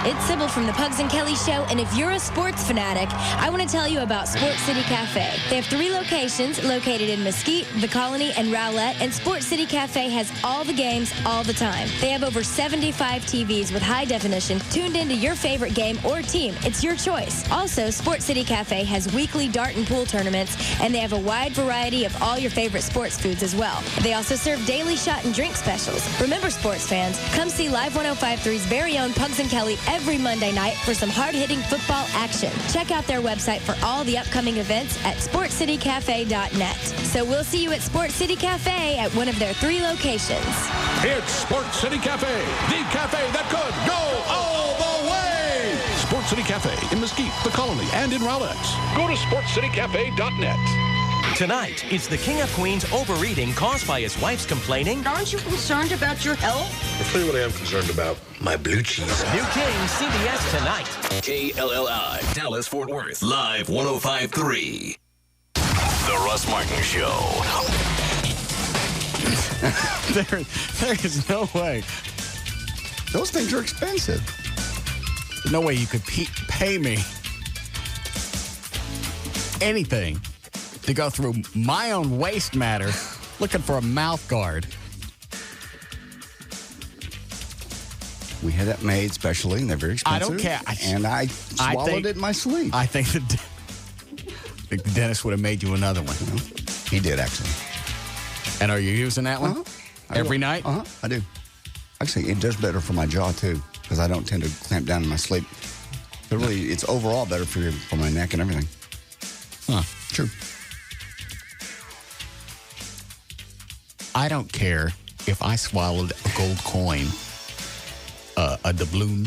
It's Sybil from the Pugs and Kelly Show, and if you're a sports fanatic, I want to tell you about Sports City Cafe. They have 3 locations located in Mesquite, The Colony, and Rowlett, and Sports City Cafe has all the games all the time. They have over 75 TVs with high definition tuned into your favorite game or team. It's your choice. Also, Sports City Cafe has weekly dart and pool tournaments, and they have a wide variety of all your favorite sports foods as well. They also serve daily shot and drink specials. Remember, sports fans, come see Live 105.3's very own Pugs and Kelly every Monday night for some hard-hitting football action. Check out their website for all the upcoming events at sportscitycafe.net. So we'll see you at Sports City Cafe at one of their 3 locations. It's Sports City Cafe, the cafe that could go all the way. Sports City Cafe in Mesquite, The Colony, and in Rowlett. Go to sportscitycafe.net. Tonight, is the King of Queens overeating caused by his wife's complaining? Aren't you concerned about your health? I'll tell you what I am concerned about. My blue cheese. New King, CBS tonight. KLLI, Dallas, Fort Worth, Live 105.3. The Russ Martin Show. There is no way. Those things are expensive. No way you could pay me anything to go through my own waste matter looking for a mouth guard. We had that made specially, and they're very expensive. I don't care. And I swallowed it in my sleep. I think the dentist would have made you another one. He did, actually. And are you using that one every night? I do. Actually, it does better for my jaw, too, because I don't tend to clamp down in my sleep. But really, it's overall better for my neck and everything. Huh. True. I don't care if I swallowed a gold coin, a doubloon.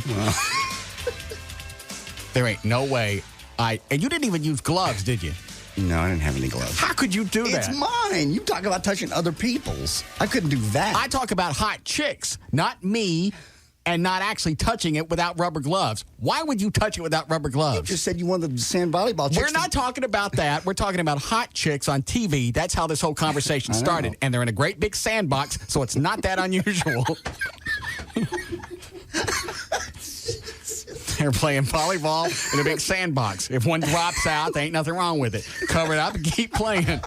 There ain't no way and you didn't even use gloves, did you? No, I didn't have any gloves. How could you do that? It's mine. You talk about touching other people's. I couldn't do that. I talk about hot chicks, not me, and not actually touching it without rubber gloves. Why would you touch it without rubber gloves? You just said you wanted the sand volleyball chicks. We're not talking about that. We're talking about hot chicks on TV. That's how this whole conversation started. And they're in a great big sandbox, so it's not that unusual. They're playing volleyball in a big sandbox. If one drops out, there ain't nothing wrong with it. Cover it up and keep playing.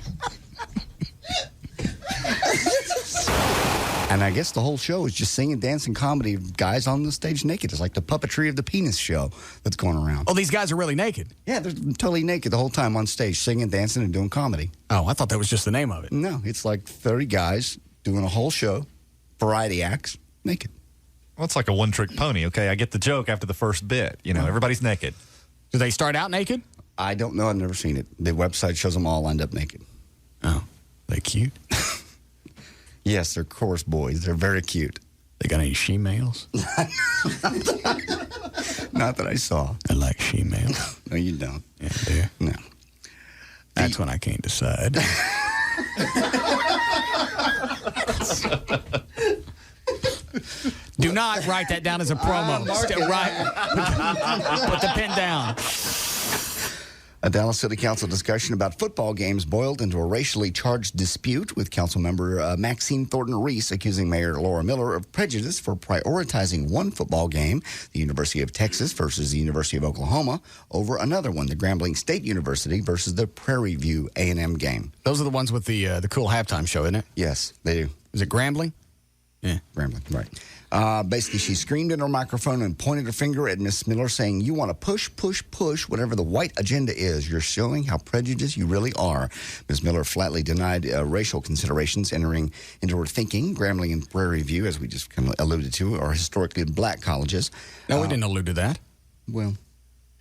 And I guess the whole show is just singing, dancing, comedy, guys on the stage naked. It's like the puppetry of the penis show that's going around. Oh, these guys are really naked? Yeah, they're totally naked the whole time on stage, singing, dancing, and doing comedy. Oh, I thought that was just the name of it. No, it's like 30 guys doing a whole show, variety acts, naked. Well, it's like a one-trick pony, okay? I get the joke after the first bit. You know, everybody's naked. Do they start out naked? I don't know. I've never seen it. The website shows them all lined up naked. Oh, they cute? Yes, they're chorus boys. They're very cute. They got any she-males? Not that I saw. I like she-males. No, you don't. Yeah, do? No. That's when I can't decide. Do not write that down as a promo. Put the pen down. A Dallas City Council discussion about football games boiled into a racially charged dispute, with Council member Maxine Thornton-Reese accusing Mayor Laura Miller of prejudice for prioritizing one football game, the University of Texas versus the University of Oklahoma, over another one, the Grambling State University versus the Prairie View A&M game. Those are the ones with the cool halftime show, isn't it? Yes, they do. Is it Grambling? Yeah. Grambling, right. Basically, she screamed in her microphone and pointed her finger at Miss Miller, saying, "You want to push, push, push whatever the white agenda is. You're showing how prejudiced you really are." Ms. Miller flatly denied racial considerations entering into her thinking. Grambling and Prairie View, as we just kind of alluded to, are historically black colleges. No, we didn't allude to that. Well,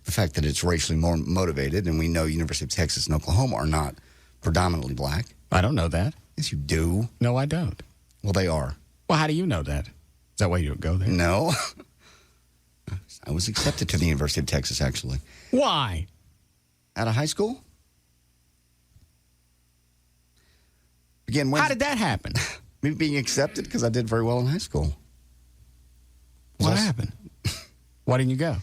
the fact that it's racially more motivated, and we know University of Texas and Oklahoma are not predominantly black. I don't know that. Yes, you do. No, I don't. Well, they are. Well, how do you know that? Is that why you don't go there? No. I was accepted to the University of Texas, actually. Why? Out of high school? Again, how did that happen? Me being accepted because I did very well in high school. What happened? Why didn't you go?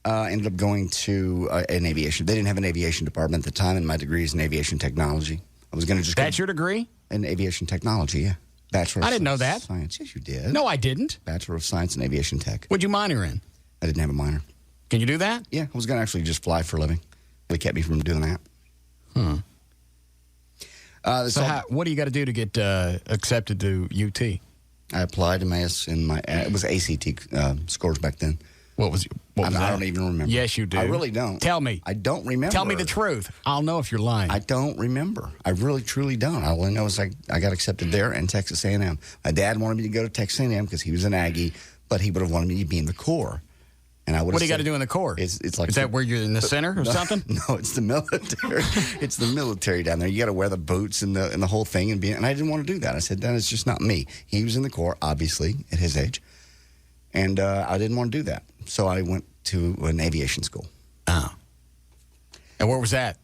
Ended up going to an aviation. They didn't have an aviation department at the time, and my degree is in aviation technology. I was going to just That's your degree? In aviation technology, yeah. Bachelor of I didn't know that. Science. Yes, you did. No, I didn't. Bachelor of Science in Aviation Tech. What'd you minor in? I didn't have a minor. Can you do that? Yeah, I was going to actually just fly for a living. They kept me from doing that. What do you got to do to get accepted to UT? I applied to it was ACT scores back then. What was that? I don't even remember. Yes, you do. I really don't. Tell me. I don't remember. Tell me the truth. I'll know if you're lying. I don't remember. I really, truly don't. All I know is I got accepted there and Texas A&M. My dad wanted me to go to Texas A&M because he was an Aggie, but he would have wanted me to be in the Corps. And I would. What do you got to do in the Corps? It's like is that where you're in the center or something? No, it's the military. It's the military down there. You got to wear the boots and the whole thing and I didn't want to do that. I said that is just not me. He was in the Corps, obviously, at his age, and I didn't want to do that. So I went to an aviation school. Oh. And where was that?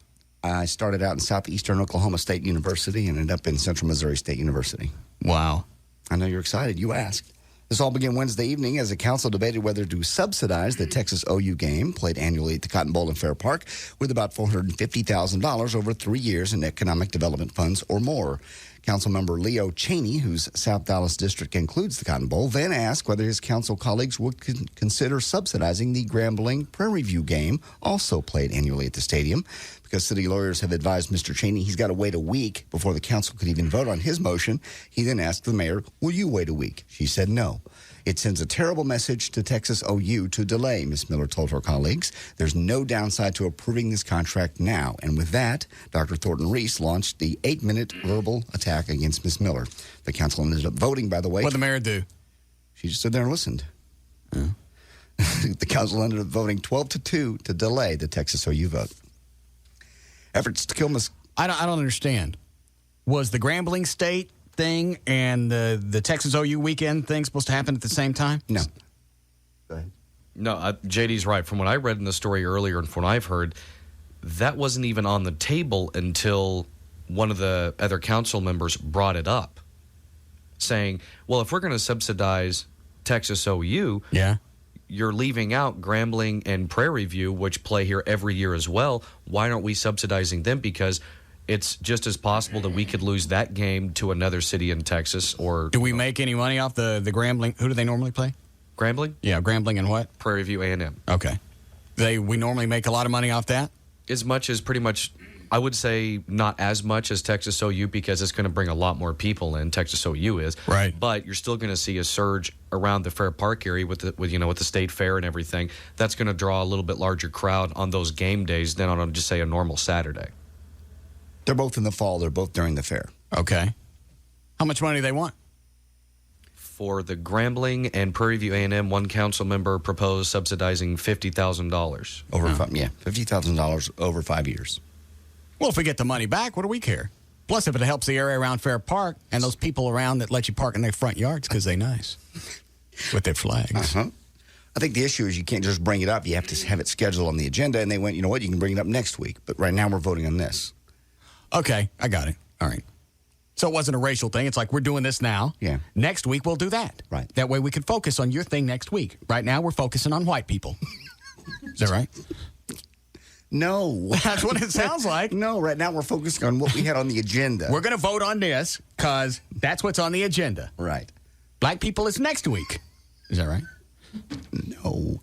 I started out in southeastern Oklahoma State University and ended up in Central Missouri State University. Wow. I know you're excited. You asked. This all began Wednesday evening as the council debated whether to subsidize the Texas OU game, played annually at the Cotton Bowl in Fair Park, with about $450,000 over 3 years in economic development funds or more. Councilmember Leo Cheney, whose South Dallas district includes the Cotton Bowl, then asked whether his council colleagues would consider subsidizing the Grambling Prairie View game, also played annually at the stadium. Because city lawyers have advised Mr. Cheney he's got to wait a week before the council could even vote on his motion, he then asked the mayor, will you wait a week? She said no. It sends a terrible message to Texas OU to delay, Ms. Miller told her colleagues. There's no downside to approving this contract now. And with that, Dr. Thornton Reese launched the 8-minute verbal attack against Ms. Miller. The council ended up voting, by the way. What did the mayor do? She just stood there and listened. The council ended up voting 12-2 to delay the Texas OU vote. Efforts to kill Ms. I don't understand. Was the Grambling State thing and the Texas OU weekend thing supposed to happen at the same time? No. Go ahead. No, JD's right. From what I read in the story earlier and from what I've heard, that wasn't even on the table until one of the other council members brought it up, saying, well, if we're going to subsidize Texas OU, you're leaving out Grambling and Prairie View, which play here every year as well. Why aren't we subsidizing them? Because it's just as possible that we could lose that game to another city in Texas. Or do we make any money off the Grambling? Who do they normally play? Grambling? Yeah, Grambling and what? Prairie View A&M. Okay. We normally make a lot of money off that? As much as pretty much, I would say not as much as Texas OU because it's going to bring a lot more people in. Texas OU is. Right. But you're still going to see a surge around the Fair Park area with the state fair and everything. That's going to draw a little bit larger crowd on those game days than on just say a normal Saturday. They're both in the fall. They're both during the fair. Okay. How much money do they want? For the Grambling and Prairie View A&M, one council member proposed subsidizing $50,000. Over $50,000 over 5 years. Well, if we get the money back, what do we care? Plus, if it helps the area around Fair Park and those people around that let you park in their front yards because they're nice with their flags. I think the issue is you can't just bring it up. You have to have it scheduled on the agenda. And they went, you know what, you can bring it up next week. But right now we're voting on this. Okay, I got it. All right. So it wasn't a racial thing. It's like we're doing this now. Yeah. Next week we'll do that. Right. That way we can focus on your thing next week. Right now we're focusing on white people. Is that right? No. That's what it sounds like. No, right now we're focusing on what we had on the agenda. We're going to vote on this because that's what's on the agenda. Right. Black people is next week. Is that right? No.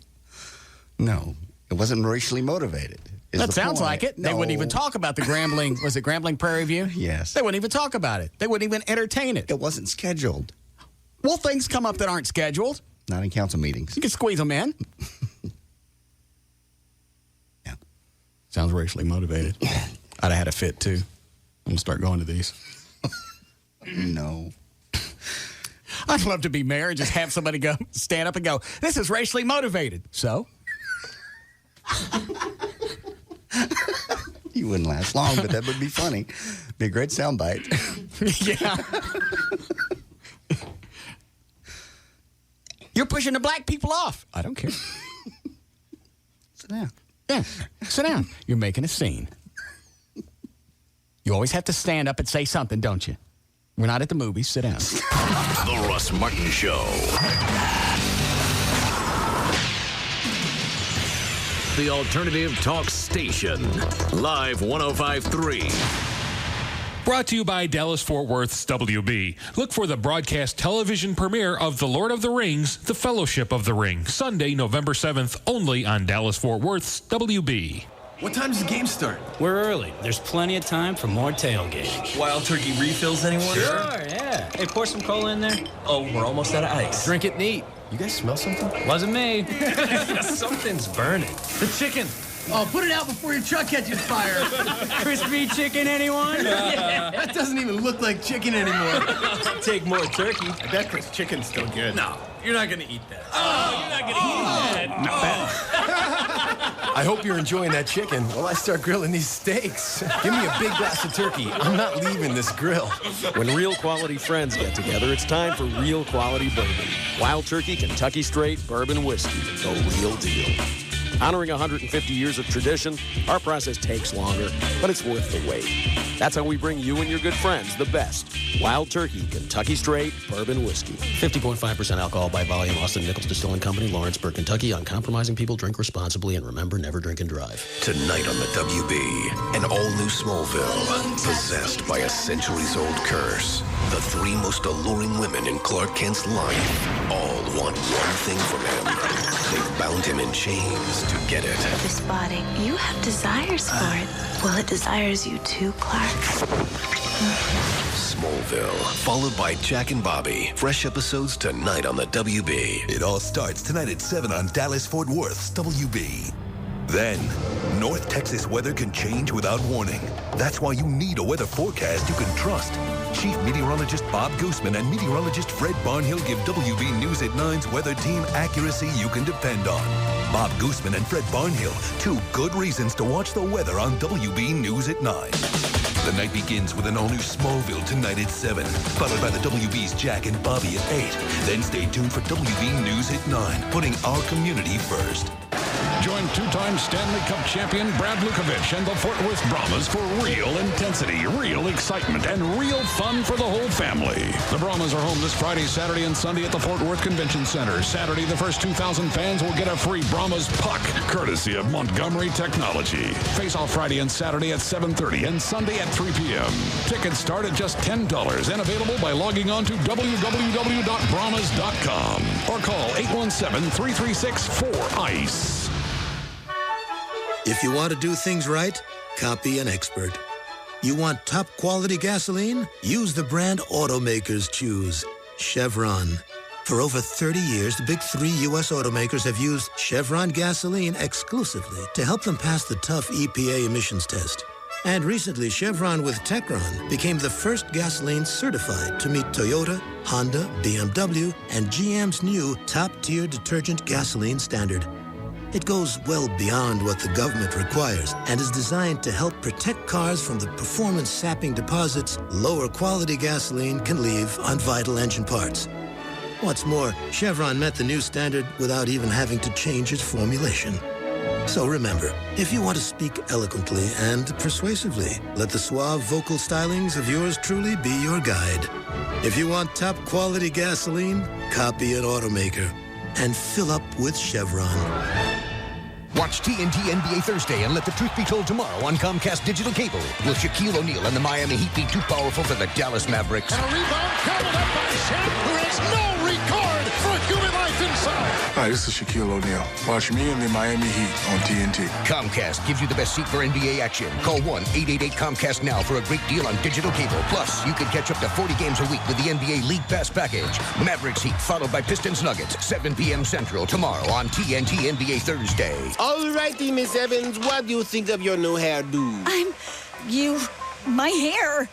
It wasn't racially motivated. That sounds like it. No. They wouldn't even talk about the Grambling. Was it Grambling Prairie View? Yes. They wouldn't even talk about it. They wouldn't even entertain it. It wasn't scheduled. Well, things come up that aren't scheduled. Not in council meetings. You can squeeze them in. Yeah. Sounds racially motivated. I'd have had a fit, too. I'm going to start going to these. No. I'd love to be mayor and just have somebody stand up and go, this is racially motivated. So? You wouldn't last long, but that would be funny. Be a great soundbite. Yeah. You're pushing the black people off. I don't care. Sit down. Yeah, sit down. You're making a scene. You always have to stand up and say something, don't you? We're not at the movies. Sit down. The Russ Martin Show. The alternative talk station. Live 105.3. Brought to you by Dallas-Fort Worth's WB. Look for the broadcast television premiere of The Lord of the Rings, The Fellowship of the Ring, Sunday, November 7th, only on Dallas-Fort Worth's WB. What time does the game start? We're early. There's plenty of time for more tailgating. Wild turkey refills, anyone? Sure, yeah. Hey, pour some cola in there. Oh, we're almost out of ice. Drink it neat. You guys smell something? Wasn't me. Something's burning. The chicken. Oh, put it out before your truck catches fire. Crispy chicken, anyone? Yeah. That doesn't even look like chicken anymore. Take more turkey. I bet this chicken's still good. No, you're not going to eat that. Oh, you're not going to eat that. Not bad. I hope you're enjoying that chicken while I start grilling these steaks. Give me a big glass of turkey. I'm not leaving this grill. When real quality friends get together, it's time for real quality bourbon. Wild Turkey Kentucky Straight Bourbon Whiskey, the real deal. Honoring 150 years of tradition, our process takes longer, but it's worth the wait. That's how we bring you and your good friends the best. Wild Turkey Kentucky Straight Bourbon Whiskey. 50.5% alcohol by volume. Austin Nichols Distilling Company, Lawrenceburg, Kentucky. Uncompromising people drink responsibly, and remember, never drink and drive. Tonight on the WB, an all-new Smallville, possessed by a centuries-old curse. The three most alluring women in Clark Kent's life all want one thing from him. They've bound him in chains to get it. This body, you have desires for it. Well, it desires you too, Clark. Smallville, followed by Jack and Bobby. Fresh episodes tonight on the WB. It all starts tonight at 7 on Dallas-Fort Worth's WB. Then, North Texas weather can change without warning. That's why you need a weather forecast you can trust. Chief Meteorologist Bob Gooseman and Meteorologist Fred Barnhill give WB News at 9's weather team accuracy you can depend on. Bob Gooseman and Fred Barnhill, two good reasons to watch the weather on WB News at 9. The night begins with an all-new Smallville tonight at 7, followed by the WB's Jack and Bobby at 8. Then stay tuned for WB News at 9, putting our community first. Join two-time Stanley Cup champion Brad Lukovich and the Fort Worth Brahmas for real intensity, real excitement, and real fun for the whole family. The Brahmas are home this Friday, Saturday, and Sunday at the Fort Worth Convention Center. Saturday, the first 2,000 fans will get a free Brahmas puck, courtesy of Montgomery Technology. Face-off Friday and Saturday at 7:30 and Sunday at 3 p.m. Tickets start at just $10 and available by logging on to www.brahmas.com or call 817-336-4ICE. If you want to do things right, copy an expert. You want top quality gasoline? Use the brand automakers choose, Chevron. For over 30 years, the big three U.S. automakers have used Chevron gasoline exclusively to help them pass the tough EPA emissions test. And recently, Chevron with Techron became the first gasoline certified to meet Toyota, Honda, BMW, and GM's new top-tier detergent gasoline standard. It goes well beyond what the government requires and is designed to help protect cars from the performance-sapping deposits lower quality gasoline can leave on vital engine parts. What's more, Chevron met the new standard without even having to change its formulation. So remember, if you want to speak eloquently and persuasively, let the suave vocal stylings of yours truly be your guide. If you want top quality gasoline, copy an automaker and fill up with Chevron. Watch TNT NBA Thursday and let the truth be told tomorrow on Comcast Digital Cable. Will Shaquille O'Neal and the Miami Heat be too powerful for the Dallas Mavericks? And a rebound covered up by Shaq, who has no regard for human life inside. Hi, this is Shaquille O'Neal. Watch me and the Miami Heat on TNT. Comcast gives you the best seat for NBA action. Call 1-888-COMCAST now for a great deal on digital cable. Plus, you can catch up to 40 games a week with the NBA League Pass package. Mavericks Heat, followed by Pistons Nuggets, 7 p.m. Central tomorrow on TNT NBA Thursday. All righty, Miss Evans, what do you think of your new hairdo? My hair.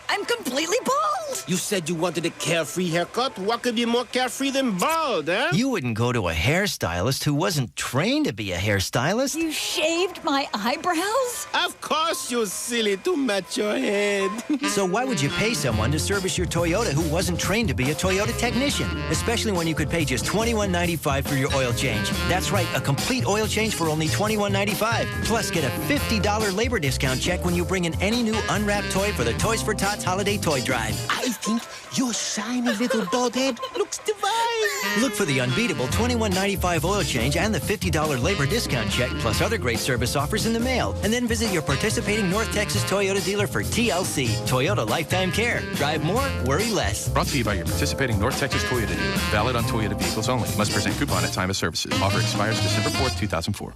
I'm completely bald. You said you wanted a carefree haircut. What could be more carefree than bald, eh? You wouldn't go to a hairstylist who wasn't trained to be a hairstylist. You shaved my eyebrows? Of course, you silly, to match your head. So why would you pay someone to service your Toyota who wasn't trained to be a Toyota technician? Especially when you could pay just $21.95 for your oil change. That's right, a complete oil change for only $21.95. Plus, get a $50 labor discount check when you bring in any new unwrapped toy for the Toys for Tots Holiday Toy Drive. If think your shiny little bald head looks divine. Look for the unbeatable $21.95 oil change and the $50 labor discount check, plus other great service offers in the mail. And then visit your participating North Texas Toyota dealer for TLC, Toyota Lifetime Care. Drive more, worry less. Brought to you by your participating North Texas Toyota dealer. Valid on Toyota vehicles only. Must present coupon at time of services. Offer expires December 4th, 2004.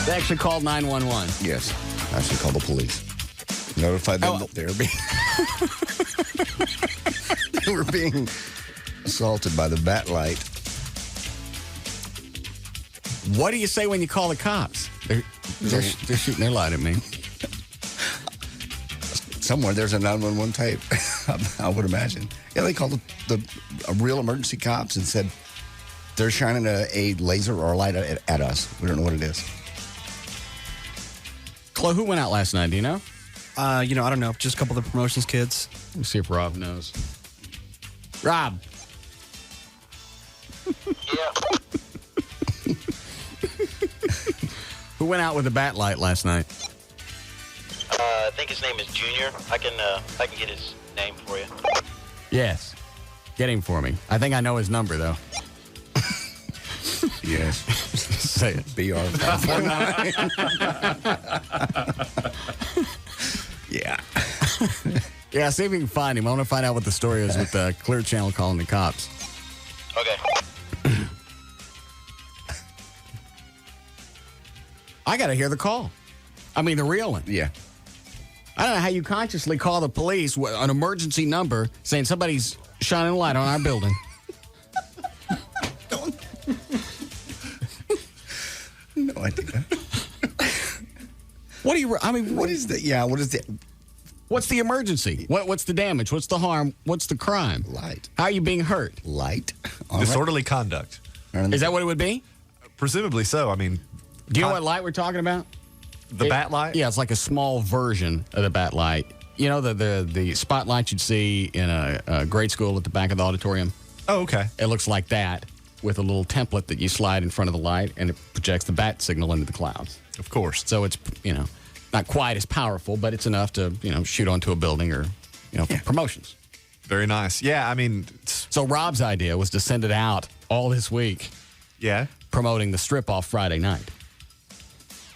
They actually called 911. Yes. Actually called the police. Notified them that they were being assaulted by the bat light. What do you say when you call the cops? They're shooting their light at me. Somewhere there's a 911 tape, I would imagine. Yeah, they called the real emergency cops and said they're shining a laser or a light at us. We don't know what it is. Chloe, who went out last night? Do you know? I don't know. Just a couple of the promotions kids. Let me see if Rob knows. Rob. Yeah. Who went out with the bat light last night? I think his name is Junior. I can get his name for you. Yes. Get him for me. I think I know his number, though. Yes. Say it. BR549. Yeah. Yeah, see if we can find him. I want to find out what the story is with the Clear Channel calling the cops. Okay. I got to hear the call. I mean, the real one. Yeah. I don't know how you consciously call the police an emergency number saying somebody's shining a light on our building. No idea. What is the? Yeah, what is the? What's the emergency? What's the damage? What's the harm? What's the crime? Light. How are you being hurt? Light. Disorderly conduct. Is that what it would be? Presumably so. I mean, do you know what light we're talking about? The bat light? Yeah, it's like a small version of the bat light. You know, the spotlight you'd see in a grade school at the back of the auditorium? Oh, okay. It looks like that with a little template that you slide in front of the light, and it projects the bat signal into the clouds. Of course. So it's, not quite as powerful, but it's enough to, shoot onto a building or, for promotions. Very nice. Yeah, I mean. So Rob's idea was to send it out all this week. Yeah. Promoting the strip off Friday night.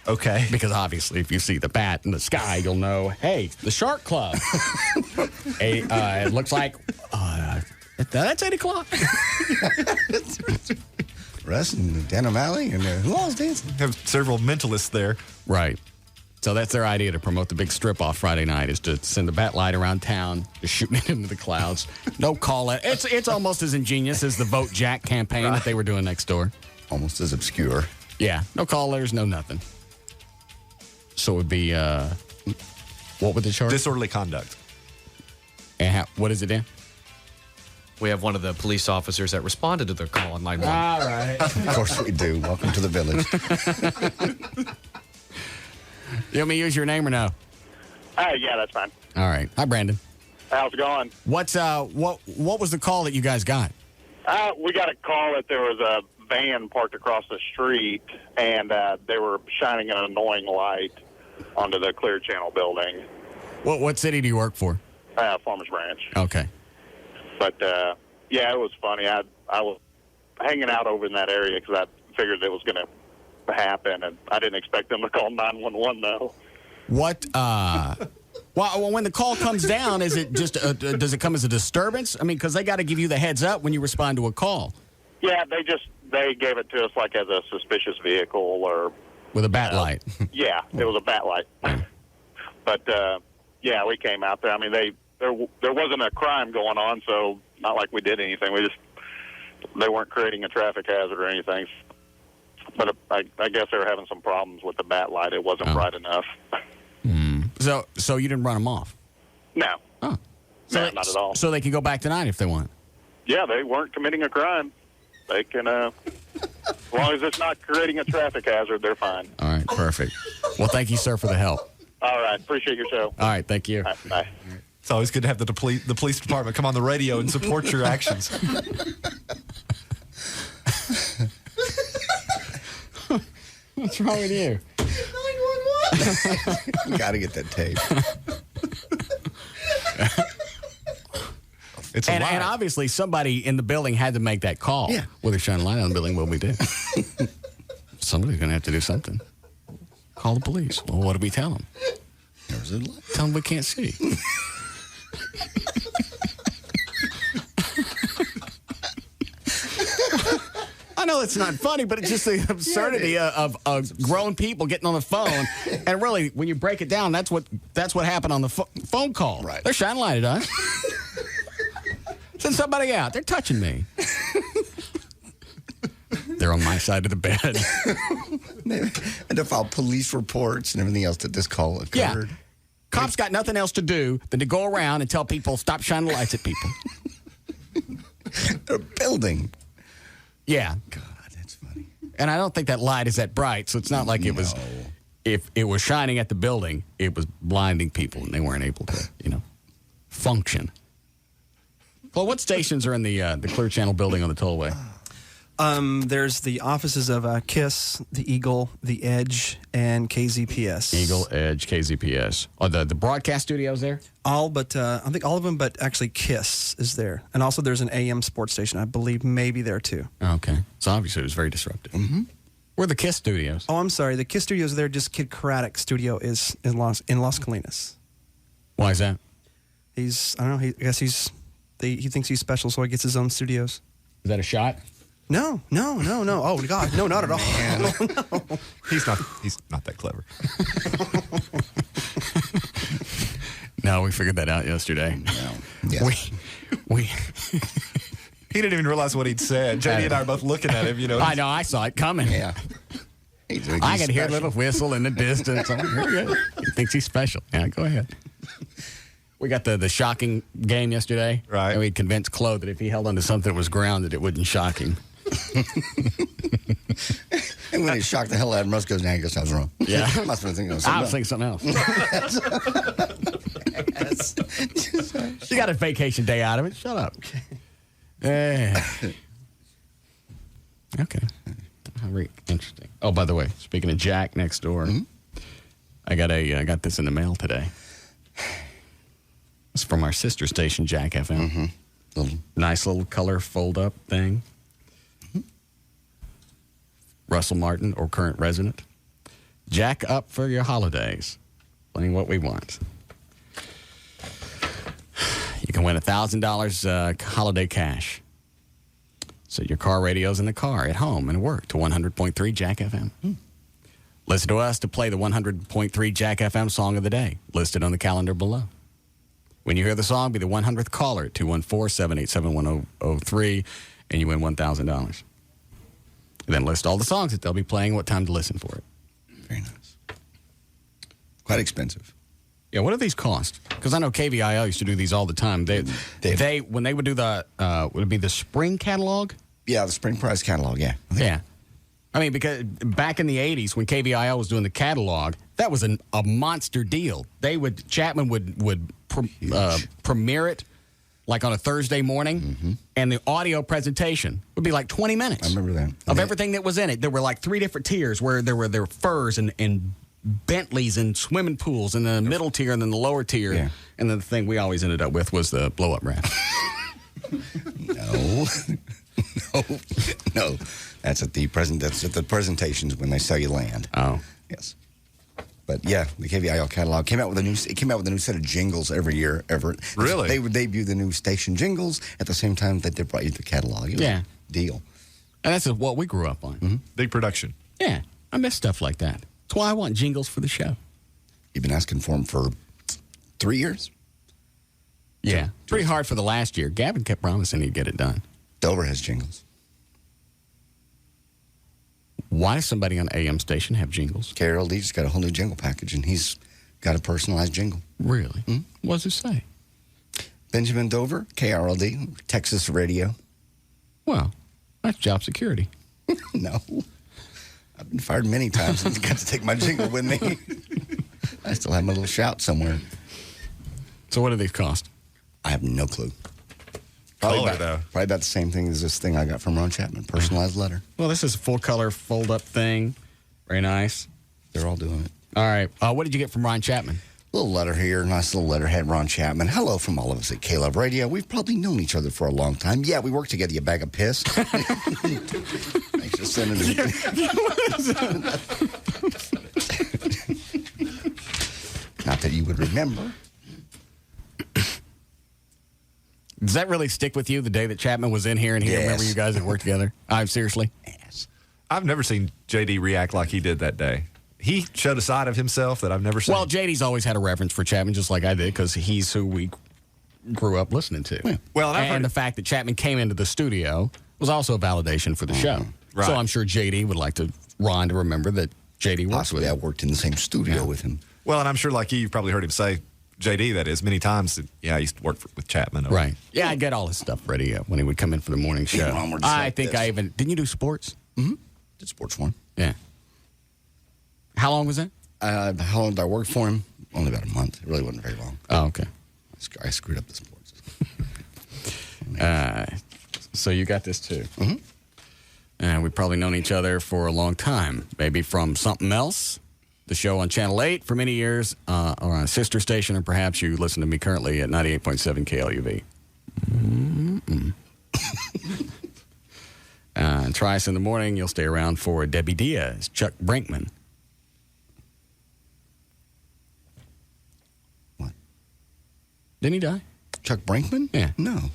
Okay. Because obviously, if you see the bat in the sky, you'll know, hey, the Shark Club. It looks like that's 8 o'clock. Russ and Dan O'Malley and who all's dancing? Have several mentalists there. Right. So that's their idea to promote the big strip off Friday night is to send the bat light around town, just shooting it into the clouds. No call it. It's almost as ingenious as the Vote Jack campaign that they were doing next door. Almost as obscure. Yeah. No call letters, no nothing. So it would be, what would the charge? Disorderly conduct. And what is it, Dan? We have one of the police officers that responded to their call on 911. All right. Of course we do. Welcome to the village. You want me to use your name or no? Yeah, that's fine. All right. Hi, Brandon. How's it going? What was the call that you guys got? We got a call that there was a van parked across the street, and they were shining an annoying light onto the Clear Channel building. What city do you work for? Farmers Branch. Okay. But, yeah, it was funny. I was hanging out over in that area because I figured it was going to happen, and I didn't expect them to call 911, though. What, well, when the call comes down, is it just, does it come as a disturbance? I mean, because they got to give you the heads up when you respond to a call. Yeah, they gave it to us like as a suspicious vehicle or... With a bat light. Yeah, it was a bat light. But, yeah, we came out there. I mean, there wasn't a crime going on, so not like we did anything. They weren't creating a traffic hazard or anything. But I guess they were having some problems with the bat light. It wasn't bright enough. So you didn't run them off? No. Oh. No, not at all. So they can go back tonight if they want? Yeah, they weren't committing a crime. They can, as long as it's not creating a traffic hazard, they're fine. All right, perfect. Well, thank you, sir, for the help. All right, appreciate your show. All right, thank you. All right, bye. It's always good to have the police department come on the radio and support your actions. What's wrong with you? 911. Got to get that tape. And obviously somebody in the building had to make that call. Yeah. With a shining light on the building, what we did. Somebody's going to have to do something. Call the police. Well, what do we tell them? There's a light. Tell them we can't see. I know it's not funny, but it's just the absurdity of grown people getting on the phone. And really, when you break it down, that's what happened on the phone call. Right. They're shining light at us. Send somebody out. They're touching me. They're on my side of the bed. And to file police reports and everything else that this call occurred. Yeah. Cops got nothing else to do than to go around and tell people, stop shining lights at people. A building. Yeah. God, that's funny. And I don't think that light is that bright, so it's not like it was, if it was shining at the building, it was blinding people and they weren't able to, function. Well, what stations are in the Clear Channel building on the tollway? There's the offices of KISS, the Eagle, the Edge, and KZPS. Eagle, Edge, KZPS. Oh, the broadcast studios there? I think all of them, but actually KISS is there. And also there's an AM sports station, I believe, maybe there too. Okay. So obviously it was very disruptive. Mm-hmm. Where are the KISS studios? Oh, I'm sorry. The KISS studios there, just Kid Craddock studio is in Las Colinas. Why is that? I don't know, I guess he thinks he's special, so he gets his own studios. Is that a shot? No. Oh, God. No, not at all. No. He's not that clever. No, we figured that out yesterday. No. Yes. He didn't even realize what he'd said. JD and I are both looking at him, I know, I saw it coming. Yeah. I could hear a little whistle in the distance. He thinks he's special. Yeah, go ahead. We got the shocking game yesterday. Right. And we convinced Chloe that if he held onto something that was grounded, it wouldn't shock him. And when it shocked the hell out of him, Russ goes, "Now he goes, something's wrong." Yeah. Must have been thinking of I was something thinking something else. You got a vacation day out of it. Shut up. Okay. Very interesting. Oh, by the way, speaking of Jack next door, I got this in the mail today. It's from our sister station, Jack FM. Nice little color fold-up thing. Russell Martin, or current resident. Jack up for your holidays. Playing what we want. You can win $1,000 holiday cash. So your car radio's in the car, at home, and at work to 100.3 Jack FM. Listen to us to play the 100.3 Jack FM song of the day, listed on the calendar below. When you hear the song, be the 100th caller at 214-787-1003, and you win $1,000. Then list all the songs that they'll be playing, what time to listen for it. Very nice. Quite expensive. Yeah, what do these cost? Because I know KVIL used to do these all the time. They when they would do the would it be the spring catalog? Yeah, the spring prize catalog. Yeah. Yeah. I mean, because back in the 80s when KVIL was doing the catalog, that was a monster deal. Chapman would premiere it like on a Thursday morning, and the audio presentation would be like 20 minutes. I remember that. Of everything that was in it. There were like 3 different tiers where there were furs and Bentleys and swimming pools, and then the middle tier and then the lower tier. Yeah. And then the thing we always ended up with was the blow-up raft. No. That's at the presentations when they sell you land. Oh. Yes. But yeah, the KVIL catalog came out with a new set of jingles every year. Really? They would debut the new station jingles at the same time that they brought you the catalog. It was a deal. And that's what we grew up on. Big production. Yeah. I miss stuff like that. That's why I want jingles for the show. You've been asking for them for 3 years? Yeah. Pretty hard for the last year. Gavin kept promising he'd get it done. Dover has jingles. Why does somebody on an AM station have jingles? KLLI just got a whole new jingle package, and he's got a personalized jingle. Really? What does it say? Benjamin Dover, KRLD, Texas Radio. Well, that's job security. No. I've been fired many times and got to take my jingle with me. I still have my little shout somewhere. So what do these cost? I have no clue. Probably about the same thing as this thing I got from Ron Chapman, personalized letter. Well, this is a full-color fold-up thing. Very nice. They're all doing it. All right. What did you get from Ron Chapman? Little letter here, nice little letterhead, Ron Chapman. Hello from all of us at KLLI Radio. We've probably known each other for a long time. Yeah, we work together, you bag of piss. Thanks for sending it. Not that you would remember. Does that really stick with you, the day that Chapman was in here and he didn't remember you guys had worked together? Seriously? Yes. I've never seen JD react like he did that day. He showed a side of himself that I've never seen. Well, JD's always had a reverence for Chapman, just like I did, because he's who we grew up listening to. Yeah. Well, and the fact that Chapman came into the studio was also a validation for the show. Right. So I'm sure JD would like Ron to remember that JD works with him. I worked in the same studio with him. Well, and I'm sure like you've probably heard him say, JD, that is, many times, I used to work with Chapman. Right. Yeah, I'd get all his stuff ready when he would come in for the morning show. Didn't you do sports? Mm-hmm. Did sports for him. Yeah. How long was that? How long did I work for him? Only about a month. It really wasn't very long. Oh, okay. I screwed up the sports. So you got this too. Mm-hmm. We've probably known each other for a long time. Maybe from something else. The show on Channel 8 for many years, or on a sister station, or perhaps you listen to me currently at 98.7 KLUV. And try us in the morning. You'll stay around for Debbie Diaz, Chuck Brinkman. What? Didn't he die? Chuck Brinkman? Yeah. No.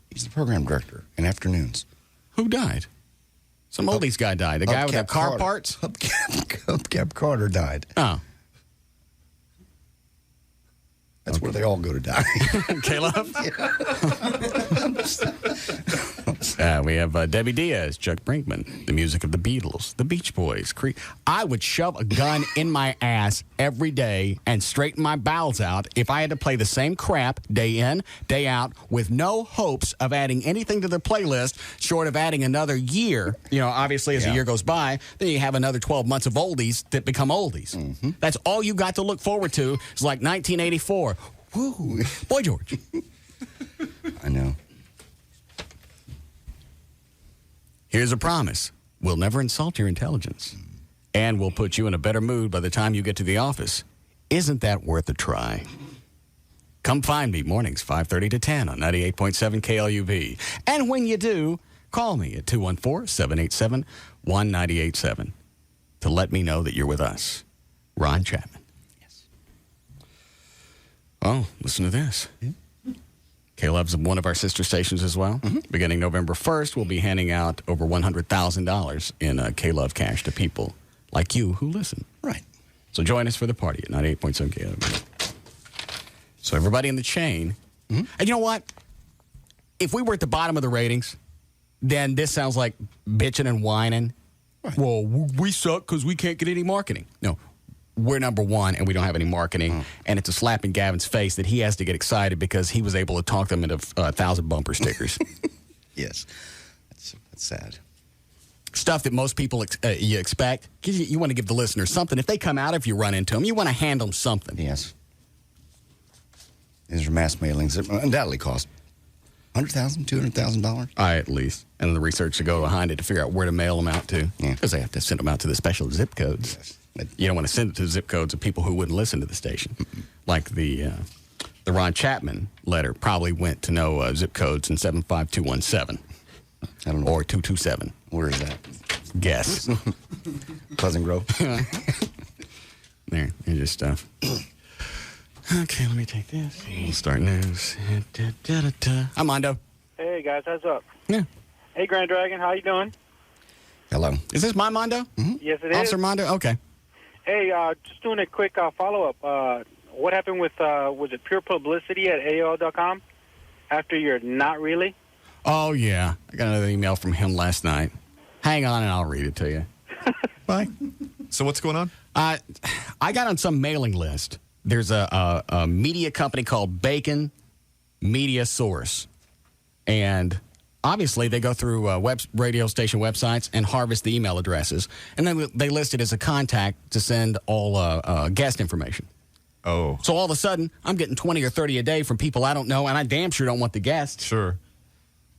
He's the program director in afternoons. Who died? Some oldies guy died. The guy with the car parts? Hubcap Carter died. Oh. That's where they all go to die. Caleb? We have Debbie Diaz, Chuck Brinkman, the music of the Beatles, the Beach Boys. I would shove a gun in my ass every day and straighten my bowels out if I had to play the same crap day in, day out, with no hopes of adding anything to the playlist short of adding another year. You know, obviously, as the year goes by, then you have another 12 months of oldies that become oldies. Mm-hmm. That's all you got to look forward to. It's like 1984. Woo! Boy George. I know. Here's a promise. We'll never insult your intelligence. And we'll put you in a better mood by the time you get to the office. Isn't that worth a try? Come find me mornings 5:30 to 10 on 98.7 KLUV. And when you do, call me at 214-787-1987 to let me know that you're with us. Ron Chapman. Yes. Oh, listen to this. Yeah. KLUV's one of our sister stations as well. Mm-hmm. Beginning November 1st, we'll be handing out over $100,000 in KLUV cash to people like you who listen. Right. So join us for the party at 98.7 KLUV. So everybody in the chain. Mm-hmm. And you know what? If we were at the bottom of the ratings, then this sounds like bitching and whining. Right. Well, we suck because we can't get any marketing. No. we're number one and we don't have any marketing. And it's a slap in Gavin's face that he has to get excited because he was able to talk them into 1,000 bumper stickers. Yes. That's sad. Stuff that most people you expect. You want to give the listeners something. If they come out, if you run into them, you want to hand them something. Yes. These are mass mailings that undoubtedly cost $100,000, $200,000. At least. And the research to go behind it to figure out where to mail them out to. Because they have to send them out to the special zip codes. Yes. You don't want to send it to zip codes of people who wouldn't listen to the station. Like the Ron Chapman letter probably went to no zip codes in 75217. I don't know. Or 227. Where is that? Guess. Pleasant Grove. There's your stuff. Okay, let me take this. We'll start news. I'm Mondo. Hey, guys, how's up? Yeah. Hey, Grand Dragon, how you doing? Hello. Is this my Mondo? Yes, it is. Officer Mondo? Okay. Hey, just doing a quick follow-up. What happened with, was it pure publicity at AOL.com after your not really? Oh, yeah. I got another email from him last night. Hang on and I'll read it to you. Bye. So what's going on? I got on some mailing list. There's a media company called Bacon Media Source. And obviously they go through radio station websites and harvest the email addresses. And then they list it as a contact to send all guest information. Oh. So all of a sudden, I'm getting 20 or 30 a day from people I don't know, and I damn sure don't want the guests. Sure.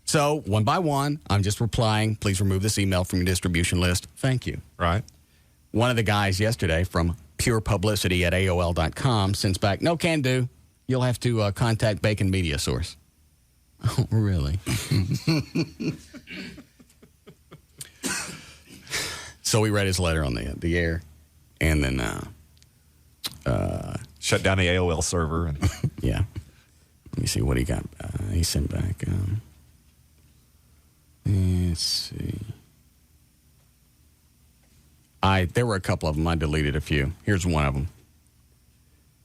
So, one by one, I'm just replying, please remove this email from your distribution list. Thank you. Right. One of the guys yesterday from purepublicity at AOL.com sends back, no can do. You'll have to contact Bacon Media Source. Oh, really? So we read his letter on the air, and then shut down the AOL server. And yeah. Let me see what he got. He sent back. Let's see. There were a couple of them. I deleted a few. Here's one of them.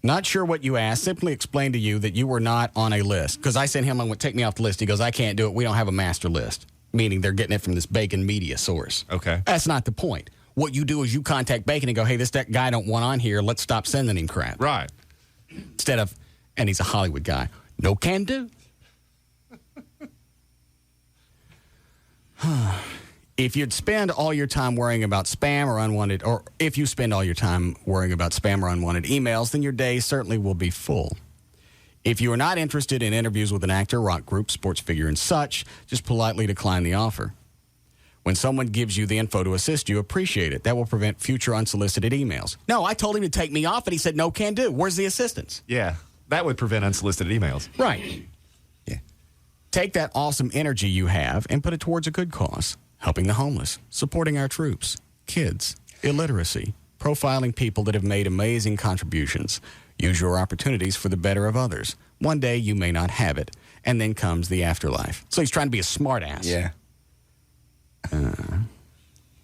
Not sure what you asked. Simply explained to you that you were not on a list. Because I sent him, I went, take me off the list. He goes, I can't do it. We don't have a master list. Meaning they're getting it from this Bacon Media Source. Okay. That's not the point. What you do is you contact Bacon and go, hey, that guy don't want on here. Let's stop sending him crap. Right. Instead of, and he's a Hollywood guy. No can do. If you'd spend all your time worrying about spam or unwanted, or if you spend all your time worrying about spam or unwanted emails, then your day certainly will be full. If you are not interested in interviews with an actor, rock group, sports figure, and such, just politely decline the offer. When someone gives you the info to assist you, appreciate it. That will prevent future unsolicited emails. No, I told him to take me off, and he said, no can do. Where's the assistance? Yeah, that would prevent unsolicited emails. Right. Yeah. Take that awesome energy you have and put it towards a good cause. Helping the homeless, supporting our troops, kids, illiteracy, profiling people that have made amazing contributions. Use your opportunities for the better of others. One day you may not have it, and then comes the afterlife. So he's trying to be a smart ass. Yeah. I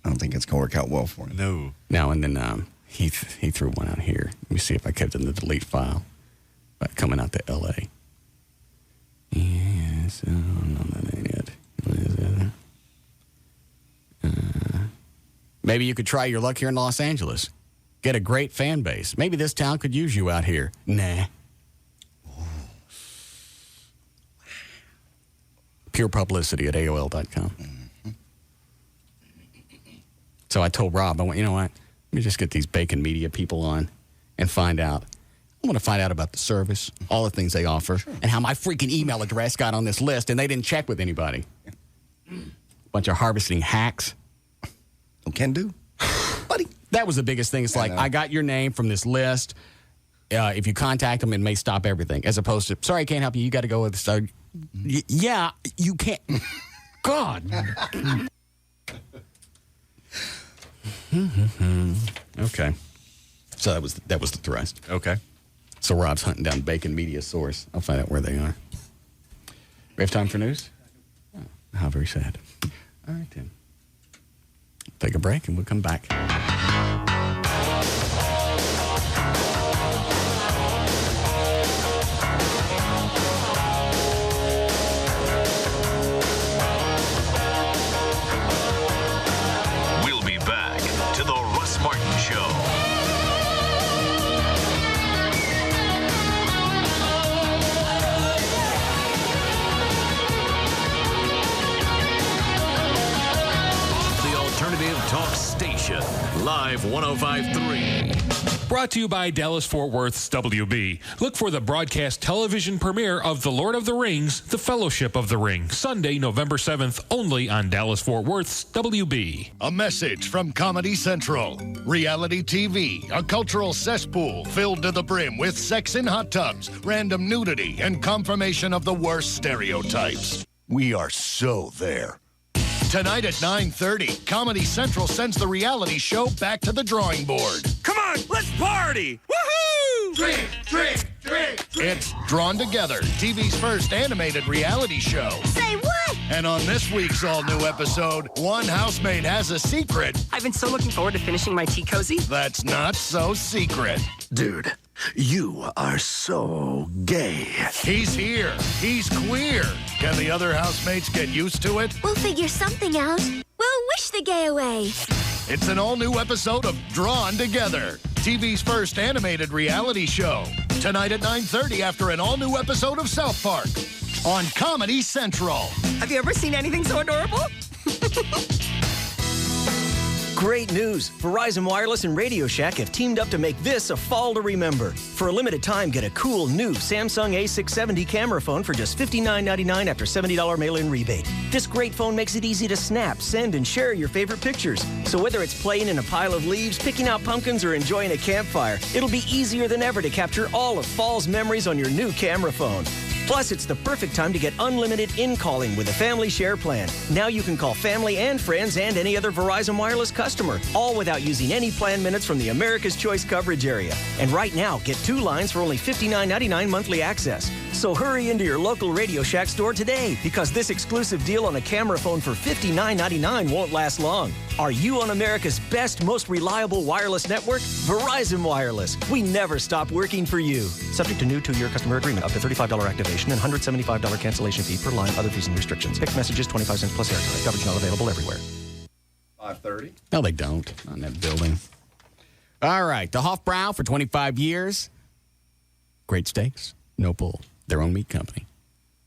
don't think it's going to work out well for him. No. No, and then he threw one out here. Let me see if I kept it in the delete file. Coming out to L.A. Yes, no, that ain't it. What is it? Maybe you could try your luck here in Los Angeles. Get a great fan base. Maybe this town could use you out here. Nah. Pure publicity at AOL.com. So I told Rob, I went, you know what? Let me just get these Bacon Media people on and find out. I want to find out about the service, all the things they offer, and how my freaking email address got on this list, and they didn't check with anybody. Bunch of harvesting hacks. Can do. Buddy. That was the biggest thing. It's like, I got your name from this list. If you contact them, it may stop everything. As opposed to, sorry, I can't help you. You got to go with this. Yeah, you can't. God. Okay. So that was the thrust. Okay. So Rob's hunting down Bacon Media Source. I'll find out where they are. We have time for news? Oh, how very sad. All right, then. Take a break and we'll come back. We'll be back to the Russ Martin Show. talk station. Live 105.3. Brought to you by Dallas-Fort Worth's WB. Look for the broadcast television premiere of The Lord of the Rings, The Fellowship of the Ring, Sunday, November 7th, only on Dallas-Fort Worth's WB. A message from Comedy Central. Reality TV, a cultural cesspool filled to the brim with sex in hot tubs, random nudity, and confirmation of the worst stereotypes. We are so there. Tonight at 9:30, Comedy Central sends the reality show back to the drawing board. Come on, let's party! Woohoo! Drink, drink, drink, drink. It's Drawn Together, TV's first animated reality show. Say what? And on this week's all-new episode, one housemate has a secret. I've been so looking forward to finishing my tea cozy. That's not so secret. Dude, you are so gay. He's here. He's queer. Can the other housemates get used to it? We'll figure something out. We'll wish the gay away. It's an all-new episode of Drawn Together, TV's first animated reality show. Tonight at 9:30 after an all-new episode of South Park on Comedy Central. Have you ever seen anything so adorable? Great news! Verizon Wireless and Radio Shack have teamed up to make this a fall to remember. For a limited time, get a cool new Samsung A670 camera phone for just $59.99 after $70 mail-in rebate. This great phone makes it easy to snap, send, and share your favorite pictures. So whether it's playing in a pile of leaves, picking out pumpkins, or enjoying a campfire, it'll be easier than ever to capture all of fall's memories on your new camera phone. Plus, it's the perfect time to get unlimited in-calling with a family share plan. Now you can call family and friends and any other Verizon Wireless customer, all without using any plan minutes from the America's Choice coverage area. And right now, get 2 lines for only $59.99 monthly access. So hurry into your local Radio Shack store today, because this exclusive deal on a camera phone for $59.99 won't last long. Are you on America's best, most reliable wireless network? Verizon Wireless. We never stop working for you. Subject to new 2-year customer agreement, up to $35 activation and $175 cancellation fee per line, other fees and restrictions. Fixed messages, 25 cents plus airtime. Coverage not available everywhere. 5:30? No, they don't on that building. All right, the Hofbrau for 25 years. Great steaks, no bull. Their own meat company.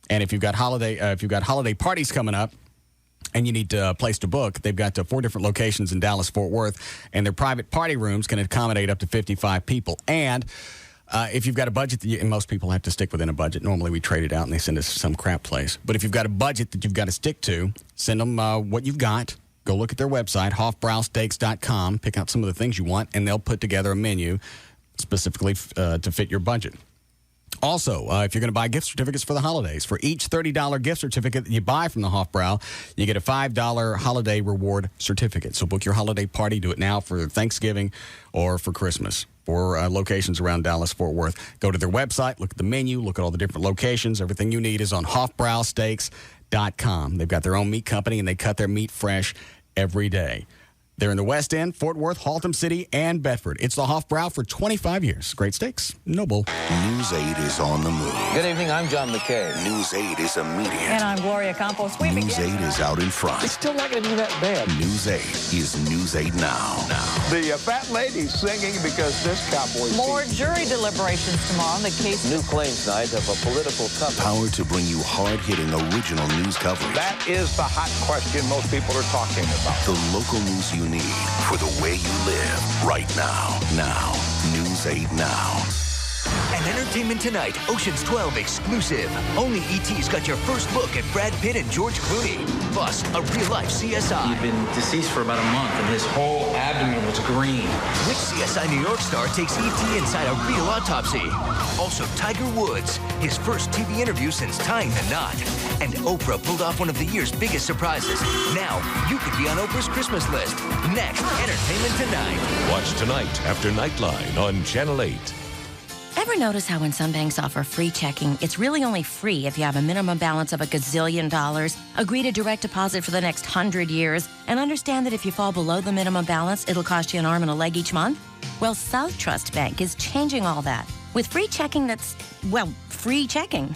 And if you've got holiday parties coming up, and you need a place to book, they've got 4 different locations in Dallas-Fort Worth, and their private party rooms can accommodate up to 55 people. And if you've got a budget, and most people have to stick within a budget. Normally we trade it out and they send us some crap place. But if you've got a budget that you've got to stick to, send them what you've got. Go look at their website, hofbrausteaks.com, pick out some of the things you want, and they'll put together a menu specifically to fit your budget. Also, if you're going to buy gift certificates for the holidays, for each $30 gift certificate that you buy from the Hofbrau, you get a $5 holiday reward certificate. So book your holiday party. Do it now for Thanksgiving or for Christmas. 4 locations around Dallas-Fort Worth. Go to their website, look at the menu, look at all the different locations. Everything you need is on hofbrausteaks.com. They've got their own meat company, and they cut their meat fresh every day. They're in the West End, Fort Worth, Haltom City, and Bedford. It's the Hofbrau for 25 years. Great steaks, no bull. News 8 is on the move. Good evening, I'm John McKay. News 8 is immediate. And I'm Gloria Campos. News 8 is out in front. It's still not going to be that bad. News 8 is News 8 now. The fat lady's singing because this cowboy... More jury deliberations tomorrow on the case... New claims night of a political company. Power to bring you hard-hitting original news coverage. That is the hot question most people are talking about. The local news you need for the way you live right now. Now. News 8 Now. And Entertainment Tonight, Ocean's 12 exclusive. Only ET's got your first look at Brad Pitt and George Clooney. Plus, a real-life CSI. He'd been deceased for about a month, and his whole abdomen was green. Which CSI New York star takes ET inside a real autopsy? Also, Tiger Woods, his first TV interview since tying the knot. And Oprah pulled off one of the year's biggest surprises. Now, you could be on Oprah's Christmas list. Next, Entertainment Tonight. Watch tonight after Nightline on Channel 8. Ever notice how when some banks offer free checking, it's really only free if you have a minimum balance of $1 gazillion, agree to direct deposit for the next 100 years, and understand that if you fall below the minimum balance, it'll cost you an arm and a leg each month? Well, South Trust Bank is changing all that with free checking that's, well, free checking.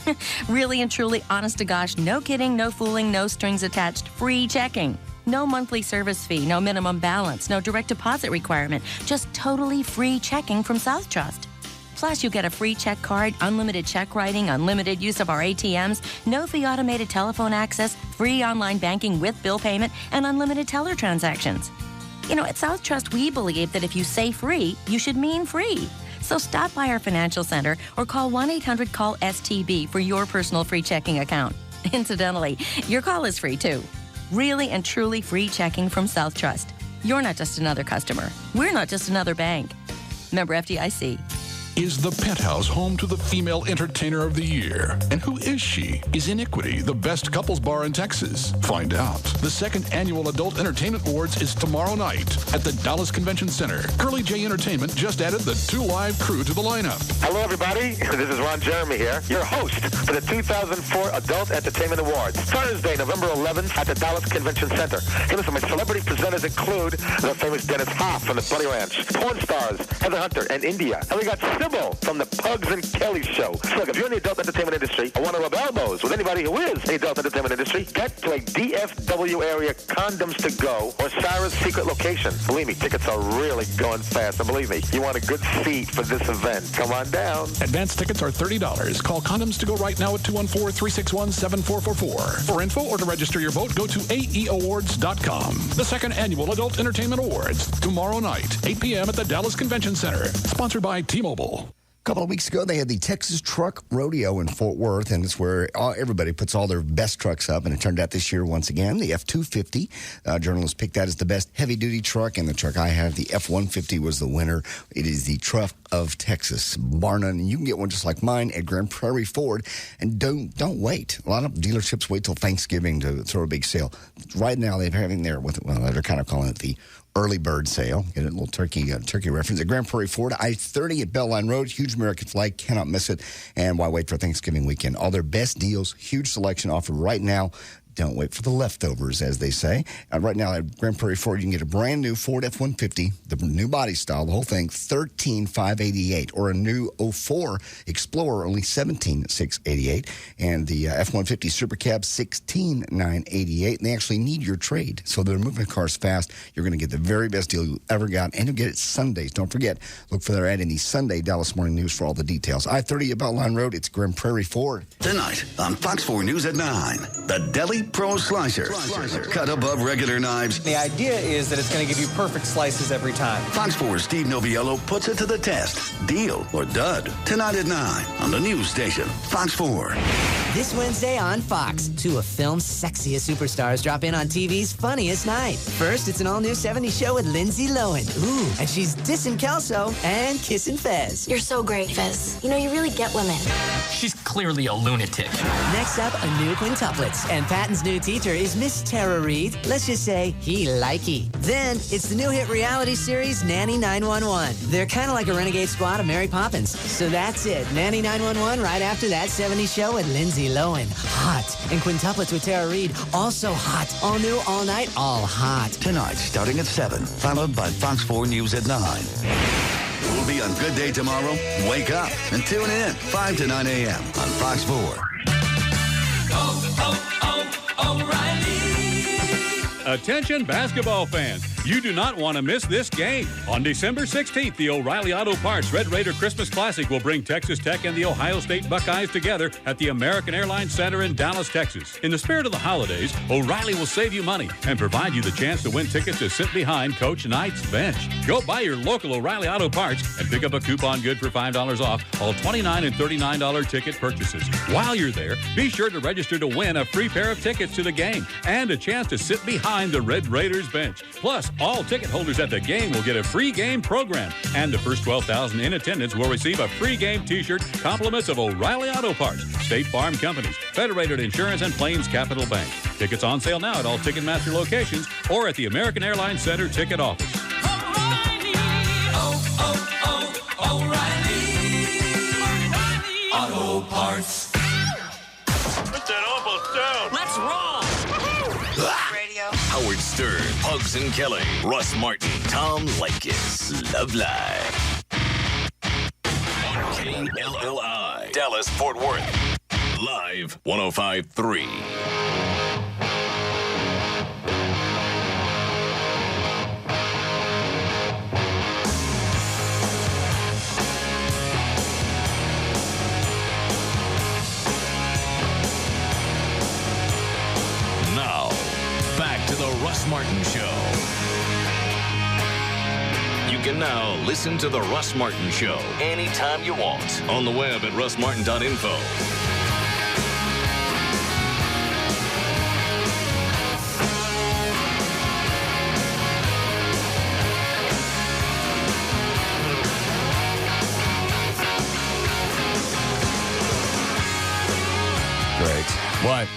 Really and truly, honest to gosh, no kidding, no fooling, no strings attached, free checking. No monthly service fee, no minimum balance, no direct deposit requirement, just totally free checking from South Trust. Plus, you get a free check card, unlimited check writing, unlimited use of our ATMs, no fee automated telephone access, free online banking with bill payment, and unlimited teller transactions. You know, at South Trust, we believe that if you say free, you should mean free. So stop by our financial center or call 1-800-CALL-STB for your personal free checking account. Incidentally, your call is free too. Really and truly free checking from South Trust. You're not just another customer. We're not just another bank. Member FDIC. Is the Penthouse home to the Female Entertainer of the Year? And who is she? Is Iniquity the best couples bar in Texas? Find out. The second annual Adult Entertainment Awards is tomorrow night at the Dallas Convention Center. Curly J Entertainment just added the 2 live crew to the lineup. Hello, everybody. This is Ron Jeremy here, your host for the 2004 Adult Entertainment Awards. Thursday, November 11th at the Dallas Convention Center. Hey, listen, my celebrity presenters include the famous Dennis Hoff from the Bloody Ranch, porn stars Heather Hunter and India, and we got Sybil from the Pugs and Kelly Show. So look, if you're in the adult entertainment industry or want to rub elbows with anybody who is in the adult entertainment industry, get to a DFW area Condoms to Go or Sarah's secret location. Believe me, tickets are really going fast. And believe me, you want a good seat for this event. Come on down. Advance tickets are $30. Call Condoms to Go right now at 214-361-7444. For info or to register your vote, go to aeawards.com. The second annual Adult Entertainment Awards, tomorrow night, 8 p.m. at the Dallas Convention Center. Sponsored by T-Mobile. A couple of weeks ago, they had the Texas Truck Rodeo in Fort Worth, and it's where everybody puts all their best trucks up. And it turned out this year, once again, the F-250. Journalists picked that as the best heavy-duty truck, and the truck I have, the F-150, was the winner. It is the truck of Texas, bar none. And you can get one just like mine at Grand Prairie Ford. And don't wait. A lot of dealerships wait till Thanksgiving to throw a big sale. Right now, they're having their, they're kind of calling it the early bird sale. Get a little turkey reference at Grand Prairie Ford, I-30 at Belline Road. Huge American flag, cannot miss it. And why wait for Thanksgiving weekend? All their best deals, huge selection offered right now. Don't wait for the leftovers, as they say. Right now at Grand Prairie Ford, you can get a brand new Ford F-150, the new body style, the whole thing, $13,588, or a new 04 Explorer, only $17,688, and the F-150 Super Cab, $16,988. And they actually need your trade, so they're moving cars fast. You're going to get the very best deal you ever got, and you'll get it Sundays. Don't forget, look for their ad in the Sunday Dallas Morning News for all the details. I-30 at Belline Road, it's Grand Prairie Ford. Tonight on Fox 4 News at 9, the Deli Pro Slicer. Cut above regular knives. The idea is that it's going to give you perfect slices every time. Fox 4's Steve Noviello puts it to the test. Deal or dud. Tonight at 9 on the news station, Fox 4. This Wednesday on Fox, 2 of film's sexiest superstars drop in on TV's funniest night. First, it's an all-new 70s show with Lindsay Lohan. Ooh, and she's dissing Kelso and kissing Fez. You're so great, Fez. You know, you really get women. She's clearly a lunatic. Next up, a new quintuplets. And Patton's new teacher is Miss Tara Reid. Let's just say he likey. Then, it's the new hit reality series, Nanny 911. They're kind of like a renegade squad of Mary Poppins. So that's it. Nanny 911 right after that 70s show with Lindsay Lohan. Hot. And quintuplets with Tara Reid. Also hot. All new, all night, all hot. Tonight, starting at 7, followed by Fox 4 News at 9. We'll be on Good Day tomorrow. Wake up and tune in 5 to 9 a.m. on Fox 4. O'Reilly. Attention basketball fans. You do not want to miss this game. On December 16th, the O'Reilly Auto Parts Red Raider Christmas Classic will bring Texas Tech and the Ohio State Buckeyes together at the American Airlines Center in Dallas, Texas. In the spirit of the holidays, O'Reilly will save you money and provide you the chance to win tickets to sit behind Coach Knight's bench. Go by your local O'Reilly Auto Parts and pick up a coupon good for $5 off all $29 and $39 ticket purchases. While you're there, be sure to register to win a free pair of tickets to the game and a chance to sit behind the Red Raiders bench. Plus, all ticket holders at the game will get a free game program, and the first 12,000 in attendance will receive a free game t-shirt, compliments of O'Reilly Auto Parts, State Farm Companies, Federated Insurance, and Plains Capital Bank. Tickets on sale now at all Ticketmaster locations or at the American Airlines Center ticket office. O'Reilly. Auto Parts. Put that almost down. Let's roll. Howard Stern, Pugs and Kelly, Russ Martin, Tom Leykis, Love Live. On KLLI, Dallas, Fort Worth, live 105.3. Now, back to the Russ Martin Show. can now listen to The Russ Martin Show anytime you want on the web at russmartin.info. Great. What?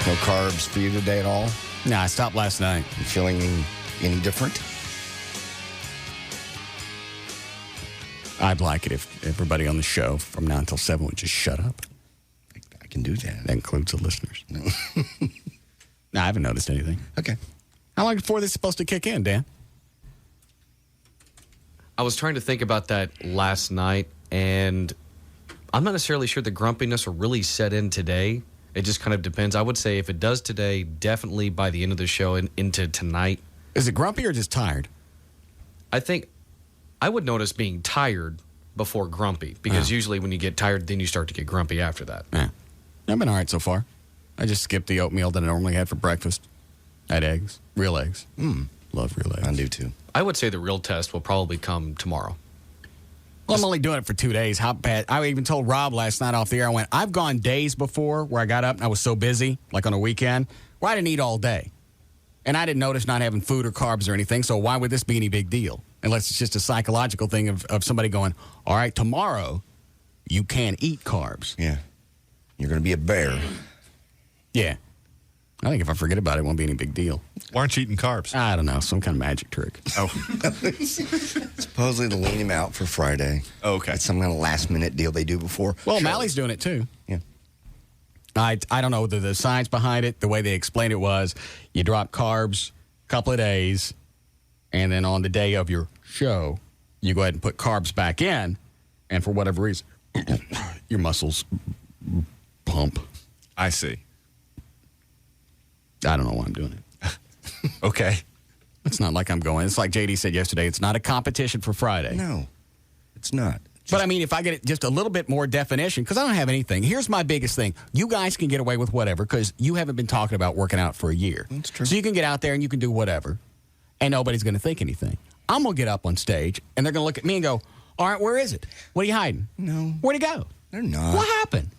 No carbs for you today at all? Nah, I stopped last night. You feeling any different? I'd like it if everybody on the show from now until 7 would just shut up. I can do that. That includes the listeners. No. I haven't noticed anything. Okay. How long before this is supposed to kick in, Dan? I was trying to think about that last night, and I'm not necessarily sure the grumpiness will really set in today. It just kind of depends. I would say if it does today, definitely by the end of the show and into tonight. Is it grumpy or just tired? I think I would notice being tired before grumpy, because usually when you get tired, then you start to get grumpy after that. Yeah. I've been all right so far. I just skipped the oatmeal that I normally had for breakfast. I had eggs, real eggs. Love real eggs. I do too. I would say the real test will probably come tomorrow. Well, I'm only doing it for 2 days. How bad? I even told Rob last night off the air, I went, I've gone days before where I got up and I was so busy, like on a weekend, where I didn't eat all day. And I didn't notice not having food or carbs or anything, so why would this be any big deal? Unless it's just a psychological thing of somebody going, all right, tomorrow you can't eat carbs. Yeah. You're going to be a bear. Yeah. I think if I forget about it, it won't be any big deal. Why aren't you eating carbs? I don't know. Some kind of magic trick. Oh. Supposedly to lean him out for Friday. Oh, okay. It's some kind of last-minute deal they do before. Well, Mally's doing it too. Yeah. I don't know the science behind it. The way they explained it was you drop carbs a couple of days, and then on the day of your show, you go ahead and put carbs back in, and for whatever reason, your muscles pump. I see. I don't know why I'm doing it. Okay. It's not like I'm going. It's like JD said yesterday. It's not a competition for Friday. No, it's not. But I mean, if I get just a little bit more definition, because I don't have anything. Here's my biggest thing. You guys can get away with whatever because you haven't been talking about working out for a year. That's true. So you can get out there and you can do whatever, and nobody's going to think anything. I'm going to get up on stage, and they're going to look at me and go, all right, where is it? What are you hiding? No. Where'd it go? They're not. What happened?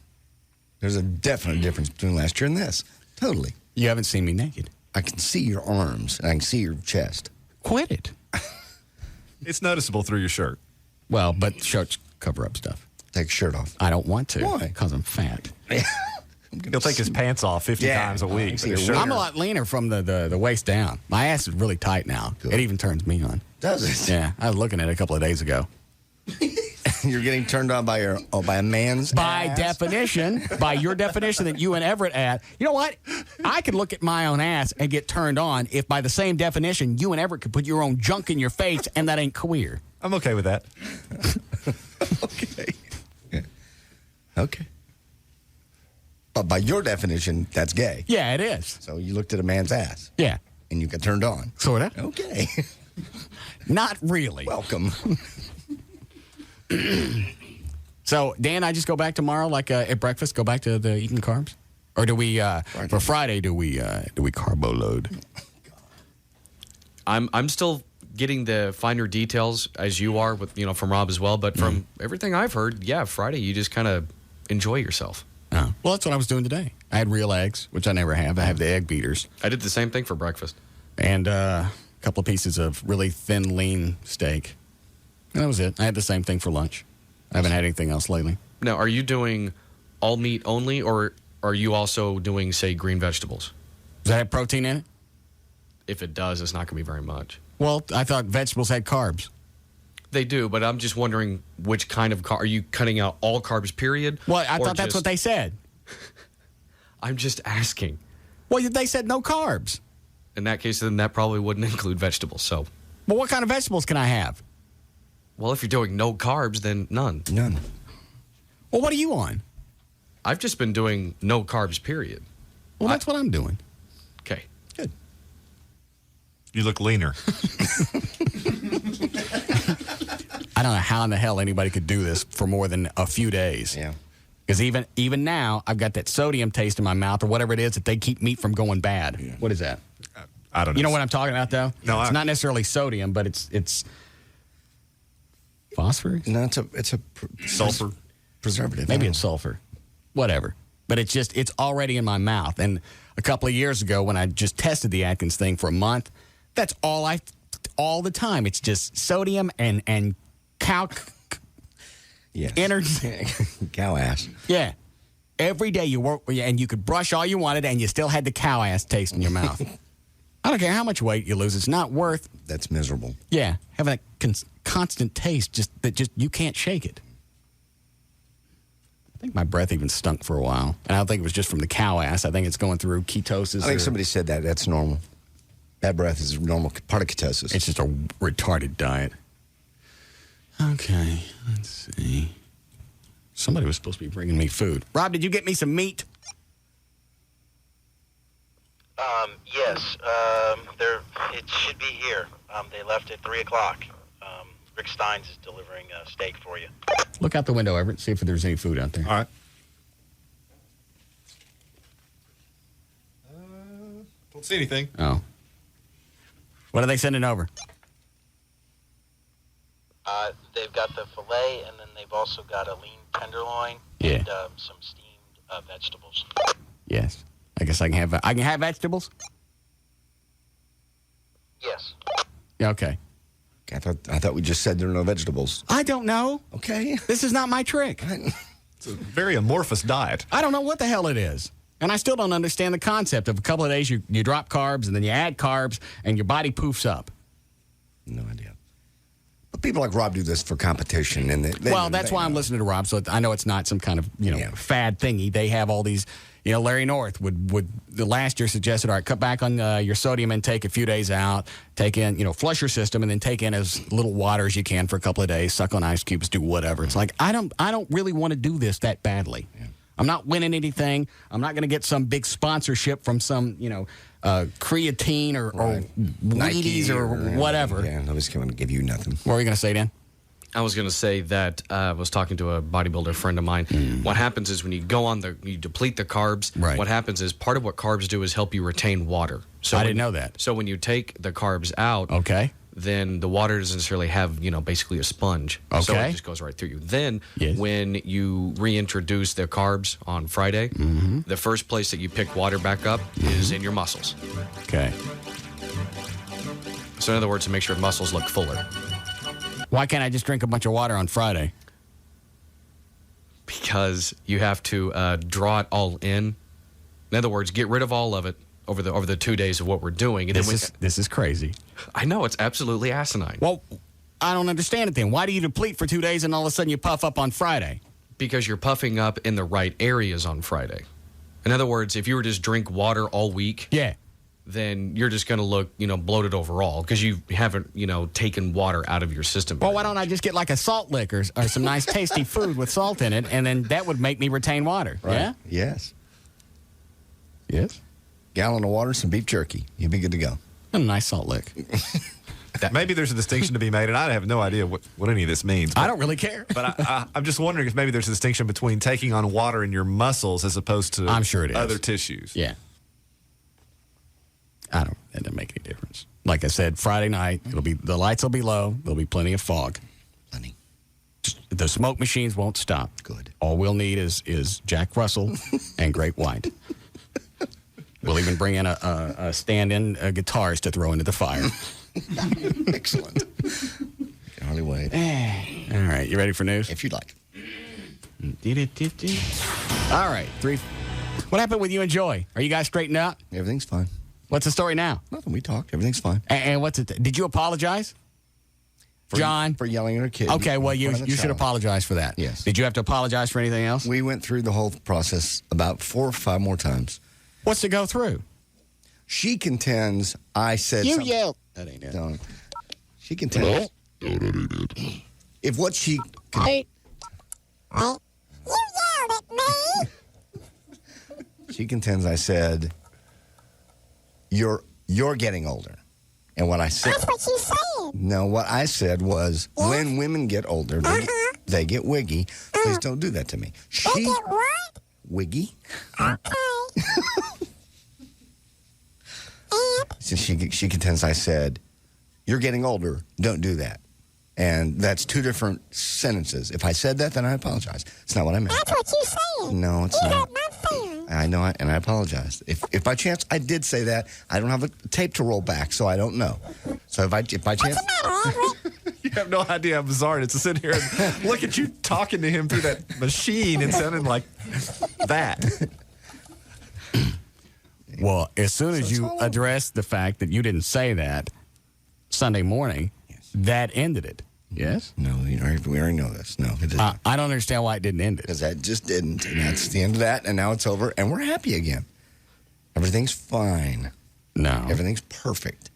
There's a definite difference between last year and this. Totally. You haven't seen me naked. I can see your arms, and I can see your chest. Quit it. It's noticeable through your shirt. Well, but shirts cover up stuff. Take your shirt off. I don't want to. Why? Because I'm fat. He'll take his pants off 50 times a week. I'm a lot leaner from the waist down. My ass is really tight now. Good. It even turns me on. Does it? Yeah. I was looking at it a couple of days ago. You're getting turned on by a man's ass? Definition, by your definition that you and Everett add. You know what? I could look at my own ass and get turned on if by the same definition you and Everett could put your own junk in your face, and that ain't queer. I'm okay with that. Okay. Yeah. Okay. But by your definition, that's gay. Yeah, it is. So you looked at a man's ass. Yeah. And you got turned on. Sort of. Okay. Not really. Welcome. So, Dan, I just go back tomorrow, like at breakfast, go back to the eating carbs? Or do we, for Friday, do we carbo load? I'm still getting the finer details as you are with from Rob as well, but from everything I've heard, yeah, Friday you just kind of enjoy yourself. Oh. Well, that's what I was doing today. I had real eggs, which I never have. I have the egg beaters. I did the same thing for breakfast. And a couple of pieces of really thin, lean steak. And that was it. I had the same thing for lunch. I haven't had anything else lately. Now, are you doing all meat only, or are you also doing, say, green vegetables? Does that have protein in it? If it does, it's not going to be very much. Well, I thought vegetables had carbs. They do, but I'm just wondering which kind of are you cutting out all carbs, period? Well, I thought that's what they said. I'm just asking. Well, they said no carbs. In that case, then that probably wouldn't include vegetables, so. Well, what kind of vegetables can I have? Well, if you're doing no carbs, then none. None. Well, what are you on? I've just been doing no carbs, period. Well, that's what I'm doing. Okay. Good. You look leaner. I don't know how in the hell anybody could do this for more than a few days. Yeah. Because even now, I've got that sodium taste in my mouth or whatever it is that they keep meat from going bad. Yeah. What is that? I don't know. You know what I'm talking about, though? No, it's not necessarily sodium, but it's phosphorus? No, it's a Sulfur. preservative. Maybe it's sulfur. Whatever. But it's already in my mouth. And a couple of years ago when I just tested the Atkins thing for a month, that's all the time. It's just sodium and cow energy. Cow ass. Yeah. Every day you work and you could brush all you wanted and you still had the cow ass taste in your mouth. I don't care how much weight you lose. It's not worth. That's miserable. Yeah. Having a constant taste just you can't shake it. I think my breath even stunk for a while. And I don't think it was just from the cow ass. I think it's going through ketosis. I think somebody said that. That's normal. Bad breath is a normal part of ketosis. It's just a retarded diet. Okay, let's see. Somebody was supposed to be bringing me food. Rob, did you get me some meat? Yes. It should be here. They left at 3 o'clock. Rick Steins is delivering a steak for you. Look out the window, Everett, see if there's any food out there. All right. Don't see anything. Oh. What are they sending over? They've got the filet, and then they've also got a lean tenderloin and some steamed vegetables. Yes. I guess I can have vegetables? Yes. Yeah, okay. I thought we just said there are no vegetables. I don't know. Okay. This is not my trick. It's a very amorphous diet. I don't know what the hell it is. And I still don't understand the concept of a couple of days you drop carbs and then you add carbs and your body poofs up. No idea. But people like Rob do this for competition. And that's why I'm listening to Rob. So I know it's not some kind of fad thingy. They have all these. Larry North would the last year suggested, all right, cut back on your sodium intake a few days out, take in, flush your system, and then take in as little water as you can for a couple of days, suck on ice cubes, do whatever. It's like, I don't really want to do this that badly. Yeah. I'm not winning anything. I'm not going to get some big sponsorship from some, creatine or Wheaties or whatever. Yeah, nobody's going to give you nothing. What were you going to say, Dan? I was going to say that I was talking to a bodybuilder friend of mine. What happens is when you go on you deplete the carbs, what happens is part of what carbs do is help you retain water. So I didn't know that. So when you take the carbs out, then the water doesn't necessarily have, basically a sponge. Okay. So it just goes right through you. Then when you reintroduce the carbs on Friday, the first place that you pick water back up is in your muscles. Okay. So in other words, to make sure muscles look fuller. Why can't I just drink a bunch of water on Friday? Because you have to draw it all in. In other words, get rid of all of it over the 2 days of what we're doing. And this is crazy. I know, it's absolutely asinine. Well, I don't understand it then. Why do you deplete for 2 days and all of a sudden you puff up on Friday? Because you're puffing up in the right areas on Friday. In other words, if you were to just drink water all week, then you're just going to look, bloated overall because you haven't, taken water out of your system. Well, why don't I just get like a salt lick or some nice tasty food with salt in it, and then that would make me retain water, yeah? Yes. Yes? Gallon of water, some beef jerky. You'd be good to go. And a nice salt lick. Maybe there's a distinction to be made, and I have no idea what any of this means. I don't really care. But I'm just wondering if maybe there's a distinction between taking on water in your muscles as opposed to I'm sure it is. Other tissues. Yeah. It doesn't make any difference. Like I said, Friday night, the lights will be low. There'll be plenty of fog. Plenty. The smoke machines won't stop. Good. All we'll need is Jack Russell and Great White. We'll even bring in a stand-in guitarist to throw into the fire. Excellent. Can hardly wait. All right, you ready for news? If you'd like. All right, What happened with you and Joy? Are you guys straightened out? Everything's fine. What's the story now? Nothing. We talked. Everything's fine. And what's it? Did you apologize, John? For yelling at her kid. Okay, well, you should apologize for that. Yes. Did you have to apologize for anything else? We went through the whole process about 4 or 5 more times. What's to go through? She contends I said you something. yelled. That ain't it. Don't. She contends. If what she... Hey. You yelled at me. She contends I said... You're getting older. And what I said... That's what you said. No, what I said was, when women get older, they get wiggy. Please don't do that to me. They get what? Wiggy. Okay. So she contends I said, you're getting older. Don't do that. And that's two different sentences. If I said that, then I apologize. It's not what I meant. That's what you said. No, it's You not. hurt my feelings. I know, and I apologize. If by chance I did say that, I don't have a tape to roll back, so I don't know. So if by chance... What's the matter, Everett? You have no idea how bizarre it is to sit here and look at you talking to him through that machine and sounding like that. Well, as soon as you addressed the fact that you didn't say that Sunday morning, that ended it. Yes? No, we already know this. No, it didn't. I don't understand why it didn't end it. Because that just didn't. And that's the end of that, and now it's over, and we're happy again. Everything's fine. No. Everything's perfect.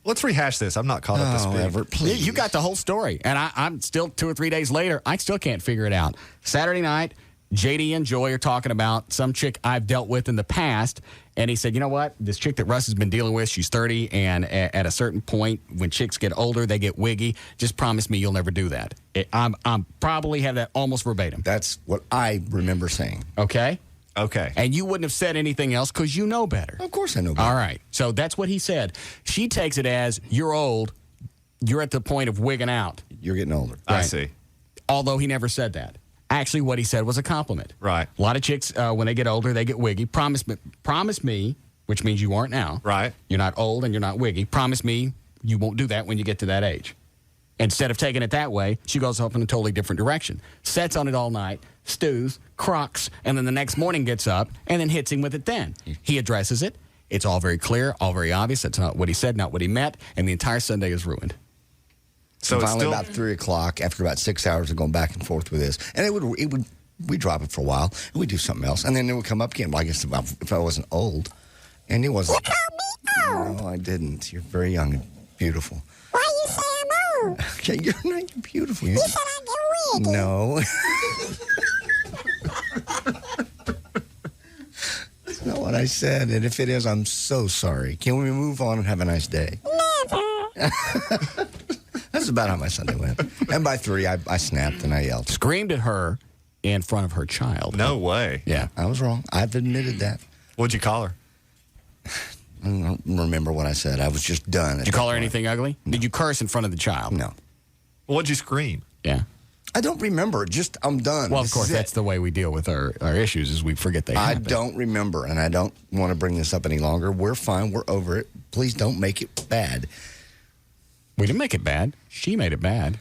Let's rehash this. I'm not caught up to speed. Everett, please. You got the whole story. And I'm still 2 or 3 days later, I still can't figure it out. Saturday night, JD and Joy are talking about some chick I've dealt with in the past. And he said, you know what? This chick that Russ has been dealing with, she's 30. And at a certain point, when chicks get older, they get wiggy. Just promise me you'll never do that. I'm probably have that almost verbatim. That's what I remember saying. Okay? Okay. And you wouldn't have said anything else because you know better. Of course I know better. All right. So that's what he said. She takes it as, you're old. You're at the point of wigging out. You're getting older. I see. Although he never said that. Actually, what he said was a compliment. Right. A lot of chicks, when they get older, they get wiggy. Promise me, which means you aren't now. Right. You're not old and you're not wiggy. Promise me you won't do that when you get to that age. Instead of taking it that way, she goes off in a totally different direction. Sets on it all night, stews, crocs, and then the next morning gets up and then hits him with it then. He addresses it. It's all very clear, all very obvious. That's not what he said, not what he meant, and the entire Sunday is ruined. So finally, about 3 o'clock, after about 6 hours of going back and forth with this, and we'd drop it for a while, and we'd do something else, and then it would come up again. Well, I guess if I wasn't old, and it wasn't. You called me old. No, I didn't. You're very young and beautiful. Why you say I'm old? Okay, you're not. You're beautiful. You said I get wiggy. No. That's not what I said, and if it is, I'm so sorry. Can we move on and have a nice day? Never. That's about how my Sunday went. And by 3, I snapped and I yelled. Screamed at her in front of her child. No way. Yeah. I was wrong. I've admitted that. What'd you call her? I don't remember what I said. I was just done. Did you call her anything ugly? No. Did you curse in front of the child? No. Well, what'd you scream? Yeah. I don't remember. Just, I'm done. Well, of course, that's the way we deal with our issues is we forget they happen. I don't remember, and I don't want to bring this up any longer. We're fine. We're over it. Please don't make it bad. We didn't make it bad. She made it bad.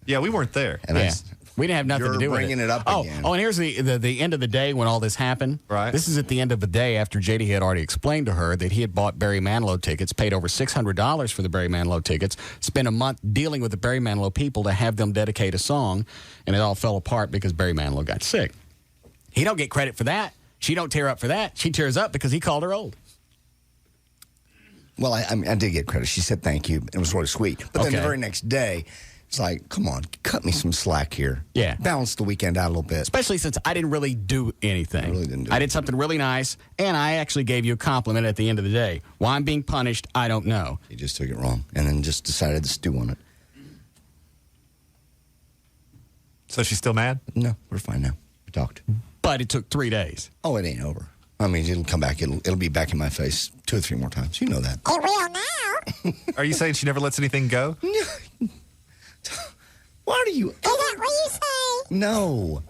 Yeah, we weren't there. And yeah. We didn't have nothing to do with it. You're bringing it up again. Oh, and here's the end of the day when all this happened. Right. This is at the end of the day after JD had already explained to her that he had bought Barry Manilow tickets, paid over $600 for the Barry Manilow tickets, spent a month dealing with the Barry Manilow people to have them dedicate a song, and it all fell apart because Barry Manilow got sick. He don't get credit for that. She don't tear up for that. She tears up because he called her old. Well, I did get credit. She said thank you. It was really sweet. But then the very next day, it's like, come on, cut me some slack here. Yeah. Balance the weekend out a little bit. Especially since I didn't really do anything. I really didn't do I did something really nice, and I actually gave you a compliment at the end of the day. Why I'm being punished, I don't know. You just took it wrong and then just decided to stew on it. So she's still mad? No, we're fine now. We talked. But it took 3 days. Oh, it ain't over. I mean, it'll come back. It'll be back in my face 2 or 3 more times. You know that. It will now. Are you saying she never lets anything go? Why do you... Is that what you say? No.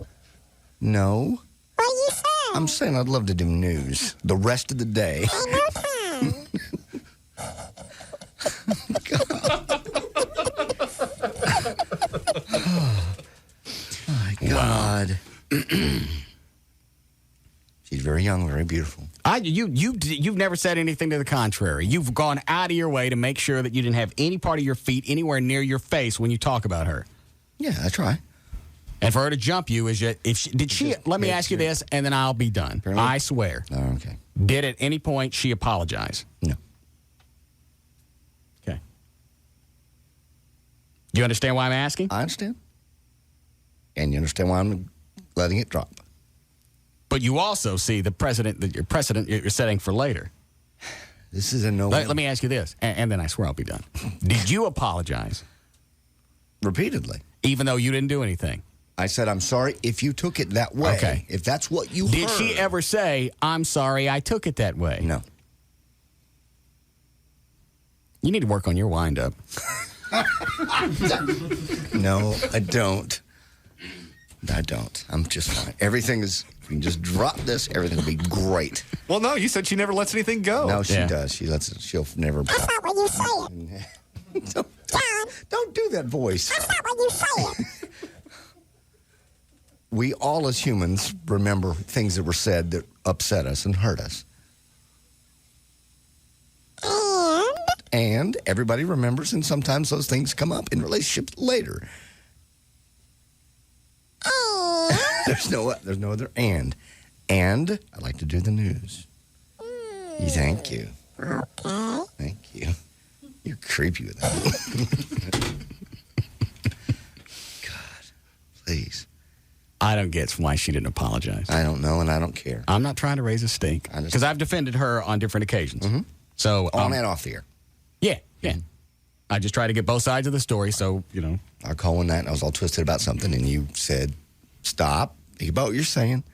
No. What you say? I'm saying I'd love to do news the rest of the day. Ain't no time. My God. She's very young, very beautiful. You've never said anything to the contrary. You've gone out of your way to make sure that you didn't have any part of your feet anywhere near your face when you talk about her. Yeah, I try. And for her to jump you, let me ask you this, and then I'll be done. Apparently. I swear. Oh, okay. Did at any point she apologize? No. Okay. Do you understand why I'm asking? I understand. And you understand why I'm letting it drop. But you also see the precedent you're setting for later. This is a no. Let me ask you this, and then I swear I'll be done. Did you apologize? Repeatedly. Even though you didn't do anything? I said, I'm sorry if you took it that way. Okay. If that's what you Did heard. she ever say, I'm sorry I took it that way? No. You need to work on your wind-up. No, I don't. I'm just fine. Everything is, if we can just drop this, everything will be great. Well, no, you said she never lets anything go. No, she does. She'll never. That's not what you say. Don't do that voice. That's not what you say. We all as humans remember things that were said that upset us and hurt us. And everybody remembers, and sometimes those things come up in relationships later. There's no other and. And I'd like to do the news. Thank you. Okay. Thank you. You're creepy with that. God, please. I don't get why she didn't apologize. I don't know, and I don't care. I'm not trying to raise a stink because I've defended her on different occasions. Mm-hmm. So on and off the air. Yeah. I just try to get both sides of the story, so, you know. I called one night, and I was all twisted about something, and you said, stop, think about what you're saying.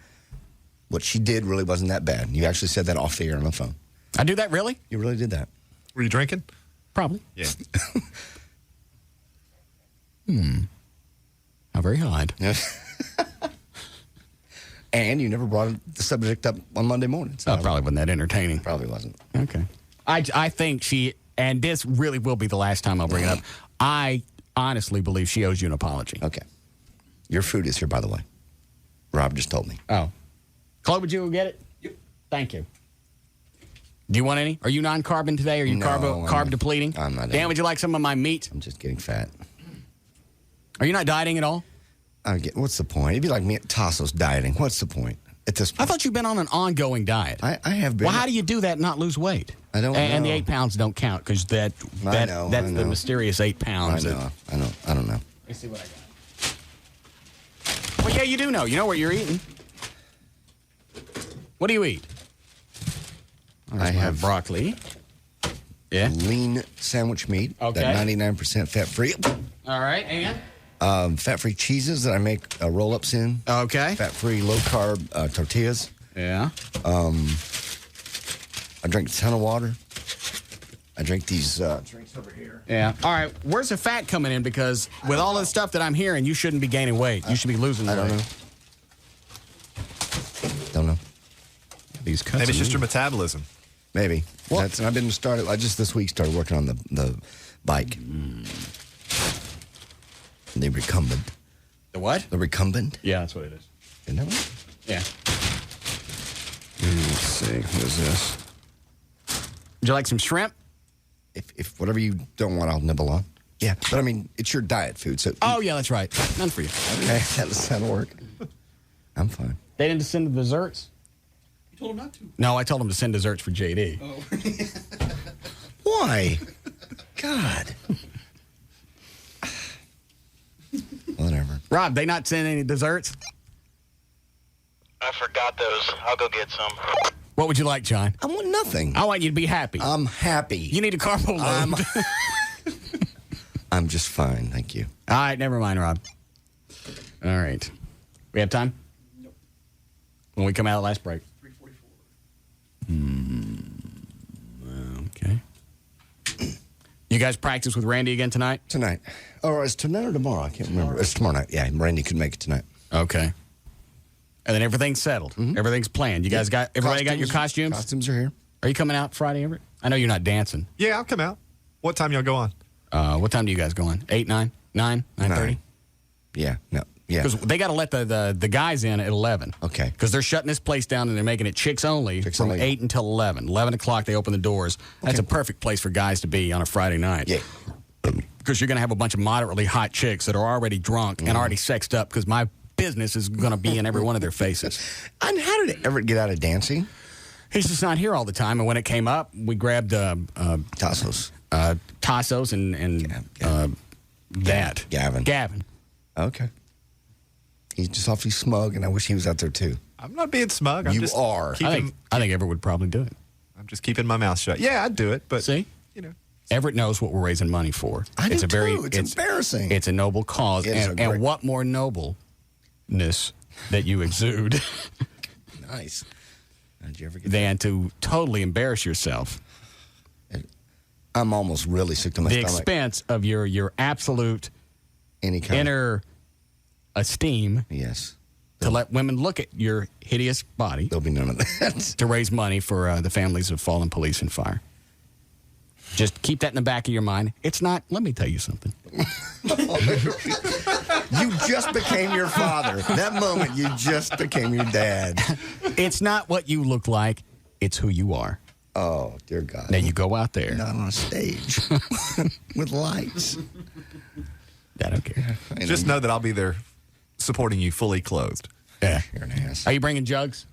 What she did really wasn't that bad. You actually said that off the air on the phone. I do that, really? You really did that. Were you drinking? Probably. Yeah. How very odd. And you never brought the subject up on Monday morning. So Probably wasn't that entertaining. Probably wasn't. Okay. I think she, and this really will be the last time I'll bring it up, I honestly believe she owes you an apology. Okay. Your food is here, by the way. Rob just told me. Oh. Chloe, would you get it? Yep. Thank you. Do you want any? Are you non-carbon today? Are you carb depleting? I'm not. Dan, would you like some of my meat? I'm just getting fat. Are you not dieting at all? What's the point? It'd be like me at Tasso's dieting. What's the point at this point? I thought you've been on an ongoing diet. I have been. Well, how do you do that and not lose weight? I don't know. And the 8 pounds don't count because that's the mysterious 8 pounds. I know. I don't know. Let me see what I got. Well, yeah, you do know. You know what you're eating. What do you eat? I have broccoli. Yeah. Lean sandwich meat. Okay. That 99% fat-free. All right, and? Fat-free cheeses that I make roll-ups in. Okay. Fat-free, low-carb tortillas. Yeah. I drink a ton of water. I drink these drinks over here. Yeah. All right. Where's the fat coming in? Because with all of the stuff that I'm hearing, you shouldn't be gaining weight. You should be losing weight. I don't know. Don't know. These cuts. Maybe it's just your metabolism. Maybe. I just this week started working on the bike. The recumbent. The what? The recumbent. Yeah, that's what it is. Isn't that right? Yeah. Let's see. What is this? Would you like some shrimp? If whatever you don't want, I'll nibble on. Yeah, but I mean, it's your diet food, so. Oh, yeah, that's right. None for you. Okay, that'll work. I'm fine. They didn't send the desserts? You told him not to. No, I told them to send desserts for JD. Oh. Why? God. Whatever. Rob, they not send any desserts? I forgot those. I'll go get some. What would you like, John? I want nothing. I want you to be happy. I'm happy. You need a carbo load. I'm just fine, thank you. All right, never mind, Rob. All right. We have time? Nope. When we come out of the last break? 3:44. Okay. You guys practice with Randy again tonight? Tonight. Or is it tonight or tomorrow? I can't remember. It's tomorrow night. Yeah, Randy could make it tonight. Okay. And then everything's settled. Mm-hmm. Everything's planned. You guys everybody got your costumes? Costumes are here. Are you coming out Friday, Everett? I know you're not dancing. Yeah, I'll come out. What time y'all go on? What time do you guys go on? 8, 9, 9:30? Yeah, no. Yeah. Because they got to let the guys in at 11. Okay. Because they're shutting this place down and they're making it chicks only from 8 until 11. 11 o'clock, they open the doors. That's a perfect place for guys to be on a Friday night. Yeah. Because you're going to have a bunch of moderately hot chicks that are already drunk and already sexed up because my business is going to be in every one of their faces. And how did Everett get out of dancing? He's just not here all the time. And when it came up, we grabbed Tassos. Tassos and Gavin. Okay. He's just awfully smug, and I wish he was out there too. I'm not being smug. You are. I think Everett would probably do it. I'm just keeping my mouth shut. Yeah, I'd do it, but see, Everett knows what we're raising money for. It's embarrassing. It's a noble cause, and what more nobleness that you exude? Nice. Did you ever get than to totally embarrass yourself? I'm almost really sick to my the stomach. expense of your absolute Any kind inner esteem. Yes. To let women look at your hideous body. There'll be none of that. To raise money for the families of fallen police and fire. Just keep that in the back of your mind. It's not, let me tell you something. You just became your father. That moment, you just became your dad. It's not what you look like, it's who you are. Oh, dear God. Now you go out there. Not on a stage with lights. I don't care. Just know that I'll be there supporting you fully clothed. Yeah. You're an ass. Are you bringing jugs?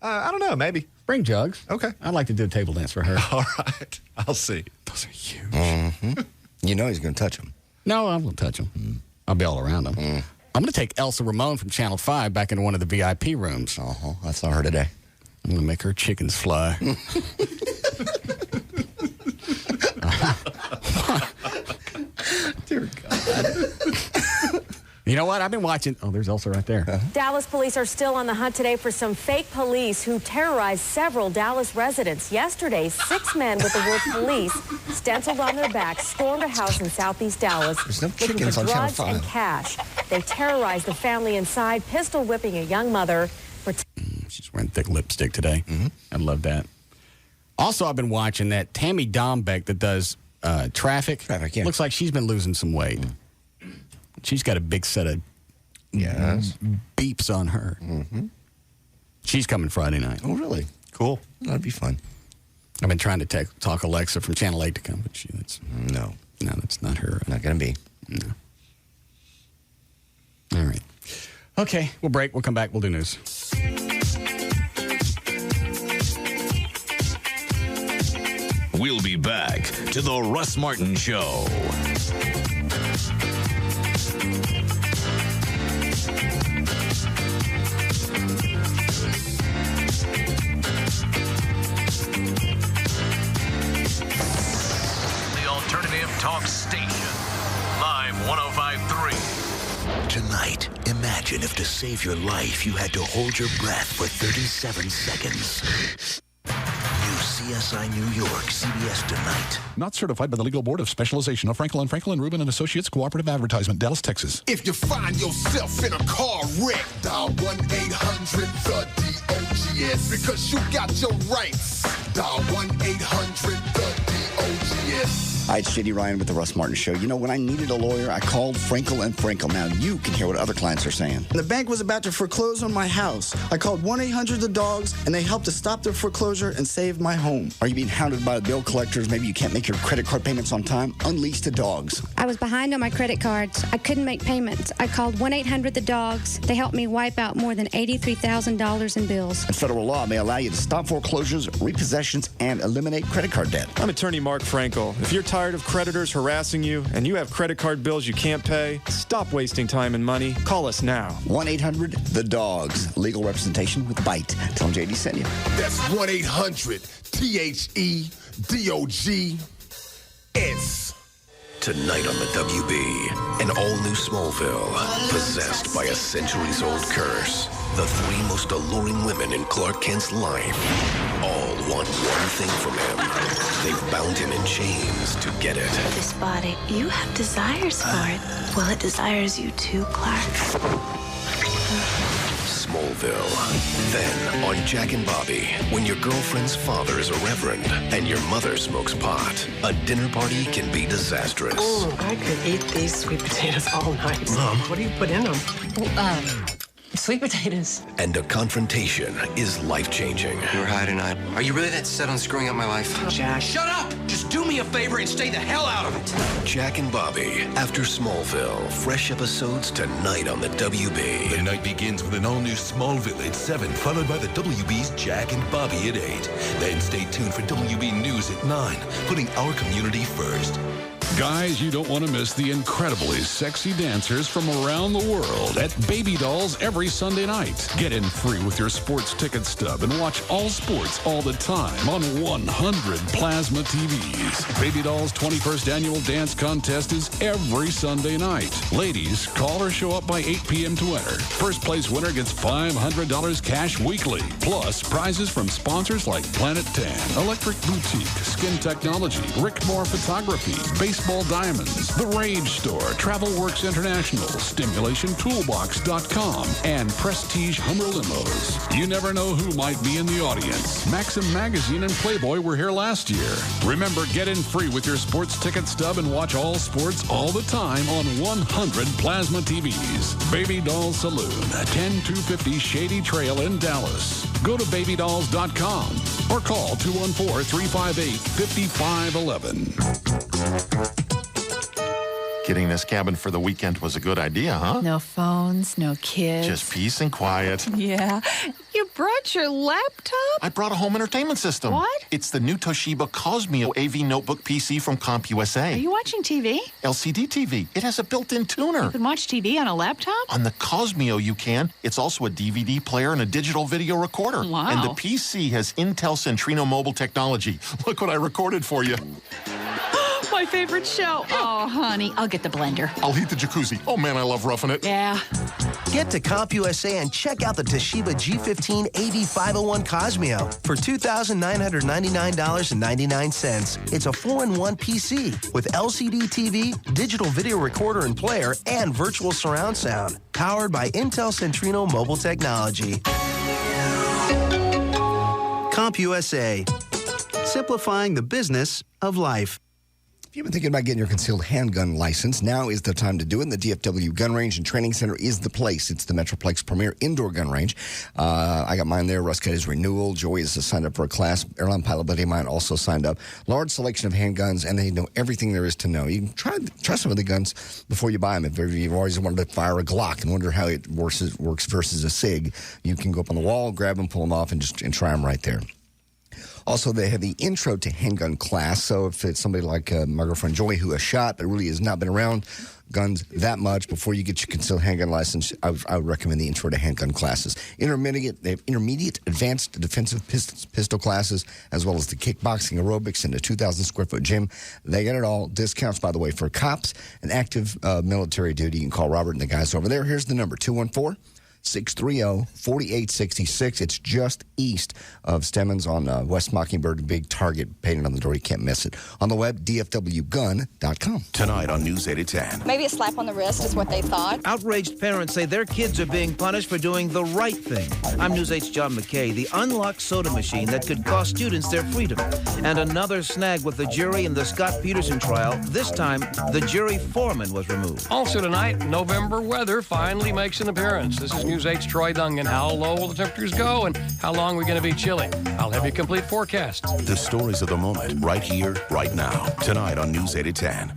I don't know, maybe. Bring jugs. Okay. I'd like to do a table dance for her. All right. I'll see. Those are huge. Mm-hmm. You know he's going to touch them. No, I won't touch them. I'll be all around them. I'm going to take Elsa Ramon from Channel 5 back into one of the VIP rooms. I saw her today. I'm going to make her chickens fly. Dear God. You know what? I've been watching. Oh, there's Elsa right there. Dallas police are still on the hunt today for some fake police who terrorized several Dallas residents. Yesterday, 6 men with the word police stenciled on their backs stormed a house in southeast Dallas There's no looking chickens for on Channel drugs 5. and cash. They terrorized the family inside, pistol whipping a young mother. She's wearing thick lipstick today. I love that. Also, I've been watching that Tammy Dombeck that does traffic. Yeah. Looks like she's been losing some weight. She's got a big set of beeps on her. She's coming Friday night. Oh, really? Cool. That'd be fun. I've been trying to talk Alexa from Channel 8 to come, but no, that's not her. Not going to be. No. All right. Okay, we'll break. We'll come back. We'll do news. We'll be back to the Russ Martin Show. The Alternative Talk Station. Live 105.3. Tonight, imagine if to save your life you had to hold your breath for 37 seconds. New CSI New York, CBS Tonight. Not certified by the Legal Board of Specialization of Franklin Rubin and Associates Cooperative Advertisement, Dallas, Texas. If you find yourself in a car wreck, dial 1-800-THE-DOGS because you got your rights. Dial 1-800-THE-DOGS. Hi, it's J.D. Ryan with the Russ Martin Show. You know, when I needed a lawyer, I called Frankel & Frankel. Now you can hear what other clients are saying. The bank was about to foreclose on my house. I called 1-800-THE-DOGS, and they helped to stop their foreclosure and save my home. Are you being hounded by the bill collectors? Maybe you can't make your credit card payments on time? Unleash the dogs. I was behind on my credit cards. I couldn't make payments. I called 1-800-THE-DOGS. They helped me wipe out more than $83,000 in bills. And federal law may allow you to stop foreclosures, repossessions, and eliminate credit card debt. I'm attorney Mark Frankel. If you're tired of creditors harassing you and you have credit card bills you can't pay, stop wasting time and money. Call us now. 1-800-THE-DOGS. Legal representation with Bite. Tell them JD sent you. That's 1-800-THE-DOGS. Tonight on the WB, an all-new Smallville, possessed by a centuries-old curse. The 3 most alluring women in Clark Kent's life all want one thing from him. They've bound him in chains to get it. This body, you have desires for it. Well, it desires you too, Clark. Smallville. Then, on Jack and Bobby, when your girlfriend's father is a reverend and your mother smokes pot, a dinner party can be disastrous. I could eat these sweet potatoes all night. Mom. What do you put in them? Sweet potatoes. And a confrontation is life-changing. You're hiding out. Are you really that set on screwing up my life? Jack. Shut up! Just do me a favor and stay the hell out of it. Jack and Bobby, after Smallville. Fresh episodes tonight on the WB. The night begins with an all-new Smallville at 7, followed by the WB's Jack and Bobby at 8. Then stay tuned for WB News at 9, putting our community first. Guys, you don't want to miss the incredibly sexy dancers from around the world at Baby Dolls every Sunday night. Get in free with your sports ticket stub and watch all sports all the time on 100 plasma TVs. Baby Dolls' 21st annual dance contest is every Sunday night. Ladies, call or show up by 8 p.m. to enter. First place winner gets $500 cash weekly, plus prizes from sponsors like Planet Tan, Electric Boutique, Skin Technology, Rick Moore Photography, Baseball Diamonds, The Rage Store, TravelWorks International, StimulationToolbox.com, and Prestige Hummer Limos. You never know who might be in the audience. Maxim Magazine and Playboy were here last year. Remember, get in free with your sports ticket stub and watch all sports all the time on 100 plasma TVs. Baby Doll Saloon, 10250 Shady Trail in Dallas. Go to babydolls.com or call 214-358-5511. Getting this cabin for the weekend was a good idea, huh? No phones, no kids. Just peace and quiet. Yeah. You brought your laptop? I brought a home entertainment system. What? It's the new Toshiba Cosmio AV Notebook PC from CompUSA. Are you watching TV? LCD TV. It has a built-in tuner. You can watch TV on a laptop? On the Cosmio, you can. It's also a DVD player and a digital video recorder. Wow. And the PC has Intel Centrino mobile technology. Look what I recorded for you. My favorite show. Oh, honey, I'll get the blender. I'll heat the jacuzzi. Oh, man, I love roughing it. Yeah. Get to CompUSA and check out the Toshiba G15 AV501 Cosmio for $2,999.99. It's a 4-in-1 PC with LCD TV, digital video recorder and player, and virtual surround sound. Powered by Intel Centrino mobile technology. CompUSA. Simplifying the business of life. If you've been thinking about getting your concealed handgun license, now is the time to do it. And the DFW Gun Range and Training Center is the place. It's the Metroplex premier indoor gun range. I got mine there. Russ got his renewal. Joey is signed up for a class. Airline pilot buddy of mine also signed up. Large selection of handguns, and they know everything there is to know. You can try some of the guns before you buy them. If you've always wanted to fire a Glock and wonder how it works versus a SIG, you can go up on the wall, grab them, pull them off, and try them right there. Also, they have the intro to handgun class. So if it's somebody like my girlfriend Joy who has shot but really has not been around guns that much, before you get your concealed handgun license, I would recommend the intro to handgun classes. They have intermediate, advanced defensive pistol classes, as well as the kickboxing, aerobics, and the 2,000-square-foot gym. They got it all. Discounts, by the way, for cops and active military duty. You can call Robert and the guys over there. Here's the number, 214-630-4866. It's just east of Stemmons on West Mockingbird. Big Target painted on the door. You can't miss it. On the web, dfwgun.com. Tonight on News 8 at 10. Maybe a slap on the wrist is what they thought. Outraged parents say their kids are being punished for doing the right thing. I'm News 8's John McKay. The unlocked soda machine that could cost students their freedom. And another snag with the jury in the Scott Peterson trial. This time, the jury foreman was removed. Also tonight, November weather finally makes an appearance. This is News 8's Troy Dungan. How low will the temperatures go and how long are we going to be chilly? I'll have your complete forecast. The stories of the moment, right here, right now. Tonight on News 8 at 10.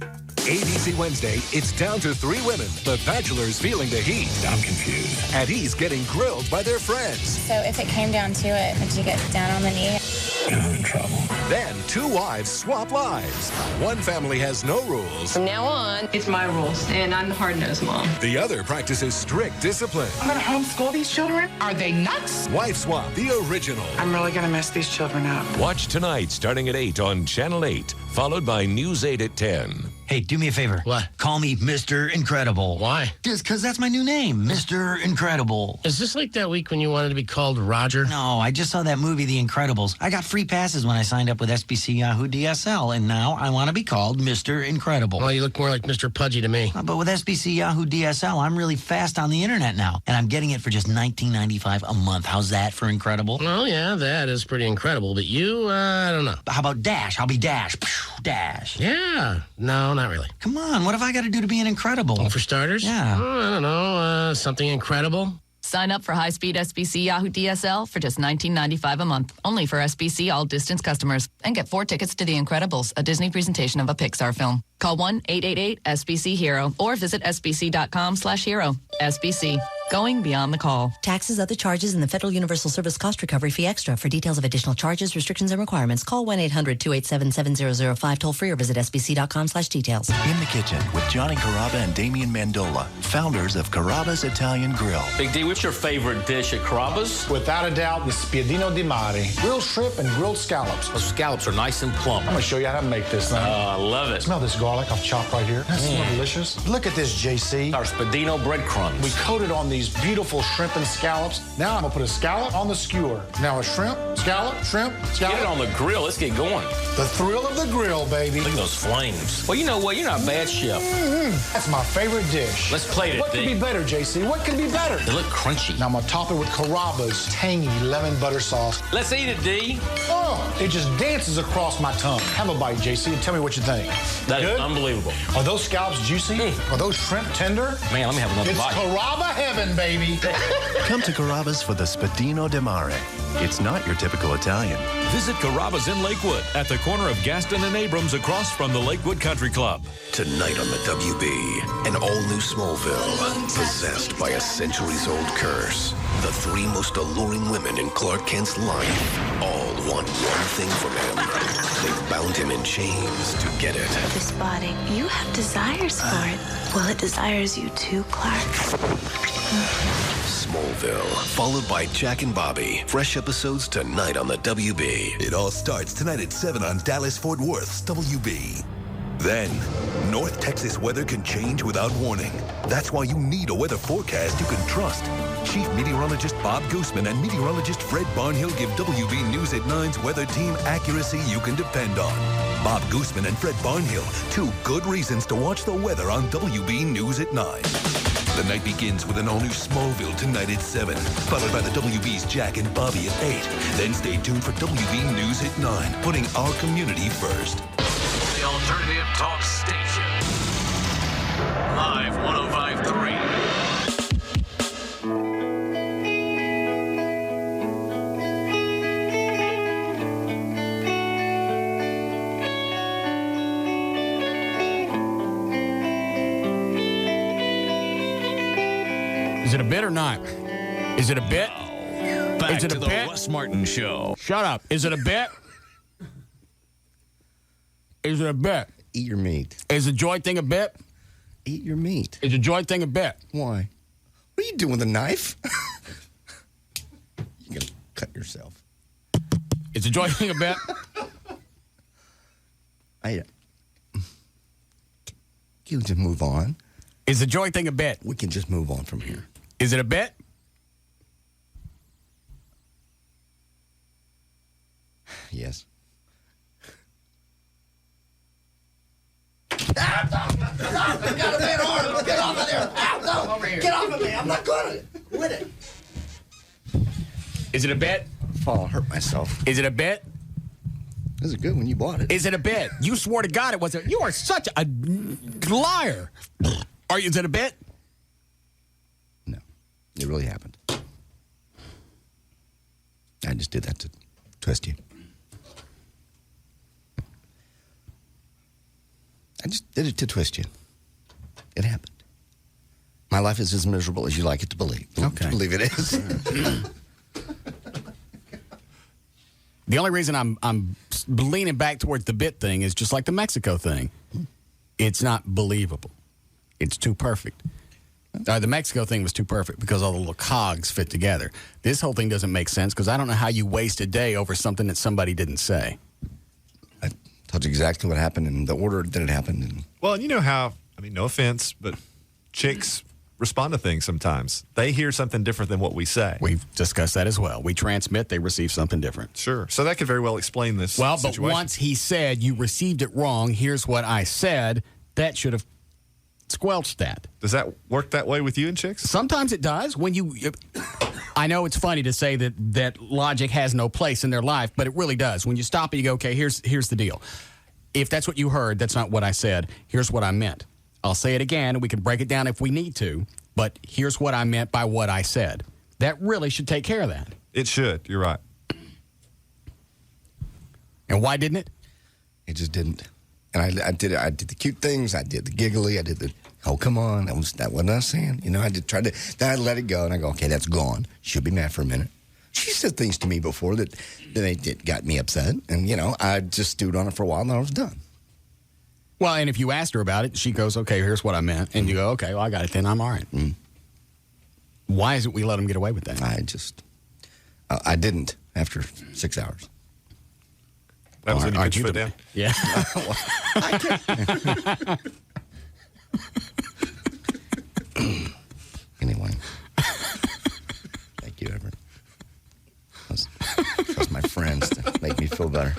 ABC Wednesday, it's down to 3 women. The Bachelor's feeling the heat. I'm confused. And he's getting grilled by their friends. So if it came down to it, would you get down on the knee? I'm in trouble. Then 2 wives swap lives. One family has no rules. From now on, it's my rules, and I'm the hard-nosed mom. The other practices strict discipline. I'm going to homeschool these children? Are they nuts? Wife Swap, the original. I'm really going to mess these children up. Watch tonight starting at 8 on Channel 8, followed by News 8 at 10. Hey, do me a favor. What? Call me Mr. Incredible. Why? Just because that's my new name, Mr. Incredible. Is this like that week when you wanted to be called Roger? No, I just saw that movie, The Incredibles. I got free passes when I signed up with SBC Yahoo DSL, and now I want to be called Mr. Incredible. Well, you look more like Mr. Pudgy to me. But with SBC Yahoo DSL, I'm really fast on the internet now, and I'm getting it for just $19.95 a month. How's that for incredible? Well, yeah, that is pretty incredible, but you, I don't know. How about Dash? I'll be Dash. Dash. Yeah. No, not really. Come on, what have I got to do to be an incredible? Well, for starters? Yeah. I don't know, something incredible. Sign up for high-speed SBC Yahoo DSL for just $19.95 a month. Only for SBC all-distance customers. And get 4 tickets to The Incredibles, a Disney presentation of a Pixar film. Call 1-888-SBC-HERO or visit sbc.com/hero. SBC. Going beyond the call. Taxes, other charges, and the Federal Universal Service Cost Recovery Fee Extra. For details of additional charges, restrictions, and requirements, call 1-800-287-7005 toll-free or visit sbc.com/details. In the kitchen with Johnny Carrabba and Damian Mandola, founders of Carrabba's Italian Grill. Big D, what's your favorite dish at Carrabba's? Without a doubt, the spiedino di mare. Grilled shrimp and grilled scallops. Those scallops are nice and plump. I'm going to show you how to make this thing. I love it. Smell this garlic I've chopped right here. That smells delicious. Look at this, JC. Our spiedino breadcrumbs. We coated on these beautiful shrimp and scallops. Now I'm going to put a scallop on the skewer. Now a shrimp, scallop, shrimp, scallop. Get it on the grill. Let's get going. The thrill of the grill, baby. Look at those flames. Well, you know what? You're not a bad chef. That's my favorite dish. Let's plate it, What could be better, JC? What could be better? They look crunchy. Now I'm going to top it with Carrabba's tangy lemon butter sauce. Let's eat it, D. Oh, it just dances across my tongue. Have a bite, JC, and tell me what you think. That is unbelievable. Are those scallops juicy? Are those shrimp tender? Man, let me have another It's bite. Carrabba heaven, baby. Come to Carrabba's for the spiedino di mare. It's not your typical Italian. Visit Carrabba's in Lakewood at the corner of Gaston and Abrams across from the Lakewood Country Club. Tonight on the WB, an all-new Smallville, possessed by a centuries-old curse. The three most alluring women in Clark Kent's life all want one thing from him. They've bound him in chains to get it. This body, you have desires for it. Well, it desires you too, Clark. Smallville, followed by Jack and Bobby. Fresh episodes tonight on the WB. It all starts tonight at 7 on Dallas-Fort Worth's WB. Then, North Texas weather can change without warning. That's why you need a weather forecast you can trust. Chief Meteorologist Bob Gooseman and Meteorologist Fred Barnhill give WB News at 9's weather team accuracy you can depend on. Bob Gooseman and Fred Barnhill, two good reasons to watch the weather on WB News at 9. The night begins with an all-new Smallville tonight at 7, followed by the WB's Jack and Bobby at 8. Then stay tuned for WB News at 9, putting our community first. The alternative talk station. Live 105.3. Is it a bit or not? Is it a bit? Back Is it to a the bit? Russ Martin Show. Shut up. Is it a bit? Is it a bit? Eat your meat. Is the joy thing a bit? Eat your meat. Is the joy thing a bit? Why? What are you doing with a knife? You're going to cut yourself. Is the joy thing a bit? Can you just move on? Is the joy thing a bit? We can just move on from here. Is it a bit? Yes. Get off of there! Get off of me! I'm not going to quit it. Is it a bit? I'll hurt myself. Is it a bit? This is good when you bought it. Is it a bit? You swore to God it wasn't. You are such a liar. Is it a bit? No. It really happened. I just did that to twist you. I just did it to twist you. It happened. My life is as miserable as you like it to believe. Okay. Believe it is. The only reason I'm leaning back towards the bit thing is just like the Mexico thing. It's not believable. It's too perfect. The Mexico thing was too perfect because all the little cogs fit together. This whole thing doesn't make sense because I don't know how you waste a day over something that somebody didn't say. I told you exactly what happened and the order that it happened. Well, and you know how, I mean, no offense, but chicks respond to things sometimes. They hear something different than what we say. We've discussed that as well. We transmit, they receive something different. Sure. So that could very well explain this situation. But once he said, you received it wrong, here's what I said, that should have squelched that. Does that work that way with you and chicks? Sometimes it does. I know it's funny to say that logic has no place in their life, but it really does. When you stop and you go, okay, here's the deal. If that's what you heard, that's not what I said. Here's what I meant. I'll say it again, and we can break it down if we need to, but here's what I meant by what I said. That really should take care of that. It should. You're right. And why didn't it? It just didn't. And I did the cute things. I did the giggly. I did the Oh, come on. That wasn't us saying. You know, I did try to, then I let it go, and I go, okay, that's gone. She'll be mad for a minute. She said things to me before that got me upset, and, you know, I just stewed on it for a while, and then I was done. Well, and if you asked her about it, she goes, okay, here's what I meant. And you go, okay, well, I got it then. I'm all right. Why is it we let them get away with that? I didn't after 6 hours. That was when you put your foot down? Yeah. Anyway. Thank you, Everett. That's my friends to make me feel better.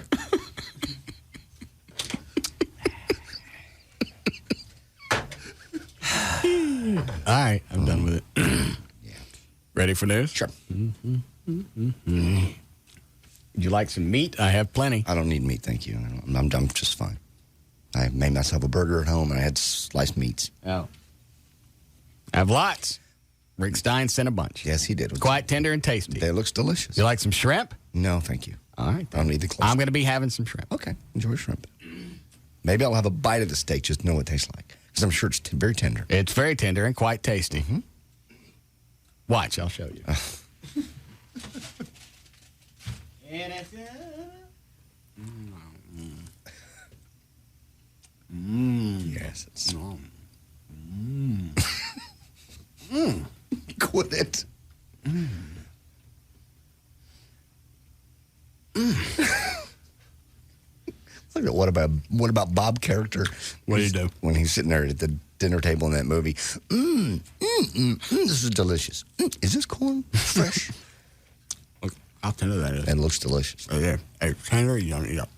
All right, I'm done with it. Yeah. Ready for news? Sure. Would you like some meat? I have plenty. I don't need meat, thank you. I'm just fine. I made myself a burger at home, and I had sliced meats. Oh. I have lots. Rick Stein sent a bunch. Yes, he did. Quite tender and tasty. It looks delicious. You like some shrimp? No, thank you. All right. I don't need the cholesterol. I'm going to be having some shrimp. Okay, enjoy shrimp. Maybe I'll have a bite of the steak just to know what it tastes like. Because I'm sure it's very tender. It's very tender and quite tasty. Mm-hmm. Watch, I'll show you. Yes, it's... Quit it. Look at what about Bob character? What do you do when he's sitting there at the dinner table in that movie? This is delicious. Is this corn fresh? Look, I'll tell you that is. And it looks delicious. Oh, yeah. Hey, tender, you don't eat up.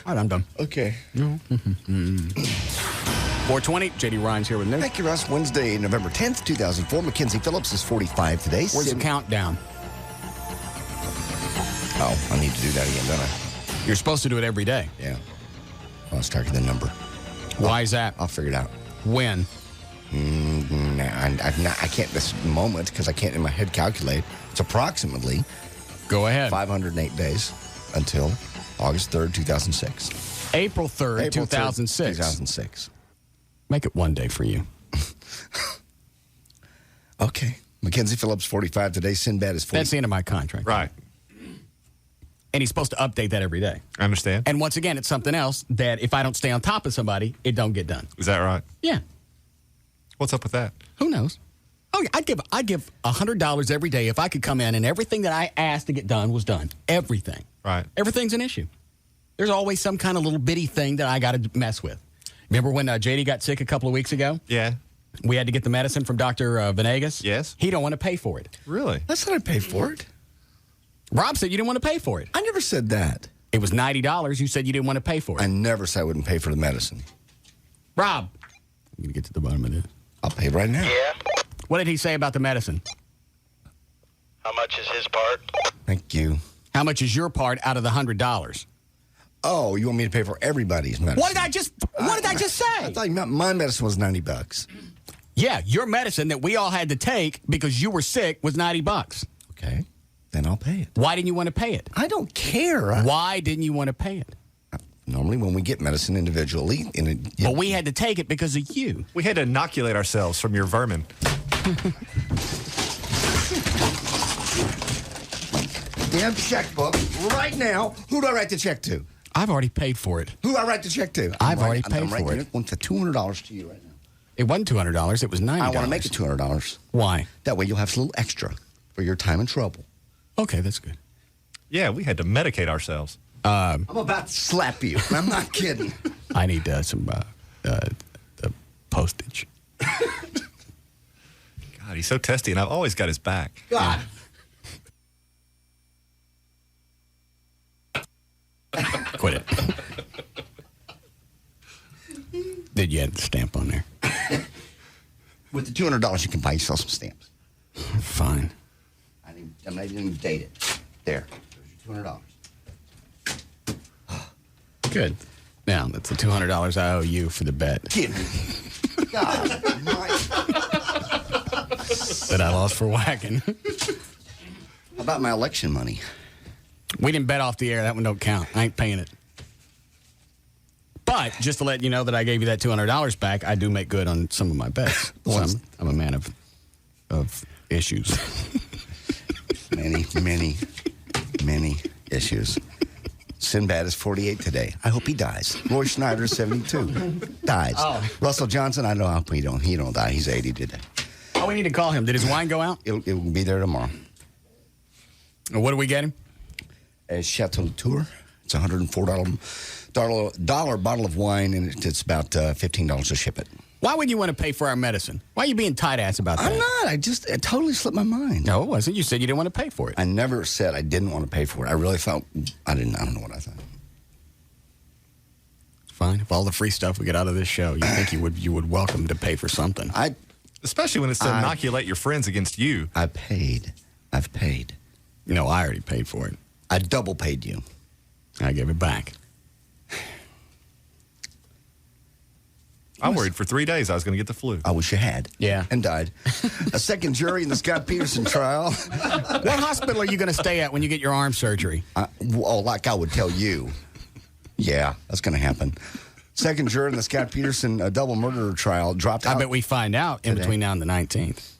All right, I'm done. Okay. 420, J.D. Ryan's here with news. Thank you, Russ. Wednesday, November 10th, 2004. Mackenzie Phillips is 45 today. Where's the countdown? Oh, I need to do that again, don't I? You're supposed to do it every day. Yeah. I'll start with the number. Why is that? I'll figure it out. When? I can't this moment because I can't in my head calculate. It's approximately. Go ahead. 508 days until August 3rd, 2006. April 3rd, 2006. 2006. Make it one day for you. Okay. Mackenzie Phillips, 45 today. Sinbad is 40. That's the end of my contract. Right. And he's supposed to update that every day. I understand. And once again, it's something else that if I don't stay on top of somebody, it don't get done. Is that right? Yeah. What's up with that? Who knows? Oh, I'd give $100 every day if I could come in and everything that I asked to get done was done. Everything. Right. Everything's an issue. There's always some kind of little bitty thing that I got to mess with. Remember when JD got sick a couple of weeks ago? Yeah. We had to get the medicine from Dr. Venegas? Yes. He don't want to pay for it. Really? I said I'd pay for it. Rob said you didn't want to pay for it. I never said that. It was $90. You said you didn't want to pay for it. I never said I wouldn't pay for the medicine. Rob. I'm going to get to the bottom of this. I'll pay right now. Yeah. What did he say about the medicine? How much is his part? Thank you. How much is your part out of the $100? Oh, you want me to pay for everybody's medicine? What did I just say? I thought my medicine was $90. Yeah, your medicine that we all had to take because you were sick was $90. Okay. Then I'll pay it. Why didn't you want to pay it? I don't care. Why didn't you want to pay it? Normally when we get medicine individually. But we had to take it because of you. We had to inoculate ourselves from your vermin. Damn checkbook right now. Who do I write the check to? I've already paid for it. Who do I write the check to? I've already paid for it. I want the $200 to you right now. It wasn't $200. It was $90. I want to make it $200. Why? That way you'll have a little extra for your time and trouble. Okay, that's good. Yeah, we had to medicate ourselves. I'm about to slap you. I'm not kidding. I need some the postage. God, he's so testy, and I've always got his back. God. Quit it. Did you add the stamp on there? With the $200, you can buy yourself some stamps. Fine. I didn't even date it. There. There's your $200. Good. Now, that's the $200 I owe you for the bet. Give me. God. That I lost for whacking. How about my election money? We didn't bet off the air. That one don't count. I ain't paying it. But But just to let you know that I gave you that $200 back, I do make good on some of my bets. So I'm a man of issues. Many issues. Sinbad is 48 today. I hope he dies. Roy Schneider is 72. Dies. Oh. Russell Johnson, I know he don't die. He's 80 today. Oh, we need to call him. Did his wine go out? It will be there tomorrow. And what do we get him? A Chateau Tour. It's a $104 bottle of wine, and it's about $15 to ship it. Why would you want to pay for our medicine? Why are you being tight-ass about that? I'm not. It totally slipped my mind. No, it wasn't. You said you didn't want to pay for it. I never said I didn't want to pay for it. I really thought I don't know what I thought. Fine. If all the free stuff we get out of this show, you think you would welcome to pay for something. Especially when it's to inoculate your friends against you. I've paid. No, I already paid for it. I double paid you. I gave it back. I worried for 3 days I was going to get the flu. I wish you had. Yeah. And died. A second jury in the Scott Peterson trial. What hospital are you going to stay at when you get your arm surgery? Like I would tell you. Yeah, that's going to happen. Second juror in the Scott Peterson double murder trial dropped out. I bet we find out in between now and the 19th.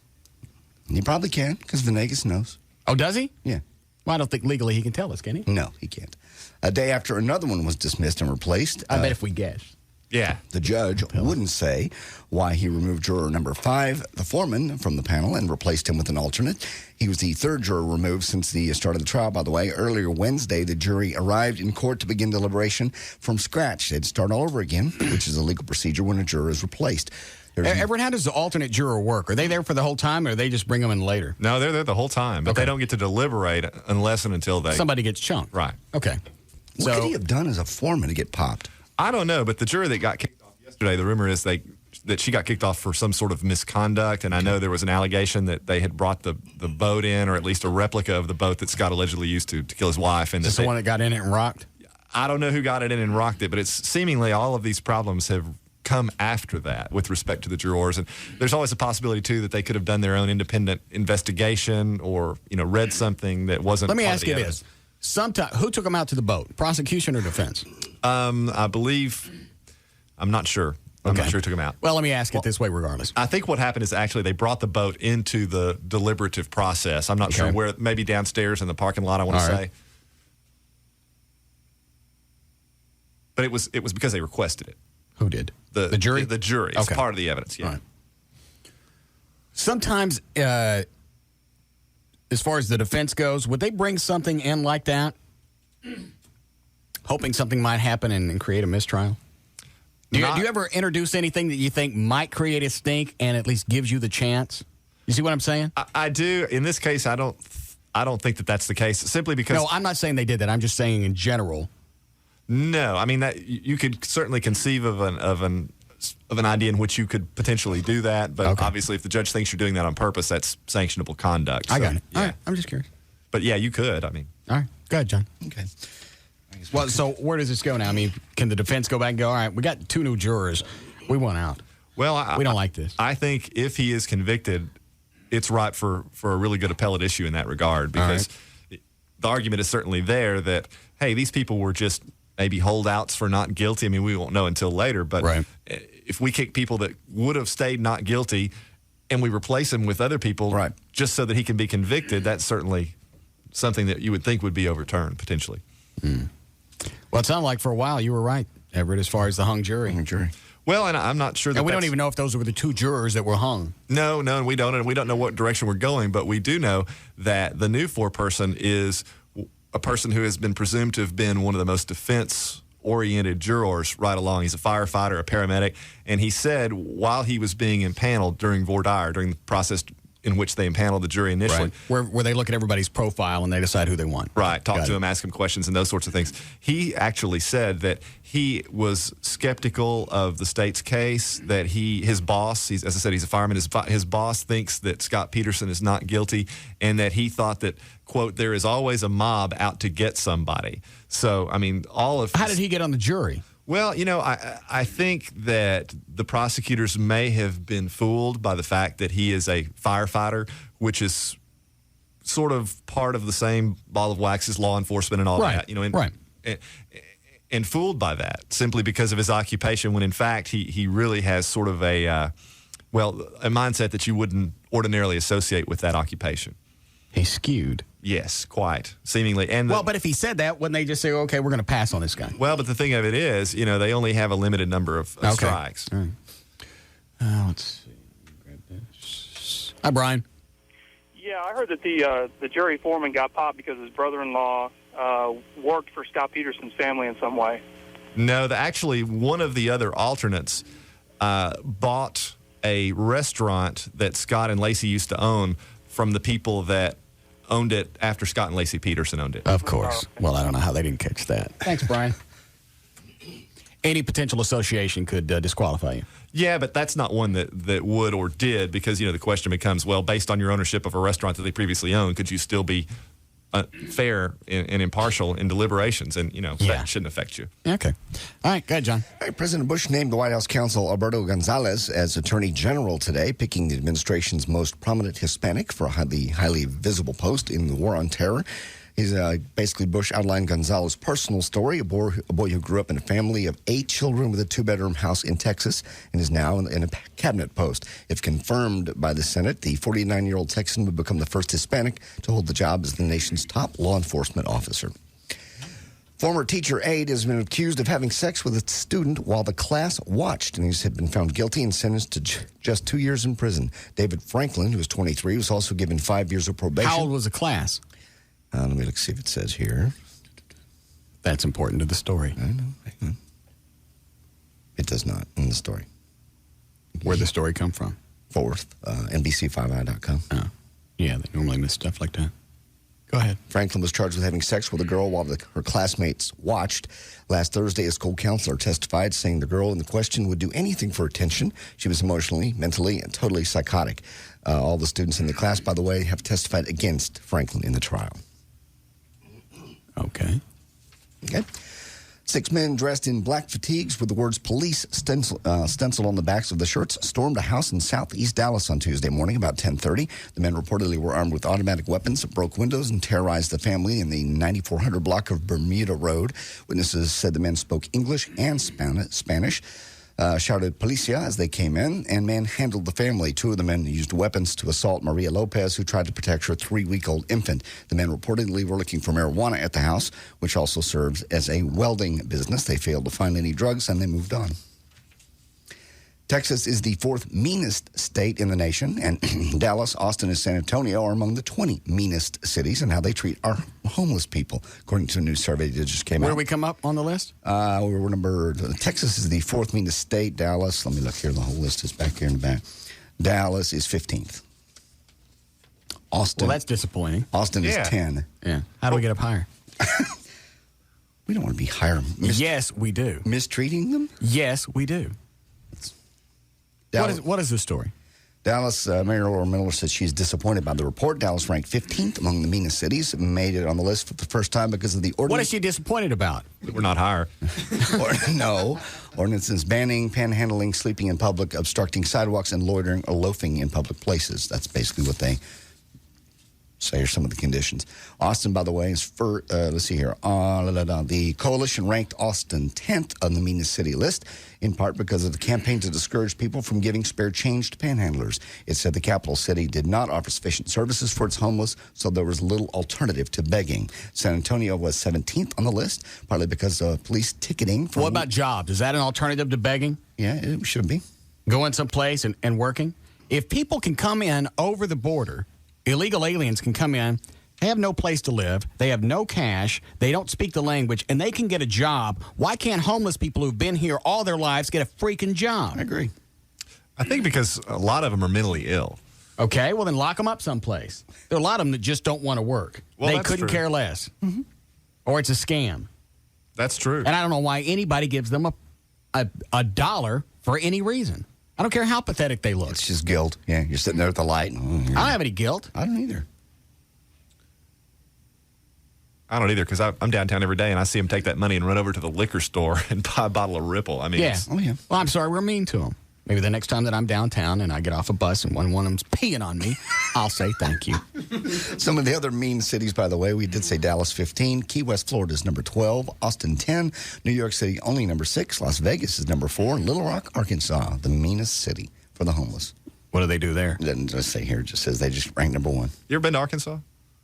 He probably can, because Venegas knows. Oh, does he? Yeah. Well, I don't think legally he can tell us, can he? No, he can't. A day after another one was dismissed and replaced. I bet if we guess. Yeah. The judge wouldn't say why he removed juror number 5, the foreman, from the panel and replaced him with an alternate. He was the third juror removed since the start of the trial, by the way. Earlier Wednesday, the jury arrived in court to begin deliberation from scratch. They'd start all over again, which is a legal procedure when a juror is replaced. Everett, how does the alternate juror work? Are they there for the whole time, or they just bring them in later? No, they're there the whole time, but they don't get to deliberate unless and until somebody gets chunked. Right. Okay. What could he have done as a foreman to get popped? I don't know, but the jury that got kicked off yesterday, the rumor is that she got kicked off for some sort of misconduct, and I know there was an allegation that they had brought the boat in, or at least a replica of the boat that Scott allegedly used to kill his wife. And is this the one that got in it and rocked? I don't know who got it in and rocked it, but it's seemingly all of these problems have come after that with respect to the jurors. And there's always a possibility, too, that they could have done their own independent investigation or, read something that wasn't. Let me ask you this. Who took them out to the boat? Prosecution or defense? I believe, I'm not sure. I'm not sure who took them out. Well, let me ask it this way regardless. I think what happened is actually they brought the boat into the deliberative process. I'm not sure where, maybe downstairs in the parking lot, I want to say. But it was because they requested it. Who did? The jury? The jury. It's part of the evidence, yeah. Right. Sometimes, as far as the defense goes, would they bring something in like that, hoping something might happen and create a mistrial? Do you ever introduce anything that you think might create a stink and at least gives you the chance? You see what I'm saying? I do. In this case, I don't think that that's the case, simply because... No, I'm not saying they did that. I'm just saying in general. No, I mean that you could certainly conceive of an idea in which you could potentially do that, but obviously, if the judge thinks you're doing that on purpose, that's sanctionable conduct. I got it. Yeah. All right, I'm just curious. But yeah, you could. I mean, all right, go ahead, John. Okay. Well, so where does this go now? I mean, can the defense go back and go, all right, we got 2 new jurors, we want out. Well, we don't like this. I think if he is convicted, it's right for a really good appellate issue in that regard, because the argument is certainly there that, hey, these people were just maybe holdouts for not guilty. I mean, we won't know until later, but if we kick people that would have stayed not guilty and we replace them with other people just so that he can be convicted, that's certainly something that you would think would be overturned potentially. Well, it sounded like for a while you were right, Everett, as far as the hung jury. Well, and I'm not sure that. And we don't even know if those were the 2 jurors that were hung. No, and we don't. And we don't know what direction we're going, but we do know that the new foreperson is a person who has been presumed to have been one of the most defense-oriented jurors right along. He's a firefighter, a paramedic, and he said while he was being impaneled during voir dire, during the process in which they impaneled the jury initially. Where they look at everybody's profile and they decide who they want. Right, talk to him, ask him questions and those sorts of things. He actually said that he was skeptical of the state's case, that his boss, as I said, he's a fireman, his boss thinks that Scott Peterson is not guilty, and that he thought that, quote, there is always a mob out to get somebody. So, I mean, How did he get on the jury? Well, I think that the prosecutors may have been fooled by the fact that he is a firefighter, which is sort of part of the same ball of wax as law enforcement and all that. and fooled by that simply because of his occupation when in fact he really has sort of a mindset that you wouldn't ordinarily associate with that occupation. He's skewed. Yes, quite, seemingly. But if he said that, wouldn't they just say, okay, we're going to pass on this guy? Well, but the thing of it is, they only have a limited number of strikes. All right. Let's see. Hi, Brian. Yeah, I heard that the jury foreman got popped because his brother-in-law worked for Scott Peterson's family in some way. No, actually, one of the other alternates bought a restaurant that Scott and Lacey used to own from the people that owned it after Scott and Lacey Peterson owned it. Of course. Well, I don't know how they didn't catch that. Thanks, Brian. Any potential association could disqualify you. Yeah, but that's not one that would or did because, the question becomes, well, based on your ownership of a restaurant that they previously owned, could you still be fair and impartial in deliberations? And, that shouldn't affect you. Okay. All right, go ahead, John. All right, President Bush named the White House counsel Alberto Gonzalez as Attorney General today, picking the administration's most prominent Hispanic for the highly visible post in the war on terror. He's basically, Bush outlined Gonzalez's personal story, a boy who grew up in a family of 8 children with a 2-bedroom house in Texas and is now in a cabinet post. If confirmed by the Senate, the 49-year-old Texan would become the first Hispanic to hold the job as the nation's top law enforcement officer. Former teacher aide has been accused of having sex with a student while the class watched, and he's been found guilty and sentenced to just 2 years in prison. David Franklin, who was 23, was also given 5 years of probation. How old was the class? Let me see if it says here. That's important to the story. I know. Hang on. It does not in the story. Where'd the story come from? Fort Worth, NBC5i.com. Oh. Yeah, they normally miss stuff like that. Go ahead. Franklin was charged with having sex with a girl while her classmates watched. Last Thursday, a school counselor testified, saying the girl in the question would do anything for attention. She was emotionally, mentally, and totally psychotic. All the students in the class, by the way, have testified against Franklin in the trial. Okay. 6 men dressed in black fatigues with the words police stenciled on the backs of the shirts stormed a house in southeast Dallas on Tuesday morning about 10:30. The men reportedly were armed with automatic weapons, broke windows, and terrorized the family in the 9400 block of Bermuda Road. Witnesses said the men spoke English and Spanish. Shouted "Policia" as they came in, and manhandled the family. 2 of the men used weapons to assault Maria Lopez, who tried to protect her 3-week-old infant. The men reportedly were looking for marijuana at the house, which also serves as a welding business. They failed to find any drugs, and they moved on. Texas is the 4th meanest state in the nation, and Dallas, Austin, and San Antonio are among the 20 meanest cities in how they treat our homeless people, according to a new survey that just came out. Where do we come up on the list? Texas is the 4th meanest state. Dallas, let me look here. The whole list is back here in the back. Dallas is 15th. Austin. Well, that's disappointing. Austin is 10. Yeah. How do we get up higher? We don't want to be higher. Yes, we do. Mistreating them? Yes, we do. What is the story? Dallas Mayor Laura Miller said she's disappointed by the report. Dallas ranked 15th among the meanest cities, made it on the list for the first time because of the ordinance. What is she disappointed about? That we're not higher. No. Ordinances banning panhandling, sleeping in public, obstructing sidewalks, and loitering or loafing in public places. That's basically what they say are some of the conditions. Austin, by the way, is let's see here. The coalition ranked Austin 10th on the meanest city list, in part because of the campaign to discourage people from giving spare change to panhandlers. It said the capital city did not offer sufficient services for its homeless, so there was little alternative to begging. San Antonio was 17th on the list, partly because of police ticketing. What about jobs? Is that an alternative to begging? Yeah, it should be. Going someplace and working? If people can come in over the border, illegal aliens can come in, they have no place to live, they have no cash, they don't speak the language, and they can get a job. Why can't homeless people who've been here all their lives get a freaking job? I agree. I think because a lot of them are mentally ill. Okay, well then lock them up someplace. There are a lot of them that just don't want to work. Well, they couldn't care less. Mm-hmm. Or it's a scam. That's true. And I don't know why anybody gives them a dollar for any reason. I don't care how pathetic they look. It's just guilt. Yeah, you're sitting there at the light. I don't have any guilt. I don't either. I don't either, because I'm downtown every day and I see them take that money and run over to the liquor store and buy a bottle of Ripple. I mean, yeah. Well, I'm sorry, we're mean to them. Maybe the next time that I'm downtown and I get off a bus and one of them's peeing on me, I'll say thank you. Some of the other mean cities, by the way, we did say Dallas 15, Key West, Florida is number 12, Austin 10, New York City only number 6, Las Vegas is number 4, and Little Rock, Arkansas, the meanest city for the homeless. What do they do there? It doesn't just say here, it just says they just rank number 1. You ever been to Arkansas?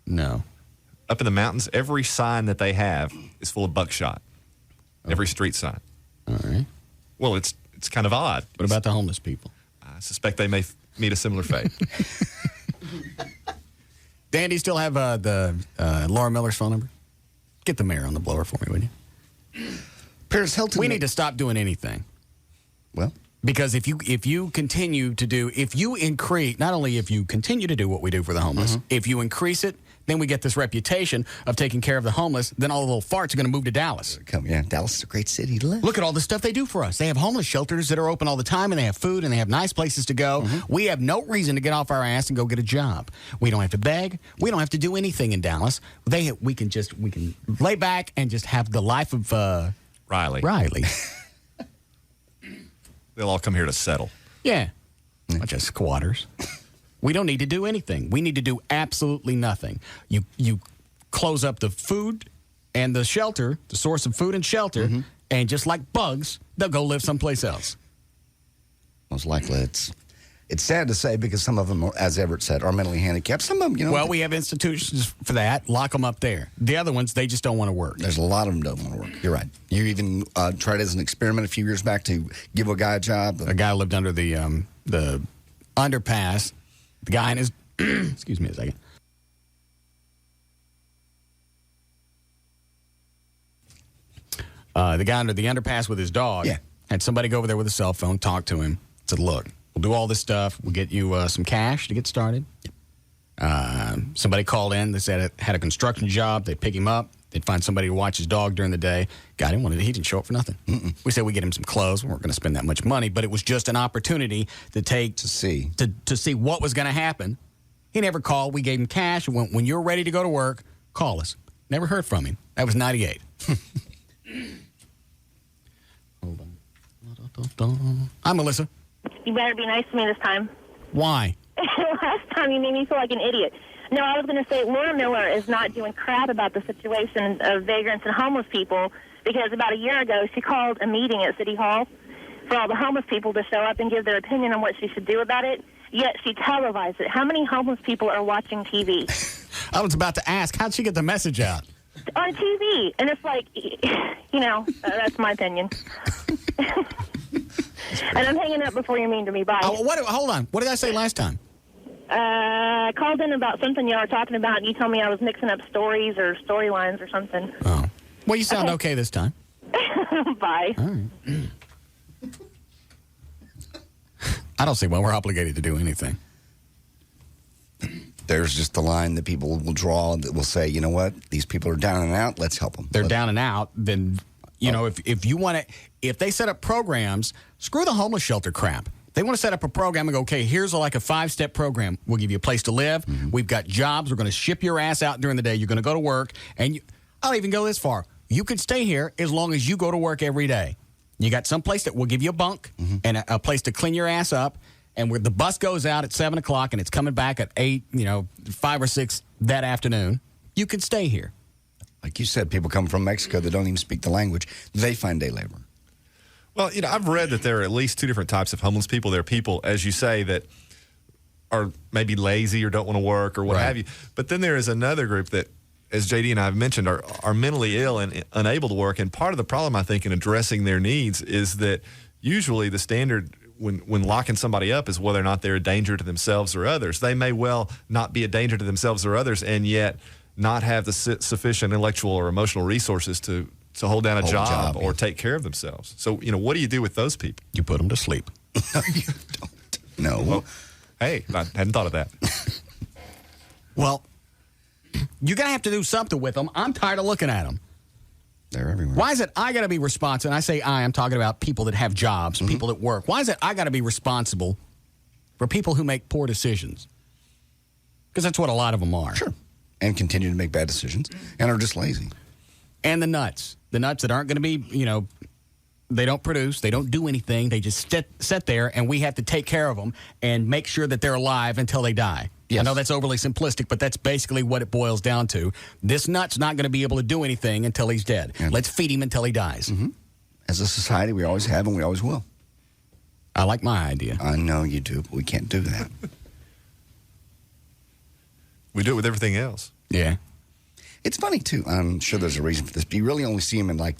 No. Up in the mountains, every sign that they have is full of buckshot. Every street sign. All right. Well, it's kind of odd. What about the homeless people? I suspect they may meet a similar fate. Dan, do you still have the Laura Miller's phone number? Get the mayor on the blower for me, would you? Paris Hilton. We need to stop doing anything. Well, because if you continue to do, if you increase, not only if you continue to do what we do for the homeless, if you increase it, then we get this reputation of taking care of the homeless. Then all the little farts are going to move to Dallas. Yeah, Dallas is a great city to live. Look at all the stuff they do for us. They have homeless shelters that are open all the time, and they have food, and they have nice places to go. We have no reason to get off our ass and go get a job. We don't have to beg. We don't have to do anything in Dallas. We can lay back and just have the life of Riley. They'll all come here to settle. Yeah. Bunch of squatters. We don't need to do anything. We need to do absolutely nothing. You close up the food and the shelter, the source of food and shelter, and just like bugs, they'll go live someplace else. Most likely it's sad to say because some of them, as Everett said, are mentally handicapped. Some of them, Well, we have institutions for that. Lock them up there. The other ones, they just don't want to work. There's a lot of them don't want to work. You're right. You even tried as an experiment a few years back to give a guy a job. A guy lived under the underpass. The guy in his... excuse me a second. The guy under the underpass with his dog had somebody go over there with a cell phone, talk to him, said, look, we'll do all this stuff. We'll get you some cash to get started. Somebody called in. They said it had a construction job. They'd pick him up. They'd find somebody to watch his dog during the day. Got him. He didn't show up for nothing. We said we'd get him some clothes. We weren't going to spend that much money, but it was just an opportunity to see what was going to happen. He never called. We gave him cash. When you're ready to go to work, call us. Never heard from him. That was 98. Hold on. I'm Melissa. You better be nice to me this time. Why? Last time you made me feel like an idiot. No, I was going to say Laura Miller is not doing crap about the situation of vagrants and homeless people because about a year ago she called a meeting at City Hall for all the homeless people to show up and give their opinion on what she should do about it, yet she televised it. How many homeless people are watching TV? I was about to ask, how'd she get the message out? On TV. And it's like, that's my opinion. And I'm hanging up before you're mean to me. Bye. Hold on. What did I say last time? I called in about something y'all were talking about, and you told me I was mixing up stories or storylines or something. Oh. Well, you sound okay this time. Bye. All right. I don't see why we're obligated to do anything. There's just the line that people will draw that will say, you know what, these people are down and out, let's help them. They're down and out, then, if you want to, if they set up programs, screw the homeless shelter crap. They want to set up a program and go, okay, here's like a 5-step program. We'll give you a place to live. We've got jobs. We're going to ship your ass out during the day. You're going to go to work. And I'll even go this far. You can stay here as long as you go to work every day. You got some place that will give you a bunk and a place to clean your ass up. And where the bus goes out at 7 o'clock and it's coming back at 8, 5 or 6 that afternoon, you can stay here. Like you said, people come from Mexico that don't even speak the language. They find day labor. Well, I've read that there are at least 2 different types of homeless people. There are people, as you say, that are maybe lazy or don't want to work or what have you. But then there is another group that, as JD and I have mentioned, are mentally ill and unable to work. And part of the problem, I think, in addressing their needs is that usually the standard when locking somebody up is whether or not they're a danger to themselves or others. They may well not be a danger to themselves or others and yet not have the sufficient intellectual or emotional resources to hold down a job or take care of themselves. So, what do you do with those people? You put them to sleep. No, you don't. No. Well, hey, I hadn't thought of that. Well, you're going to have to do something with them. I'm tired of looking at them. They're everywhere. Why is it I got to be responsible? And I say I'm talking about people that have jobs, people that work. Why is it I got to be responsible for people who make poor decisions? Because that's what a lot of them are. Sure. And continue to make bad decisions and are just lazy. And the nuts that aren't going to be, They don't produce. They don't do anything. They just sit there, and we have to take care of them and make sure that they're alive until they die. Yes. I know that's overly simplistic, but that's basically what it boils down to. This nut's not going to be able to do anything until he's dead. Yeah. Let's feed him until he dies. Mm-hmm. As a society, we always have and we always will. I like my idea. I know you do, but we can't do that. We do it with everything else. Yeah. It's funny, too. I'm sure there's a reason for this, but you really only see them in, like,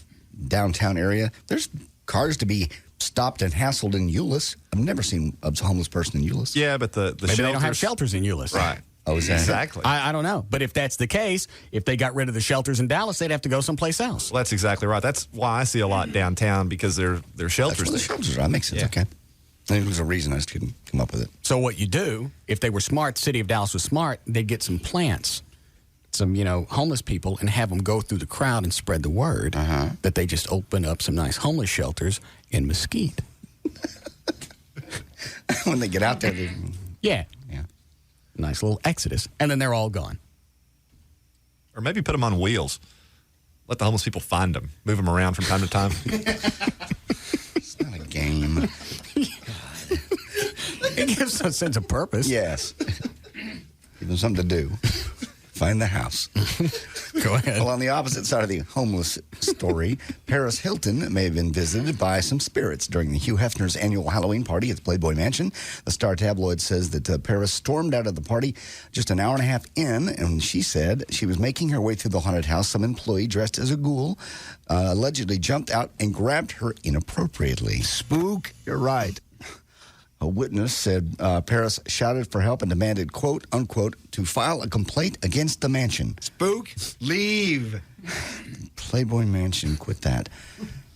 downtown area. There's cars to be stopped and hassled in Euless. I've never seen a homeless person in Euless. Yeah, but the Maybe they don't have shelters in Euless. Right. Oh, is that exactly? I don't know. But if that's the case, if they got rid of the shelters in Dallas, they'd have to go someplace else. Well, that's exactly right. That's why I see a lot downtown, because they're shelters. That's where the shelters are. That makes sense. Yeah. Okay. I think there's a reason. I just couldn't come up with it. So what you do, if they were smart, the city of Dallas was smart, they'd get some plants, some, homeless people, and have them go through the crowd and spread the word that they just opened up some nice homeless shelters in Mesquite. When they get out there, yeah. Nice little exodus. And then they're all gone. Or maybe put them on wheels. Let the homeless people find them. Move them around from time to time. It's not a game. It gives a sense of purpose. Yes. Give them something to do. Find the house. Go ahead. Well, on the opposite side of the homeless story, Paris Hilton may have been visited by some spirits during the Hugh Hefner's annual Halloween party at the Playboy Mansion. The Star tabloid says that Paris stormed out of the party just an hour and a half in, and she said she was making her way through the haunted house. Some employee dressed as a ghoul allegedly jumped out and grabbed her inappropriately. Spook, you're right. A witness said Paris shouted for help and demanded, quote, unquote, to file a complaint against the mansion. Spook, leave. Playboy Mansion, quit that.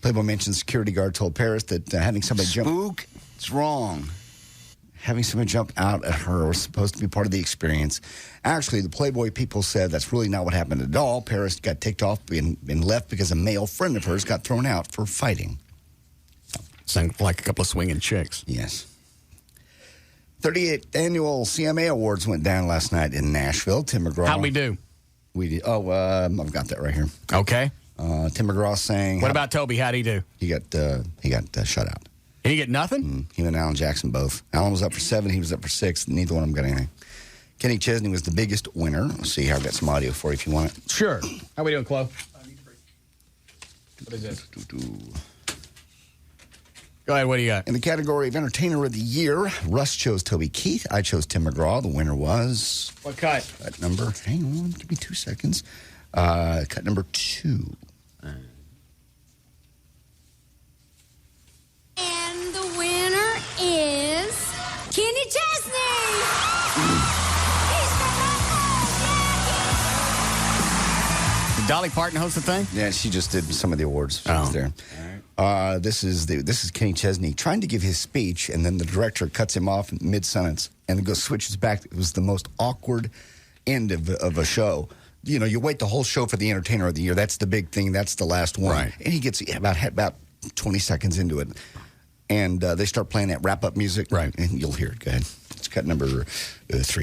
Playboy Mansion security guard told Paris that having somebody Spook, it's wrong. Having somebody jump out at her was supposed to be part of the experience. Actually, the Playboy people said that's really not what happened at all. Paris got ticked off and left because a male friend of hers got thrown out for fighting. Sounds like a couple of swinging chicks. Yes. 38th Annual CMA Awards went down last night in Nashville. Tim McGraw. How'd we do? We did. Oh, I've got that right here. Okay. Tim McGraw sang. What about Toby? How'd he do? He got shut out. Did he get nothing? He and Alan Jackson both. Alan was up for 7. He was up for 6. Neither one of them got anything. Kenny Chesney was the biggest winner. Let's see. I've got some audio for you if you want it. Sure. How we doing, Chloe? What is this? Go ahead, what do you got? In the category of Entertainer of the Year, Russ chose Toby Keith. I chose Tim McGraw. The winner was... What cut? Cut number... Hang on. Give me 2 seconds. Cut number 2. And the winner is... Kenny Chesney! Did Dolly Parton host the thing? Yeah, she just did some of the awards. She was there. This is Kenny Chesney trying to give his speech, and then the director cuts him off mid-sentence and goes switches back. It was the most awkward end of a show. You wait the whole show for the Entertainer of the Year. That's the big thing. That's the last one. Right. And he gets about 20 seconds into it, and they start playing that wrap-up music. Right. And you'll hear it. Go ahead. It's cut number 3. It's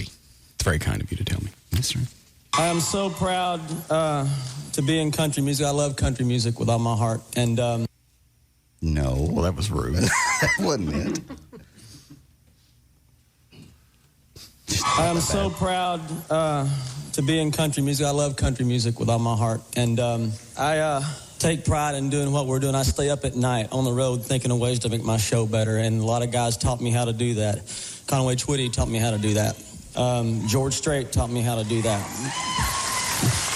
very kind of you to tell me. Yes, sir. I am so proud to be in country music. I love country music with all my heart. And no. Well, that was rude. That wasn't it. I am so proud to be in country music. I love country music with all my heart. And I take pride in doing what we're doing. I stay up at night on the road thinking of ways to make my show better. And a lot of guys taught me how to do that. Conway Twitty taught me how to do that. George Strait taught me how to do that.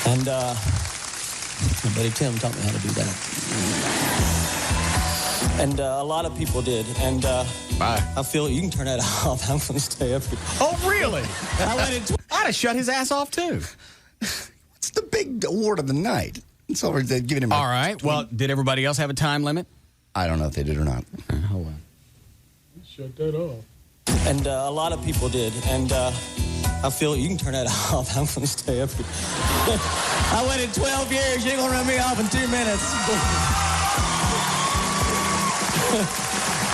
And my buddy Tim taught me how to do that. And a lot of people did. And bye. I feel you can turn that off. I'm going to stay up here. Oh, really? I'd have shut his ass off, too. It's the big award of the night. It's over. They're giving him. All right. Well, did everybody else have a time limit? I don't know if they did or not. Hold on. Shut that off. And a lot of people did. And I feel you can turn that off. I'm going to stay up here. I waited 12 years. You ain't going to run me off in 2 minutes.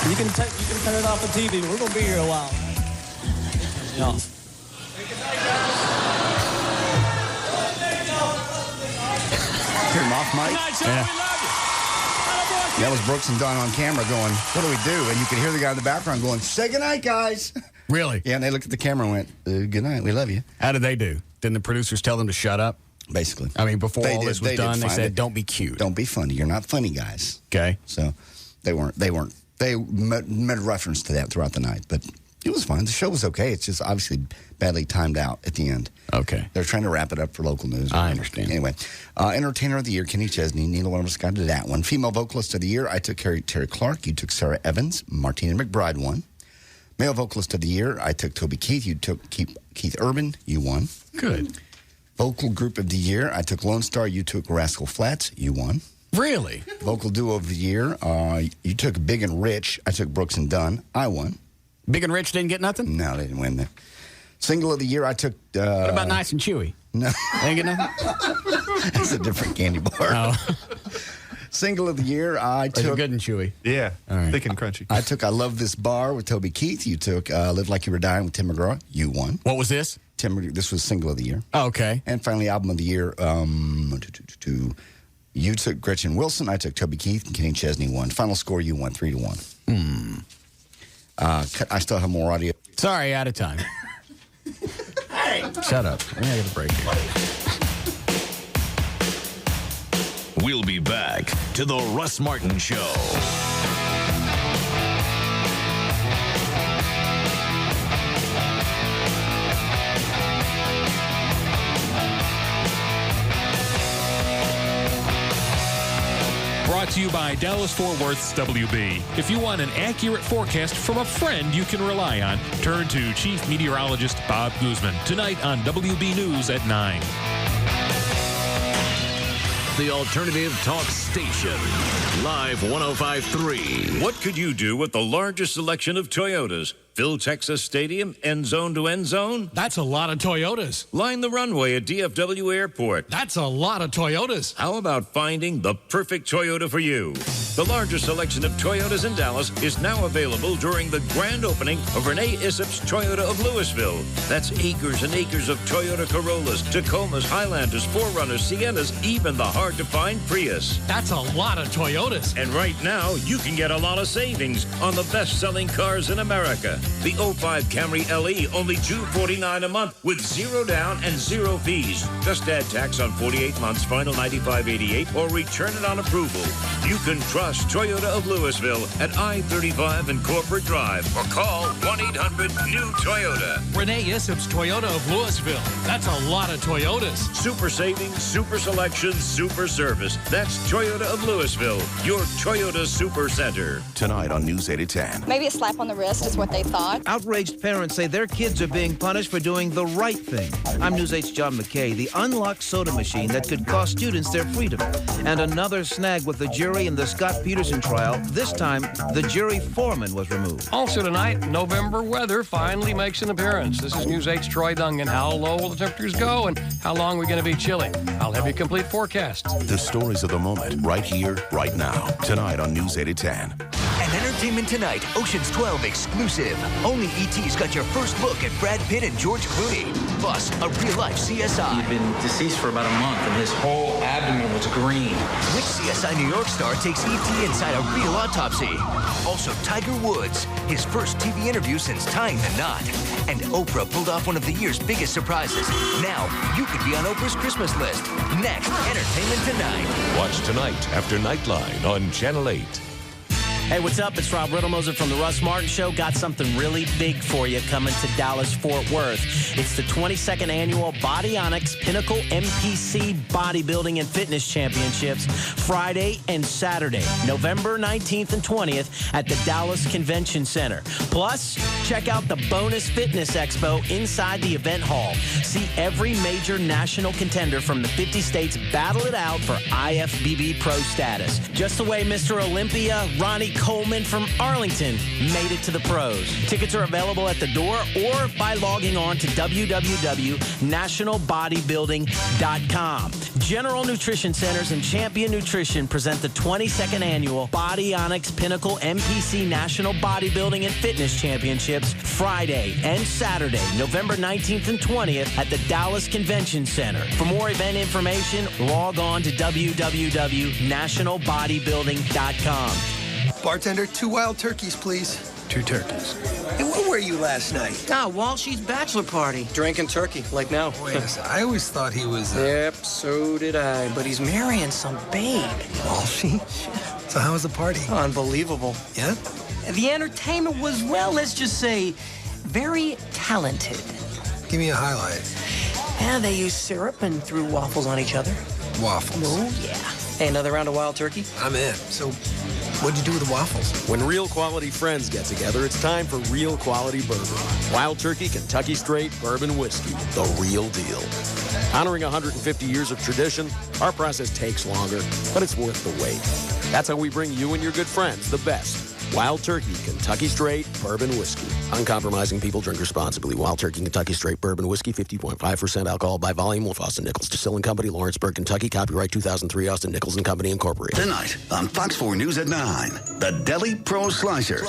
You can turn it off the TV. We're going to be here a while. Yeah. Turn him off, Mike. Yeah. That was Brooks and Don on camera going, what do we do? And you could hear the guy in the background going, say goodnight, guys. Really? Yeah, and they looked at the camera and went, good night, we love you. How did they do? Didn't the producers tell them to shut up? Basically. I mean, before all this was done, they said, don't be cute. Don't be funny. You're not funny, guys. Okay. So they made reference to that throughout the night, but it was fine. The show was okay. It's just obviously badly timed out at the end. Okay. They're trying to wrap it up for local news. I understand. Anyway, Entertainer of the Year, Kenny Chesney. Neither one of us got to that one. Female Vocalist of the Year, I took Terry Clark. You took Sarah Evans. Martina McBride won. Male Vocalist of the Year, I took Toby Keith. You took Keith Urban. You won. Good. Vocal Group of the Year, I took Lone Star. You took Rascal Flatts. You won. Really? Vocal Duo of the Year, you took Big and Rich. I took Brooks and Dunn. I won. Big and Rich didn't get nothing? No, they didn't win that. Single of the Year, I took... what about Nice and Chewy? No. They didn't get nothing? That's a different candy bar. Oh. Single of the Year, I took... Good and chewy. Yeah, right. Thick and crunchy. I took I Love This Bar with Toby Keith. You took Live Like You Were Dying with Tim McGraw. You won. What was this? This was Single of the Year. Oh, okay. And finally, Album of the Year, you took Gretchen Wilson. I took Toby Keith, and Kenny Chesney won. Final score, you won 3-1. I still have more audio. Sorry, out of time. Hey! Shut up. I got a break here. We'll be back to the Russ Martin Show. Brought to you by Dallas-Fort Worth's WB. If you want an accurate forecast from a friend you can rely on, turn to Chief Meteorologist Bob Guzman tonight on WB News at 9. The alternative talk station. Live 105.3. What could you do with the largest selection of Toyotas? Fill Texas Stadium, end zone to end zone? That's a lot of Toyotas. Line the runway at DFW Airport. That's a lot of Toyotas. How about finding the perfect Toyota for you? The largest selection of Toyotas in Dallas is now available during the grand opening of Renee Issop's Toyota of Louisville. That's acres and acres of Toyota Corollas, Tacomas, Highlanders, 4Runners, Siennas, even the hard-to-find Prius. That's a lot of Toyotas. And right now, you can get a lot of savings on the best-selling cars in America. The 05 Camry LE, only $249 a month with 0 down and 0 fees. Just add tax on 48 months, final $95.88, or return it on approval. You can trust Toyota of Louisville at I-35 and Corporate Drive, or call 1-800-NEW-TOYOTA. Renee Issop's Toyota of Louisville. That's a lot of Toyotas. Super savings, super selection, super service. That's Toyota of Louisville, your Toyota Super Center. Tonight on News 8 at 10. Maybe a slap on the wrist is what they thought. Outraged parents say their kids are being punished for doing the right thing. I'm News 8's John McKay. The unlocked soda machine that could cost students their freedom. And another snag with the jury in the Scott Peterson trial. This time, the jury foreman was removed. Also tonight, November weather finally makes an appearance. This is News 8's Troy Dungan. How low will the temperatures go and how long are we going to be chilly? I'll have you a complete forecast. The stories of the moment, right here, right now. Tonight on News 8 at 10. And Entertainment Tonight, Ocean's 12 exclusive. Only ET's got your first look at Brad Pitt and George Clooney. Plus, a real-life CSI. He'd been deceased for about a month, and his whole abdomen was green. Which CSI New York star takes ET inside a real autopsy? Also, Tiger Woods, his first TV interview since tying the knot. And Oprah pulled off one of the year's biggest surprises. Now, you could be on Oprah's Christmas list. Next, Entertainment Tonight. Watch tonight after Nightline on Channel 8. Hey, what's up? It's Rob Riddlemoser from the Russ Martin Show. Got something really big for you coming to Dallas-Fort Worth. It's the 22nd annual Bodyonics Pinnacle MPC Bodybuilding and Fitness Championships, Friday and Saturday, November 19th and 20th at the Dallas Convention Center. Plus, check out the Bonus Fitness Expo inside the event hall. See every major national contender from the 50 states battle it out for IFBB Pro status. Just the way Mr. Olympia, Ronnie Coleman from Arlington made it to the pros. Tickets are available at the door or by logging on to www.nationalbodybuilding.com. General Nutrition Centers and Champion Nutrition present the 22nd annual Bodyonics Pinnacle MPC National Bodybuilding and Fitness Championships Friday and Saturday, November 19th and 20th at the Dallas Convention Center. For more event information, log on to www.nationalbodybuilding.com. Bartender, 2 wild turkeys, please. 2 turkeys. Hey, where were you last night? Walshy's bachelor party. Drinking turkey, like now. Wait a second. I always thought he was... Yep, so did I. But he's marrying some babe. Walshy? So how was the party? Unbelievable. Yeah? The entertainment was, well, let's just say, very talented. Give me a highlight. Yeah, they used syrup and threw waffles on each other. Waffles? Oh, yeah. Hey, another round of wild turkey? I'm in. So... what'd you do with the waffles? When real quality friends get together, it's time for real quality bourbon. Wild Turkey Kentucky Straight Bourbon Whiskey, the real deal. Honoring 150 years of tradition, our process takes longer, but it's worth the wait. That's how we bring you and your good friends the best. Wild Turkey Kentucky Straight Bourbon Whiskey. Uncompromising people, drink responsibly. Wild Turkey Kentucky Straight Bourbon Whiskey, 50.5% alcohol by volume with Austin Nichols Distilling Company, Lawrenceburg, Kentucky. Copyright 2003, Austin Nichols and Company, Incorporated. Tonight on Fox 4 News at 9, the Deli Pro Slicer.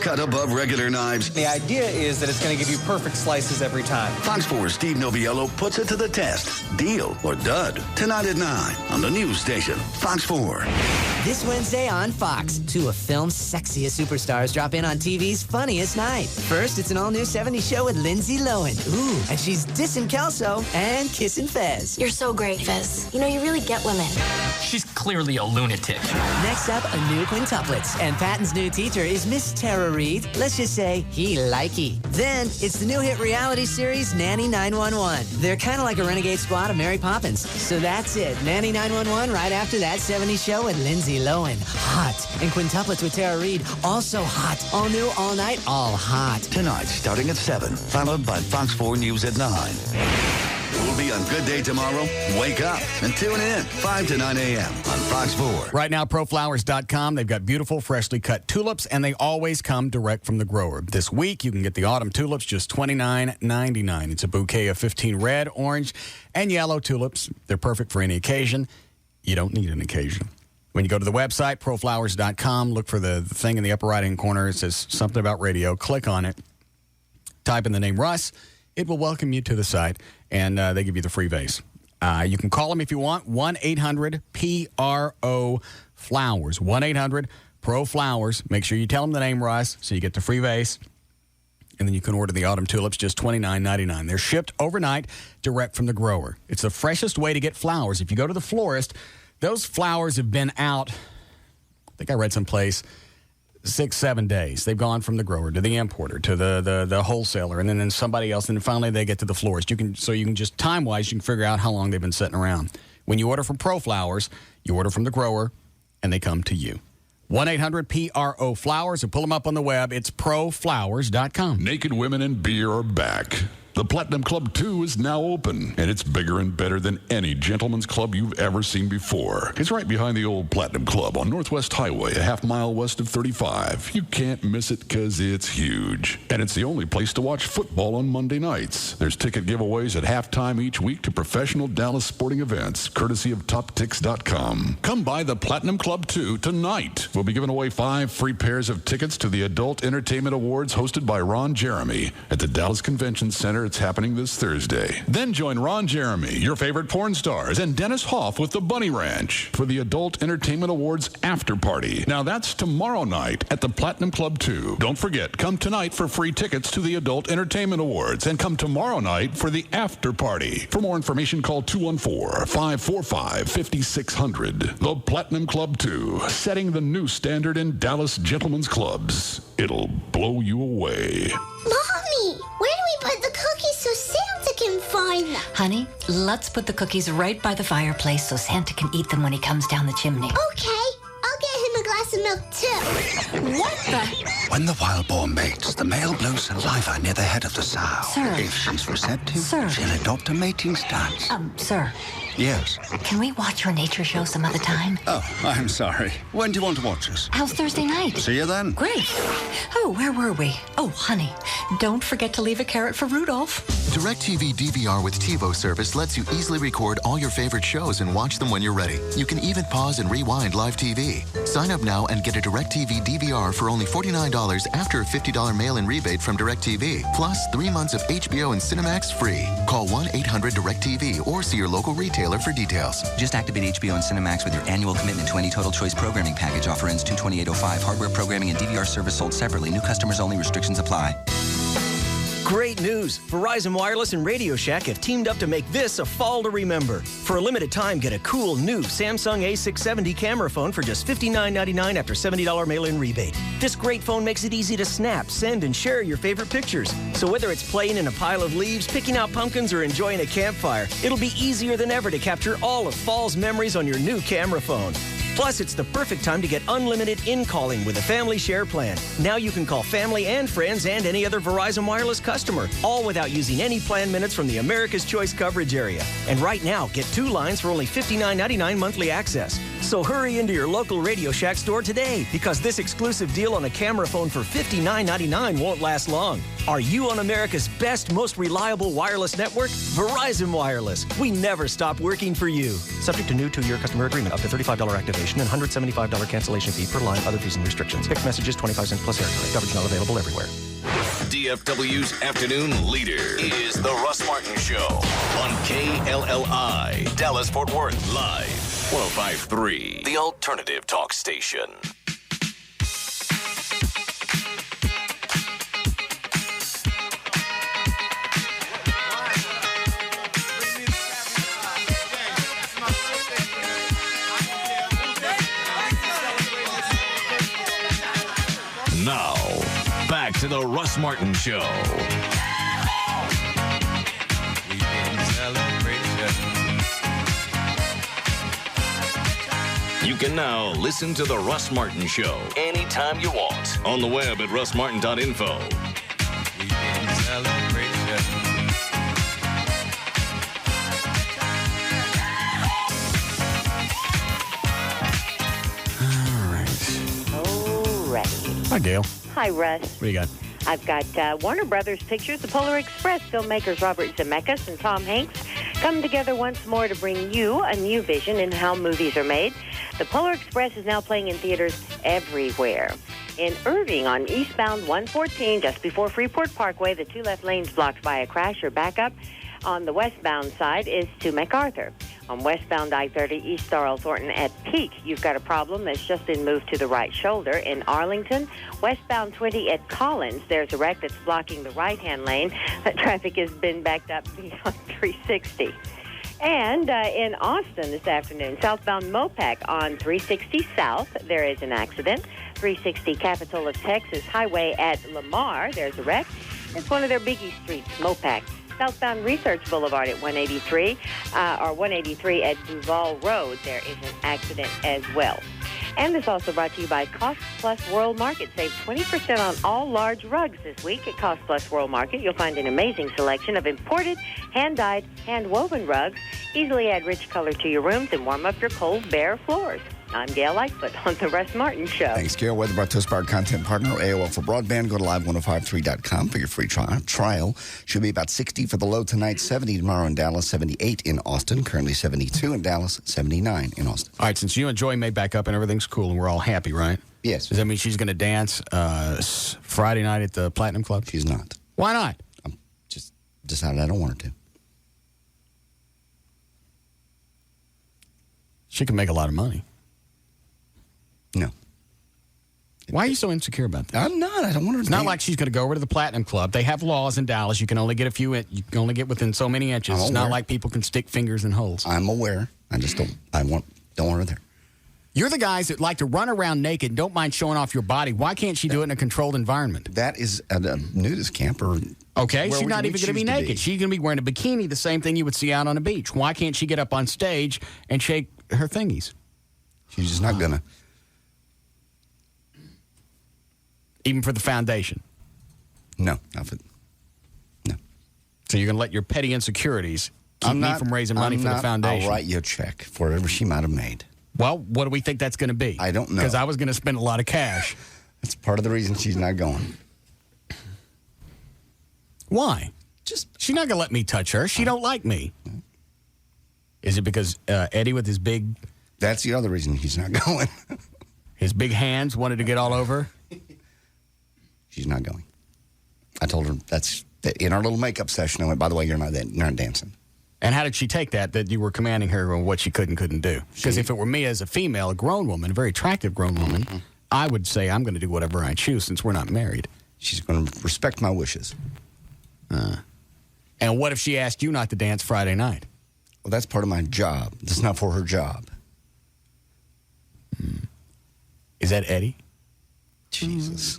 Cut above regular knives. The idea is that it's going to give you perfect slices every time. Fox 4's Steve Noviello puts it to the test. Deal or dud. Tonight at 9 on the news station, Fox 4. This Wednesday on Fox, 2 of film's sexiest superstars drop in on TV's funniest night. First, it's an all-new 70s show with Lindsay Lohan. Ooh, and she's dissing Kelso and kissing Fez. You're so great, Fez. You know, you really get women. She's clearly a lunatic. Next up, a new quintuplets. And Patton's new teacher is Miss Tara Reid. Let's just say he likey. Then, it's the new hit reality series, Nanny 911. They're kind of like a renegade squad of Mary Poppins. So that's it. Nanny 911 right after that 70s show with Lindsay Lohan. Hot. And quintuplets with Tara Reid. Also hot. All new, all night, all hot. Tonight, starting at 7, followed by Fox 4 News at 9. We'll be on Good Day tomorrow. Wake up and tune in 5 to 9 a.m. on Fox 4. Right now, proflowers.com, they've got beautiful, freshly cut tulips, and they always come direct from the grower. This week, you can get the autumn tulips, just $29.99. It's a bouquet of 15 red, orange, and yellow tulips. They're perfect for any occasion. You don't need an occasion. When you go to the website, proflowers.com, look for the thing in the upper right-hand corner. It says something about radio. Click on it. Type in the name Russ. It will welcome you to the site, and they give you the free vase. You can call them if you want, 1-800-PRO-FLOWERS, 1-800-PRO-FLOWERS. Make sure you tell them the name Russ so you get the free vase, and then you can order the autumn tulips, just $29.99. They're shipped overnight direct from the grower. It's the freshest way to get flowers. If you go to the florist, those flowers have been out, I think I read someplace, 6-7 days. They've gone from the grower to the importer to the wholesaler, and then somebody else, and then finally they get to the florist. You can just time-wise, you can figure out how long they've been sitting around. When you order from Pro Flowers, you order from the grower, and they come to you. 1-800-PRO-FLOWERS, or pull them up on the web. It's proflowers.com. Naked Women in Beer are back. The Platinum Club 2 is now open, and it's bigger and better than any gentleman's club you've ever seen before. It's right behind the old Platinum Club on Northwest Highway, a half-mile west of 35. You can't miss it because it's huge. And it's the only place to watch football on Monday nights. There's ticket giveaways at halftime each week to professional Dallas sporting events, courtesy of TopTix.com. Come by the Platinum Club 2 tonight. We'll be giving away 5 free pairs of tickets to the Adult Entertainment Awards hosted by Ron Jeremy at the Dallas Convention Center. It's happening this Thursday. Then join Ron Jeremy, your favorite porn stars, and Dennis Hoff with the Bunny Ranch for the Adult Entertainment Awards after party. Now that's tomorrow night at the Platinum Club 2. Don't forget, come tonight for free tickets to the Adult Entertainment Awards, and come tomorrow night for the after party. For more information, call 214-545-5600. The Platinum Club 2, setting the new standard in Dallas gentlemen's clubs. It'll blow you away. Mommy, where do we put the cookies so Santa can find them? Honey, let's put the cookies right by the fireplace so Santa can eat them when he comes down the chimney. Okay, I'll get him a glass of milk too. What the? When the wild boar mates, the male blows saliva near the head of the sow. Sir. If she's receptive, Sir. she'll adopt a mating stance. Sir, Yes. Can we watch your nature show some other time? Oh, I'm sorry. When do you want to watch us? How's Thursday night? See you then. Great. Oh, where were we? Oh, honey, don't forget to leave a carrot for Rudolph. DirecTV DVR with TiVo service lets you easily record all your favorite shows and watch them when you're ready. You can even pause and rewind live TV. Sign up now and get a DirecTV DVR for only $49 after a $50 mail-in rebate from DirecTV. Plus 3 months of HBO and Cinemax free. Call 1-800-DirecTV or see your local retailer for details. Just activate HBO and Cinemax with your annual commitment to any Total Choice programming package. Offer ends 2/28/05. Hardware programming and DVR service sold separately. New customers only. Restrictions apply. Great news! Verizon Wireless and Radio Shack have teamed up to make this a fall to remember. For a limited time, get a cool new Samsung A670 camera phone for just $59.99 after $70 mail-in rebate. This great phone makes it easy to snap, send, and share your favorite pictures. So whether it's playing in a pile of leaves, picking out pumpkins, or enjoying a campfire, it'll be easier than ever to capture all of fall's memories on your new camera phone. Plus, it's the perfect time to get unlimited in-calling with a family share plan. Now you can call family and friends and any other Verizon Wireless customer, all without using any plan minutes from the America's Choice coverage area. And right now, get 2 lines for only $59.99 monthly access. So hurry into your local Radio Shack store today, because this exclusive deal on a camera phone for $59.99 won't last long. Are you on America's best, most reliable wireless network? Verizon Wireless. We never stop working for you. Subject to new 2-year customer agreement, up to $35 activation and $175 cancellation fee per line, other fees and restrictions. Text messages 25 cents plus airtime. Coverage not available everywhere. DFW's afternoon leader is The Russ Martin Show on KLLI, Dallas-Fort Worth, live, 105.3, the alternative talk station. Now, back to the Russ Martin Show. You can now listen to the Russ Martin Show anytime you want on the web at russmartin.info. Hi, Gail. Hi, Russ. What do you got? I've got Warner Brothers Pictures, The Polar Express, filmmakers Robert Zemeckis and Tom Hanks come together once more to bring you a new vision in how movies are made. The Polar Express is now playing in theaters everywhere. In Irving on eastbound 114, just before Freeport Parkway, the 2 left lanes blocked by a crash or backup. On the westbound side is to MacArthur. On westbound I-30 East Starl Thornton at Peak, you've got a problem that's just been moved to the right shoulder. In Arlington, westbound 20 at Collins, there's a wreck that's blocking the right-hand lane. That traffic has been backed up beyond 360. And in Austin this afternoon, southbound Mopac on 360 South, there is an accident. 360 Capitol of Texas Highway at Lamar, there's a wreck. It's one of their biggie streets, Mopac. Southbound Research Boulevard at 183, or 183 at Duval Road, there is an accident as well. And this also brought to you by Cost Plus World Market. Save 20% on all large rugs this week at Cost Plus World Market. You'll find an amazing selection of imported, hand-dyed, hand-woven rugs. Easily add rich color to your rooms and warm up your cold, bare floors. I'm Gail Lightfoot on The Russ Martin Show. Thanks, Gail. Weather brought to us by our content partner, AOL for Broadband. Go to live1053.com for your free trial. Should be about 60 for the low tonight, 70 tomorrow in Dallas, 78 in Austin, currently 72 in Dallas, 79 in Austin. All right, since you and Joy made back up and everything's cool and we're all happy, right? Yes. Does that mean she's going to dance Friday night at the Platinum Club? She's not. Why not? I'm just decided I don't want her to. She can make a lot of money. No. Why are you so insecure about that? I'm not. I don't want her to. It's not like she's going to go over to the Platinum Club. They have laws in Dallas. You can only get you can only get within so many inches. It's not like people can stick fingers in holes. I'm aware. I just don't want her there. You're the guys that like to run around naked and don't mind showing off your body. Why can't she do it in a controlled environment? That is a nudist camp. Okay, she's not even going to be naked. She's going to be wearing a bikini, the same thing you would see out on a beach. Why can't she get up on stage and shake her thingies? She's just not going to. Even for the foundation? No, not for. No. So you're going to let your petty insecurities keep me from raising money for the foundation. I'll write you a check for whatever she might have made. Well, what do we think that's going to be? I don't know. Because I was going to spend a lot of cash. That's part of the reason she's not going. Why? She's not going to let me touch her. She don't like me. Is it because Eddie with his big... That's the other reason he's not going. His big hands wanted to get all over? She's not going. I told her that's in our little makeup session. I went, by the way, you're not dancing. And how did she take that you were commanding her on what she could and couldn't do? Because if it were me as a female, a grown woman, a very attractive grown woman, I would say I'm going to do whatever I choose since we're not married. She's going to respect my wishes. And what if she asked you not to dance Friday night? Well, that's part of my job. That's not for her job. Is that Eddie? Jesus.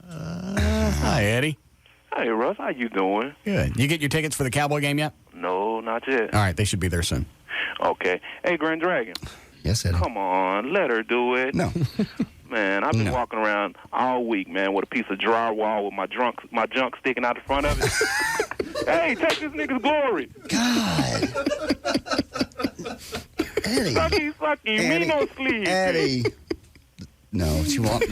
Hi, Eddie. Hey, Russ. How you doing? Good. You get your tickets for the Cowboy game yet? No, not yet. All right, they should be there soon. Okay. Hey, Grand Dragon. Yes, Eddie. Come on, let her do it. No. Man, I've been walking around all week, man, with a piece of drywall with my junk sticking out the front of it. Hey, take this nigga's glory. God. Eddie. Sucky, me no sleep. Eddie. No, she won't.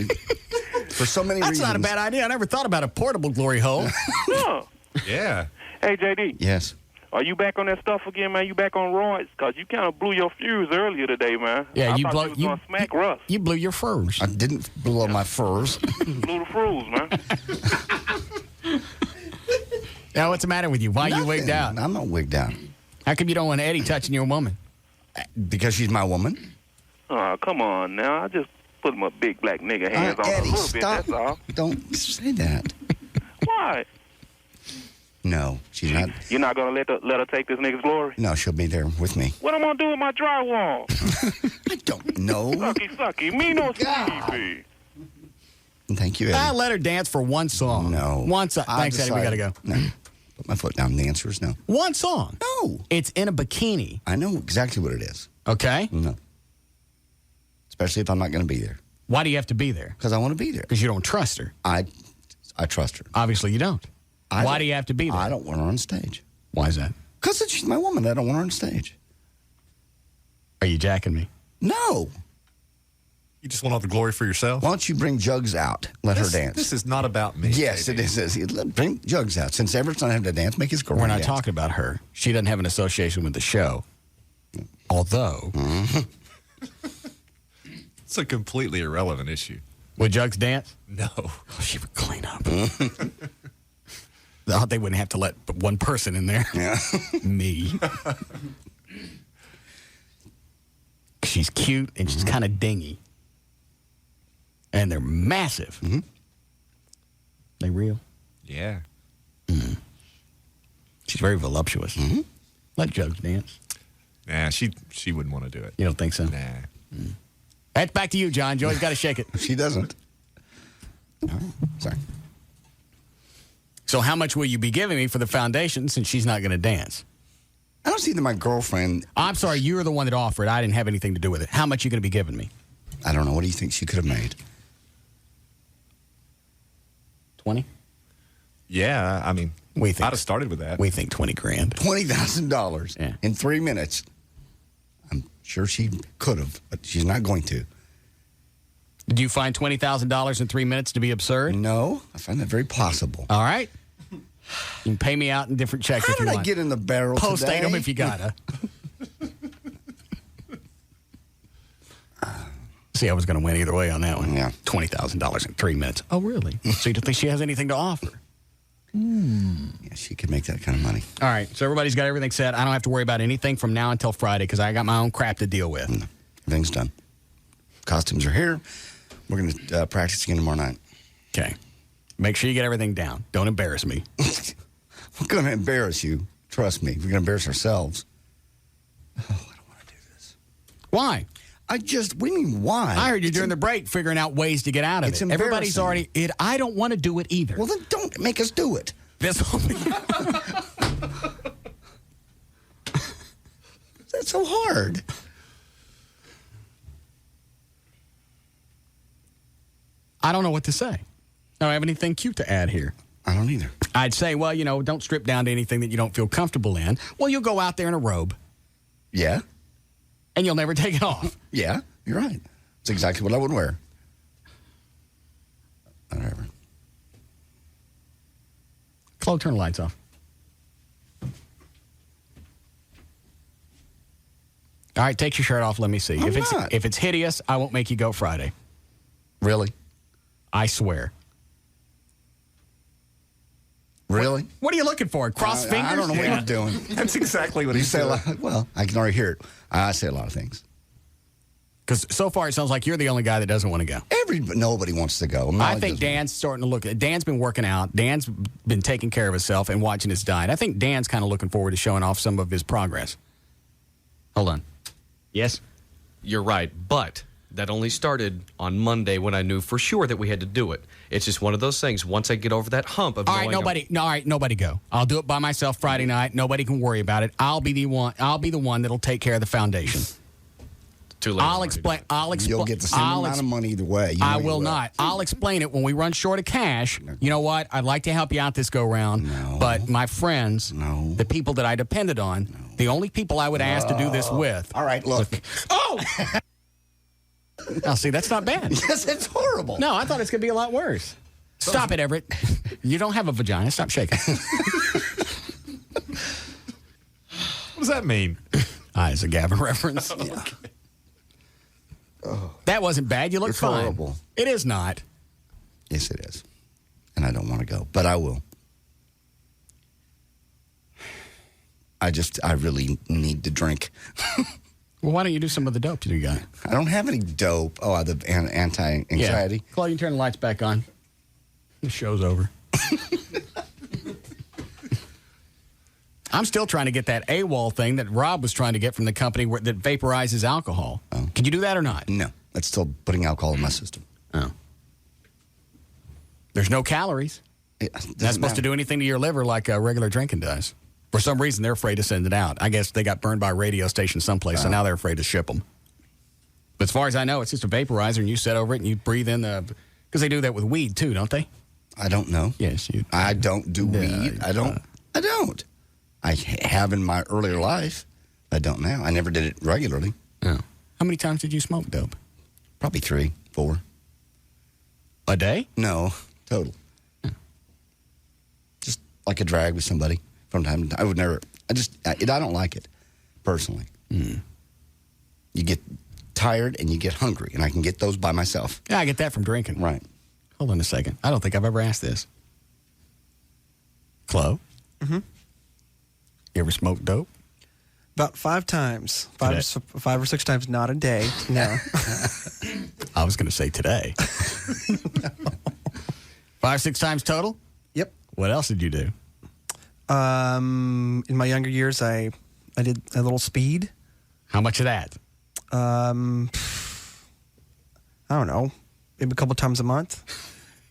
For so many reasons. That's not a bad idea. I never thought about a portable glory hole. No. Yeah. Hey, JD. Yes. Are you back on that stuff again, man? You back on roids? Because you kind of blew your fuse earlier today, man. Yeah, I thought you was gonna smack Russ. You blew your furs. I didn't blow my furs. Blew the froze, man. Now, what's the matter with you? Why are you wigged out? I'm not wigged out. How come you don't want Eddie touching your woman? Because she's my woman. Oh, come on now. I just put my big black nigga hands on her a Eddie, little bit, stop. that's all. Don't say that. Why? No, she's not. You're not going to let her take this nigga's glory? No, she'll be there with me. What am I going to do with my drywall? I don't know. Sucky. Me no sleepy. Thank you, Eddie. I'll let her dance for one song. No. One song. Thanks, Eddie. We got to go. No. Put my foot down. The answer is no. One song? No. It's in a bikini. I know exactly what it is. Okay. No. Especially if I'm not going to be there. Why do you have to be there? Because I want to be there. Because you don't trust her. I trust her. Obviously, you don't. Why do you have to be there? I don't want her on stage. Why is that? Because she's my woman. I don't want her on stage. Are you jacking me? No. You just want all the glory for yourself? Why don't you bring Jugs out? Let her dance. This is not about me. Yes, baby. it is. Bring Jugs out. Since Everett's not having to dance, make his girl We're not dance. talking about her. She doesn't have an association with the show. Although. It's a completely irrelevant issue. Would Jugs dance? No. Oh, she would clean up. They wouldn't have to let but one person in there. Yeah. Me. She's cute and she's kind of dingy. And they're massive. Mm-hmm. They real? Yeah. Mm. She's very voluptuous. Mm-hmm. Let Jugs dance. Nah, she wouldn't want to do it. You don't think so? Nah. Mm. That's back to you, John. Joey's got to shake it. She doesn't. Oh, sorry. So how much will you be giving me for the foundation since she's not going to dance? I don't see that my girlfriend... I'm sorry, you were the one that offered. I didn't have anything to do with it. How much are you going to be giving me? I don't know. What do you think she could have made? 20? Yeah, I mean, I'd have started with that. We think 20 grand. $20,000 in 3 minutes. I'm sure she could have, but she's not going to. Do you find $20,000 in 3 minutes to be absurd? No, I find that very possible. All right. You can pay me out in different checks How if you did I want. get in the barrel Post today? datum if you gotta. See, I was going to win either way on that one. Yeah. $20,000 in 3 minutes. Oh, really? So you don't think she has anything to offer? Yeah, she could make that kind of money. All right. So everybody's got everything set. I don't have to worry about anything from now until Friday because I got my own crap to deal with. No, everything's done. Costumes are here. We're going to practice again tomorrow night. Okay. Make sure you get everything down. Don't embarrass me. We're going to embarrass you. Trust me. We're going to embarrass ourselves. Oh, I don't want to do this. Why? What do you mean, why? I heard you during the break figuring out ways to get out of It's it. Everybody's embarrassing. already... I don't want to do it either. Well, then don't make us do it. This will be... That's so hard. I don't know what to say. I don't have anything cute to add here. I don't either. I'd say, well, don't strip down to anything that you don't feel comfortable in. Well, you'll go out there in a robe. Yeah. And you'll never take it off. Yeah, you're right. It's exactly what I would wear. Whatever. Chloe, turn the lights off. All right, take your shirt off. Let me see. If it's hideous, I won't make you go Friday. Really? I swear. Really? What are you looking for? Cross fingers? I don't know what you're doing. That's exactly what you he say. said. Well, I can already hear it. I say a lot of things. Because so far it sounds like you're the only guy that doesn't want to go. Nobody wants to go. I think Dan's starting to look. Dan's been working out. Dan's been taking care of himself and watching his diet. I think Dan's kind of looking forward to showing off some of his progress. Hold on. Yes? You're right, but that only started on Monday when I knew for sure that we had to do it. It's just one of those things. Once I get over that hump of all right, nobody go. I'll do it by myself Friday night. Nobody can worry about it. I'll be the one that'll take care of the foundation. Too late. I'll explain. You'll get the same amount of money either way. I will not. I'll explain it when we run short of cash. You know what? I'd like to help you out this go round, but my friends, the people that I depended on, the only people I would ask to do this with. All right, look. Oh. Now, see, that's not bad. Yes, it's horrible. No, I thought it's going to be a lot worse. Stop it, Everett. You don't have a vagina. Stop shaking. What does that mean? It's a Gavin reference. Yeah. Okay. That wasn't bad. You look fine. Horrible. It is not. Yes, it is. And I don't want to go, but I will. I really need to drink. Well, why don't you do some of the dope you got? I don't have any dope. Oh, the anti-anxiety. Yeah. Claude, you turn the lights back on. The show's over. I'm still trying to get that AWOL thing that Rob was trying to get from the company that vaporizes alcohol. Oh. Can you do that or not? No. That's still putting alcohol in my system. Oh. There's no calories. Not supposed to do anything to your liver like regular drinking does. For some reason, they're afraid to send it out. I guess they got burned by a radio station someplace, so now they're afraid to ship them. But as far as I know, it's just a vaporizer, and you sit over it and you breathe in the... Because they do that with weed, too, don't they? I don't know. Yes, you... I don't do weed. I don't. I have in my earlier life. I don't now. I never did it regularly. Oh. How many times did you smoke dope? Probably 3, 4. A day? No, total. Just like a drag with somebody from time to time. I would never. I don't like it personally. You get tired and you get hungry, and I can get those by myself. Yeah, I get that from drinking. Right. Hold on a second. I don't think I've ever asked this. Chloe? Mm-hmm. You ever smoked dope? About 5 times. 5 or 6 times, not a day. No. I was going to say today. 5, 6 times total? Yep. What else did you do? In my younger years, I did a little speed. How much of that? I don't know. Maybe a couple times a month.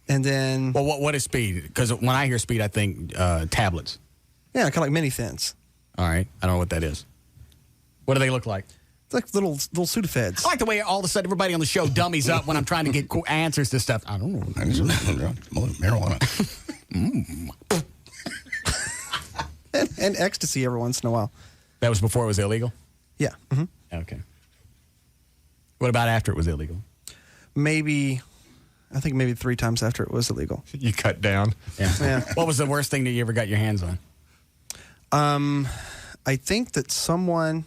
And then... Well, what is speed? Because when I hear speed, I think tablets. Yeah, kind of like mini thins. All right. I don't know what that is. What do they look like? It's like little Sudafeds. I like the way all of a sudden everybody on the show dummies up when I'm trying to get answers to stuff. I don't know. Marijuana. and ecstasy every once in a while. That was before it was illegal? Yeah. Mm-hmm. Okay. What about after it was illegal? I think maybe 3 times after it was illegal. You cut down. Yeah. What was the worst thing that you ever got your hands on? I think that someone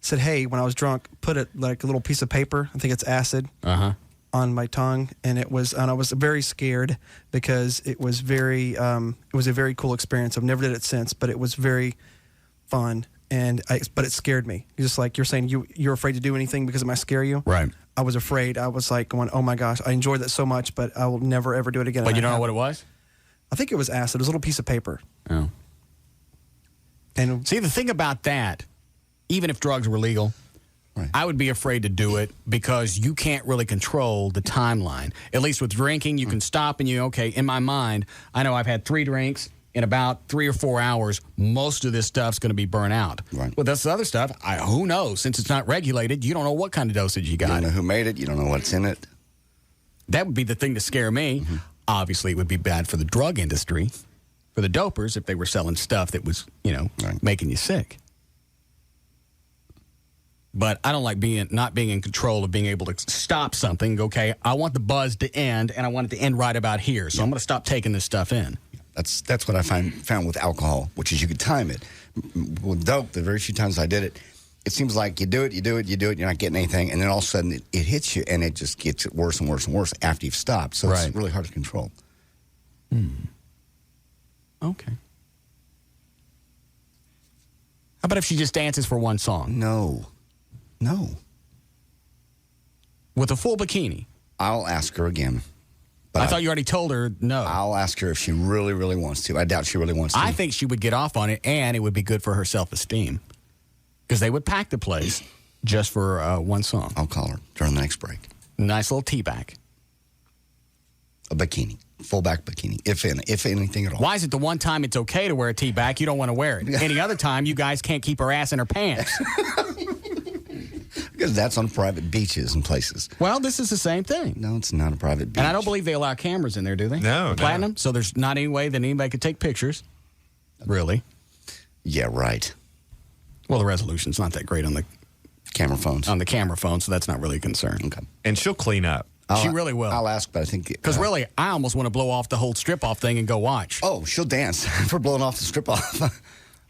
said, hey, when I was drunk, put it like a little piece of paper. I think it's acid. On my tongue, and I was very scared because it was a very cool experience. I've never did it since, but it was very fun, but it scared me. Just like you're saying, you're afraid to do anything because it might scare you. Right. I was afraid. I was like going, oh my gosh, I enjoyed that so much, but I will never ever do it again. But you don't know what it was? I think it was acid. It was a little piece of paper. Oh. And see, the thing about that, even if drugs were legal, right, I would be afraid to do it because you can't really control the timeline. At least with drinking, you can stop and in my mind, I know I've had 3 drinks. In about 3 or 4 hours, most of this stuff's going to be burnt out. Right. Well, this other stuff, who knows? Since it's not regulated, you don't know what kind of dosage you got. You don't know who made it. You don't know what's in it. That would be the thing to scare me. obviously it would be bad for the drug industry, for the dopers, if they were selling stuff that was, making you sick. But I don't like not being in control of being able to stop something. Okay, I want the buzz to end, and I want it to end right about here. So I'm going to stop taking this stuff in. That's what I found with alcohol, which is you could time it. With dope, the very few times I did it, it seems like you do it, you're not getting anything, and then all of a sudden it hits you, and it just gets worse and worse and worse after you've stopped. So it's really hard to control. Okay. How about if she just dances for one song? No. With a full bikini? I'll ask her again. But I thought you already told her no. I'll ask her if she really, really wants to. I doubt she really wants to. I think she would get off on it, and it would be good for her self-esteem. Because they would pack the place just for one song. I'll call her during the next break. Nice little tea bag. A bikini. Full back bikini, if anything at all. Why is it the one time it's okay to wear a tea bag, you don't want to wear it? Any other time, you guys can't keep her ass in her pants. Because that's on private beaches and places. Well, this is the same thing. No, it's not a private beach. And I don't believe they allow cameras in there, do they? No. Platinum? So there's not any way that anybody could take pictures? Really? Yeah, right. Well, the resolution's not that great on the camera phones. On the camera phone, so that's not really a concern. Okay. And she'll clean up. She really will. I'll ask, but I think... Because really, I almost want to blow off the whole strip-off thing and go watch. Oh, she'll dance for blowing off the strip-off.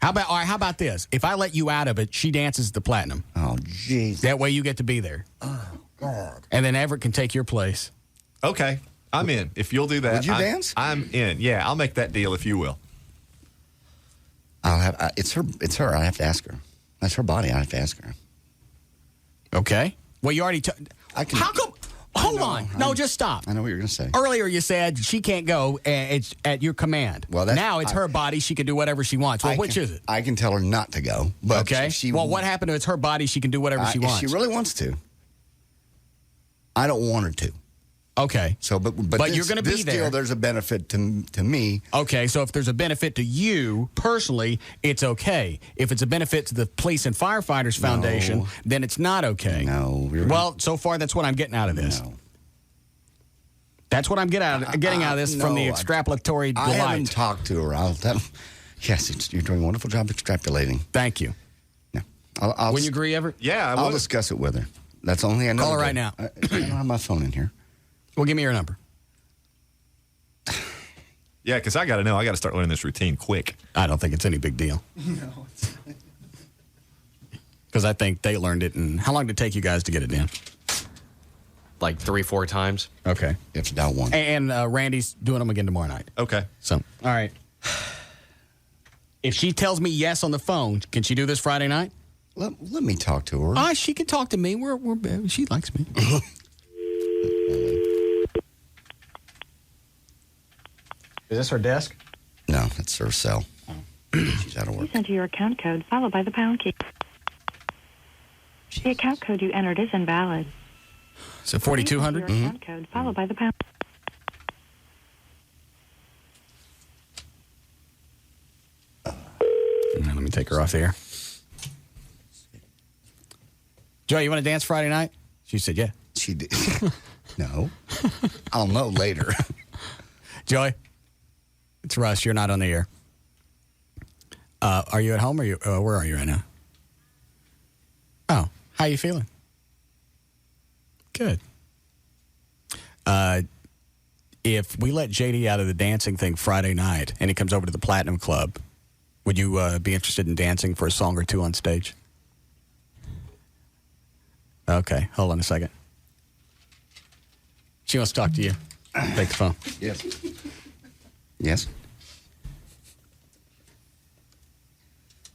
How about this? If I let you out of it, she dances the platinum. Oh, jeez. That way you get to be there. Oh, God. And then Everett can take your place. Okay. I'm in. If you'll do that. Would you dance? I'm in. Yeah, I'll make that deal if you will. I'll have... it's her. I have to ask her. That's her body. I have to ask her. Okay. Well, you already... I can... How come... Hold on. No, just stop. I know what you're going to say. Earlier you said she can't go, and it's at your command. Well, now it's her body. She can do whatever she wants. Well, which is it? I can tell her not to go. But okay. Well, what happened to it's her body? She can do whatever she wants. If she really wants to. I don't want her to. Okay. So, but you're going to be this there. deal, there's a benefit to me. Okay, so if there's a benefit to you personally, it's okay. If it's a benefit to the Police and Firefighters Foundation, then it's not okay. No. Well, so far that's what I'm getting out of this. No. That's what I'm getting out of this from the extrapolatory delight. I haven't talked to her. Yes, you're doing a wonderful job extrapolating. Thank you. No. I'll When you agree, Everett? Yeah, I'll discuss it with her. That's the only thing I know. Call her right now. I don't have my phone in here. Well, give me your number. Yeah, because I got to know. I got to start learning this routine quick. I don't think it's any big deal. No. Because I think they learned it. And how long did it take you guys to get it in? Like 3-4 times. Okay. You have to dial one. And Randy's doing them again tomorrow night. Okay. So, all right. If she tells me yes on the phone, can she do this Friday night? Let me talk to her. She can talk to me. She likes me. Is this her desk? No, that's her cell. She's out of work. Please enter your account code followed by the pound key. The account code you entered is invalid. So 4,200? Your account code followed by the pound. Let me take her off there. Joe, you want to dance Friday night? She said, yeah. She did. No. I'll know later. Joey, it's Russ. You're not on the air. Are you at home or where are you right now? Oh, how you feeling? Good. If we let JD out of the dancing thing Friday night and he comes over to the Platinum Club, would you be interested in dancing for a song or two on stage? Okay, hold on a second. She wants to talk to you. Take the phone. Yes. Yes.